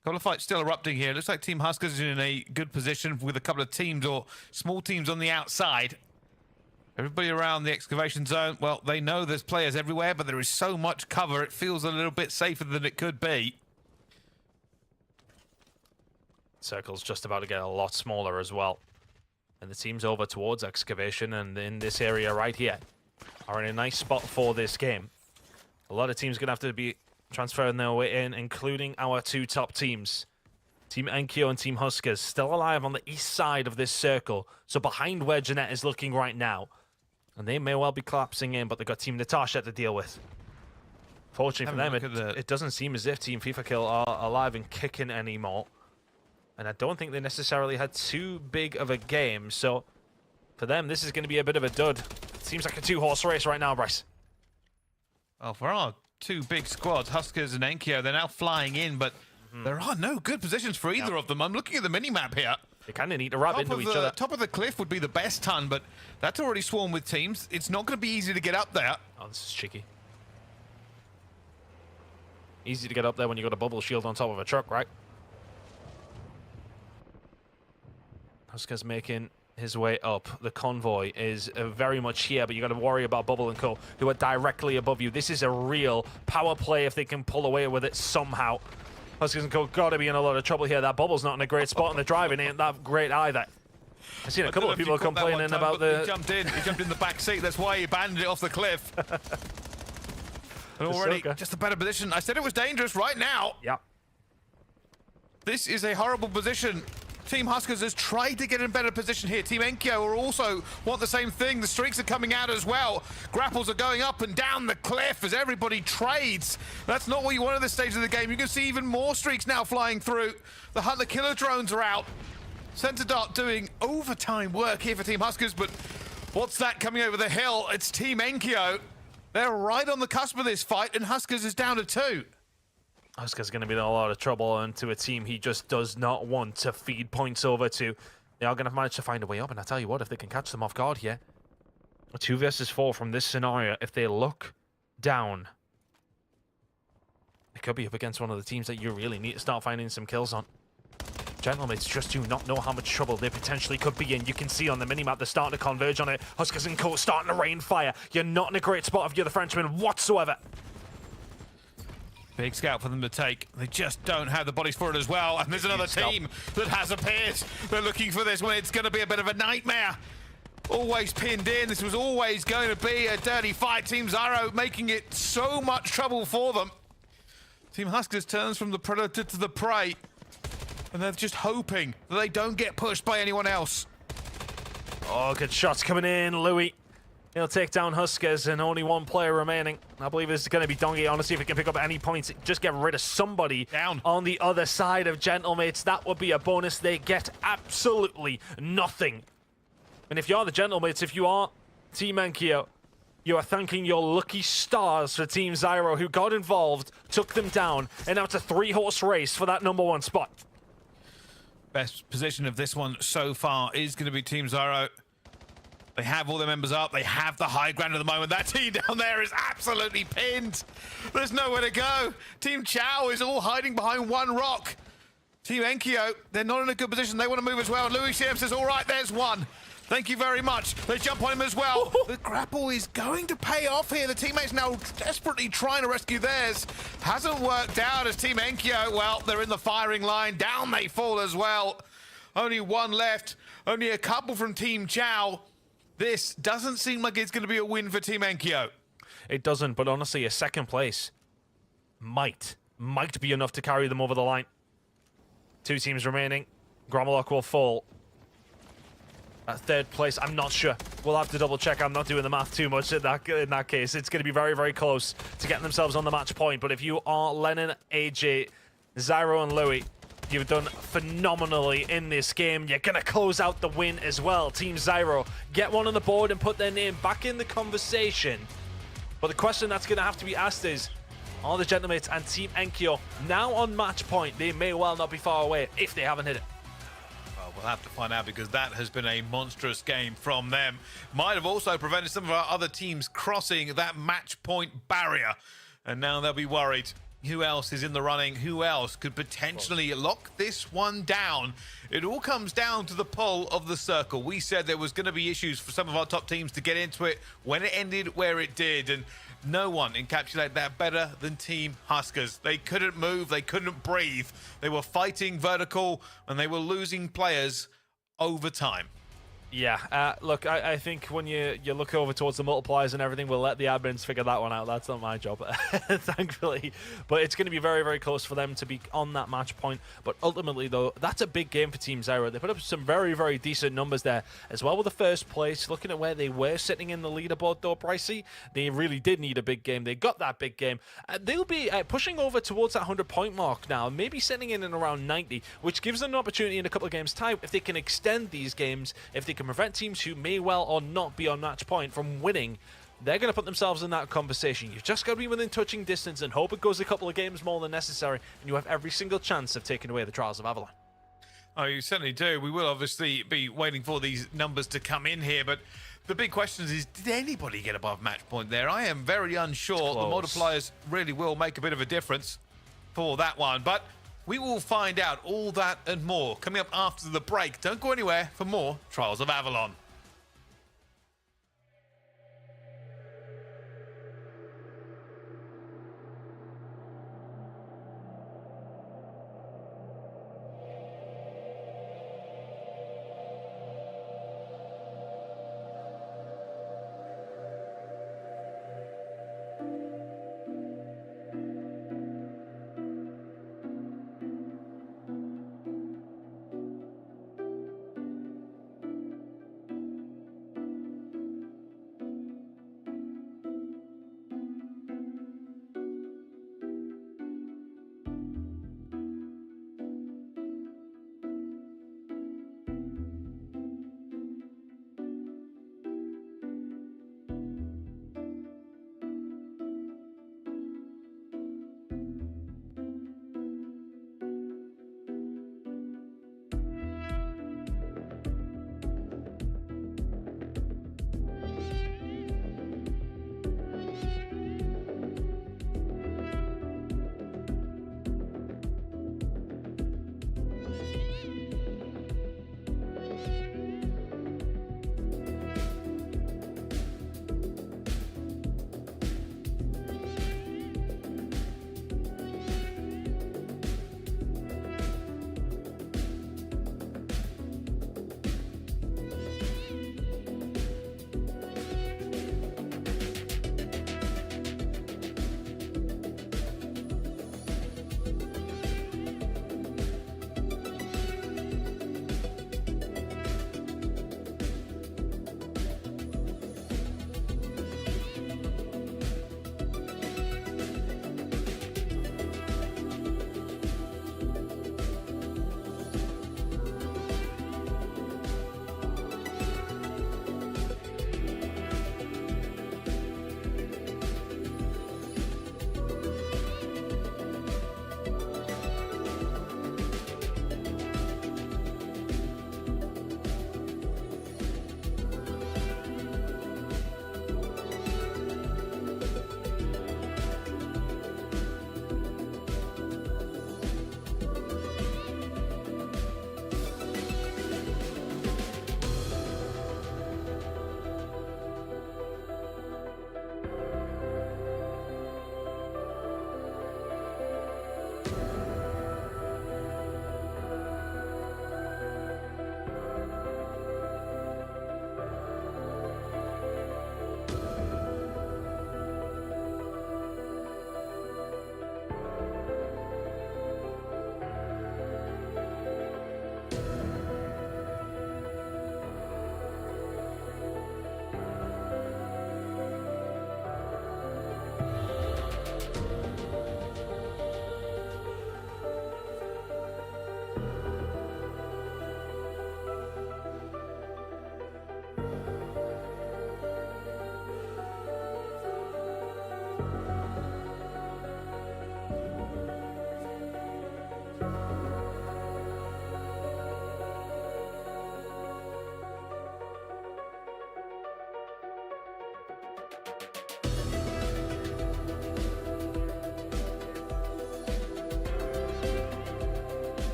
Speaker 2: A couple of fights still erupting here. Looks like Team Huskers is in a good position with a couple of teams or small teams on the outside. Everybody around the excavation zone, well, they know there's players everywhere, but there is so much cover, it feels a little bit safer than it could be.
Speaker 3: Circle's just about to get a lot smaller as well. And the team's over towards excavation, and in this area right here are in a nice spot for this game. A lot of teams going to have to be transferring their way in, including our two top teams. Team Enkyo and Team Huskers still alive on the east side of this circle, so behind where Jeanette is looking right now. And they may well be collapsing in, but they've got Team Natasha to deal with. Fortunately for them, it doesn't seem as if Team FIFA Kill are alive and kicking anymore. And I don't think they necessarily had too big of a game, so for them, this is going to be a bit of a dud. It seems like a two-horse race right now, Bryce.
Speaker 2: Well, for our two big squads, Huskers and Enkyo, they're now flying in, but there are no good positions for either of them. I'm looking at the mini-map here.
Speaker 3: They kind of need to wrap into each other.
Speaker 2: Top of the cliff would be the best ton, but that's already swarmed with teams. It's not going to be easy to get up there.
Speaker 3: Oh, this is cheeky. Easy to get up there when you got a bubble shield on top of a truck, right? Huskers making his way up. The convoy is very much here, but you got to worry about Bubble and Co, who are directly above you. This is a real power play if they can pull away with it somehow. Huskers and Co got to be in a lot of trouble here. That Bubble's not in a great spot, and the driving ain't that great either. I've seen a couple of people complaining about the...
Speaker 2: He jumped in the back seat. That's why he abandoned it off the cliff. And already, just a better position. I said it was dangerous right now.
Speaker 3: Yeah.
Speaker 2: This is a horrible position. Team Huskers has tried to get in a better position here. Team Enkyo are also want the same thing. The streaks are coming out as well. Grapples are going up and down the cliff as everybody trades. That's not what you want at this stage of the game. You can see even more streaks now flying through. The Hunter-Killer drones are out. Center Dart doing overtime work here for Team Huskers, but what's that coming over the hill? It's Team Enkyo. They're right on the cusp of this fight, and Huskers is down to 2.
Speaker 3: Huskers going to be in a lot of trouble, and to a team he just does not want to feed points over to. They are going to manage to find a way up, and I tell you what, if they can catch them off guard here, 2 versus 4 from this scenario. If they look down, it could be up against one of the teams that you really need to start finding some kills on. Gentlemen, just do not know how much trouble they potentially could be in. You can see on the minimap they're starting to converge on it. Huskers and Co starting to rain fire. You're not in a great spot if you're the Frenchman whatsoever.
Speaker 2: Big scout for them to take. They just don't have the bodies for it as well. And there's another team that has appeared. They're looking for this one. It's going to be a bit of a nightmare. Always pinned in. This was always going to be a dirty fight. Team Zyro making it so much trouble for them. Team Huskers turns from the predator to the prey. And they're just hoping that they don't get pushed by anyone else.
Speaker 3: Oh, good shots coming in. Louis, he'll take down Huskers, and only one player remaining. I believe this is going to be Dongi. Honestly, if he can pick up any points, just get rid of somebody
Speaker 2: down
Speaker 3: on the other side of Gentlemates. That would be a bonus. They get absolutely nothing. And if you are the Gentlemates, if you are Team Enkyo, you are thanking your lucky stars for Team Zyro, who got involved, took them down, and now it's a 3-horse race for that #1 spot.
Speaker 2: Best position of this one so far is going to be Team Zyro. They have all their members up. They have the high ground at the moment. That team down there is absolutely pinned. There's nowhere to go. Team Chow is all hiding behind one rock. Team Enkyo, they're not in a good position. They want to move as well. Louis CM says, all right, there's one. Thank you very much. They jump on him as well. The grapple is going to pay off here. The teammates now desperately trying to rescue theirs. Hasn't worked out as Team Enkyo, well, they're in the firing line. Down they fall as well. Only one left. Only a couple from Team Chow. This doesn't seem like it's going to be a win for Team Enkyo.
Speaker 3: It doesn't, but honestly, a second place might be enough to carry them over the line. 2 teams remaining. Grommelok will fall. At 3rd place, I'm not sure. We'll have to double check. I'm not doing the math too much in that case. It's going to be very, very close to getting themselves on the match point. But if you are Lennon, AJ, Zyro, and Louis, you've done phenomenally in this game. You're going to close out the win as well. Team Zyro get one on the board and put their name back in the conversation. But the question that's going to have to be asked is, are the Gentlemates and Team Enkyo now on match point? They may well not be far away if they haven't hit it.
Speaker 2: We'll have to find out, because that has been a monstrous game from them. Might have also prevented some of our other teams crossing that match point barrier. And now they'll be worried. Who else is in the running? Who else could potentially lock this one down? It all comes down to the pull of the circle. We said there was going to be issues for some of our top teams to get into it when it ended where it did. And no one encapsulated that better than Team Huskers. They couldn't move. They couldn't breathe. They were fighting vertical, and they were losing players over time.
Speaker 3: Yeah, look, I think when you look over towards the multipliers and everything, we'll let the admins figure that one out. That's not my job, thankfully. But it's going to be very, very close for them to be on that match point. But ultimately, though, that's a big game for Team Zyro. They put up some very, very decent numbers there, as well with the 1st place. Looking at where they were sitting in the leaderboard, though, Pricey, they really did need a big game. They got that big game. They'll be pushing over towards that 100-point mark now, maybe sitting in around 90, which gives them an opportunity in a couple of games' time, if they can extend these games, if they can prevent teams who may well or not be on match point from winning, they're going to put themselves in that conversation. You've just got to be within touching distance and hope it goes a couple of games more than necessary, and you have every single chance of taking away the Trials of Avalon.
Speaker 2: Oh, you certainly do. We will obviously be waiting for these numbers to come in here, but the big question is, did anybody get above match point there? I am very unsure. The multipliers really will make a bit of a difference for that one, but we will find out all that and more coming up after the break. Don't go anywhere for more Trials of Avalon.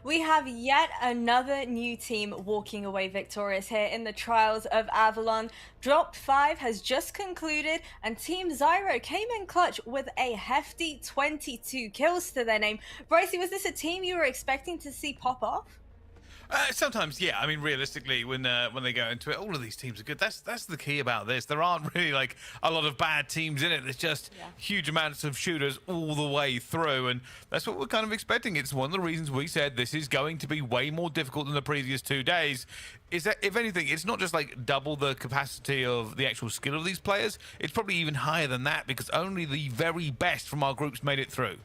Speaker 1: We have yet another new team walking away victorious here in the Trials of Avalon. Drop 5 has just concluded, and Team Zyro came in clutch with a hefty 22 kills to their name. Brycey, was this a team you were expecting to see pop off?
Speaker 2: Sometimes, yeah. I mean, realistically, when they go into it, all of these teams are good. That's the key about this. There aren't really like a lot of bad teams in it. There's just huge amounts of shooters all the way through, and that's what we're kind of expecting. It's one of the reasons we said this is going to be way more difficult than the previous 2 days. Is that, if anything, it's not just like double the capacity of the actual skill of these players. It's probably even higher than that because only the very best from our groups made it through.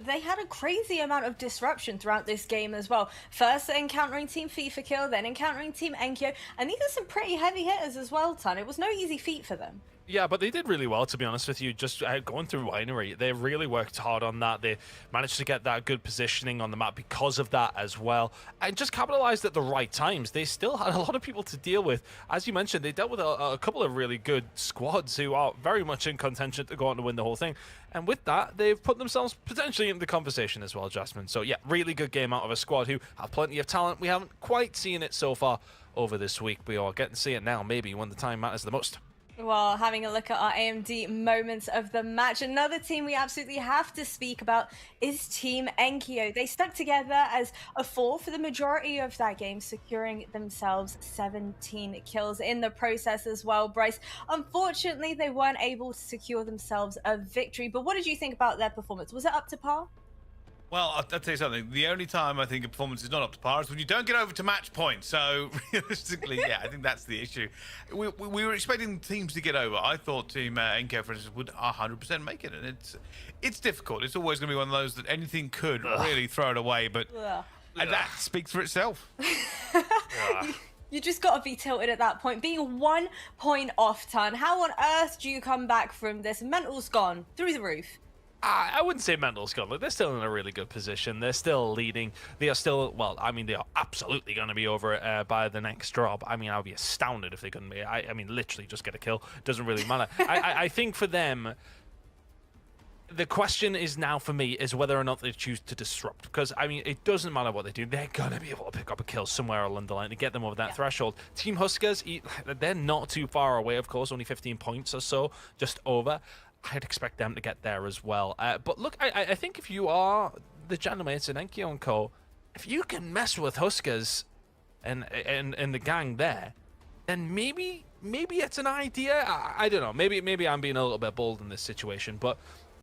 Speaker 1: They had a crazy amount of disruption throughout this game as well. First encountering Team FIFA Kill, then encountering Team Enkyo, and these are some pretty heavy hitters as well, Ton. It was no easy feat for them.
Speaker 3: Yeah, but they did really well, to be honest with you. Just going through Winery, they really worked hard on that. They managed to get that good positioning on the map because of that as well, and just capitalized at the right times. They still had a lot of people to deal with. As you mentioned, they dealt with a couple of really good squads who are very much in contention to go on to win the whole thing. And with that, they've put themselves potentially in the conversation as well, Jasmine. So yeah, really good game out of a squad who have plenty of talent. We haven't quite seen it so far over this week, but you're getting to see it now, maybe when the time matters the most.
Speaker 1: Well, having a look at our AMD moments of the match, another team we absolutely have to speak about is Team Enkyo. They stuck together as a 4 for the majority of that game, securing themselves 17 kills in the process as well, Bryce. Unfortunately, they weren't able to secure themselves a victory, but what did you think about their performance? Was it up to par?
Speaker 2: Well, I'll tell you something. The only time I think a performance is not up to par is when you don't get over to match point. So, realistically, yeah, I think that's the issue. We were expecting teams to get over. I thought Team Enkyo, for instance, would 100% make it. And it's difficult. It's always going to be one of those that anything could really throw it away. But and that speaks for itself.
Speaker 1: You just got to be tilted at that point. Being 1 point off, Ton. How on earth do you come back from this? Mental's gone through the roof.
Speaker 3: I wouldn't say Mental's gone. Look, they're still in a really good position. They're still leading. They are still, well, I mean, they are absolutely going to be over it by the next drop. I mean, I would be astounded if they couldn't be. I mean, literally just get a kill. Doesn't really matter. I think for them, the question is now for me is whether or not they choose to disrupt. Because, I mean, it doesn't matter what they do. They're going to be able to pick up a kill somewhere along the line to get them over that threshold. Team Huskers, they're not too far away, of course. Only 15 points or so, just over. I'd expect them to get there as well. But look, I think if you are the Gentlemates and Enkyo and Co., if you can mess with Huskers and the gang there, then maybe it's an idea. I don't know. Maybe I'm being a little bit bold in this situation, but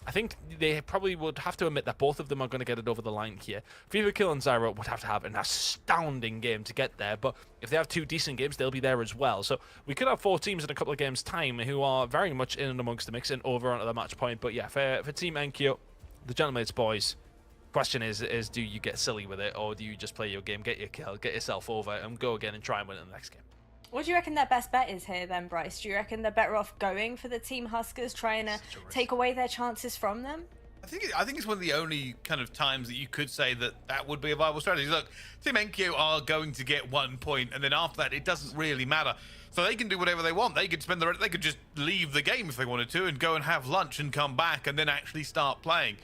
Speaker 3: I think they probably would have to admit that both of them are going to get it over the line here. FIFA Kill and Zyro would have to have an astounding game to get there, but if they have 2 decent games, they'll be there as well. So we could have 4 teams in a couple of games' time who are very much in and amongst the mix and over onto the match point. But yeah, for Team Enkyo, the Gentlemates boys, question is do you get silly with it, or do you just play your game, get your kill, get yourself over, and go again and try and win in the next game?
Speaker 1: What do you reckon their best bet is here then, Bryce? Do you reckon they're better off going for the Team Huskers, trying to take away their chances from them?
Speaker 2: I think it's one of the only kind of times that you could say that would be a viable strategy. Look, Team Enkyo are going to get 1 point, and then after that, it doesn't really matter. So they can do whatever they want. They could they could just leave the game if they wanted to and go and have lunch and come back and then actually start playing.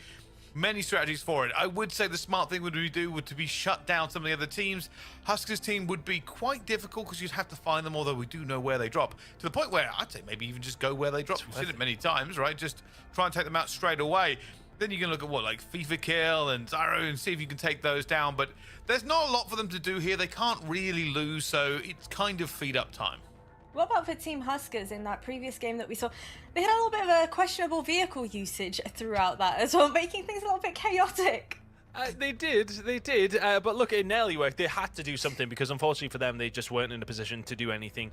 Speaker 2: Many strategies for it. I would say the smart thing would to be shut down some of the other teams. Huskers team would be quite difficult because you'd have to find them, although we do know where they drop. To the point where I'd say maybe even just go where they drop. We've seen it many times, right? Just try and take them out straight away. Then you can look at what, like FIFA Kill and Zyro, and see if you can take those down. But there's not a lot for them to do here. They can't really lose, so it's kind of feed up time.
Speaker 1: What about for Team Huskers in that previous game that we saw? They had a little bit of a questionable vehicle usage throughout that as well, making things a little bit chaotic.
Speaker 3: They did. But look, it nearly worked. They had to do something because, unfortunately for them, they just weren't in a position to do anything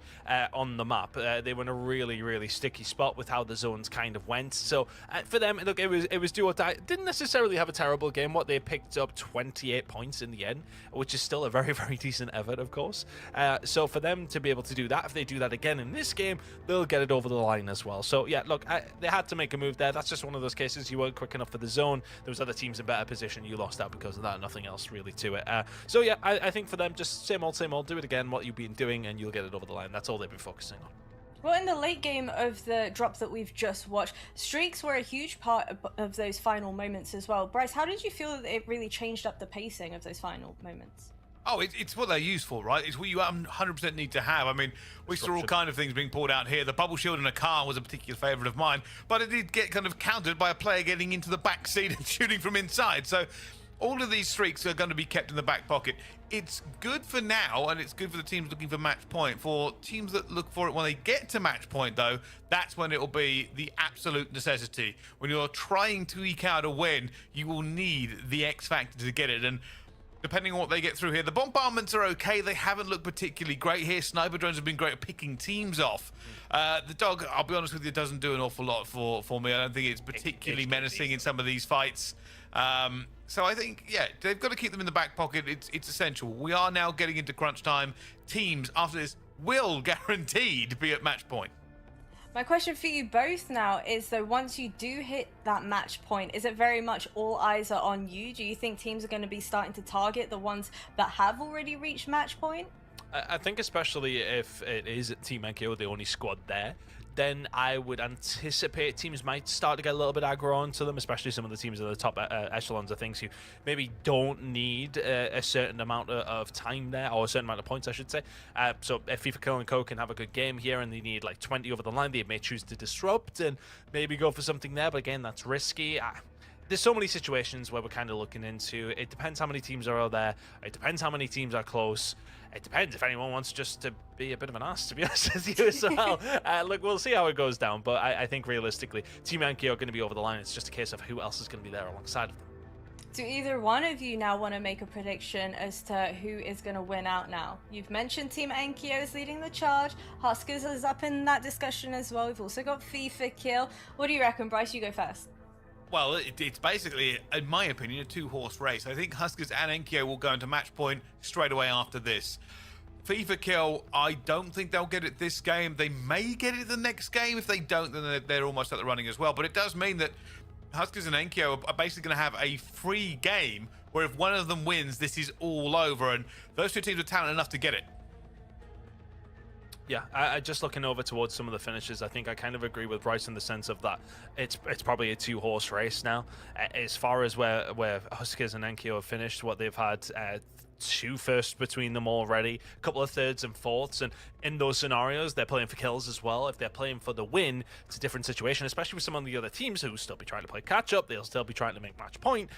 Speaker 3: on the map. They were in a really, really sticky spot with how the zones kind of went. So for them, look, it was do or die. Didn't necessarily have a terrible game. What they picked up 28 points in the end, which is still a very, very decent effort, of course. So for them to be able to do that, if they do that again in this game, they'll get it over the line as well. So yeah, look, they had to make a move there. That's just one of those cases. You weren't quick enough for the zone. There was other teams in better position. You lost out because of that, nothing else really to it. So yeah, I think for them, just same old, do it again, what you've been doing, and you'll get it over the line. That's all they've been focusing on.
Speaker 1: Well, in the late game of the drop that we've just watched, streaks were a huge part of those final moments as well. Bryce, how did you feel that it really changed up the pacing of those final moments?
Speaker 2: Oh, it's what they're used for, right? It's what you 100% need to have. I mean, we saw all kind of things being pulled out here. The bubble shield in a car was a particular favourite of mine, but it did get kind of countered by a player getting into the back seat and shooting from inside. So all of these streaks are going to be kept in the back pocket. It's good for now, and it's good for the teams looking for match point. For teams that look for it when they get to match point, though, that's when it will be the absolute necessity. When you're trying to eke out a win, you will need the X factor to get it. And depending on what they get through here, the bombardments are okay. They haven't looked particularly great here. Sniper drones have been great at picking teams off. The dog, I'll be honest with you, doesn't do an awful lot for me. I don't think it's particularly menacing in some of these fights. So I think, yeah, they've got to keep them in the back pocket. It's essential. We are now getting into crunch time. Teams after this will guaranteed be at match point.
Speaker 1: My question for you both now is, though, once you do hit that match point, is it very much all eyes are on you? Do you think teams are going to be starting to target the ones that have already reached match point?
Speaker 3: I think especially if it is Team NKO, the only squad there, then I would anticipate teams might start to get a little bit aggro onto them, especially some of the teams at the top echelons of things who maybe don't need a certain amount of time there, or a certain amount of points, I should say. So if FIFA Kill and Co can have a good game here and they need like 20 over the line, they may choose to disrupt and maybe go for something there, but again, that's risky. There's so many situations where we're kind of looking into. It depends how many teams are out there. It depends how many teams are close. It depends if anyone wants just to be a bit of an ass, to be honest with you as well. Look, we'll see how it goes down, but I think realistically, Team Yankee are going to be over the line. It's just a case of who else is going to be there alongside of them.
Speaker 1: Do either one of you now want to make a prediction as to who is going to win out now? You've mentioned Team Enkyo is leading the charge. Huskers is up in that discussion as well. We've also got FIFA Kill. What do you reckon, Bryce? You go first.
Speaker 2: Well, it's basically, in my opinion, a two-horse race. I think Huskers and Enkyo will go into match point straight away after this. FIFA Kill, I don't think they'll get it this game. They may get it the next game. If they don't, then they're almost at the running as well. But it does mean that Huskers and Enkyo are basically going to have a free game where if one of them wins, this is all over. And those two teams are talented enough to get it.
Speaker 3: Yeah, I just looking over towards some of the finishes, I think I kind of agree with Bryce in the sense of that it's probably a two-horse race now. As far as where Huskers and Enkyo have finished, what they've had, two firsts between them already, a couple of thirds and fourths, and in those scenarios they're playing for kills as well. If they're playing for the win, it's a different situation, especially with some of the other teams who will still be trying to play catch up. They'll still be trying to make match point.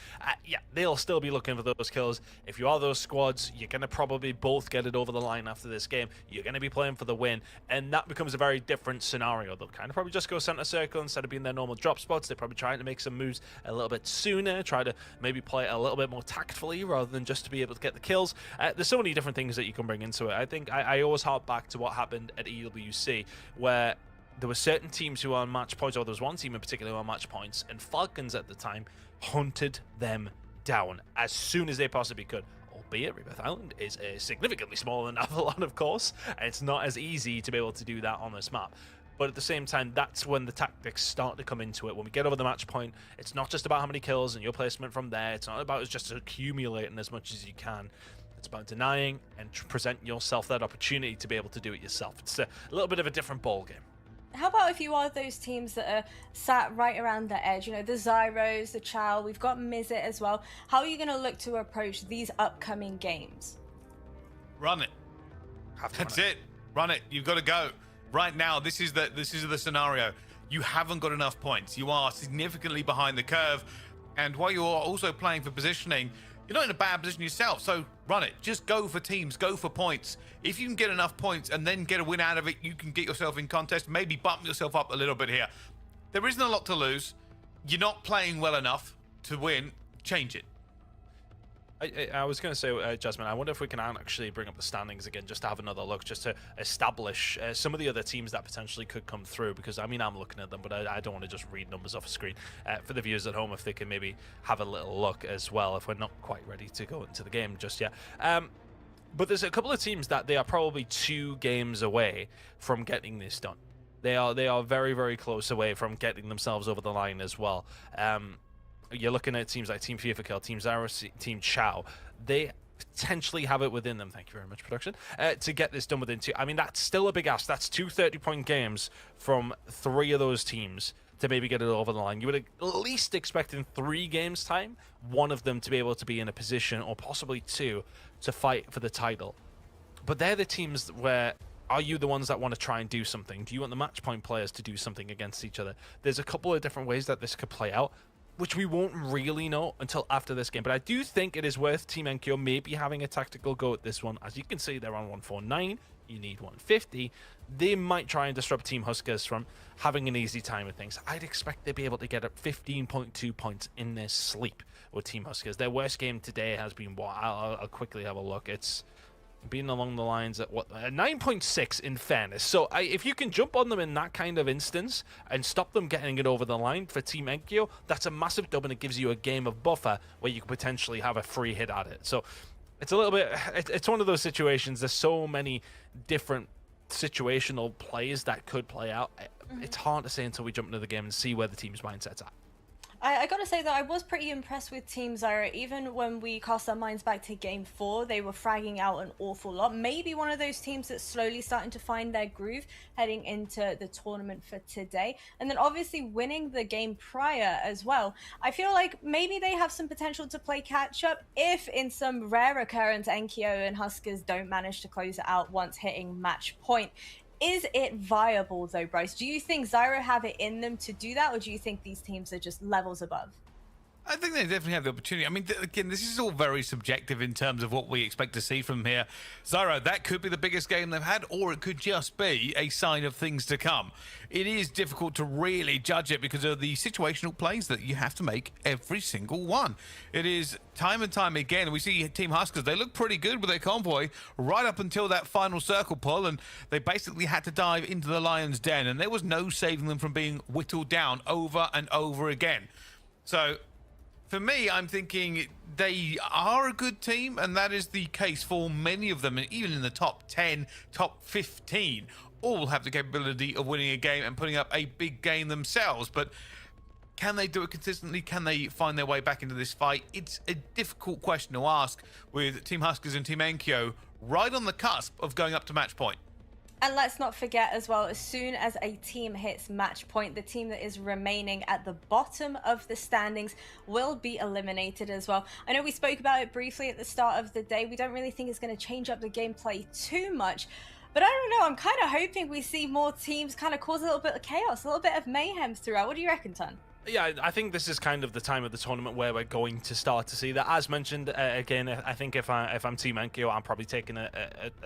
Speaker 3: Yeah, they'll still be looking for those kills. If you are those squads, you're going to probably both get it over the line after this game. You're going to be playing for the win, and that becomes a very different scenario. They'll kind of probably just go center circle instead of being their normal drop spots. They're probably trying to make some moves a little bit sooner, try to maybe play a little bit more tactfully rather than just to be able to get the kills. There's so many different things that you can bring into it. I think I always harp back to what happened at EWC, where there were certain teams who were on match points, or there was one team in particular who were on match points, and Falcons at the time hunted them down as soon as they possibly could. Albeit Rebirth Island is significantly smaller than Avalon, of course, and it's not as easy to be able to do that on this map. But at the same time, that's when the tactics start to come into it. When we get over the match point, it's not just about how many kills and your placement from there. It's not about just accumulating as much as you can. It's about denying and presenting yourself that opportunity to be able to do it yourself. It's a little bit of a different ball game.
Speaker 1: How about if you are those teams that are sat right around the edge, you know, the Zyros, the Chow, we've got Mizzet as well. How are you going to look to approach these upcoming games?
Speaker 2: Run it. That's it. Run it. You've got to go. Right now, this is the scenario. You haven't got enough points. You are significantly behind the curve. And while you're also playing for positioning, you're not in a bad position yourself, so run it. Just go for teams, go for points. If you can get enough points and then get a win out of it, you can get yourself in contest, maybe bump yourself up a little bit here. There isn't a lot to lose. You're not playing well enough to win. Change it.
Speaker 3: I was going to say, Jasmine, I wonder if we can actually bring up the standings again, just to have another look, just to establish some of the other teams that potentially could come through, because I mean, I'm looking at them, but I don't want to just read numbers off a screen. For the viewers at home, if they can maybe have a little look as well, if we're not quite ready to go into the game just yet. But there's a couple of teams that they are probably 2 games away from getting this done. They are very, very close away from getting themselves over the line as well. You're looking at teams like Team FIFA Kill, Team Zyro, Team Chow. They potentially have it within them, thank you very much, production, to get this done within 2. I mean, that's still a big ask. That's 2 30-point games from 3 of those teams to maybe get it over the line. You would at least expect in 3 games' time, one of them to be able to be in a position, or possibly 2, to fight for the title. But they're the teams where, are you the ones that want to try and do something? Do you want the match point players to do something against each other? There's a couple of different ways that this could play out, which we won't really know until after this game. But I do think it is worth Team NKO maybe having a tactical go at this one. As you can see, they're on 149. You need 150. They might try and disrupt Team Huskers from having an easy time with things. I'd expect they'd be able to get up 15.2 points in their sleep with Team Huskers. Their worst game today has been what? I'll quickly have a look. It's being along the lines at 9.6 in fairness. So if you can jump on them in that kind of instance and stop them getting it over the line for Team Enkyo, that's a massive dub, and it gives you a game of buffer where you could potentially have a free hit at it. So it's a little bit, it's one of those situations. There's so many different situational plays that could play out. It's hard to say until we jump into the game and see where the team's mindset's at.
Speaker 1: I gotta say that I was pretty impressed with Team Zyra. Even when we cast our minds back to Game 4, they were fragging out an awful lot. Maybe one of those teams that's slowly starting to find their groove heading into the tournament for today. And then obviously winning the game prior as well. I feel like maybe they have some potential to play catch up if in some rare occurrence Enkyo and Huskers don't manage to close it out once hitting match point. Is it viable though, Bryce? Do you think Zyra have it in them to do that, or do you think these teams are just levels above?
Speaker 2: I think they definitely have the opportunity. I mean, again, this is all very subjective in terms of what we expect to see from here. Zyra, that could be the biggest game they've had, or it could just be a sign of things to come. It is difficult to really judge it because of the situational plays that you have to make every single one. It is time and time again. We see Team Huskers, they look pretty good with their convoy right up until that final circle pull, and they basically had to dive into the lion's den, and there was no saving them from being whittled down over and over again. So for me, I'm thinking they are a good team, and that is the case for many of them, and even in the top 10, top 15, all have the capability of winning a game and putting up a big game themselves. But can they do it consistently? Can they find their way back into this fight? It's a difficult question to ask with Team Huskers and Team Enkyo right on the cusp of going up to match point.
Speaker 1: And let's not forget as well, as soon as a team hits match point, the team that is remaining at the bottom of the standings will be eliminated as well. I know we spoke about it briefly at the start of the day. We don't really think it's going to change up the gameplay too much. But I don't know, I'm kind of hoping we see more teams kind of cause a little bit of chaos, a little bit of mayhem throughout. What do you reckon, Ton?
Speaker 3: Yeah, I think this is kind of the time of the tournament where we're going to start to see that. As mentioned, again, I think if I'm Team Enkyo, I'm probably taking a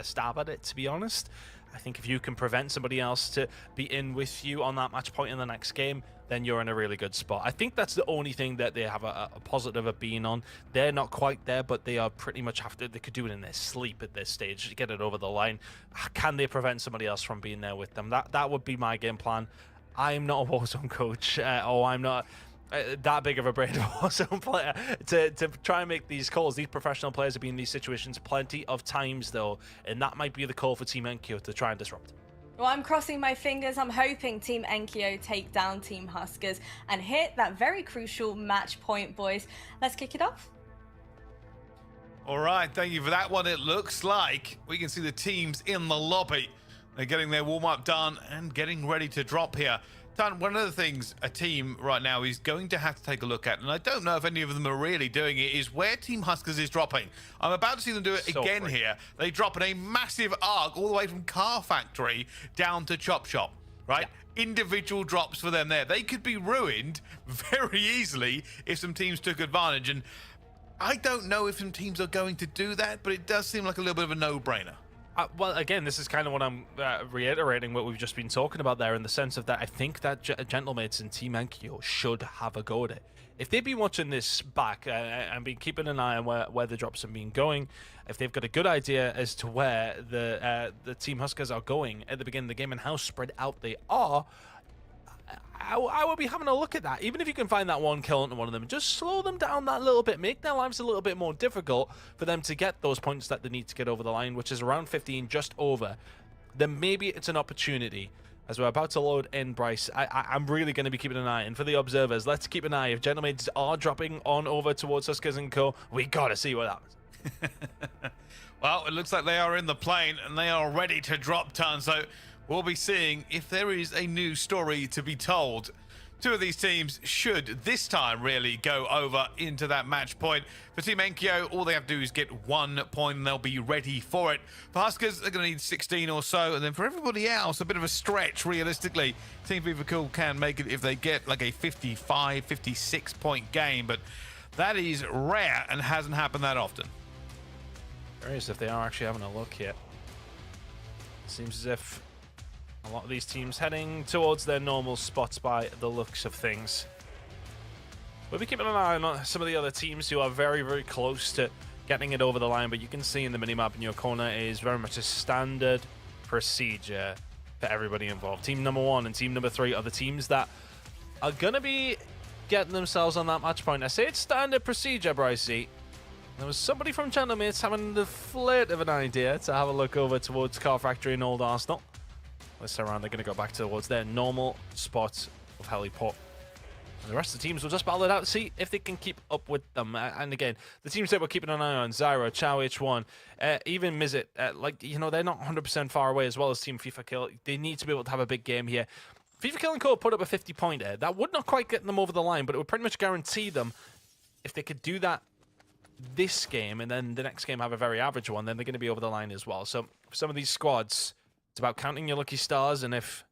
Speaker 3: stab at it, to be honest. I think if you can prevent somebody else to be in with you on that match point in the next game, then you're in a really good spot. I think that's the only thing that they have a positive of being on. They're not quite there, but they are pretty much they could do it in their sleep at this stage, get it over the line. Can they prevent somebody else from being there with them? That would be my game plan. I'm not a Warzone coach, or I'm not that big of a brain Warzone player to try and make these calls. These professional players have been in these situations plenty of times, though, and that might be the call for Team Enkyo to try and disrupt.
Speaker 1: Well, I'm crossing my fingers. I'm hoping Team Enkyo take down Team Huskers and hit that very crucial match point, boys. Let's kick it off.
Speaker 2: All right, thank you for that one. It looks like we can see the teams in the lobby. They're getting their warm-up done and getting ready to drop here. Tan, one of the things a team right now is going to have to take a look at, and I don't know if any of them are really doing it, is where Team Huskers is dropping. I'm about to see them do it again here. They drop in a massive arc all the way from Car Factory down to Chop Shop, right? Yeah. Individual drops for them there. They could be ruined very easily if some teams took advantage, and I don't know if some teams are going to do that, but it does seem like a little bit of a no-brainer.
Speaker 3: Well, again, this is kind of what I'm reiterating what we've just been talking about there, in the sense of that I think that Gentlemates and Team Enkyo should have a go at it. If they've been watching this back and been keeping an eye on where the drops have been going, if they've got a good idea as to where the Team Huskers are going at the beginning of the game and how spread out they are, I would be having a look at that. Even if you can find that one kill into one of them, just slow them down that little bit, make their lives a little bit more difficult for them to get those points that they need to get over the line, which is around 15, just over. Then maybe it's an opportunity. As we're about to load in, Bryce, I'm really going to be keeping an eye. And for the observers, let's keep an eye. If Gentlemaids are dropping on over towards Huskers and Co., we got to see what happens.
Speaker 2: Well, it looks like they are in the plane and they are ready to drop tons. So we'll be seeing if there is a new story to be told. Two of these teams should this time really go over into that match point. For Team Enkyo, all they have to do is get 1 point and they'll be ready for it. For Huskers, they're going to need 16 or so. And then for everybody else, a bit of a stretch, realistically. Team Viva Cool can make it if they get like a 55, 56 point game. But that is rare and hasn't happened that often.
Speaker 3: Curious if they are actually having a look here. Seems as if a lot of these teams heading towards their normal spots by the looks of things. We'll be keeping an eye on some of the other teams who are very, very close to getting it over the line, but you can see in the minimap in your corner is very much a standard procedure for everybody involved. Team number 1 and team number 3 are the teams that are going to be getting themselves on that match point. I say it's standard procedure, Brycey. There was somebody from Gentleman's having the flirt of an idea to have a look over towards Car Factory and Old Arsenal. This time around, they're going to go back towards their normal spot of heliport. And the rest of the teams will just battle it out to see if they can keep up with them. And again, the teams that we're keeping an eye on, Zyro, Chow H1, even Mizit, they're not 100% far away as well as Team FIFA Kill. They need to be able to have a big game here. FIFA Kill and Co. put up a 50-pointer. That would not quite get them over the line, but it would pretty much guarantee them if they could do that this game and then the next game have a very average one, then they're going to be over the line as well. So for some of these squads, it's about counting your lucky stars, and if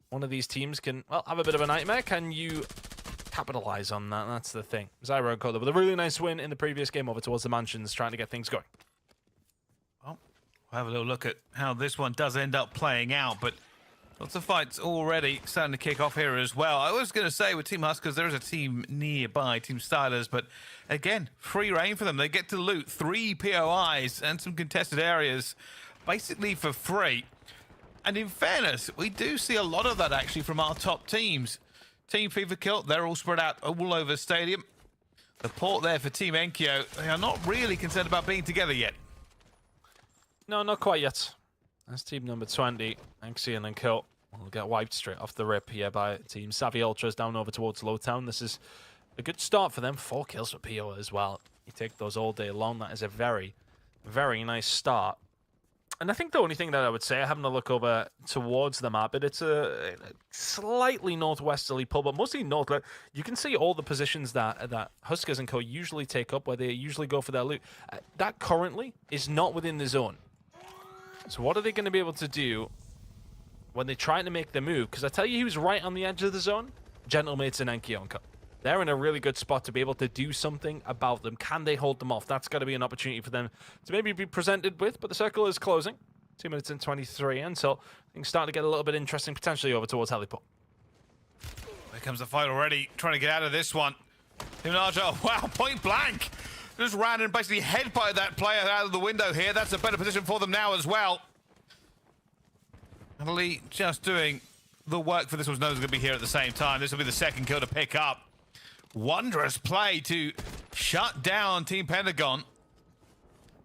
Speaker 3: one of these teams can, well, have a bit of a nightmare, can you capitalize on that? That's the thing. Zyro got there with a really nice win in the previous game over towards the Mansions, trying to get things going.
Speaker 2: Well, we'll have a little look at how this one does end up playing out, but lots of fights already starting to kick off here as well. I was going to say with Team Huskers, there is a team nearby, Team Stylers, but again, free reign for them. They get to loot 3 POIs and some contested areas basically for free. And in fairness, we do see a lot of that actually from our top teams. Team FIFA Kill, they're all spread out all over Stadium. The port there for Team Enkyo, they are not really concerned about being together yet.
Speaker 3: No, not quite yet. That's team number 20, Anxian and Kill. Will get wiped straight off the rip here by Team Savvy Ultras down over towards Lowtown. This is a good start for them. 4 kills for PO as well. You take those all day long. That is a very, very nice start. And I think the only thing that I would say, having a look over towards the map, it's a slightly northwesterly pull, but mostly north. You can see all the positions that Huskers and Co. usually take up, where they usually go for their loot. That currently is not within the zone. So what are they going to be able to do when they're trying to make the move? Because I tell you who's right on the edge of the zone? Gentlemates and Enkionka. They're in a really good spot to be able to do something about them. Can they hold them off? That's got to be an opportunity for them to maybe be presented with, but the circle is closing. 2 minutes and 23 until things start to get a little bit interesting, potentially over towards heliport.
Speaker 2: Here comes the fight already, trying to get out of this one. Team Naja, wow, point blank. Just ran and basically headbutted that player out of the window here. That's a better position for them now as well. Lee just doing the work for this one. Noah's going to be here at the same time. This will be the second kill to pick up. Wondrous play to shut down Team Pentagon.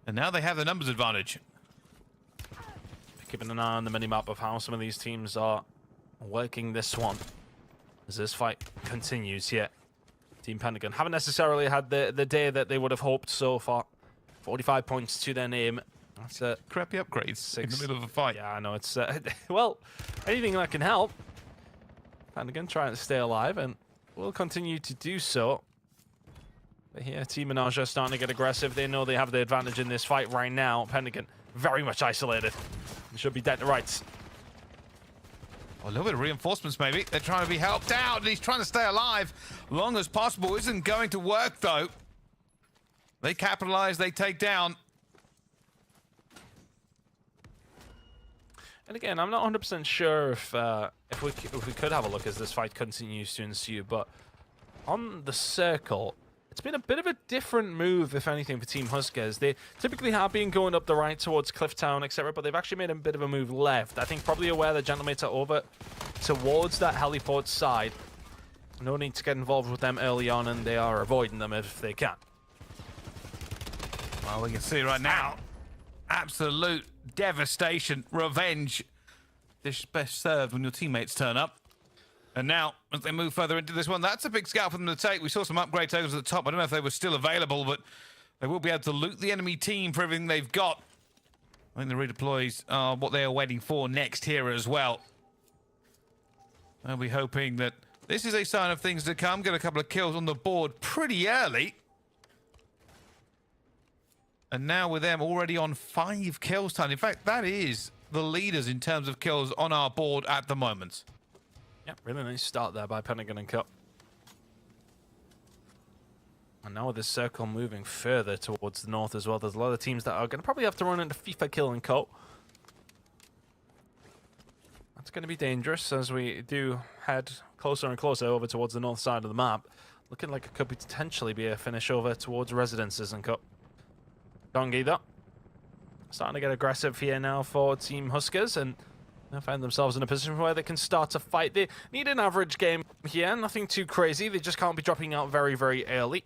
Speaker 2: And now they have the numbers advantage.
Speaker 3: Keeping an eye on the minimap of how some of these teams are working this one as this fight continues here. Team Pentagon haven't necessarily had the day that they would have hoped so far. 45 points to their name. That's a
Speaker 2: crappy upgrades in the middle of a fight.
Speaker 3: Yeah, I know. It's well, anything that can help. Pentagon trying to stay alive and will continue to do so. But here, Team Menage are starting to get aggressive. They know they have the advantage in this fight right now. Pentagon very much isolated. They should be dead to rights.
Speaker 2: A little bit of reinforcements, maybe. They're trying to be helped out, and he's trying to stay alive long as possible. Isn't going to work, though. They capitalize, they take down.
Speaker 3: And again, I'm not 100% sure if we could have a look as this fight continues to ensue, but on the circle, it's been a bit of a different move, if anything, for Team Huskers. They typically have been going up the right towards Clifftown, etc., but they've actually made a bit of a move left. I think probably aware that Gentlemates are over towards that heliport side. No need to get involved with them early on, and they are avoiding them if they can.
Speaker 2: Well, we can see right now, absolute devastation, revenge. This is best served when your teammates turn up. And now, as they move further into this one, that's a big scout for them to take. We saw some upgrade tokens at the top. I don't know if they were still available, but they will be able to loot the enemy team for everything they've got. I think the redeploys are what they are waiting for next here as well. I'll be hoping that this is a sign of things to come. Get a couple of kills on the board pretty early. And now with them already on 5 kills time. In fact, that is the leaders in terms of kills on our board at the moment.
Speaker 3: Yeah, really nice start there by Pentagon and Cup. And now with this circle moving further towards the north as well, there's a lot of teams that are going to probably have to run into FIFA Kill and Co. That's going to be dangerous as we do head closer and closer over towards the north side of the map. Looking like it could potentially be a finish over towards Residences and Co. Dongi, though, starting to get aggressive here now for Team Huskers, and they find themselves in a position where they can start to fight. They need an average game here, nothing too crazy. They just can't be dropping out very, very early.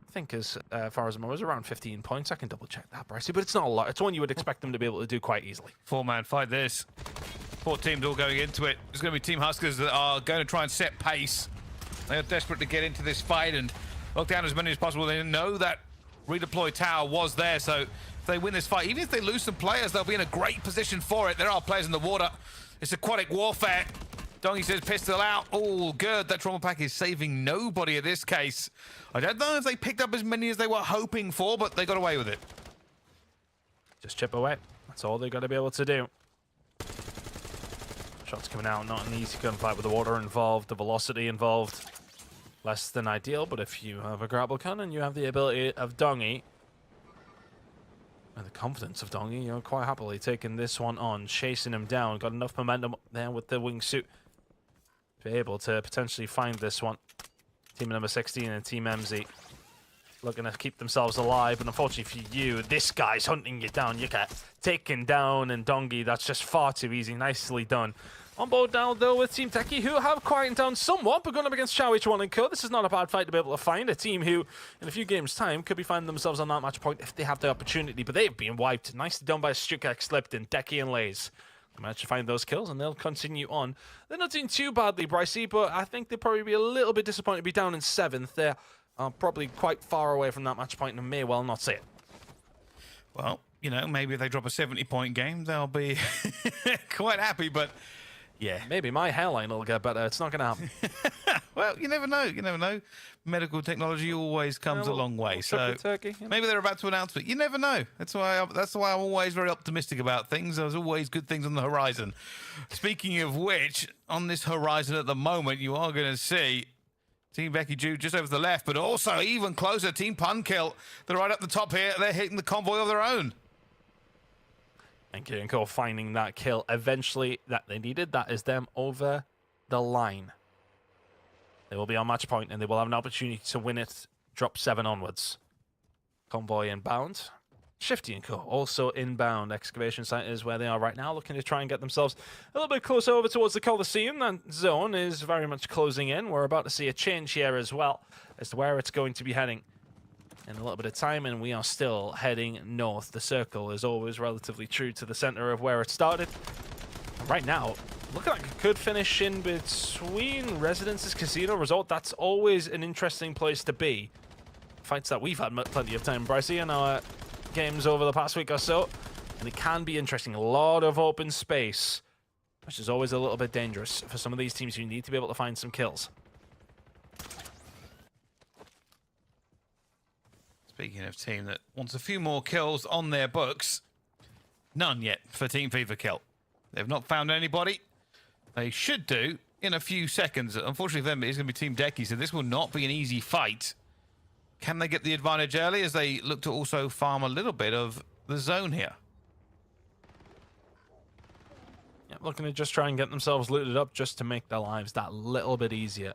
Speaker 3: I think as far as I know, it was around 15 points. I can double check that, Brycey, but it's not a lot. It's one you would expect them to be able to do quite easily.
Speaker 2: Four-man fight this. 4 teams all going into it. It's going to be Team Huskers that are going to try and set pace. They are desperate to get into this fight and lock down as many as possible. They know that redeploy tower was there, so if they win this fight, even if they lose some players, they'll be in a great position for it. There are players in the water. It's aquatic warfare. Dongi says pistol out. Oh, good. That trauma pack is saving nobody in this case. I don't know if they picked up as many as they were hoping for, but they got away with it.
Speaker 3: Just chip away. That's all they got to be able to do. Shots coming out, not an easy gunfight with the water involved, the velocity involved. Less than ideal, but if you have a grapple gun and you have the ability of Dongi, and the confidence of Dongi, you're quite happily taking this one on, chasing him down. Got enough momentum there with the wingsuit to be able to potentially find this one. Team number 16 and Team MZ looking to keep themselves alive, but unfortunately for you, this guy's hunting you down. You get taken down, and Dongi, that's just far too easy. Nicely done. On board now, though, with Team Techie, who have quieted down somewhat, but going up against Chow H1 and Co. This is not a bad fight to be able to find. A team who, in a few games' time, could be finding themselves on that match point if they have the opportunity, but they've been wiped. Nicely done by Stukak, Slipton, Decky, and Lays. They managed to find those kills, and they'll continue on. They're not doing too badly, Brycey, but I think they'll probably be a little bit disappointed to be down in 7th. They're probably quite far away from that match point and may well not see it.
Speaker 2: Well, you know, maybe if they drop a 70-point game, they'll be quite happy, but yeah.
Speaker 3: Maybe my hairline will get better. It's not going to happen.
Speaker 2: Well, you never know. You never know. Medical technology always comes a long way. So
Speaker 3: turkey, you know?
Speaker 2: maybe they're about to announce it. You never know. That's why I'm always very optimistic about things. There's always good things on the horizon. Speaking of which, on this horizon at the moment, you are going to see Team Becky Jude just over to the left, but also even closer, Team Punkill. They're right up the top here. They're hitting the convoy of their own.
Speaker 3: And Kirinko finding that kill eventually that they needed. That is them over the line. They will be on match point and they will have an opportunity to win it. Drop 7 onwards. Convoy inbound. Shifty and Co. also inbound. Excavation site is where they are right now, looking to try and get themselves a little bit closer over towards the Coliseum. That zone is very much closing in. We're about to see a change here as well as to where it's going to be heading in a little bit of time, and we are still heading north. The circle is always relatively true to the center of where it started. And right now, looking like it could finish in between Residences, Casino, Resort. That's always an interesting place to be. Fights that we've had plenty of time, Brycey, in our games over the past week or so, and it can be interesting. A lot of open space, which is always a little bit dangerous for some of these teams who need to be able to find some kills.
Speaker 2: Speaking of team that wants a few more kills on their books, none yet for Team FIFA Kill. They've not found anybody. They should do in a few seconds. Unfortunately for them, it's going to be Team Decky, so this will not be an easy fight. Can they get the advantage early as they look to also farm a little bit of the zone here?
Speaker 3: Yeah, looking to just try and get themselves looted up just to make their lives that little bit easier.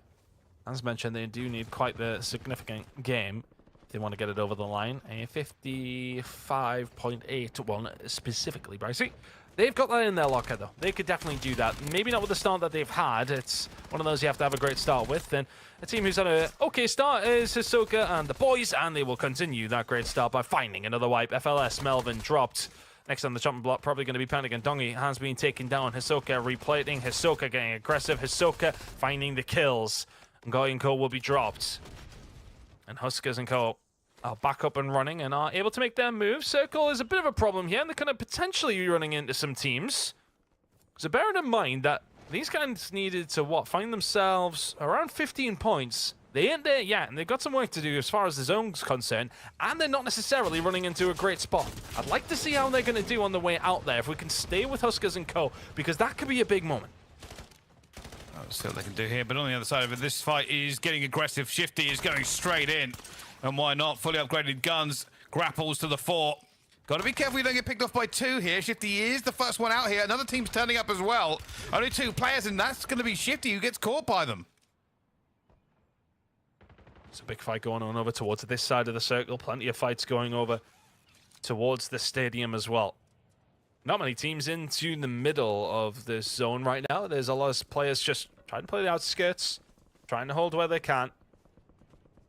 Speaker 3: As mentioned, they do need quite the significant game if they want to get it over the line. A 55.81 specifically, Brycey. They've got that in their locker, though. They could definitely do that. Maybe not with the start that they've had. It's one of those you have to have a great start with. And a team who's had a okay start is Hisoka and the boys, and they will continue that great start by finding another wipe. FLS, Melvin dropped. Next on the chopping block, probably going to be Panic, and Dongi has been taken down. Hisoka replating. Hisoka getting aggressive. Hisoka finding the kills. And Goy and Co will be dropped. And Huskers and Co are back up and running and are able to make their move. Circle is a bit of a problem here, and they're going to potentially be running into some teams. So bearing in mind that these guys needed to, find themselves around 15 points. They ain't there yet, and they've got some work to do as far as the zone's concerned, and they're not necessarily running into a great spot. I'd like to see how they're going to do on the way out there if we can stay with Huskers and Co, because that could be a big moment.
Speaker 2: See what they can do here, but on the other side of it, this fight is getting aggressive. Shifty is going straight in, and why not? Fully upgraded guns, grapples to the fore. Got to be careful you don't get picked off by 2 here. Shifty is the first one out here. Another team's turning up as well. Only 2 players, and that's going to be Shifty who gets caught by them.
Speaker 3: It's a big fight going on over towards this side of the circle. Plenty of fights going over towards the stadium as well. Not many teams into the middle of this zone right now. There's a lot of players just trying to play the outskirts, trying to hold where they can.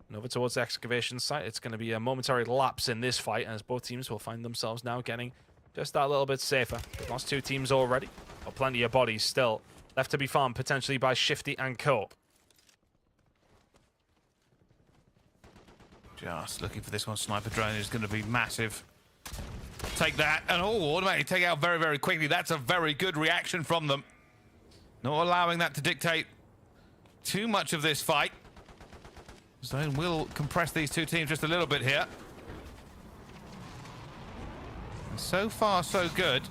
Speaker 3: And over towards the excavation site, it's going to be a momentary lapse in this fight, as both teams will find themselves now getting just that little bit safer. They've lost 2 teams already, but plenty of bodies still left to be farmed, potentially by Shifty and Co.
Speaker 2: Just looking for this one. Sniper drone is going to be massive. Take that, and automatically take out very, very quickly. That's a very good reaction from them. Not allowing that to dictate too much of this fight. Zone will compress these 2 teams just a little bit here. And so far, so good.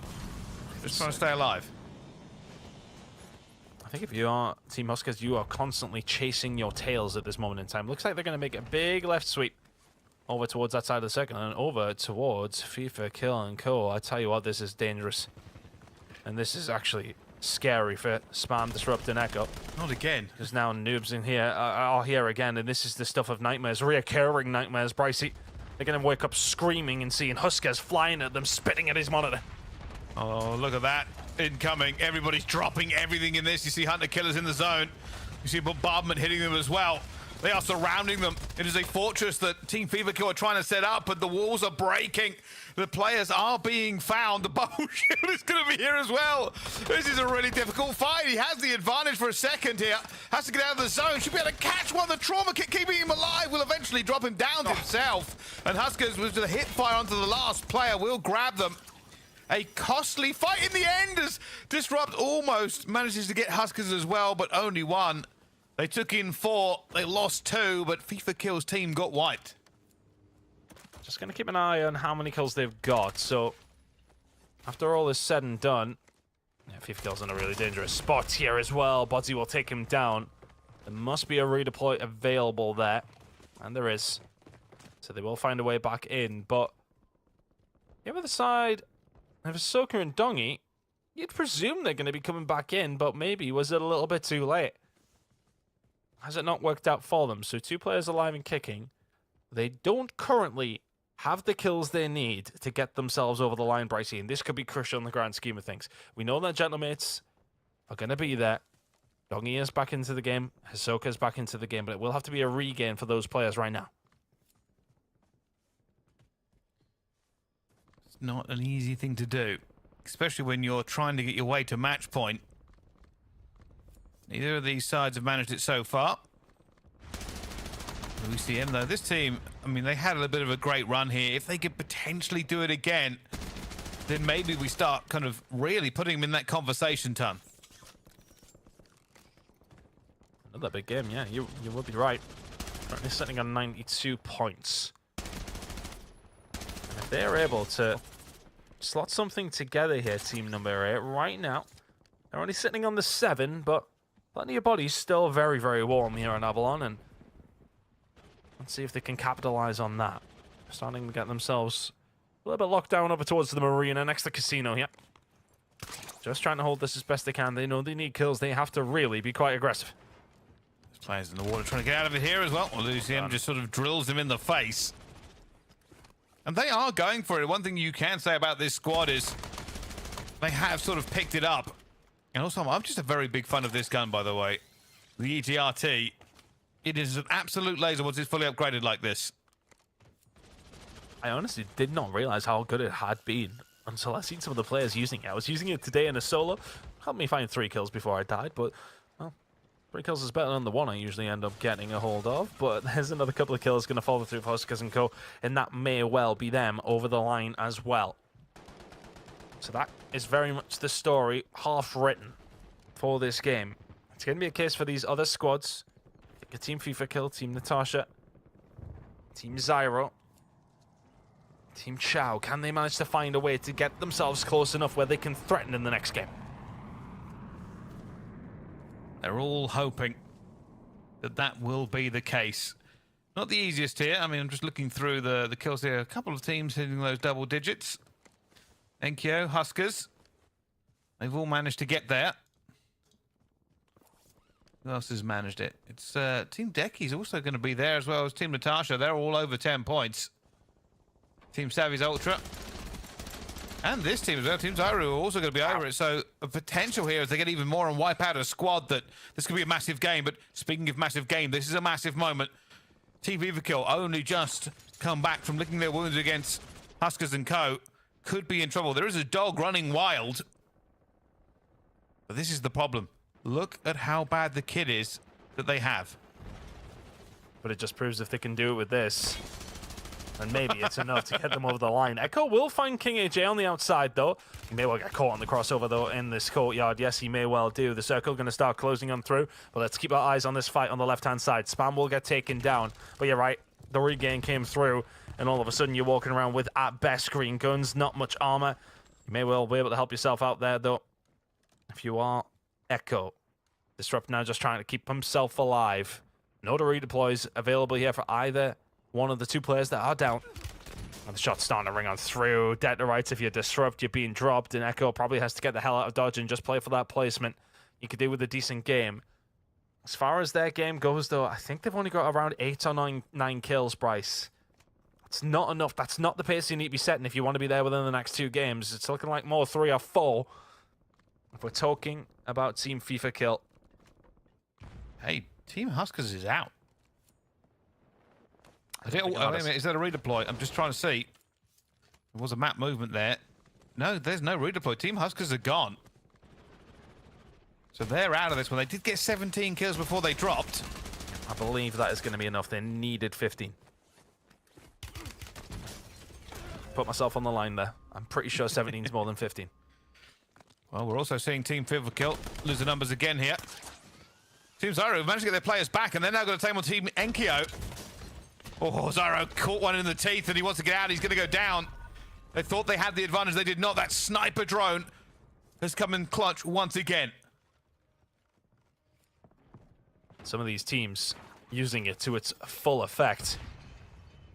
Speaker 2: Just trying to stay alive.
Speaker 3: I think if you are Team Huskers, you are constantly chasing your tails at this moment in time. Looks like they're going to make a big left sweep over towards that side of the circle and over towards FIFA Kill and Co. I tell you what, this is dangerous. And this is actually scary for Spam, Disrupt, and Echo.
Speaker 2: Not again.
Speaker 3: There's now noobs in here, are here again, and this is the stuff of nightmares, reoccurring nightmares, Bricey. They're going to wake up screaming and seeing Huskers flying at them, spitting at his monitor.
Speaker 2: Oh, look at that. Incoming. Everybody's dropping everything in this. You see Hunter Killers in the zone. You see bombardment hitting them as well. They are surrounding them. It is a fortress that Team Fever Kill are trying to set up, but the walls are breaking. The players are being found. The bubble shield is going to be here as well. This is a really difficult fight. He has the advantage for a second here. Has to get out of the zone. Should be able to catch one. The trauma kit keeping him alive will eventually drop him down himself. And Huskers, with the hit fire onto the last player, will grab them. A costly fight in the end as Disrupt almost manages to get Huskers as well, but only one. They took in 4, they lost 2, but FIFA Kill's team got wiped.
Speaker 3: Just going to keep an eye on how many kills they've got. So, after all is said and done, yeah, FIFA Kill's in a really dangerous spot here as well. Bodsy will take him down. There must be a redeploy available there. And there is. So they will find a way back in. But, the other side, if Ahsoka and Dongi, you'd presume they're going to be coming back in, but maybe was it a little bit too late? Has it not worked out for them? So 2 players alive and kicking. They don't currently have the kills they need to get themselves over the line, Bricey, and this could be crucial in the grand scheme of things. We know that Gentlemates are going to be there. Dongi is back into the game. Hisoka is back into the game, but it will have to be a regain for those players right now.
Speaker 2: It's not an easy thing to do, especially when you're trying to get your way to match point. Neither of these sides have managed it so far. We see him though. This team, I mean, they had a bit of a great run here. If they could potentially do it again, then maybe we start kind of really putting them in that conversation, Ton.
Speaker 3: Another big game, yeah. You would be right. Currently sitting on 92 points. And if they're able to slot something together here, team number 8, right now, they're only sitting on the 7, but plenty of bodies still very, very warm here on Avalon, and let's see if they can capitalize on that. Starting to get themselves a little bit locked down over towards the marina next to the casino here. Just trying to hold this as best they can. They know they need kills. They have to really be quite aggressive.
Speaker 2: There's players in the water trying to get out of it here as well. Well, Lucien just sort of drills him in the face. And they are going for it. One thing you can say about this squad is they have sort of picked it up. And also, I'm just a very big fan of this gun, by the way. The EGRT. It is an absolute laser once it's fully upgraded like this.
Speaker 3: I honestly did not realize how good it had been until I seen some of the players using it. I was using it today in a solo. Helped me find 3 kills before I died, but, well, 3 kills is better than the 1 I usually end up getting a hold of. But there's another couple of kills going to follow through for Huskers and Co, and that may well be them over the line as well. So that is very much the story, half written, for this game. It's going to be a case for these other squads. A Team FIFA Kill, Team Natasha, Team Zyro, Team Chow. Can they manage to find a way to get themselves close enough where they can threaten in the next game?
Speaker 2: They're all hoping that that will be the case. Not the easiest here. I mean, I'm just looking through the kills here. A couple of teams hitting those double digits. Enkyo, Huskers. They've all managed to get there. Who else has managed it? It's Team Decky's also going to be there as well as Team Natasha. They're all over 10 points. Team Savvy's Ultra. And this team as well. Team Zyro are also going to be over it. So a potential here is they get even more and wipe out a squad that this could be a massive game. But speaking of massive game, this is a massive moment. Team Vivakill only just come back from licking their wounds against Huskers and Co. Could be in trouble. There is a dog running wild. But this is the problem. Look at how bad the kit is that they have.
Speaker 3: But it just proves if they can do it with this, and maybe it's enough to get them over the line. Echo will find King AJ on the outside, though. He may well get caught on the crossover, though, in this courtyard. Yes, he may well do. The circle going to start closing on through. But let's keep our eyes on this fight on the left-hand side. Spam will get taken down. But you're right. The regain came through, and all of a sudden you're walking around with, at best, green guns. Not much armor. You may well be able to help yourself out there, though. If you are Echo. Disrupt now just trying to keep himself alive. No redeploys available here for either one of the two players that are down. And the shot's starting to ring on through. Dead to rights, if you disrupt, you're being dropped, and Echo probably has to get the hell out of dodge and just play for that placement. You could do with a decent game. As far as their game goes, though, I think they've only got around 8 or 9 kills, Bryce. That's not enough. That's not the pace you need to be setting if you want to be there within the next 2 games. It's looking like more 3 or 4. If we're talking about Team FIFA kill.
Speaker 2: Hey, Team Huskers is out. Wait a minute, is that a redeploy? I'm just trying to see. There was a map movement there. No, there's no redeploy. Team Huskers are gone. So they're out of this one. They did get 17 kills before they dropped.
Speaker 3: I believe that is going to be enough. They needed 15. Put myself on the line there. I'm pretty sure 17 is more than 15.
Speaker 2: Well, we're also seeing Team Vivakill lose the numbers again here. Team Zyro have managed to get their players back, and they're now going to take on Team Enkyo. Oh, Zyro caught one in the teeth, and he wants to get out. He's going to go down. They thought they had the advantage. They did not. That sniper drone has come in clutch once again.
Speaker 3: Some of these teams using it to its full effect.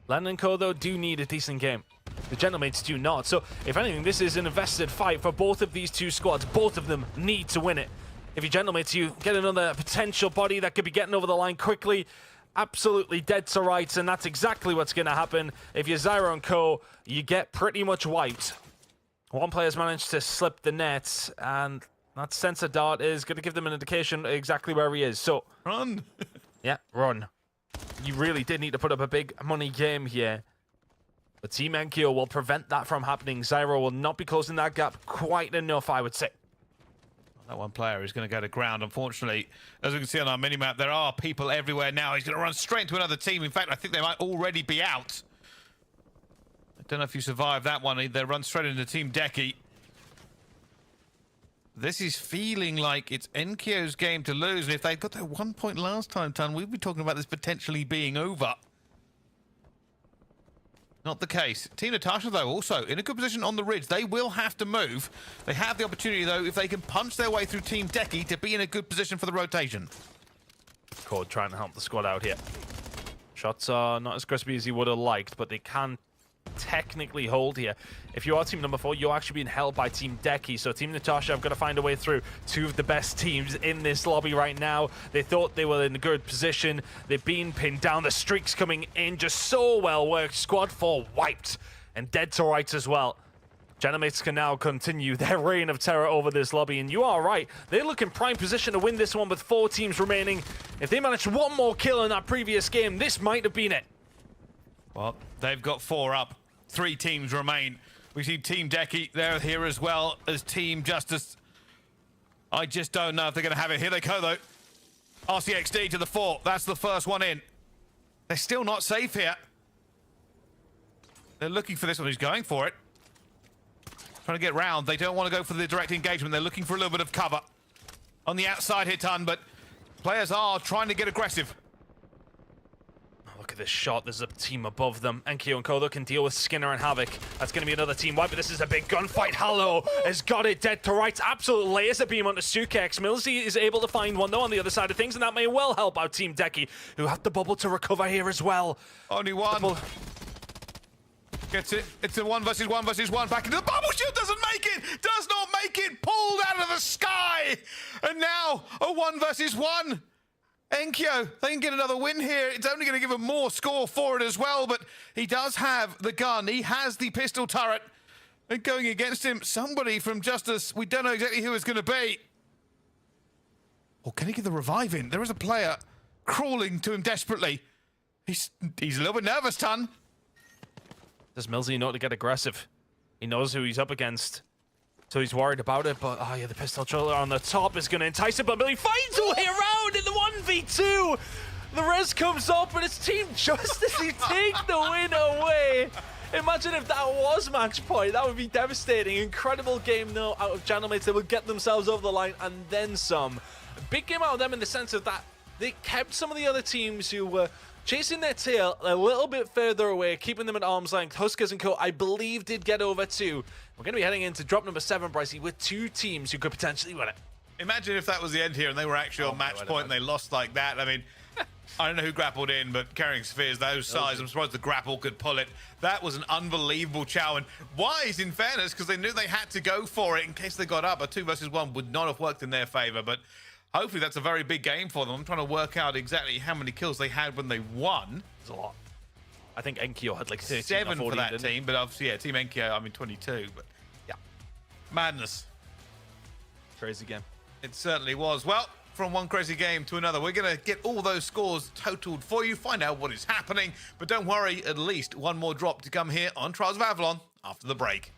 Speaker 3: Len and Co, though, do need a decent game. The Gentlemates do not. So, if anything, this is an invested fight for both of these two squads. Both of them need to win it. If you Gentlemates, you get another potential body that could be getting over the line quickly. Absolutely dead to rights, and that's exactly what's going to happen. If you're Zyro and Co, you get pretty much wiped. One player's managed to slip the net, and that sensor dart is going to give them an indication exactly where he is. So,
Speaker 2: Run.
Speaker 3: yeah, run. You really did need to put up a big money game here. But Team Enkyo will prevent that from happening. Zyro will not be closing that gap quite enough, I would say.
Speaker 2: That one player is going to go to ground, unfortunately. As we can see on our minimap, there are people everywhere now. He's going to run straight to another team. In fact, I think they might already be out. I don't know if you survived that one. They run straight into Team Decky. This is feeling like it's Enkyo's game to lose. And if they got their 1 point last time, Ton, we'd be talking about this potentially being over. Not the case. Team Natasha, though, also in a good position on the ridge. They will have to move. They have the opportunity, though, if they can punch their way through Team Decky, to be in a good position for the rotation.
Speaker 3: Cord trying to help the squad out here. Shots are not as crispy as he would have liked, but they can technically hold here. If you are team number 4, you're actually being held by Team Decky. So Team Natasha have got to find a way through. 2 of the best teams in this lobby right now. They thought they were in a good position. They've been pinned down. The streaks coming in just so well worked. Squad 4 wiped and dead to rights as well. Gentlemates can now continue their reign of terror over this lobby, and you are right. They look in prime position to win this one with 4 teams remaining. If they managed 1 more kill in that previous game, this might have been it.
Speaker 2: Well, they've got 4 up. 3 teams remain. We see Team Decky, they're here as well as Team Justice. I just don't know if they're going to have it. Here they go, though. RCXD to the 4. That's the first one in. They're still not safe here. They're looking for this one. Who's going for it? Trying to get round. They don't want to go for the direct engagement. They're looking for a little bit of cover on the outside here, Ton, but players are trying to get aggressive.
Speaker 3: Look at this shot. There's a team above them. Enkyo and Kodo can deal with Skinner and Havoc. That's going to be another team wipe, but this is a big gunfight. Hallow has got it dead to rights. Absolute laser beam onto Sukex. Millsy is able to find one, though, on the other side of things, and that may well help out Team Decky, who have the bubble to recover here as well.
Speaker 2: Only one. Gets it. It's a 1 versus 1 versus 1. Back into the bubble shield. Doesn't make it. Does not make it. Pulled out of the sky. And now a 1 versus 1. Enkyo, they can get another win here. It's only going to give him more score for it as well, but he does have the gun. He has the pistol turret. And going against him, somebody from Justice, we don't know exactly who it's going to be. Or can he get the revive in? There is a player crawling to him desperately. He's a little bit nervous, Ton.
Speaker 3: Does Millsy know to get aggressive? He knows who he's up against. So he's worried about it, but oh yeah, the pistol shoulder on the top is going to entice him, but Millie finds a way around in the 1v2. The res comes up, and it's Team Justice who take the win away. Imagine if that was match point. That would be devastating. Incredible game, though, out of Channelmates. They will get themselves over the line and then some. Big game out of them in the sense of that they kept some of the other teams who were chasing their tail a little bit further away, keeping them at arm's length. Huskers and Co, I believe, did get over too. We're going to be heading into drop number 7, Brycey, with 2 teams who could potentially win it.
Speaker 2: Imagine if that was the end here and they were actually on match point and they lost like that. I mean, I don't know who grappled in, but carrying spheres those size, I'm surprised the grapple could pull it. That was an unbelievable chow, and wise in fairness, because they knew they had to go for it in case they got up. A 2 versus 1 would not have worked in their favor, but hopefully that's a very big game for them. I'm trying to work out exactly how many kills they had when they won.
Speaker 3: It's a lot. I think Enkyo had like 13
Speaker 2: 7
Speaker 3: or 14,
Speaker 2: for that
Speaker 3: didn't he?
Speaker 2: team, but obviously, yeah, Team Enkyo, I mean 22, but yeah. Madness.
Speaker 3: Crazy game.
Speaker 2: It certainly was. Well, from one crazy game to another, we're going to get all those scores totaled for you, find out what is happening, but don't worry, at least one more drop to come here on Trials of Avalon after the break.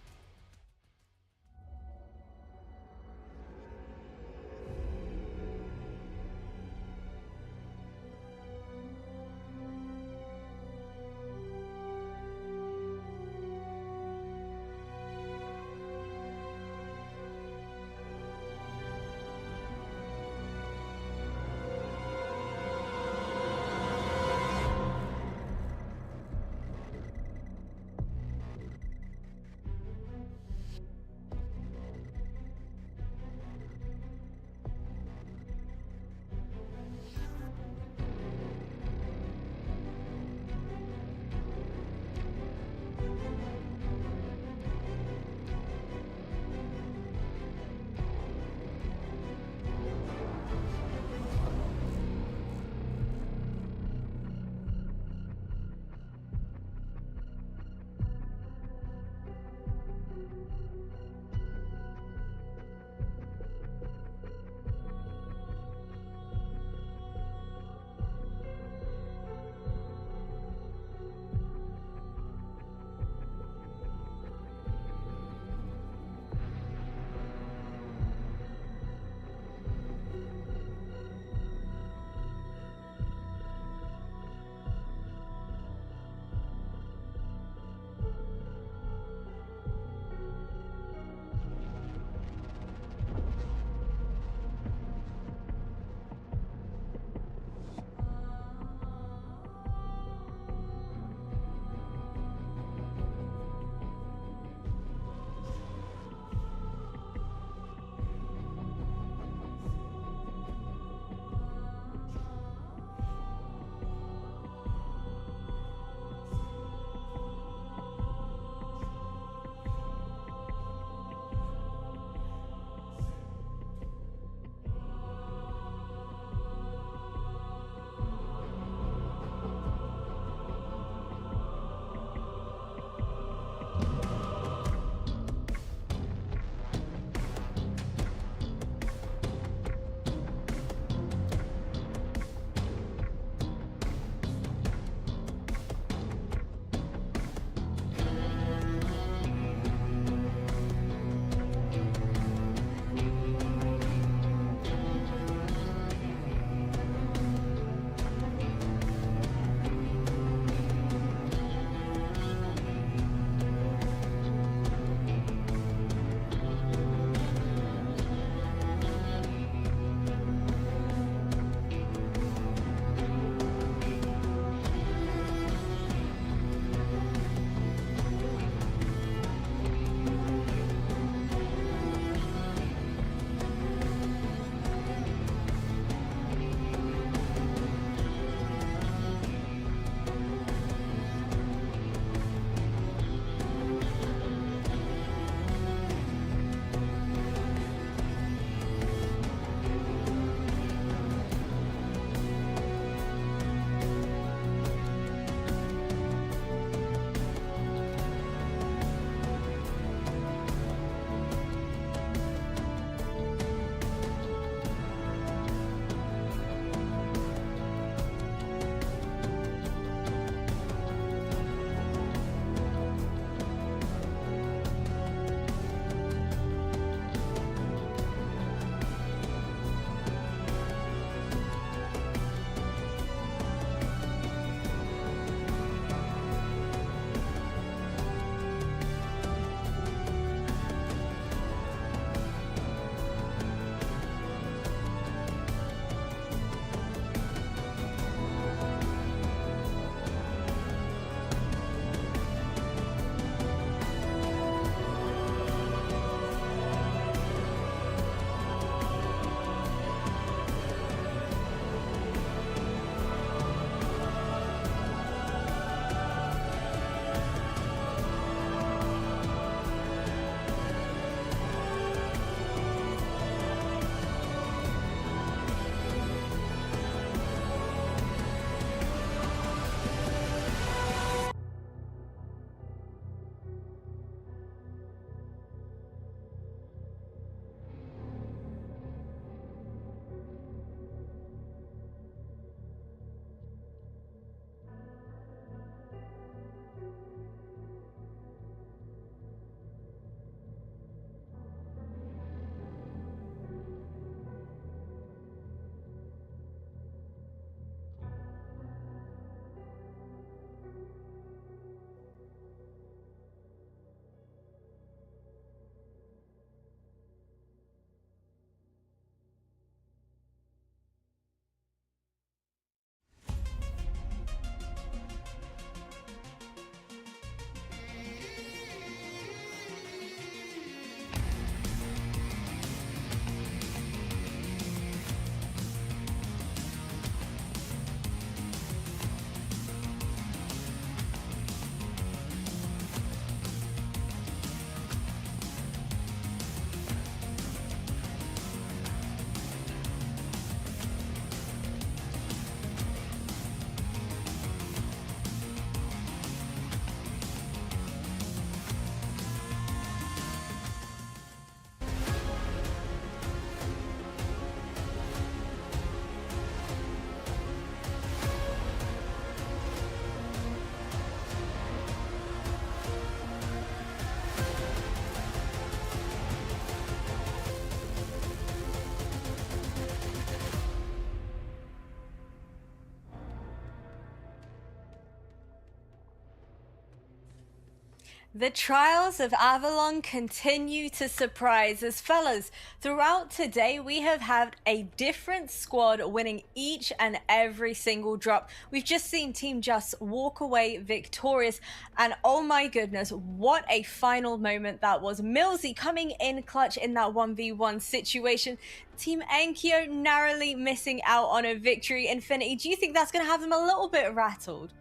Speaker 1: The trials of Avalon continue to surprise us. Fellas, throughout today, we have had a different squad winning each and every single drop. We've just seen Team Just walk away victorious. And oh my goodness, what a final moment that was. Millsy coming in clutch in that 1v1 situation. Team Enkyo narrowly missing out on a victory. Infinity, do you think that's going to have them a little bit rattled?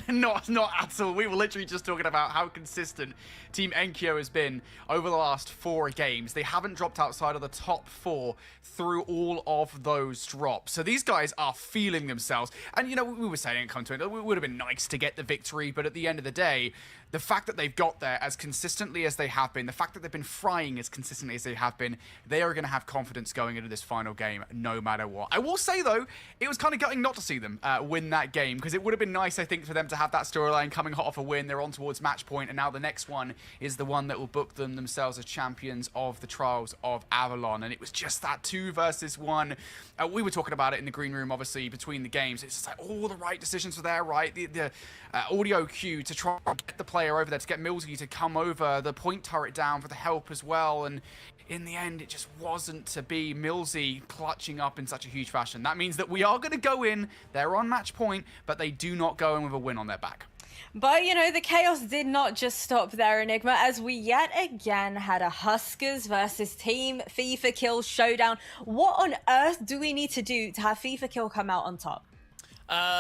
Speaker 4: Not at all. We were literally just talking about how consistent Team Enkyo has been over the last 4 games. They haven't dropped outside of the top 4 through all of those drops. So these guys are feeling themselves. And, you know, we were saying it would have been nice to get the victory, but at the end of the day, the fact that they've got there as consistently as they have been, the fact that they've been frying as consistently as they have been, they are going to have confidence going into this final game no matter what. I will say, though, it was kind of gutting not to see them win that game, because it would have been nice, I think, for them to have that storyline coming hot off a win. They're on towards match point, and now the next one is the one that will book themselves as champions of the Trials of Avalon. And it was just that 2 versus 1. We were talking about it in the green room, obviously, between the games. It's just like all the right decisions were there, right? The audio cue to try and get the player over there, to get Millsy to come over, the point turret down for the help as well. And in the end, it just wasn't to be. Millsy clutching up in such a huge fashion. That means that we are going to go in. They're on match point, but they do not go in with a win on their back.
Speaker 1: But, you know, the chaos did not just stop there, Enigma, as we yet again had a Huskers versus Team FIFA Kill showdown. What on earth do we need to do to have FIFA Kill come out on top?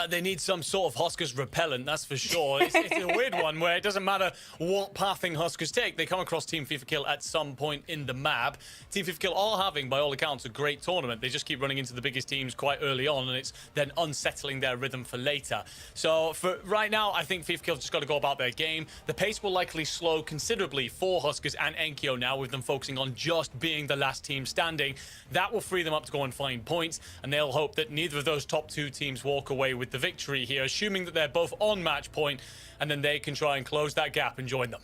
Speaker 5: They need some sort of Huskers repellent, that's for sure. It's a weird one where it doesn't matter what pathing Huskers take. They come across Team FIFA Kill at some point in the map. Team FIFA Kill are having, by all accounts, a great tournament. They just keep running into the biggest teams quite early on, and it's then unsettling their rhythm for later. So for right now, I think FIFA Kill just got to go about their game. The pace will likely slow considerably for Huskers and Enkyo now, with them focusing on just being the last team standing. That will free them up to go and find points, and they'll hope that neither of those top 2 teams walk away with the victory here, assuming that they're both on match point, and then they can try and close that gap and join them.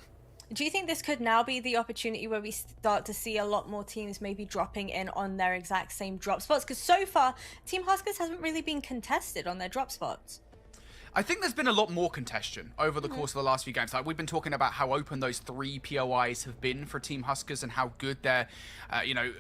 Speaker 1: Do you think this could now be the opportunity where we start to see a lot more teams maybe dropping in on their exact same drop spots? Because so far, Team Huskers hasn't really been contested on their drop spots.
Speaker 4: I think there's been a lot more contention over the course of the last few games. Like, we've been talking about how open those 3 POIs have been for Team Huskers and how good their,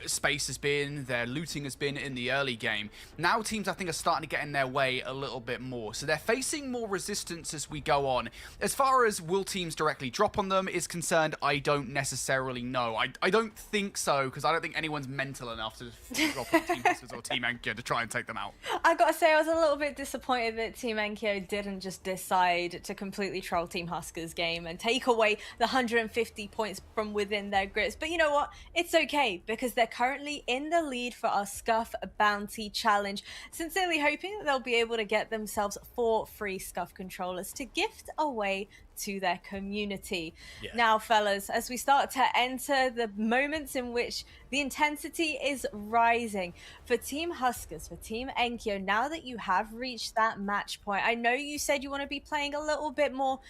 Speaker 4: space has been, their looting has been in the early game. Now teams, I think, are starting to get in their way a little bit more. So they're facing more resistance as we go on. As far as will teams directly drop on them is concerned, I don't necessarily know. I don't think so, because I don't think anyone's mental enough to drop on Team Huskers or Team Enkyo to try and take them out.
Speaker 1: I gotta say, I was a little bit disappointed that Team Enkyo didn't just decide to completely troll Team Huskers game and take away the 150 points from within their grips. But you know what? It's okay, because they're currently in the lead for our Scuff Bounty Challenge. Sincerely hoping that they'll be able to get themselves 4 free Scuff controllers to gift away to their community. Yeah. Now, fellas, as we start to enter the moments in which the intensity is rising for Team Huskers, for Team Enkyo, now that you have reached that match point, I know you said you want to be playing a little bit more,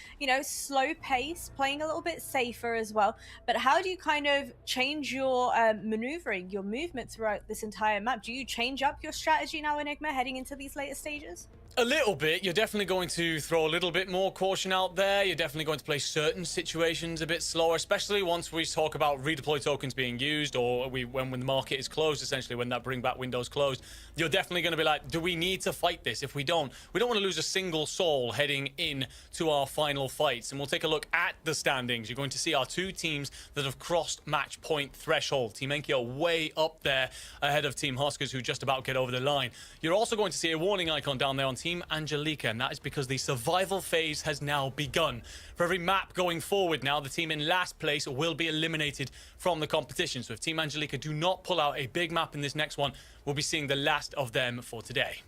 Speaker 1: slow pace, playing a little bit safer as well, but how do you kind of change your maneuvering, your movement throughout this entire map? Do you change up your strategy now, Enigma, heading into these later stages?
Speaker 5: A little bit. You're definitely going to throw a little bit more caution out there. You're definitely going to play certain situations a bit slower, especially once we talk about redeploy tokens being used, or when the market is closed, essentially, when that bring back window's closed. You're definitely going to be like, do we need to fight this? If we don't want to lose a single soul heading in to our final fights. And we'll take a look at the standings. You're going to see our 2 teams that have crossed match point threshold. Team Enkyo way up there ahead of Team Huskers, who just about get over the line. You're also going to see a warning icon down there on Team Angelica, and that is because the survival phase has now begun. For every map going forward now, the team in last place will be eliminated from the competition. So if Team Angelica do not pull out a big map in this next one, we'll be seeing the last of them for today.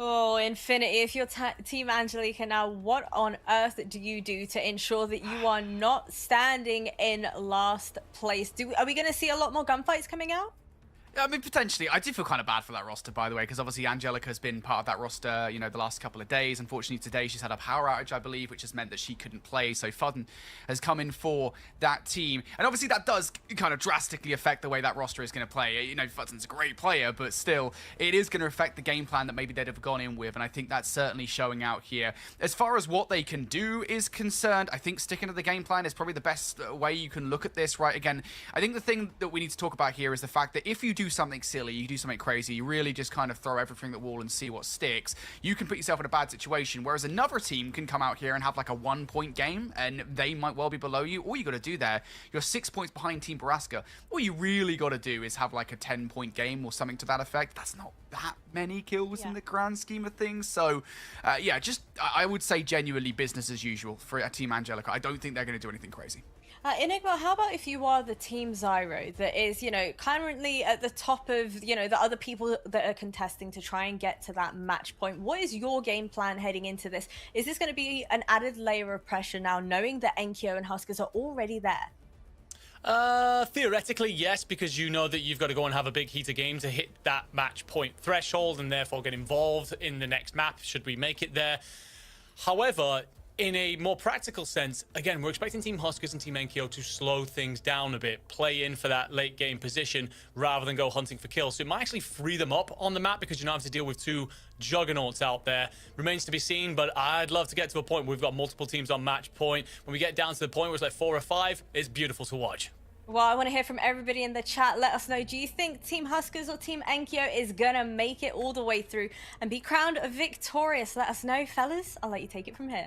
Speaker 1: Oh, Infinity, if you're Team Angelica now, what on earth do you do to ensure that you are not standing in last place? Are we going to see a lot more gunfights coming out?
Speaker 4: I mean, potentially. I do feel kind of bad for that roster, by the way, because obviously Angelica has been part of that roster, you know, the last couple of days. Unfortunately, today she's had a power outage, I believe, which has meant that she couldn't play. So Fudden has come in for that team. And obviously that does kind of drastically affect the way that roster is going to play. You know, Fudden's a great player, but still, it is going to affect the game plan that maybe they'd have gone in with. And I think that's certainly showing out here. As far as what they can do is concerned, I think sticking to the game plan is probably the best way you can look at this, right? Again, I think the thing that we need to talk about here is the fact that if you do something silly, you do something crazy, you really just kind of throw everything at the wall and see what sticks, you can put yourself in a bad situation, whereas another team can come out here and have like a 1-point game, and they might well be below you. All you got to do there, you're 6 points behind Team Baraska. All you really got to do is have like a 10-point game or something to that effect. That's not that many kills in the grand scheme of things. So, yeah, just I would say genuinely business as usual for a Team Angelica. I don't think they're going to do anything crazy.
Speaker 1: Enigma, how about if you are the Team Zyro that is, you know, currently at the top of, you know, the other people that are contesting to try and get to that match point? What is your game plan heading into this? Is this going to be an added layer of pressure now, knowing that Enkyo and Huskers are already there?
Speaker 5: Theoretically, yes, because you know that you've got to go and have a big heater game to hit that match point threshold and therefore get involved in the next map, should we make it there. However, in a more practical sense, again, we're expecting Team Huskers and Team Enkyo to slow things down a bit, play in for that late game position rather than go hunting for kills. So it might actually free them up on the map because you don't have to deal with two juggernauts out there. Remains to be seen, but I'd love to get to a point where we've got multiple teams on match point. When we get down to the point where it's like 4 or 5, it's beautiful to watch.
Speaker 1: Well, I want to hear from everybody in the chat. Let us know, do you think Team Huskers or Team Enkyo is going to make it all the way through and be crowned victorious? Let us know, fellas. I'll let you take it from here.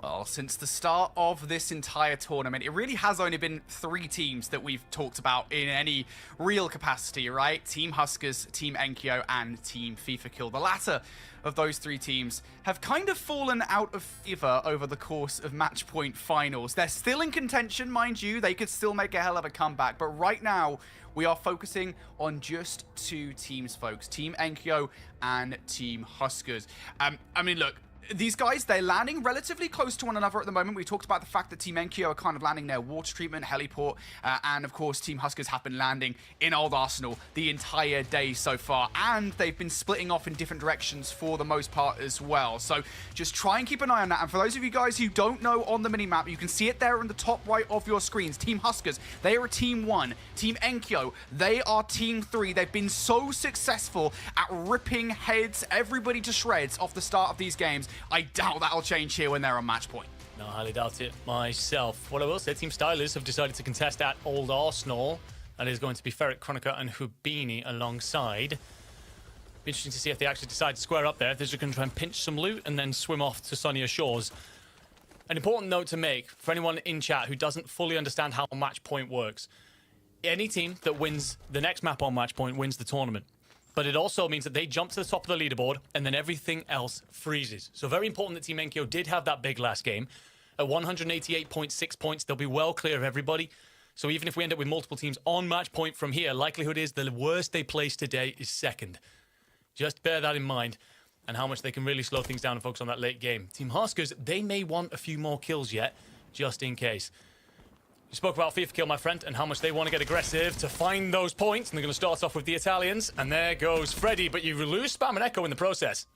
Speaker 4: Well, since the start of this entire tournament, it really has only been 3 teams that we've talked about in any real capacity, right? Team Huskers, Team Enkyo, and Team FIFA Kill. The latter of those 3 teams have kind of fallen out of favor over the course of match point finals. They're still in contention, mind you. They could still make a hell of a comeback, but right now we are focusing on just 2 teams, folks. Team Enkyo and Team Huskers. I mean, look, these guys, they're landing relatively close to one another at the moment. We talked about the fact that Team Enkyo are kind of landing their water treatment, heliport, and of course Team Huskers have been landing in Old Arsenal the entire day so far, and they've been splitting off in different directions for the most part as well. So just try and keep an eye on that. And for those of you guys who don't know on the minimap, you can see it there in the top right of your screens. Team Huskers, they are a Team 1. Team Enkyo, they are Team 3. They've been so successful at ripping heads, everybody to shreds off the start of these games. I doubt that'll change here when they're on match point.
Speaker 5: No, I highly doubt it myself. What I will say, Team Stylers have decided to contest at Old Arsenal. That is going to be Ferret, Chronica, and Hubini alongside. Be interesting to see if they actually decide to square up there. If they're just going to try and pinch some loot and then swim off to sunnier shores. An important note to make for anyone in chat who doesn't fully understand how match point works. Any team that wins the next map on match point wins the tournament. But it also means that they jump to the top of the leaderboard and then everything else freezes. So very important that Team Enkyo did have that big last game. At 188.6 points, they'll be well clear of everybody. So even if we end up with multiple teams on match point from here, likelihood is the worst they place today is second. Just bear that in mind and how much they can really slow things down and focus on that late game. Team Huskers, they may want a few more kills yet, just in case. You spoke about FIFA Kill, my friend, and how much they want to get aggressive to find those points. And they're going to start off with the Italians. And there goes Freddy, but you lose Spam and Echo in the process.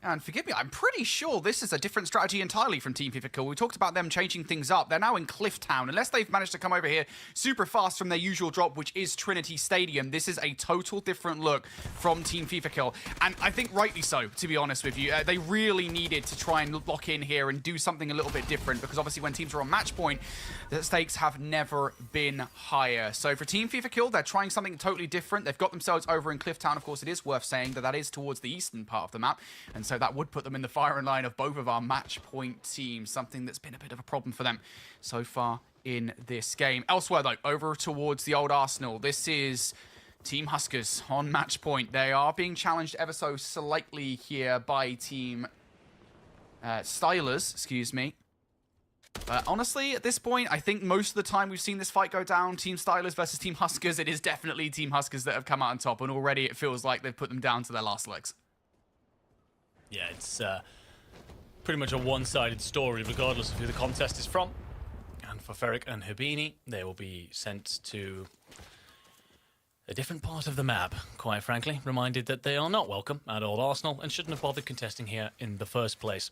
Speaker 4: And forgive me, I'm pretty sure this is a different strategy entirely from Team FIFA Kill. We talked about them changing things up. They're now in Clifftown. Unless they've managed to come over here super fast from their usual drop, which is Trinity Stadium, this is a total different look from Team FIFA Kill. And I think rightly so, to be honest with you. They really needed to try and lock in here and do something a little bit different, because obviously when teams are on match point, the stakes have never been higher. So for Team FIFA Kill, they're trying something totally different. They've got themselves over in Clifftown. Of course, it is worth saying that that is towards the eastern part of the map. And so that would put them in the firing line of both of our match point teams, something that's been a bit of a problem for them so far in this game. Elsewhere, though, over towards the Old Arsenal, this is Team Huskers on match point. They are being challenged ever so slightly here by Team Stylers, excuse me. But honestly, at this point, I think most of the time we've seen this fight go down, Team Stylers versus Team Huskers, it is definitely Team Huskers that have come out on top, and already it feels like they've put them down to their last legs.
Speaker 5: Yeah, it's pretty much a one-sided story, regardless of who the contest is from. And for Ferric and Hibini, they will be sent to a different part of the map, quite frankly, reminded that they are not welcome at Old Arsenal and shouldn't have bothered contesting here in the first place.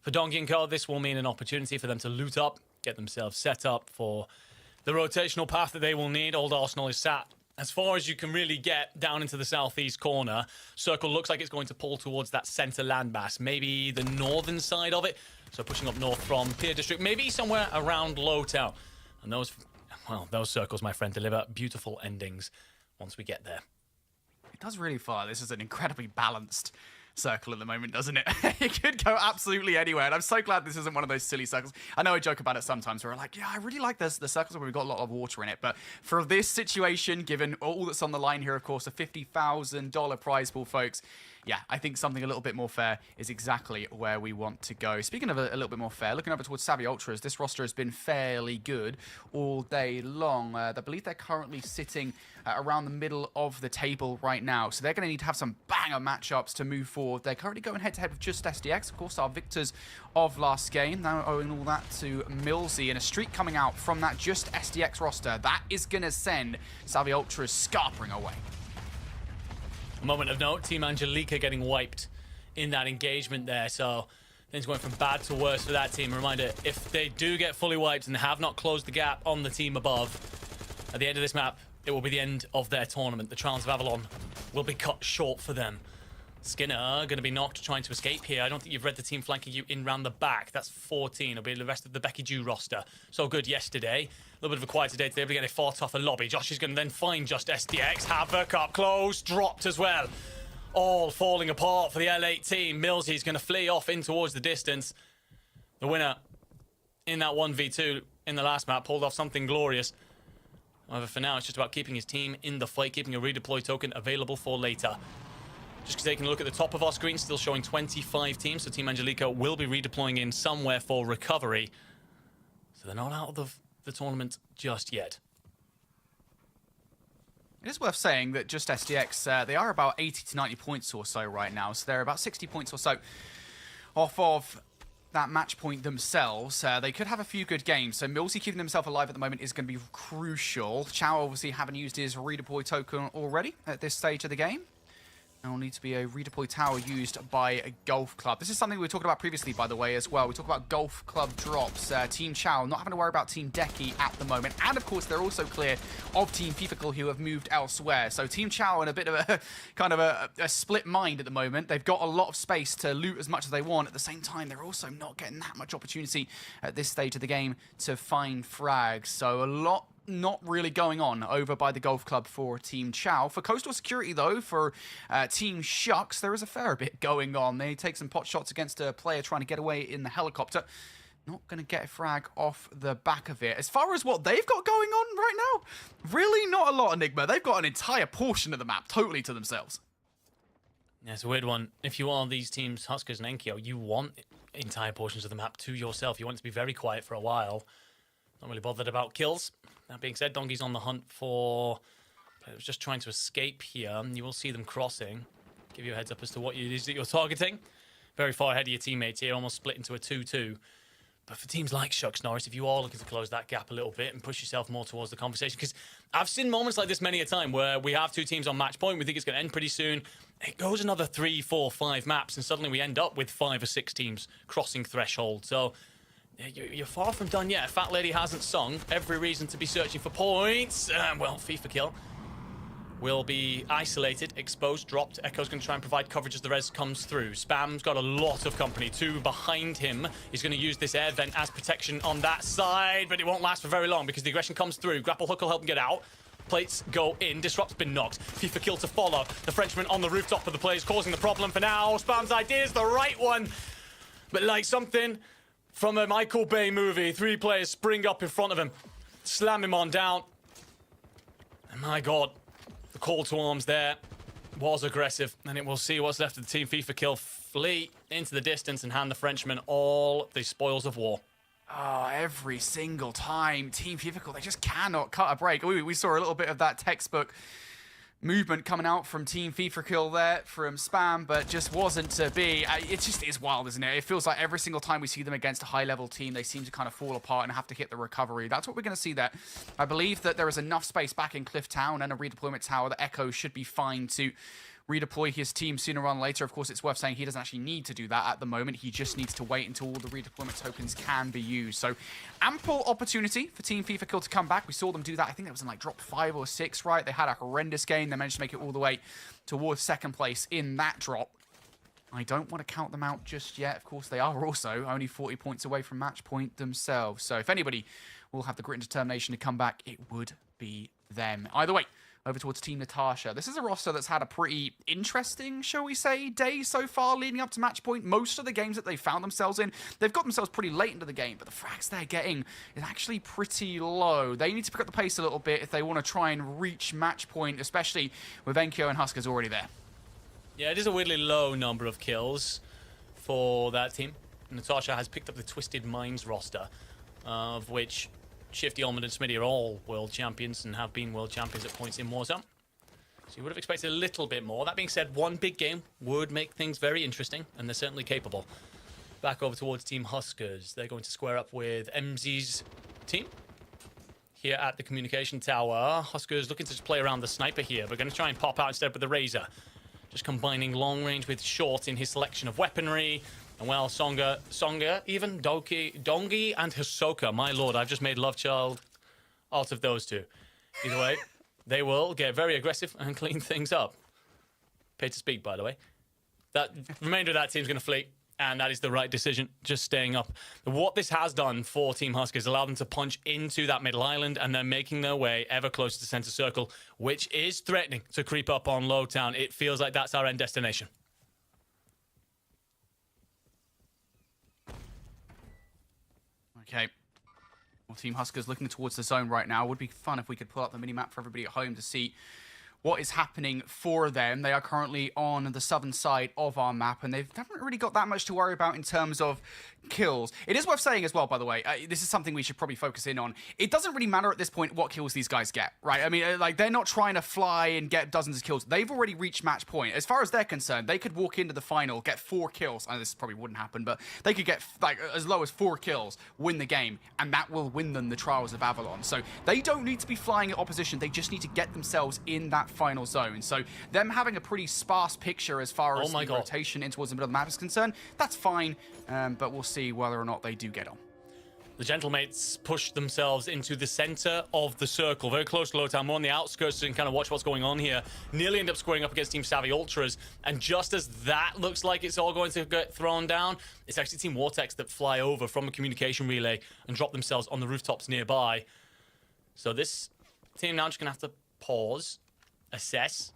Speaker 5: For Donkey & Co, this will mean an opportunity for them to loot up, get themselves set up for the rotational path that they will need. Old Arsenal is sat as far as you can really get down into the southeast corner. Circle looks like it's going to pull towards that centre landmass, maybe the northern side of it. So pushing up north from Pier District, maybe somewhere around Lowtown. And those circles, my friend, deliver beautiful endings once we get there.
Speaker 4: It does really feel like this is an incredibly balanced circle at the moment, doesn't it? It could go absolutely anywhere, and I'm so glad this isn't one of those silly circles. I know I joke about it sometimes where we're like, yeah, I really like the circles where we've got a lot of water in it, but for this situation, given all that's on the line here, of course, a $50,000 prize pool, folks, yeah, I think something a little bit more fair is exactly where we want to go. Speaking of a little bit more fair, looking over towards Savvy Ultras, this roster has been fairly good all day long. I believe they're currently sitting around the middle of the table right now, so they're going to need to have some banger matchups to move forward. They're currently going head-to-head with Just SDX, of course, our victors of last game, now owing all that to Millsy, and a streak coming out from that Just SDX roster. That is going to send Savvy Ultras scarpering away.
Speaker 5: A moment of note, Team Angelica getting wiped in that engagement there, so things went from bad to worse for that team. A reminder, if they do get fully wiped and have not closed the gap on the team above, at the end of this map, it will be the end of their tournament. The Trials of Avalon will be cut short for them. Skinner going to be knocked trying to escape here. I don't think you've read the team flanking you in round the back. That's 14. It'll be the rest of the Becky Jew roster. So good yesterday. A little bit of a quieter day today, but again, they fought off a lobby. Josh is going to then find Just SDX. Havoc up close, dropped as well. All falling apart for the L8 team. Millsy's going to flee off in towards the distance. The winner in that 1v2 in the last map pulled off something glorious. However, for now, it's just about keeping his team in the fight, keeping a redeploy token available for later. Just taking a look at the top of our screen, still showing 25 teams, so Team Angelica will be redeploying in somewhere for recovery. So they're not out of the tournament just yet.
Speaker 4: It is worth saying that Just SDX, they are about 80 to 90 points or so right now, so they're about 60 points or so off of that match point themselves. They could have a few good games, so Millsy keeping himself alive at the moment is going to be crucial. Chow obviously haven't used his redeploy token already at this stage of the game. There will need to be a redeploy tower used by a golf club. This is something we talked about previously, by the way, as well. We talk about golf club drops. Team Chow not having to worry about Team Decky at the moment. And, of course, they're also clear of Team Fifical, who have moved elsewhere. So Team Chow in a bit of a kind of a split mind at the moment. They've got a lot of space to loot as much as they want. At the same time, they're also not getting that much opportunity at this stage of the game to find frags. So a lot not really going on over by the golf club for Team Chow. For Coastal Security, though, for Team Shucks, there is a fair bit going on. They take some pot shots against a player trying to get away in the helicopter. Not going to get a frag off the back of it. As far as what they've got going on right now, really not a lot, Enigma. They've got an entire portion of the map totally to themselves.
Speaker 5: Yeah, it's a weird one. If you are these teams, Huskers and Enkyo, you want entire portions of the map to yourself. You want it to be very quiet for a while. Not really bothered about kills. That being said, Donkey's on the hunt for... just trying to escape here. You will see them crossing. Give you a heads up as to what it is that you're targeting. Very far ahead of your teammates here, almost split into a 2-2. But for teams like Shucks Norris, if you are looking to close that gap a little bit and push yourself more towards the conversation, because I've seen moments like this many a time where we have two teams on match point, we think it's going to end pretty soon. It goes another 3, 4, 5 maps, and suddenly we end up with 5 or 6 teams crossing threshold. So you're far from done yet. Fat Lady hasn't sung. Every reason to be searching for points. Well, FIFA kill will be isolated, exposed, dropped. Echo's going to try and provide coverage as the res comes through. Spam's got a lot of company. 2 behind him. He's going to use this air vent as protection on that side, but it won't last for very long because the aggression comes through. Grapple hook will help him get out. Plates go in. Disrupt's been knocked. FIFA kill to follow. The Frenchman on the rooftop of the play is causing the problem for now. Spam's idea is the right one, but like something from a Michael Bay movie, 3 players spring up in front of him, slam him on down. And my God, the call to arms there was aggressive, and it will see what's left of the team. FIFA kill, flee into the distance and hand the Frenchman all the spoils of war.
Speaker 4: Oh, every single time, Team Fifical, they just cannot cut a break. We saw a little bit of that textbook movement coming out from Team FIFA Kill there from Spam, but just wasn't to be. It just is wild, isn't it? It feels like every single time we see them against a high-level team, they seem to kind of fall apart and have to hit the recovery. That's what we're going to see there. I believe that there is enough space back in Cliff Town and a redeployment tower that Echo should be fine to redeploy his team sooner rather than later. Of course, it's worth saying he doesn't actually need to do that at the moment. He just needs to wait until all the redeployment tokens can be used. So ample opportunity for Team FIFA Kill to come back. We saw them do that. I think it was in like drop 5 or 6, right? They had a horrendous game. They managed to make it all the way towards second place in that drop. I don't want to count them out just yet. Of course, they are also only 40 points away from match point themselves. So if anybody will have the grit and determination to come back, it would be them. Either way, over towards Team Natasha. This is a roster that's had a pretty interesting, shall we say, day so far leading up to match point. Most of the games that they've found themselves in, they've got themselves pretty late into the game, but the frags they're getting is actually pretty low. They need to pick up the pace a little bit if they want to try and reach match point, especially with Enkyo and Huskers already there.
Speaker 5: Yeah, it is a weirdly low number of kills for that team. Natasha has picked up the Twisted Minds roster, of which Shifty, Almond, and Smitty are all world champions and have been world champions at points in Warzone. So you would have expected a little bit more. That being said, one big game would make things very interesting, and they're certainly capable. Back over towards Team Huskers. They're going to square up with MZ's team here at the communication tower. Huskers looking to just play around the sniper here, but going to try and pop out instead with the Razor. Just combining long range with short in his selection of weaponry. And well, Songa, even Dongi and Hisoka. My lord, I've just made love child out of those two. Either way, they will get very aggressive and clean things up. Paid to speak, by the way. That remainder of that team's going to flee, and that is the right decision, just staying up. What this has done for Team Huskers allowed them to punch into that middle island, and they're making their way ever closer to center circle, which is threatening to creep up on Lowtown. It feels like that's our end destination.
Speaker 4: Okay. Well, Team Huskers looking towards the zone right now. Would be fun if we could pull up the mini-map for everybody at home to see what is happening for them. They are currently on the southern side of our map, and they haven't really got that much to worry about in terms of kills. It is worth saying as well, by the way, this is something we should probably focus in on. It doesn't really matter at this point what kills these guys get, right? I mean, like, they're not trying to fly and get dozens of kills. They've already reached match point. As far as they're concerned, they could walk into the final, get 4 kills. I know this probably wouldn't happen, but they could get like as low as 4 kills, win the game, and that will win them the Trials of Avalon. So they don't need to be flying at opposition. They just need to get themselves in that final zone. So them having a pretty sparse picture as far as the rotation in towards the middle of the map is concerned, that's fine, but we'll see whether or not they do get on.
Speaker 5: The Gentlemates push themselves into the center of the circle, very close to Lowtown, more on the outskirts, so you can kind of watch what's going on here. Nearly end up squaring up against Team Savvy Ultras, and just as that looks like it's all going to get thrown down, it's actually Team Vortex that fly over from a communication relay and drop themselves on the rooftops nearby. So this team now just going to have to pause, assess,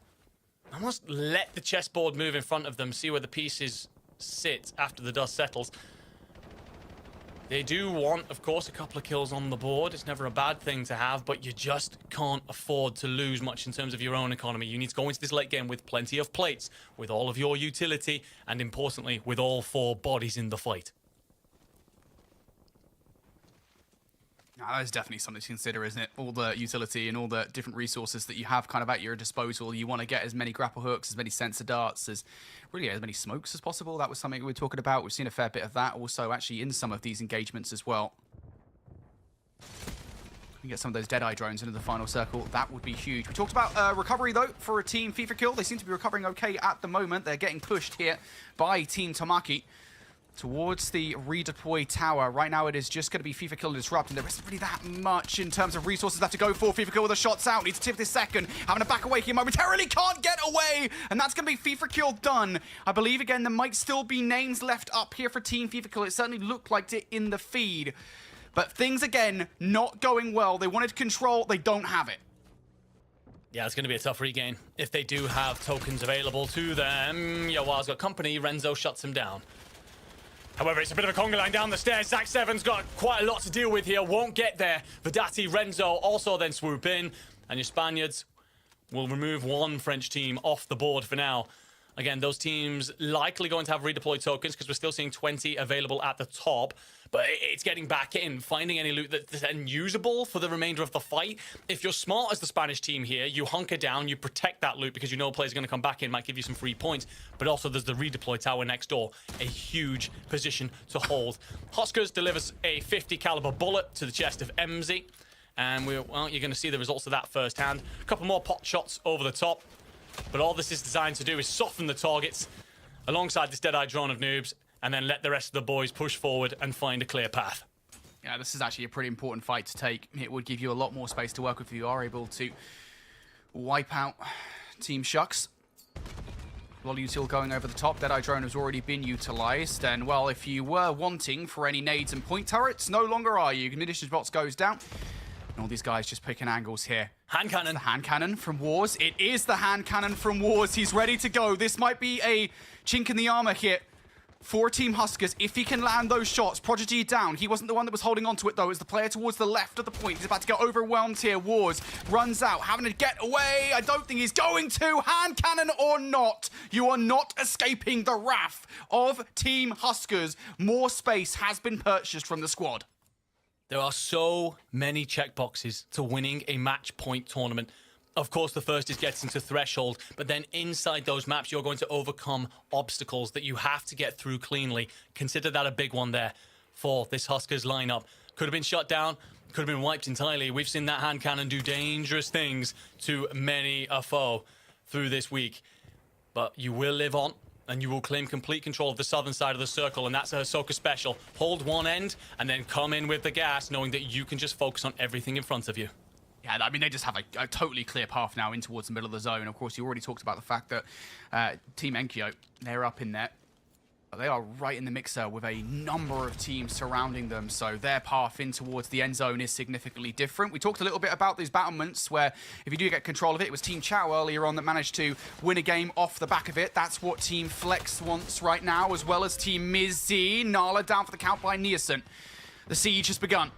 Speaker 5: almost let the chessboard move in front of them, see where the pieces sit after the dust settles. They do want, of course, a couple of kills on the board. It's never a bad thing to have, but you just can't afford to lose much in terms of your own economy. You need to go into this late game with plenty of plates, with all of your utility, and importantly, with all 4 bodies in the fight.
Speaker 4: Now, that is definitely something to consider, isn't it? All the utility and all the different resources that you have kind of at your disposal. You want to get as many grapple hooks, as many sensor darts, as really as many smokes as possible. That was something we were talking about. We've seen a fair bit of that also actually in some of these engagements as well. We get some of those Deadeye drones into the final circle. That would be huge. We talked about recovery, though, for a Team FIFA Kill. They seem to be recovering okay at the moment. They're getting pushed here by Team Tamaki towards the redeploy tower. Right now, it is just going to be FIFA Kill and Disrupt, and there isn't really that much in terms of resources left to go for. FIFA Kill with the shots out. Needs to tip this second. Having to back away here momentarily. Can't get away. And that's going to be FIFA Kill done. I believe, again, there might still be names left up here for Team FIFA Kill. It certainly looked like it in the feed. But things, again, not going well. They wanted control. They don't have it.
Speaker 5: Yeah, it's going to be a tough regain. If they do have tokens available to them, Yawa's got company. Renzo shuts him down. However, it's a bit of a conga line down the stairs. Zach Seven's got quite a lot to deal with here. Won't get there. Vedati, Renzo also then swoop in. And your Spaniards will remove one French team off the board for now. Again, those teams likely going to have redeployed tokens because we're still seeing 20 available at the top. But it's getting back in, finding any loot that's unusable for the remainder of the fight. If you're smart as the Spanish team here, you hunker down, you protect that loot because you know players are going to come back in, might give you some free points. But also there's the redeploy tower next door, a huge position to hold. Huskers delivers a 50 caliber bullet to the chest of MZ. And you're going to see the results of that firsthand. A couple more pot shots over the top. But all this is designed to do is soften the targets alongside this Deadeye drone of noobs, and then let the rest of the boys push forward and find a clear path.
Speaker 4: Yeah, this is actually a pretty important fight to take. It would give you a lot more space to work with if you are able to wipe out Team Shucks. Volutil going over the top. Deadeye drone has already been utilized. And, well, if you were wanting for any nades and point turrets, no longer are you. Munitions box goes down. And all these guys just picking angles here.
Speaker 5: Hand cannon.
Speaker 4: The hand cannon from Wars. It is the hand cannon from Wars. He's ready to go. This might be a chink in the armor here for Team Huskers. If he can land those shots, Prodigy down. He wasn't the one that was holding on to it, though. It was the player towards the left of the point. He's about to get overwhelmed here. Wars runs out, having to get away. I don't think he's going to. Hand cannon or not, you are not escaping the wrath of Team Huskers. More space has been purchased from the squad.
Speaker 5: There are so many checkboxes to winning a match point tournament. Of course, the first is getting to threshold, but then inside those maps, you're going to overcome obstacles that you have to get through cleanly. Consider that a big one there for this Huskers lineup. Could have been shut down, could have been wiped entirely. We've seen that hand cannon do dangerous things to many a foe through this week. But you will live on, and you will claim complete control of the southern side of the circle, and that's a Ahsoka special. Hold one end, and then come in with the gas, knowing that you can just focus on everything in front of you.
Speaker 4: Yeah, I mean, they just have a totally clear path now in towards the middle of the zone. Of course, you already talked about the fact that Team Enkyo, they're up in there. They are right in the mixer with a number of teams surrounding them, so their path in towards the end zone is significantly different. We talked a little bit about these battlements where if you do get control of it, it was Team Chow earlier on that managed to win a game off the back of it. That's what Team Flex wants right now, as well as Team Mizzy. Nala down for the count by Neosin. The siege has begun.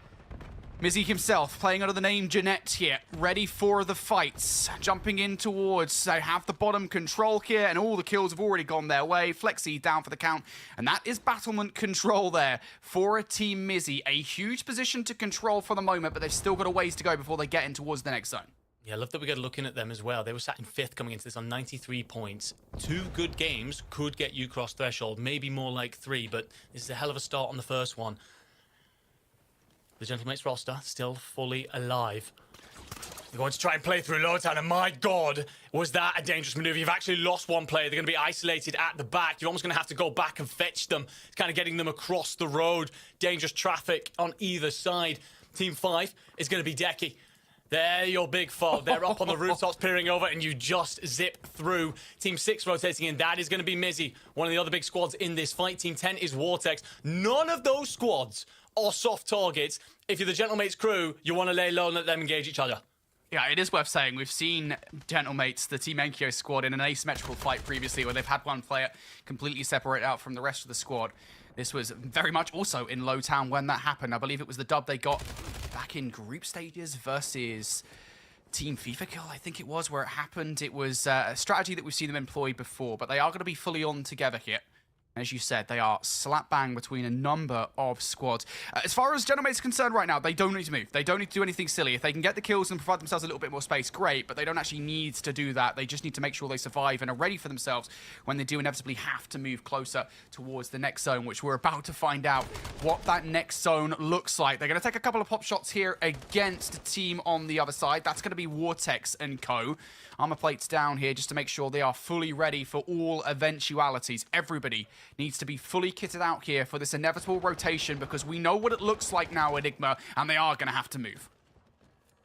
Speaker 4: Mizzy himself playing under the name Jeanette here, ready for the fights. Jumping in towards, they have the bottom control here, and all the kills have already gone their way. Flexi down for the count, and that is battlement control there for Team Mizzy. A huge position to control for the moment, but they've still got a ways to go before they get in towards the next zone.
Speaker 5: Yeah, I love that we got looking at them as well. They were sat in 5th coming into this on 93 points. 2 good games could get you cross threshold, maybe more like 3, but this is a hell of a start on the first one. The Gentlemates roster still fully alive. They're going to try and play through Lowtown, and my God, was that a dangerous maneuver. You've actually lost one player. They're going to be isolated at the back. You're almost going to have to go back and fetch them. It's kind of getting them across the road. Dangerous traffic on either side. Team 5 is going to be Decky. They're your big foe. They're up on the rooftops peering over, and you just zip through. Team 6 rotating in. That is going to be Mizzy, one of the other big squads in this fight. Team 10 is Vortex. None of those squads are soft targets. If you're the Gentlemates crew, you want to lay low and let them engage each other.
Speaker 4: Yeah, it is worth saying we've seen Gentlemates, the Team Enkyo squad, in an asymmetrical fight previously where they've had one player completely separate out from the rest of the squad. This was very much also in Lowtown when that happened. I believe it was the dub they got back in group stages versus Team FIFA Kill, I think it was, where it happened. It was a strategy that we've seen them employ before, but they are going to be fully on together here. As you said, they are slap bang between a number of squads. As far as Gentlemates are concerned right now, they don't need to move. They don't need to do anything silly. If they can get the kills and provide themselves a little bit more space, great, but they don't actually need to do that. They just need to make sure they survive and are ready for themselves when they do inevitably have to move closer towards the next zone, which we're about to find out what that next zone looks like. They're going to take a couple of pop shots here against a team on the other side. That's going to be Vortex and co. Armor plates down here just to make sure they are fully ready for all eventualities. Everybody needs to be fully kitted out here for this inevitable rotation because we know what it looks like now, Enigma, and they are going to have to move.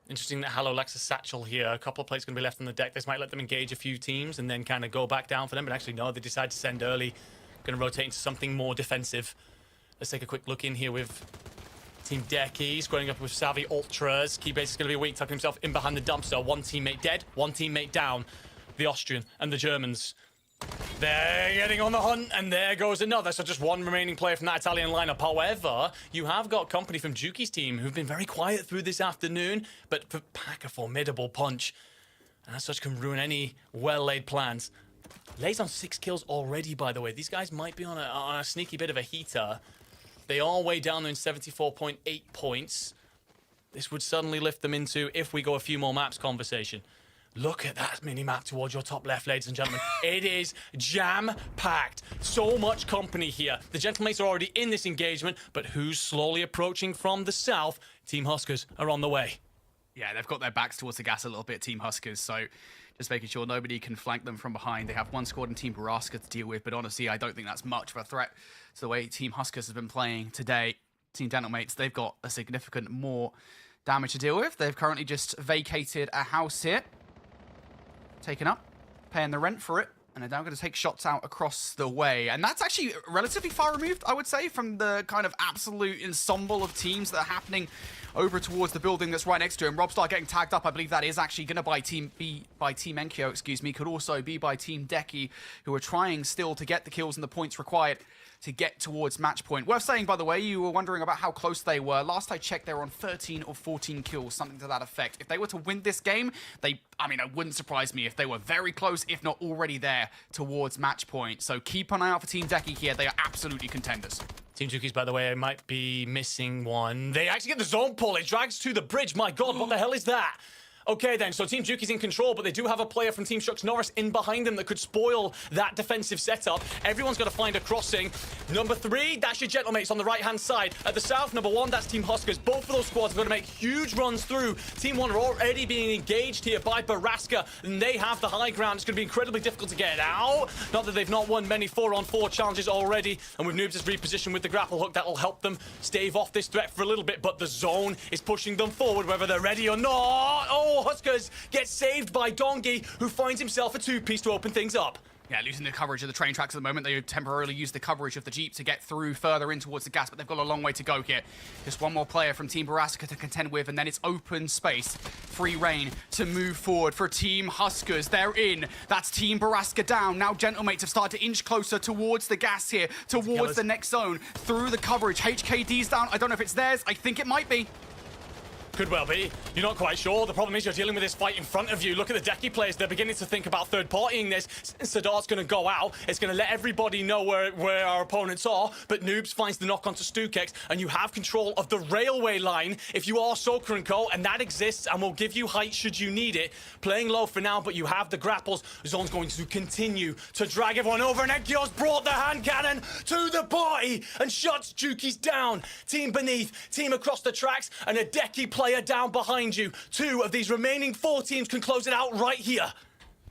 Speaker 5: Interesting that Hallow lacks a satchel here. A couple of plates going to be left on the deck. This might let them engage a few teams and then kind of go back down for them. But actually, no, they decide to send early. Going to rotate into something more defensive. Let's take a quick look in here with Team Decky, squaring up with Savvy Ultras. Keybase is going to be weak, tucking himself in behind the dumpster. One teammate dead, one teammate down. The Austrian and the Germans. They're getting on the hunt, and there goes another. So just one remaining player from that Italian lineup. However, you have got company from Juki's team who've been very quiet through this afternoon, but pack a formidable punch. And as such can ruin any well-laid plans. Lays on 6 kills already, by the way. These guys might be on a sneaky bit of a heater. They are way down in 74.8 points. This would suddenly lift them into, if we go a few more maps conversation. Look at that mini-map towards your top left, ladies and gentlemen. It is jam-packed. So much company here. The Gentlemates are already in this engagement, but who's slowly approaching from the south? Team Huskers are on the way.
Speaker 4: Yeah, they've got their backs towards the gas a little bit, Team Huskers, so just making sure nobody can flank them from behind. They have one squad in Team Baraska to deal with, but honestly, I don't think that's much of a threat to the way Team Huskers have been playing today. Team Gentlemates, they've got a significant more damage to deal with. They've currently just vacated a house here. Taken up, paying the rent for it, and they're now going to take shots out across the way. And that's actually relatively far removed, I would say, from the kind of absolute ensemble of teams that are happening over towards the building that's right next to him. Robstar getting tagged up. I believe that is actually going to be by Team Enkyo, excuse me. Could also be by Team Deki, who are trying still to get the kills and the points required to get towards match point. Worth saying, by the way, you were wondering about how close they were. Last I checked, they were on 13 or 14 kills, something to that effect. If they were to win this game, it wouldn't surprise me if they were very close, if not already there towards match point. So keep an eye out for Team Deki here. They are absolutely contenders.
Speaker 5: Team Juki's, by the way, might be missing one. They actually get the zone pull. It drags to the bridge. My God, what the hell is that? Okay, then, so Team Juki's in control, but they do have a player from Team Shucks Norris in behind them that could spoil that defensive setup. Everyone's got to find a crossing. Number 3, that's your Gentlemates on the right-hand side. At the south, number 1, that's Team Huskers. Both of those squads are going to make huge runs through. Team 1 are already being engaged here by Baraska, and they have the high ground. It's going to be incredibly difficult to get out. Not that they've not won many 4-on-4 challenges already, and with Noobs' repositioned with the grapple hook, that'll help them stave off this threat for a little bit, but the zone is pushing them forward, whether they're ready or not. Oh, Huskers get saved by Dongi, who finds himself a 2-piece to open things up.
Speaker 4: Yeah, losing the coverage of the train tracks at the moment. They temporarily use the coverage of the Jeep to get through further in towards the gas, but they've got a long way to go here. Just one more player from Team Baraska to contend with, and then it's open space. Free reign to move forward for Team Huskers. They're in. That's Team Baraska down. Now Gentlemates have started to inch closer towards the gas here, towards the next zone, through the coverage. HKD's down. I don't know if it's theirs. I think it might be.
Speaker 5: Could well be. You're not quite sure. The problem is you're dealing with this fight in front of you. Look at the Deki players. They're beginning to think about third-partying this. Sadart's going to go out. It's going to let everybody know where our opponents are. But Noobs finds the knock onto Stukex, and you have control of the railway line if you are Soka & Co., and that exists and will give you height should you need it. Playing low for now, but you have the grapples. Zone's going to continue to drag everyone over, and Enkyo's brought the hand cannon to the party and shuts Juki's down. Team beneath, team across the tracks, and a Deki player down behind you. 2 of these remaining 4 teams can close it out right here.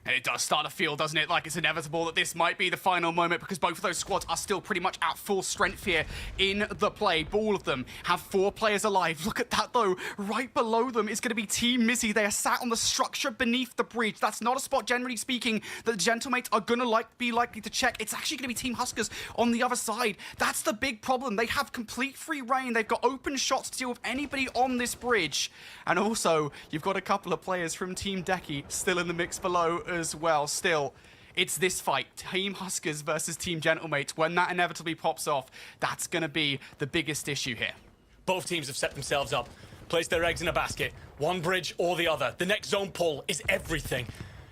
Speaker 4: And it does start to feel, doesn't it, like it's inevitable that this might be the final moment, because both of those squads are still pretty much at full strength here in the play. But all of them have 4 players alive. Look at that, though. Right below them is going to be Team Mizzy. They are sat on the structure beneath the bridge. That's not a spot, generally speaking, that the Gentlemates are going to be likely to check. It's actually going to be Team Huskers on the other side. That's the big problem. They have complete free reign. They've got open shots to deal with anybody on this bridge. And also, you've got a couple of players from Team Deki still in the mix below as well. Still, it's this fight, Team Huskers versus Team Gentlemates. When that inevitably pops off, that's going to be the biggest issue here.
Speaker 5: Both teams have set themselves up, placed their eggs in a basket, one bridge or the other. The next zone pull is everything.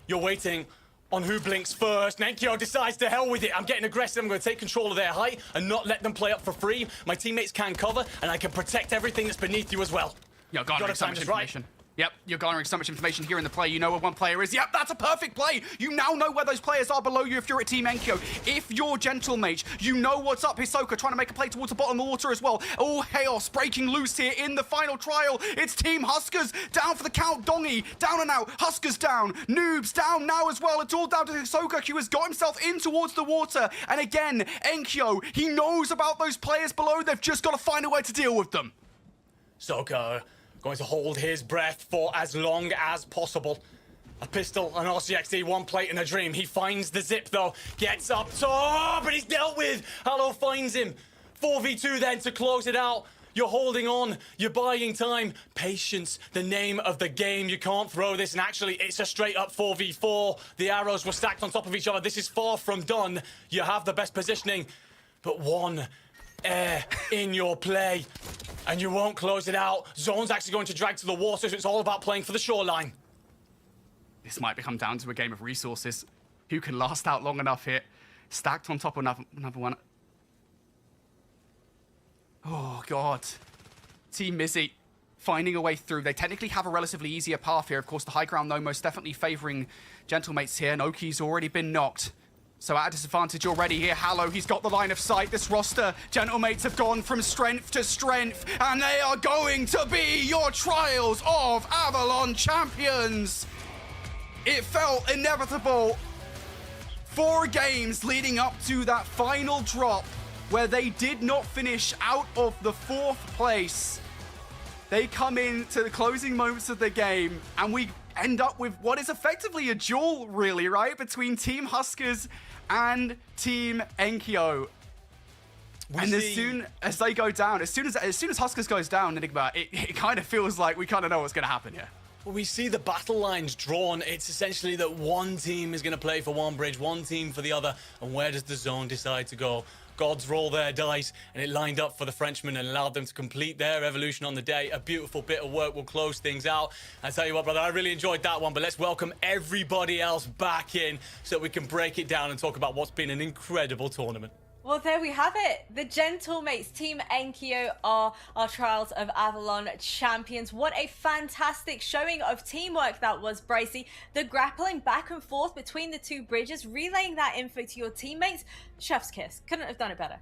Speaker 5: You're waiting on who blinks first. Nenkyo decides to hell with it. I'm getting aggressive. I'm going to take control of their height and not let them play up for free. My teammates can cover, and I can protect everything that's beneath you as well.
Speaker 4: Yo, garnering so much information. Yep, you're garnering so much information here in the play. You know where one player is. Yep, that's a perfect play. You now know where those players are below you if you're at Team Enkyo. If you're Gentlemate, you know what's up. Hisoka trying to make a play towards the bottom of the water as well. All chaos breaking loose here in the final trial. It's Team Huskers down for the count. Dongi down and out. Huskers down. Noobs down now as well. It's all down to Hisoka, who has got himself in towards the water. And again, Enkyo, he knows about those players below. They've just got to find a way to deal with them.
Speaker 5: Soka going to hold his breath for as long as possible. A pistol, an RCXD, one plate and a dream. He finds the zip though, gets up top, but he's dealt with. Hallow finds him. 4v2 then to close it out. You're holding on, you're buying time. Patience, the name of the game. You can't throw this, and actually it's a straight up 4v4. The arrows were stacked on top of each other. This is far from done. You have the best positioning, but one air in your play, and you won't close it out. Zone's actually going to drag to the water, so it's all about playing for the shoreline.
Speaker 4: This might become down to a game of resources. who can last out long enough here. Stacked on top of another one. Oh, God. Team Mizzy finding a way through. They technically have a relatively easier path here. Of course, the high ground, though, most definitely favoring Gentlemates here. Noki's already been knocked. So at a disadvantage already here. Hallow, he's got the line of sight. This roster, Gentlemates have gone from strength to strength, and they are going to be your Trials of Avalon champions. It felt inevitable. 4 games leading up to that final drop where they did not finish out of the 4th place. They come into the closing moments of the game, and we end up with what is effectively a duel, really, right? Between Team Huskers and Team Enkyo. And as soon as they go down, as soon as Huskers goes down, Enigma, it kind of feels like we kind of know what's going to happen here.
Speaker 5: We see the battle lines drawn. It's essentially that one team is going to play for one bridge, one team for the other. And where does the zone decide to go? Gods roll their dice, and it lined up for the Frenchmen and allowed them to complete their evolution on the day. A beautiful bit of work will close things out. I tell you what, brother, I really enjoyed that one, but let's welcome everybody else back in so we can break it down and talk about what's been an incredible tournament.
Speaker 1: Well, there we have it. The Gentlemates, Team Enkyo, are our Trials of Avalon champions. What a fantastic showing of teamwork that was, Brycey. The grappling back and forth between the 2 bridges, relaying that info to your teammates. Chef's kiss. Couldn't have done it better.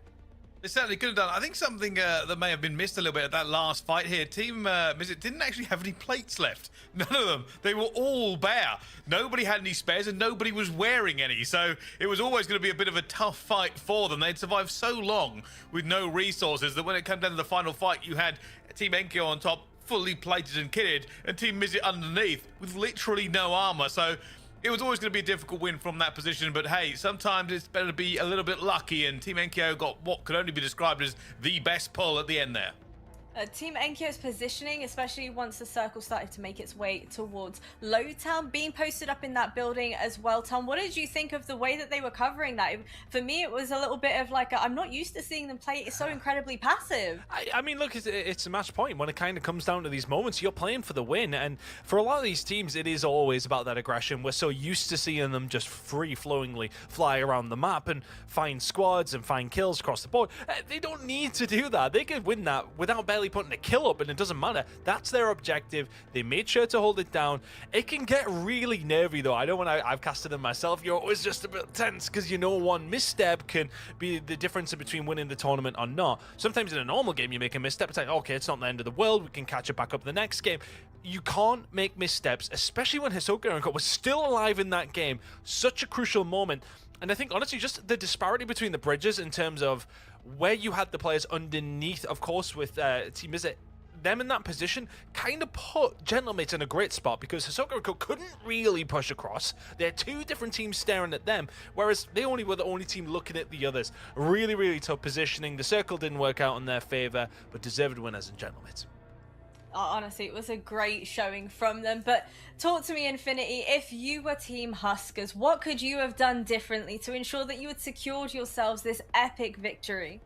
Speaker 2: They certainly could have done. I think something that may have been missed a little bit at that last fight here. Team Mizzet didn't actually have any plates left. None of them. They were all bare. Nobody had any spares and nobody was wearing any. So it was always going to be a bit of a tough fight for them. They'd survived so long with no resources that when it came down to the final fight, you had Team Enkyo on top, fully plated and kitted, and Team Mizzet underneath with literally no armor. So it was always going to be a difficult win from that position, but hey, sometimes it's better to be a little bit lucky, and Team Enkyo got what could only be described as the best pull at the end there.
Speaker 1: Team Enkyo's positioning, especially once the circle started to make its way towards Lowtown, being posted up in that building as well. Tom, what did you think of the way that they were covering that? For me, it was a little bit of like, I'm not used to seeing them play so incredibly passive.
Speaker 3: I mean, look, it's a match point. When it kind of comes down to these moments, you're playing for the win. And for a lot of these teams, it is always about that aggression. We're so used to seeing them just free-flowingly fly around the map and find squads and find kills across the board. They don't need to do that. They could win that without barely putting a kill up, and it doesn't matter. That's their objective. They made sure to hold it down. It can get really nervy, though. I know when I've casted them myself, you're always just a bit tense because you know one misstep can be the difference between winning the tournament or not. Sometimes in a normal game, you make a misstep. It's like, okay, it's not the end of the world. We can catch it back up the next game. You can't make missteps, especially when Hisoka and Co was still alive in that game. Such a crucial moment. And I think, honestly, just the disparity between the bridges in terms of where you had the players underneath, of course, with Team Mizzet, them in that position kind of put Gentlemates in a great spot because Hisoka and Co couldn't really push across. They had 2 different teams staring at them, whereas they only were the only team looking at the others. Really, really tough positioning. The circle didn't work out in their favor, but deserved winners in Gentlemates.
Speaker 1: Honestly, it was a great showing from them. But talk to me, Infinity. If you were Team Huskers, what could you have done differently to ensure that you had secured yourselves this epic victory?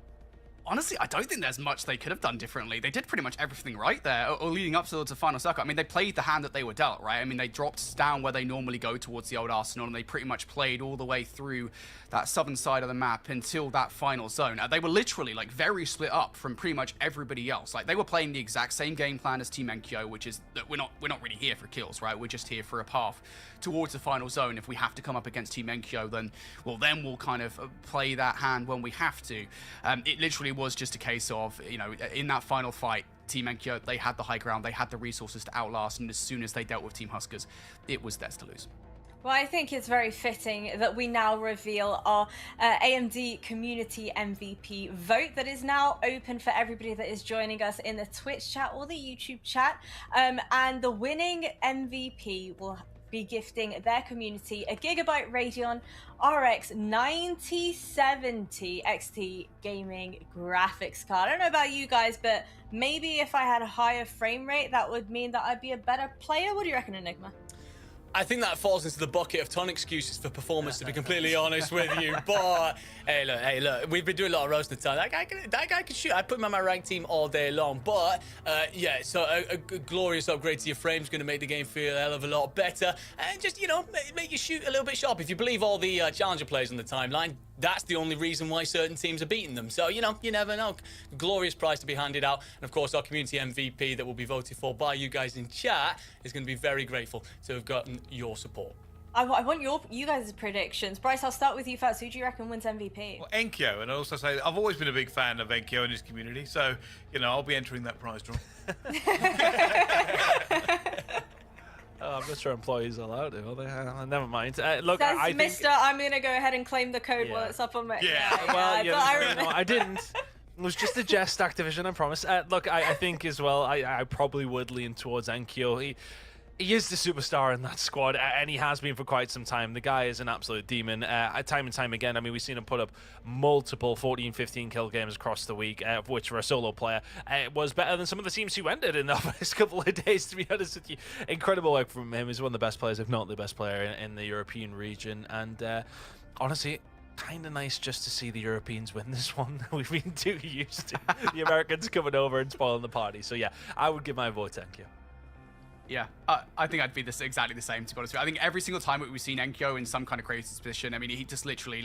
Speaker 4: Honestly, I don't think there's much they could have done differently. They did pretty much everything right there, or leading up to the final circle. I mean, they played the hand that they were dealt, right? I mean, they dropped down where they normally go towards the old Arsenal, and they pretty much played all the way through that southern side of the map until that final zone. They were literally, like, very split up from pretty much everybody else. Like, they were playing the exact same game plan as Team Enkyo, which is that we're not really here for kills, right? We're just here for a path towards the final zone. If we have to come up against Team Enkyo, then we'll kind of play that hand when we have to. It literally was just a case of, you know, in that final fight, Team Enkyo, they had the high ground, they had the resources to outlast, and as soon as they dealt with Team Huskers, it was theirs to lose.
Speaker 1: Well, I think it's very fitting that we now reveal our AMD Community MVP vote that is now open for everybody that is joining us in the Twitch chat or the YouTube chat. And the winning MVP will be gifting their community a Gigabyte Radeon RX 9070 XT gaming graphics card. I don't know about you guys, but maybe if I had a higher frame rate, that would mean that I'd be a better player. What do you reckon, Enigma?
Speaker 5: I think that falls into the bucket of ton excuses for performance, to be completely honest with you. But hey, look, we've been doing a lot of roasting time. That guy can shoot. I put him on my ranked team all day long. But yeah, so a glorious upgrade to your frame is going to make the game feel a hell of a lot better, and just make you shoot a little bit sharp. If you believe all the challenger players on the timeline, that's the only reason why certain teams are beating them. So, you never know. Glorious prize to be handed out. And, of course, our community MVP that will be voted for by you guys in chat is going to be very grateful to have gotten your support.
Speaker 1: I want you guys' predictions. Bryce, I'll start with you first. Who do you reckon wins MVP?
Speaker 2: Well, Enkyo, and I also say I've always been a big fan of Enkyo and his community, so, I'll be entering that prize draw.
Speaker 3: I'm not sure employees are allowed to, are they? Never mind. Look,
Speaker 1: Says
Speaker 3: I think...
Speaker 1: Mr. I'm going to go ahead and claim the code while it's up on my...
Speaker 3: I didn't. It was just a jest, Activision, I promise. Look, I think as well, I probably would lean towards Enkyo. He is the superstar in that squad, and he has been for quite some time. The guy is an absolute demon. Time and time again, I mean, we've seen him put up multiple 14, 15 kill games across the week, which for a solo player was better than some of the teams who ended in the first couple of days, to be honest with you. Incredible work from him. He's one of the best players, if not the best player in the European region. And honestly, kind of nice just to see the Europeans win this one. We've been too used to the Americans coming over and spoiling the party. So yeah, I would give my vote to Enkyo.
Speaker 4: Yeah, I think I'd be exactly the same, to be honest with you. I think every single time that we've seen Enkyo in some kind of crazy position, I mean, he just literally,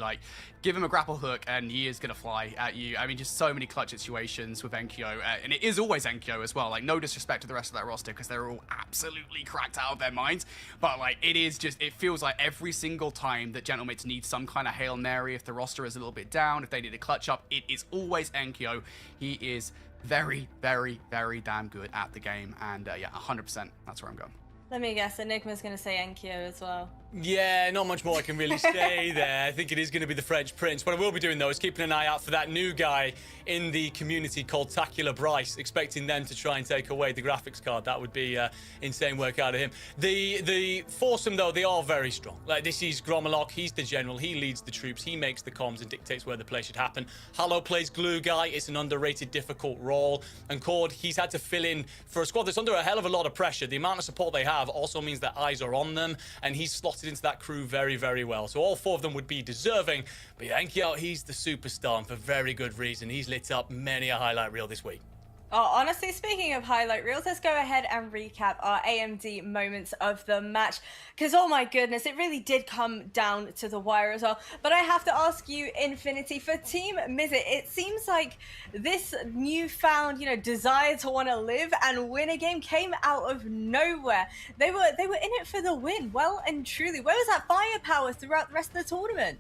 Speaker 4: give him a grapple hook and he is going to fly at you. I mean, just so many clutch situations with Enkyo, and it is always Enkyo as well. No disrespect to the rest of that roster, because they're all absolutely cracked out of their minds. But, it feels like every single time that Gentlemates need some kind of Hail Mary, if the roster is a little bit down, if they need a clutch up, it is always Enkyo. He is very, very, very damn good at the game, and yeah, 100%, that's where I'm going.
Speaker 1: Let me guess, Enigma's going to say Enkyo as well.
Speaker 5: Yeah, not much more I can really say there. I think it is going to be the French Prince. What I will be doing, though, is keeping an eye out for that new guy in the community called Tacular Bryce, expecting them to try and take away the graphics card. That would be insane work out of him. The foursome, though, they are very strong. This is Gromalok. He's the general. He leads the troops. He makes the comms and dictates where the play should happen. Hallow plays glue guy. It's an underrated, difficult role. And Cord, he's had to fill in for a squad that's under a hell of a lot of pressure. The amount of support they have also means that eyes are on them, and he's slotted into that crew very, very well. So all four of them would be deserving. But yeah, Enkyo, he's the superstar, and for very good reason. He's lit up many a highlight reel this week.
Speaker 1: Oh, honestly, speaking of highlight reels, let's go ahead and recap our AMD moments of the match. Because, oh my goodness, it really did come down to the wire as well. But I have to ask you, Infinity, for Team Mizzet, it seems like this newfound, desire to want to live and win a game came out of nowhere. They were in it for the win, well and truly. Where was that firepower throughout the rest of the tournament?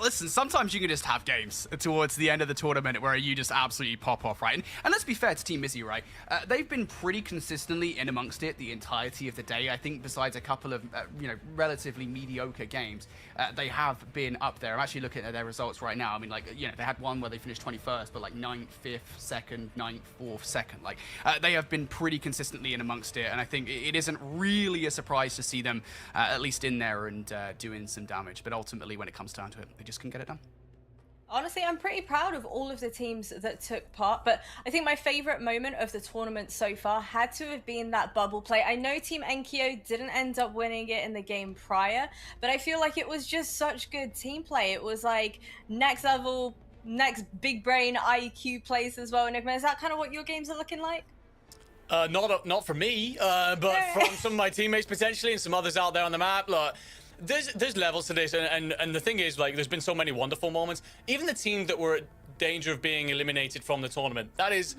Speaker 4: Listen, sometimes you can just have games towards the end of the tournament where you just absolutely pop off, right? And let's be fair to Team Mizzy, right? They've been pretty consistently in amongst it the entirety of the day. I think besides a couple of, relatively mediocre games, they have been up there. I'm actually looking at their results right now. I mean, they had one where they finished 21st, but 9th, 5th, 2nd, 9th, 4th, 2nd. They have been pretty consistently in amongst it, and I think it isn't really a surprise to see them at least in there and doing some damage. But ultimately, when it comes down to it, they just can get it done.
Speaker 1: Honestly, I'm pretty proud of all of the teams that took part, but I think my favorite moment of the tournament so far had to have been that bubble play. I know Team Enkyo didn't end up winning it in the game prior, but I feel like it was just such good team play. It was next level, next big brain IQ plays as well. Enigma, is that kind of what your games are looking like?
Speaker 5: Not for me, but from some of my teammates potentially and some others out there on the map. Look, there's levels to this, and the thing is, there's been so many wonderful moments. Even the team that were at danger of being eliminated from the tournament, that is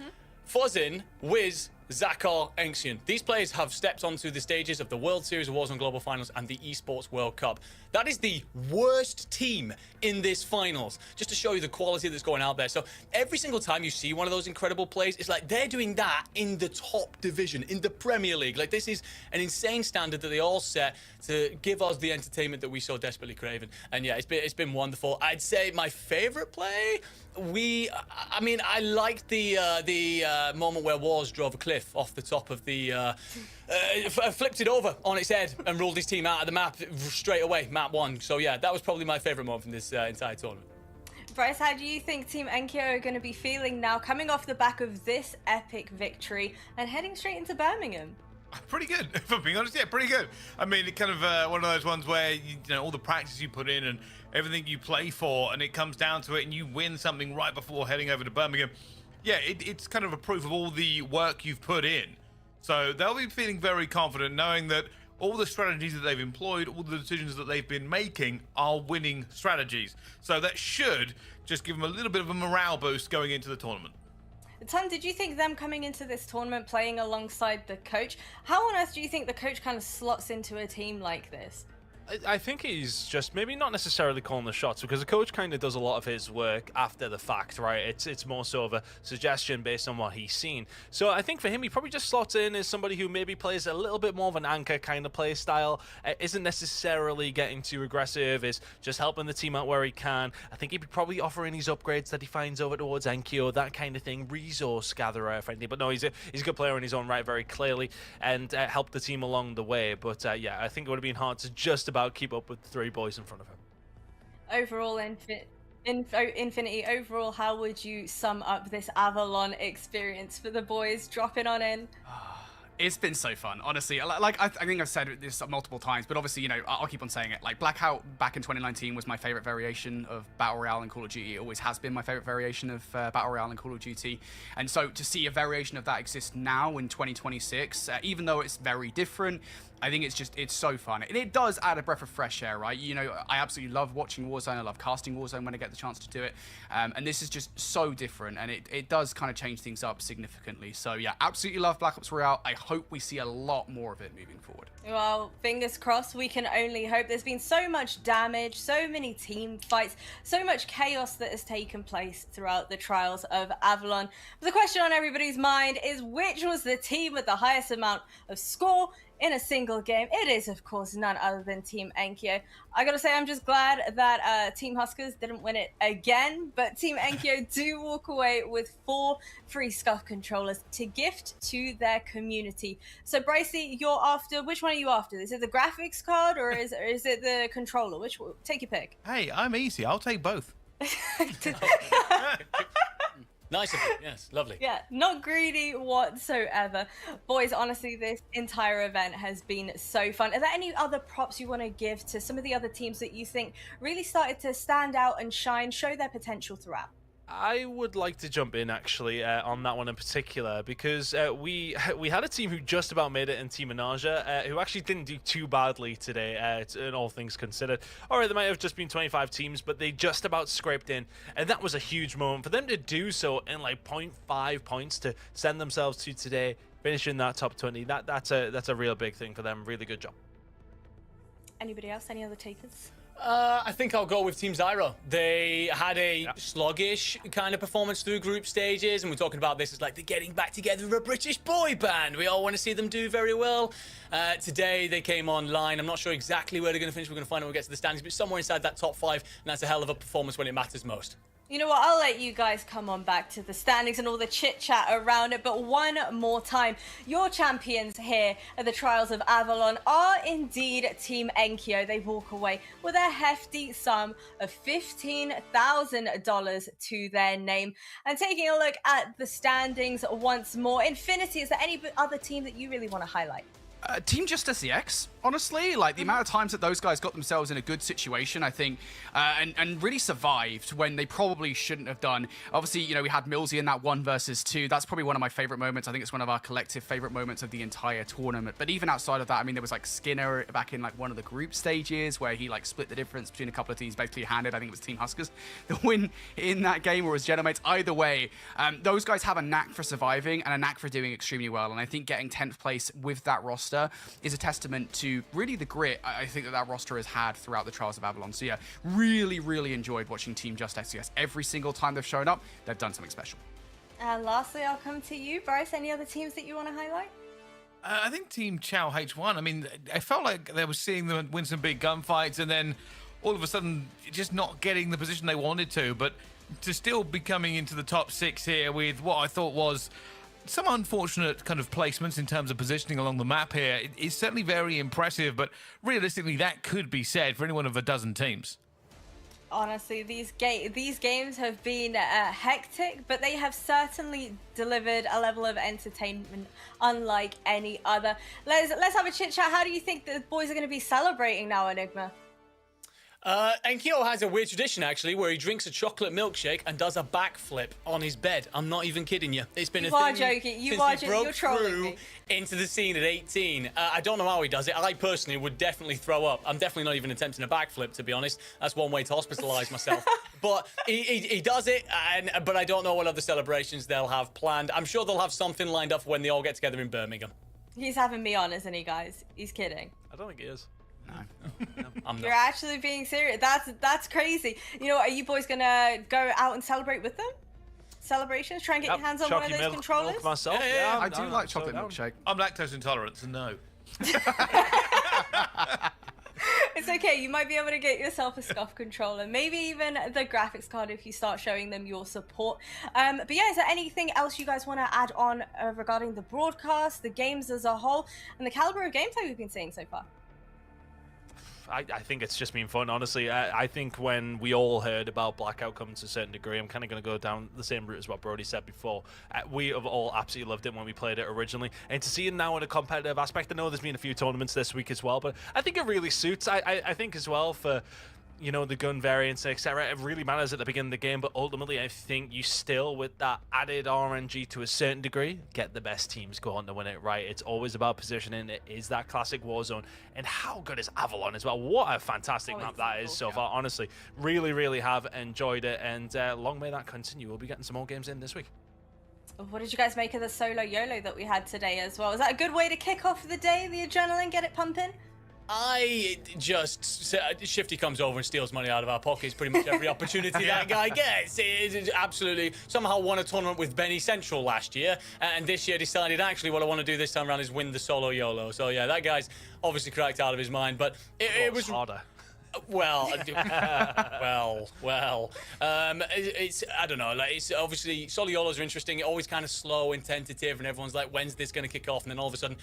Speaker 5: Fuzzin, Wiz, Zakar, Enxion. These players have stepped onto the stages of the World Series of Warzone Global Finals and the Esports World Cup. That is the worst team in this finals, just to show you the quality that's going out there. So every single time you see one of those incredible plays, it's like they're doing that in the top division, in the Premier League. This is an insane standard that they all set to give us the entertainment that we so desperately crave. And yeah, it's been wonderful. I'd say my favorite play, I liked the moment where Wars drove a cliff off the top of the flipped it over on its head and ruled his team out of the map straight away, map 1. So yeah, that was probably my favorite moment from this entire tournament.
Speaker 1: Bryce, how do you think Team Enkyo are going to be feeling now, coming off the back of this epic victory and heading straight into Birmingham?
Speaker 2: Pretty good, if I'm being honest. Yeah, pretty good. I mean, it kind of one of those ones where, you know, all the practice you put in and everything you play for, and it comes down to it, and you win something right before heading over to Birmingham. Yeah, it's kind of a proof of all the work you've put in. So they'll be feeling very confident knowing that all the strategies that they've employed, all the decisions that they've been making are winning strategies. So that should just give them a little bit of a morale boost going into the tournament.
Speaker 1: Ton, did you think them coming into this tournament playing alongside the coach, how on earth do you think the coach kind of slots into a team like this?
Speaker 3: I think he's just maybe not necessarily calling the shots, because the coach kind of does a lot of his work after the fact, right? It's more so of a suggestion based on what he's seen. So I think for him, he probably just slots in as somebody who maybe plays a little bit more of an anchor kind of play style, isn't necessarily getting too aggressive, is just helping the team out where he can. I think he'd be probably offering these upgrades that he finds over towards Enkyo, that kind of thing, resource gatherer, frankly. But no, he's a good player in his own right, very clearly, and helped the team along the way. But yeah, I think it would have been hard to just about keep up with the three boys in front of him.
Speaker 1: Overall, Infinity, overall, how would you sum up this Avalon experience for the boys dropping on in?
Speaker 4: It's been so fun, honestly. Like, I think I've said this multiple times, but obviously, you know, I'll keep on saying it. Like, Blackout back in 2019 was my favorite variation of Battle Royale in Call of Duty. It always has been my favorite variation of Battle Royale in Call of Duty. And so to see a variation of that exist now in 2026, even though it's very different, I think it's so fun. And it does add a breath of fresh air, right? You know, I absolutely love watching Warzone. I love casting Warzone when I get the chance to do it. And this is just so different, and it does kind of change things up significantly. So yeah, absolutely love Black Ops Royale. I hope we see a lot more of it moving forward.
Speaker 1: Well, fingers crossed, we can only hope. There's been so much damage, so many team fights, so much chaos that has taken place throughout the trials of Avalon. But the question on everybody's mind is, which was the team with the highest amount of score in a single game? It is, of course, none other than Team Enkyo. I gotta say, I'm just glad that Team Huskers didn't win it again, but Team Enkyo do walk away with 4 free Scuff controllers to gift to their community. So, Brycey, you're after, which one are you after? Is it the graphics card or is it the controller? Which one? Take your pick.
Speaker 2: Hey, I'm easy. I'll take both.
Speaker 5: Nice of you. Yes, lovely.
Speaker 1: Yeah, not greedy whatsoever. Boys, honestly, this entire event has been so fun. Are there any other props you want to give to some of the other teams that you think really started to stand out and shine, show their potential throughout?
Speaker 3: I would like to jump in actually on that one in particular, because we had a team who just about made it in Team Anaja, who actually didn't do too badly today, in all things considered. All right, there might have just been 25 teams, but they just about scraped in, and that was a huge moment for them to do so in like 0.5 points to send themselves to today, finishing that top 20. That's a real big thing for them. Really good job.
Speaker 1: Anybody else? Any other takers?
Speaker 5: I think I'll go with Team Zyro. They had a sluggish kind of performance through group stages, and we're talking about this as like they're getting back together a British boy band. We all want to see them do very well. Today they came online. I'm not sure exactly where they're going to finish. We're going to find out when we get to the standings, but somewhere inside that top 5, and that's a hell of a performance when it matters most.
Speaker 1: You know what, I'll let you guys come on back to the standings and all the chit-chat around it, but one more time, your champions here at the Trials of Avalon are indeed Team Enkyo. They walk away with a hefty sum of $15,000 to their name. And taking a look at the standings once more, Infinity, is there any other team that you really want to highlight?
Speaker 4: Team Just SEX, honestly, like the amount of times that those guys got themselves in a good situation, I think, and really survived when they probably shouldn't have done. Obviously, you know, we had Millsy in that 1 versus 2. That's probably one of my favorite moments. I think it's one of our collective favorite moments of the entire tournament. But even outside of that, I mean, there was like Skinner back in like one of the group stages where he like split the difference between a couple of teams, basically handed, I think it was Team Huskers, the win in that game, or his Genomates. Either way, those guys have a knack for surviving and a knack for doing extremely well. And I think getting 10th place with that roster is a testament to really the grit I think that roster has had throughout the Trials of Avalon. So yeah, really enjoyed watching Team Just SES. Every single time they've shown up, they've done something special.
Speaker 1: And lastly, I'll come to you, Bryce. Any other teams that you want to highlight?
Speaker 2: I think Team Chow H1, I mean, I felt like they were seeing them win some big gunfights and then all of a sudden just not getting the position they wanted to, but to still be coming into the top 6 here with what I thought was some unfortunate kind of placements in terms of positioning along the map here. It's certainly very impressive, but realistically, that could be said for any one of a dozen teams.
Speaker 1: Honestly, these games have been hectic, but they have certainly delivered a level of entertainment unlike any other. Let's have a chit chat. How do you think the boys are going to be celebrating now, Enigma?
Speaker 5: Enkyo has a weird tradition, actually, where he drinks a chocolate milkshake and does a backflip on his bed. I'm not even kidding you. It's been
Speaker 1: You
Speaker 5: a
Speaker 1: are
Speaker 5: thing
Speaker 1: joking. You
Speaker 5: since
Speaker 1: are
Speaker 5: he
Speaker 1: joking.
Speaker 5: broke
Speaker 1: You're trolling
Speaker 5: through
Speaker 1: me.
Speaker 5: into the scene at 18. I don't know how he does it. I personally would definitely throw up. I'm definitely not even attempting a backflip, to be honest. That's one way to hospitalize myself. But he does it, but I don't know what other celebrations they'll have planned. I'm sure they'll have something lined up for when they all get together in Birmingham.
Speaker 1: He's having me on, isn't he, guys? He's kidding.
Speaker 3: I don't think he is.
Speaker 5: No, I'm
Speaker 1: You're
Speaker 5: not.
Speaker 1: actually being serious. That's crazy. You know, are you boys gonna go out and celebrate with them? Celebrations? Try and get your hands on one of those controllers?
Speaker 3: Milk myself.
Speaker 5: Yeah,
Speaker 4: I do
Speaker 3: I'm
Speaker 4: like
Speaker 3: so
Speaker 4: chocolate
Speaker 3: down.
Speaker 4: milkshake.
Speaker 2: I'm lactose intolerant, so no.
Speaker 1: It's okay. You might be able to get yourself a scuff controller, maybe even the graphics card if you start showing them your support. But yeah, is there anything else you guys want to add on regarding the broadcast, the games as a whole, and the caliber of gameplay we've been seeing so far?
Speaker 3: I think it's just been fun, honestly. I think when we all heard about Blackout coming to a certain degree, I'm kind of going to go down the same route as what Brody said before. We have all absolutely loved it when we played it originally. And to see it now in a competitive aspect, I know there's been a few tournaments this week as well, but I think it really suits. I think as well for, you know, the gun variants, etc. It really matters at the beginning of the game, but ultimately I think you still, with that added RNG to a certain degree, get the best teams going to win it, right? It's always about positioning. It is that classic Warzone. And how good is Avalon as well? What a fantastic map that is so far, honestly. Really, really have enjoyed it, and long may that continue. We'll be getting some more games in this week.
Speaker 1: What did you guys make of the solo YOLO that we had today as well? Was that a good way to kick off the day, the adrenaline, get it pumping?
Speaker 5: Shifty comes over and steals money out of our pockets pretty much every opportunity that guy gets. It absolutely somehow won a tournament with Benny Central last year, and this year decided actually what I want to do this time around is win the solo YOLO. So yeah, that guy's obviously cracked out of his mind, but it was
Speaker 3: harder.
Speaker 5: Well, it's I don't know. Like, it's obviously solo YOLOs are interesting. Always kind of slow and tentative, and everyone's like, when's this going to kick off? And then all of a sudden,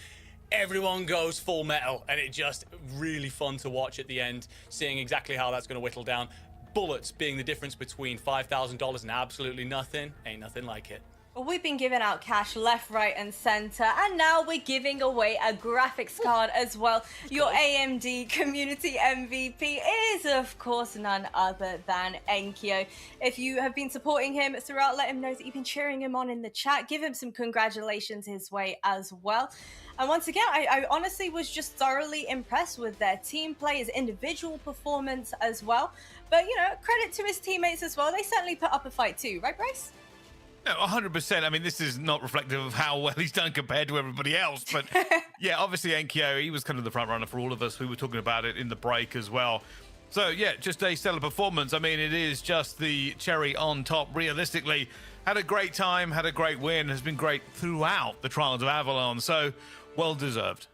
Speaker 5: everyone goes full metal, and it's just really fun to watch at the end, seeing exactly how that's going to whittle down. Bullets being the difference between $5,000 and absolutely nothing. Ain't nothing like it.
Speaker 1: Well, we've been giving out cash left, right, and center, and now we're giving away a graphics card as well. Your AMD community MVP is, of course, none other than Enkyo. If you have been supporting him throughout, let him know that you've been cheering him on in the chat. Give him some congratulations his way as well. And once again, I honestly was just thoroughly impressed with their team play, his individual performance as well. But, you know, credit to his teammates as well. They certainly put up a fight too, right, Bryce?
Speaker 2: No, 100%. I mean, this is not reflective of how well he's done compared to everybody else. But yeah, obviously Enkyo, he was kind of the front runner for all of us. We were talking about it in the break as well. So yeah, just a stellar performance. I mean, it is just the cherry on top. Realistically, had a great time, had a great win, has been great throughout the Trials of Avalon. So well deserved.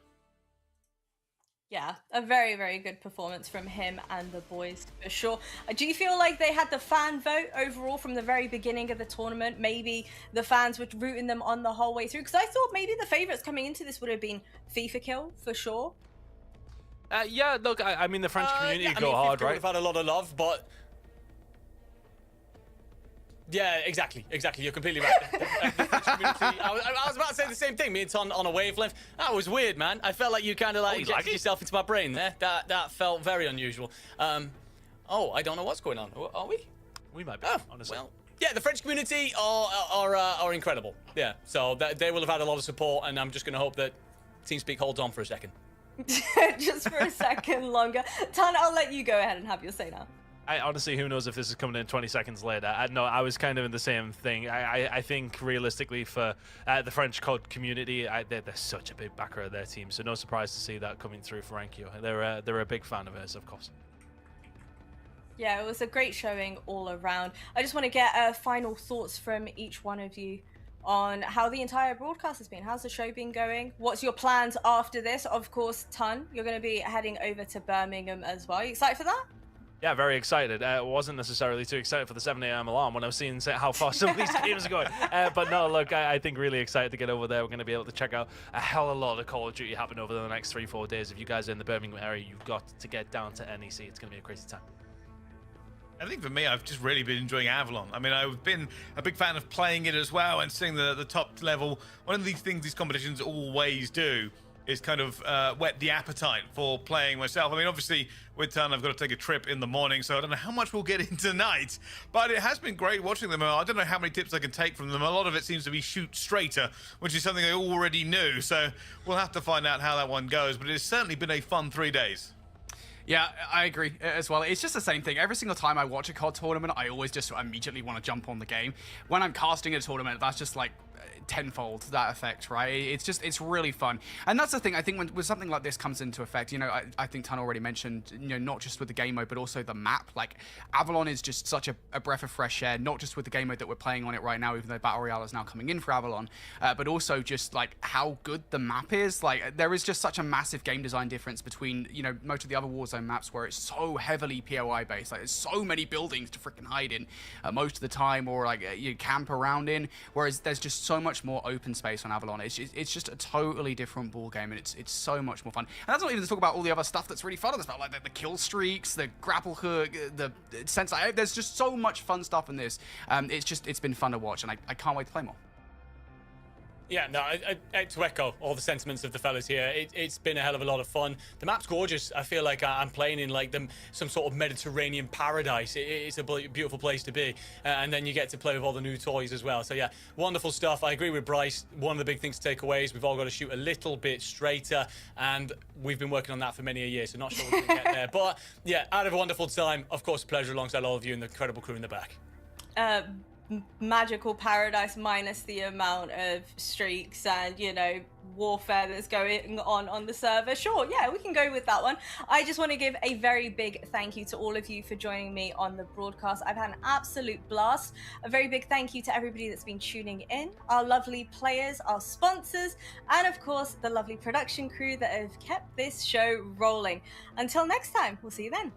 Speaker 1: Yeah, a very, very good performance from him and the boys, for sure. Do you feel like they had the fan vote overall from the very beginning of the tournament? Maybe the fans were rooting them on the whole way through? Because I thought maybe the favorites coming into this would have been FIFA Kill, for sure.
Speaker 3: Yeah, look, I mean, the French community go hard, right?
Speaker 5: We've had a lot of love, but... Yeah, exactly. You're completely right. The French community, I was about to say the same thing. Me and Ton on a wavelength. That was weird, man. I felt like you kind of like injected yourself into my brain there. That felt very unusual. I don't know what's going on. Are we?
Speaker 3: We might be, honestly.
Speaker 5: Well, yeah, the French community are incredible. Yeah, so they will have had a lot of support, and I'm just going to hope that TeamSpeak holds on for a second.
Speaker 1: Just for a second longer. Tan, I'll let you go ahead and have your say now.
Speaker 3: I honestly, who knows if this is coming in 20 seconds later. I was kind of in the same thing. I think realistically for the French code community, they're such a big backer of their team, so no surprise to see that coming through for Enkyo. They're a big fan of hers, of course.
Speaker 1: Yeah, it was a great showing all around. I just want to get final thoughts from each one of you on how the entire broadcast has been. How's the show been going? What's your plans after this? Of course, Ton, you're going to be heading over to Birmingham as well. You excited for that?
Speaker 3: Yeah, very excited. Wasn't necessarily too excited for the 7 a.m. alarm when I was seeing how far some of these games are going. But no, look, I think really excited to get over there. We're going to be able to check out a hell of a lot of Call of Duty happening over the next 3-4 days. If you guys are in the Birmingham area, you've got to get down to NEC. It's going to be a crazy time.
Speaker 2: I think for me, I've just really been enjoying Avalon. I mean, I've been a big fan of playing it as well and seeing the top level. One of these things these competitions always do is kind of whet the appetite for playing myself. I mean, obviously, with Ton, I've got to take a trip in the morning, so I don't know how much we'll get in tonight. But it has been great watching them. I don't know how many tips I can take from them. A lot of it seems to be shoot straighter, which is something I already knew. So we'll have to find out how that one goes. But it's certainly been a fun 3 days.
Speaker 4: Yeah, I agree as well. It's just the same thing. Every single time I watch a COD tournament, I always just immediately want to jump on the game. When I'm casting a tournament, that's just like tenfold that effect, right? It's really fun. And that's the thing, I think when something like this comes into effect, you know, I think Tan already mentioned, you know, not just with the game mode, but also the map. Like, Avalon is just such a breath of fresh air, not just with the game mode that we're playing on it right now, even though Battle Royale is now coming in for Avalon, but also just like how good the map is. Like, there is just such a massive game design difference between, you know, most of the other Warzone maps where it's so heavily POI based. Like, there's so many buildings to freaking hide in most of the time, or like you camp around in, whereas there's just so much more open space on Avalon. It's just a totally different ball game, and it's so much more fun. And that's not even to talk about all the other stuff that's really fun on this map, like the kill streaks, the grapple hook, the sensor. There's just so much fun stuff in this. It's been fun to watch, and I can't wait to play more.
Speaker 5: Yeah, no, I to echo all the sentiments of the fellas here, it's been a hell of a lot of fun. The map's gorgeous. I feel like I'm playing in like some sort of Mediterranean paradise. It's a beautiful place to be. And then you get to play with all the new toys as well. So yeah, wonderful stuff. I agree with Bryce. One of the big things to take away is we've all got to shoot a little bit straighter. And we've been working on that for many a year, so not sure we're going to get there. But yeah, out of a wonderful time. Of course, a pleasure alongside all of you and the incredible crew in the back.
Speaker 1: Magical paradise minus the amount of streaks and, you know, warfare that's going on the server. Sure, yeah, we can go with that one. I just want to give a very big thank you to all of you for joining me on the broadcast. I've had an absolute blast. A very big thank you to everybody that's been tuning in, our lovely players, our sponsors, and of course the lovely production crew that have kept this show rolling. Until next time, we'll see you then.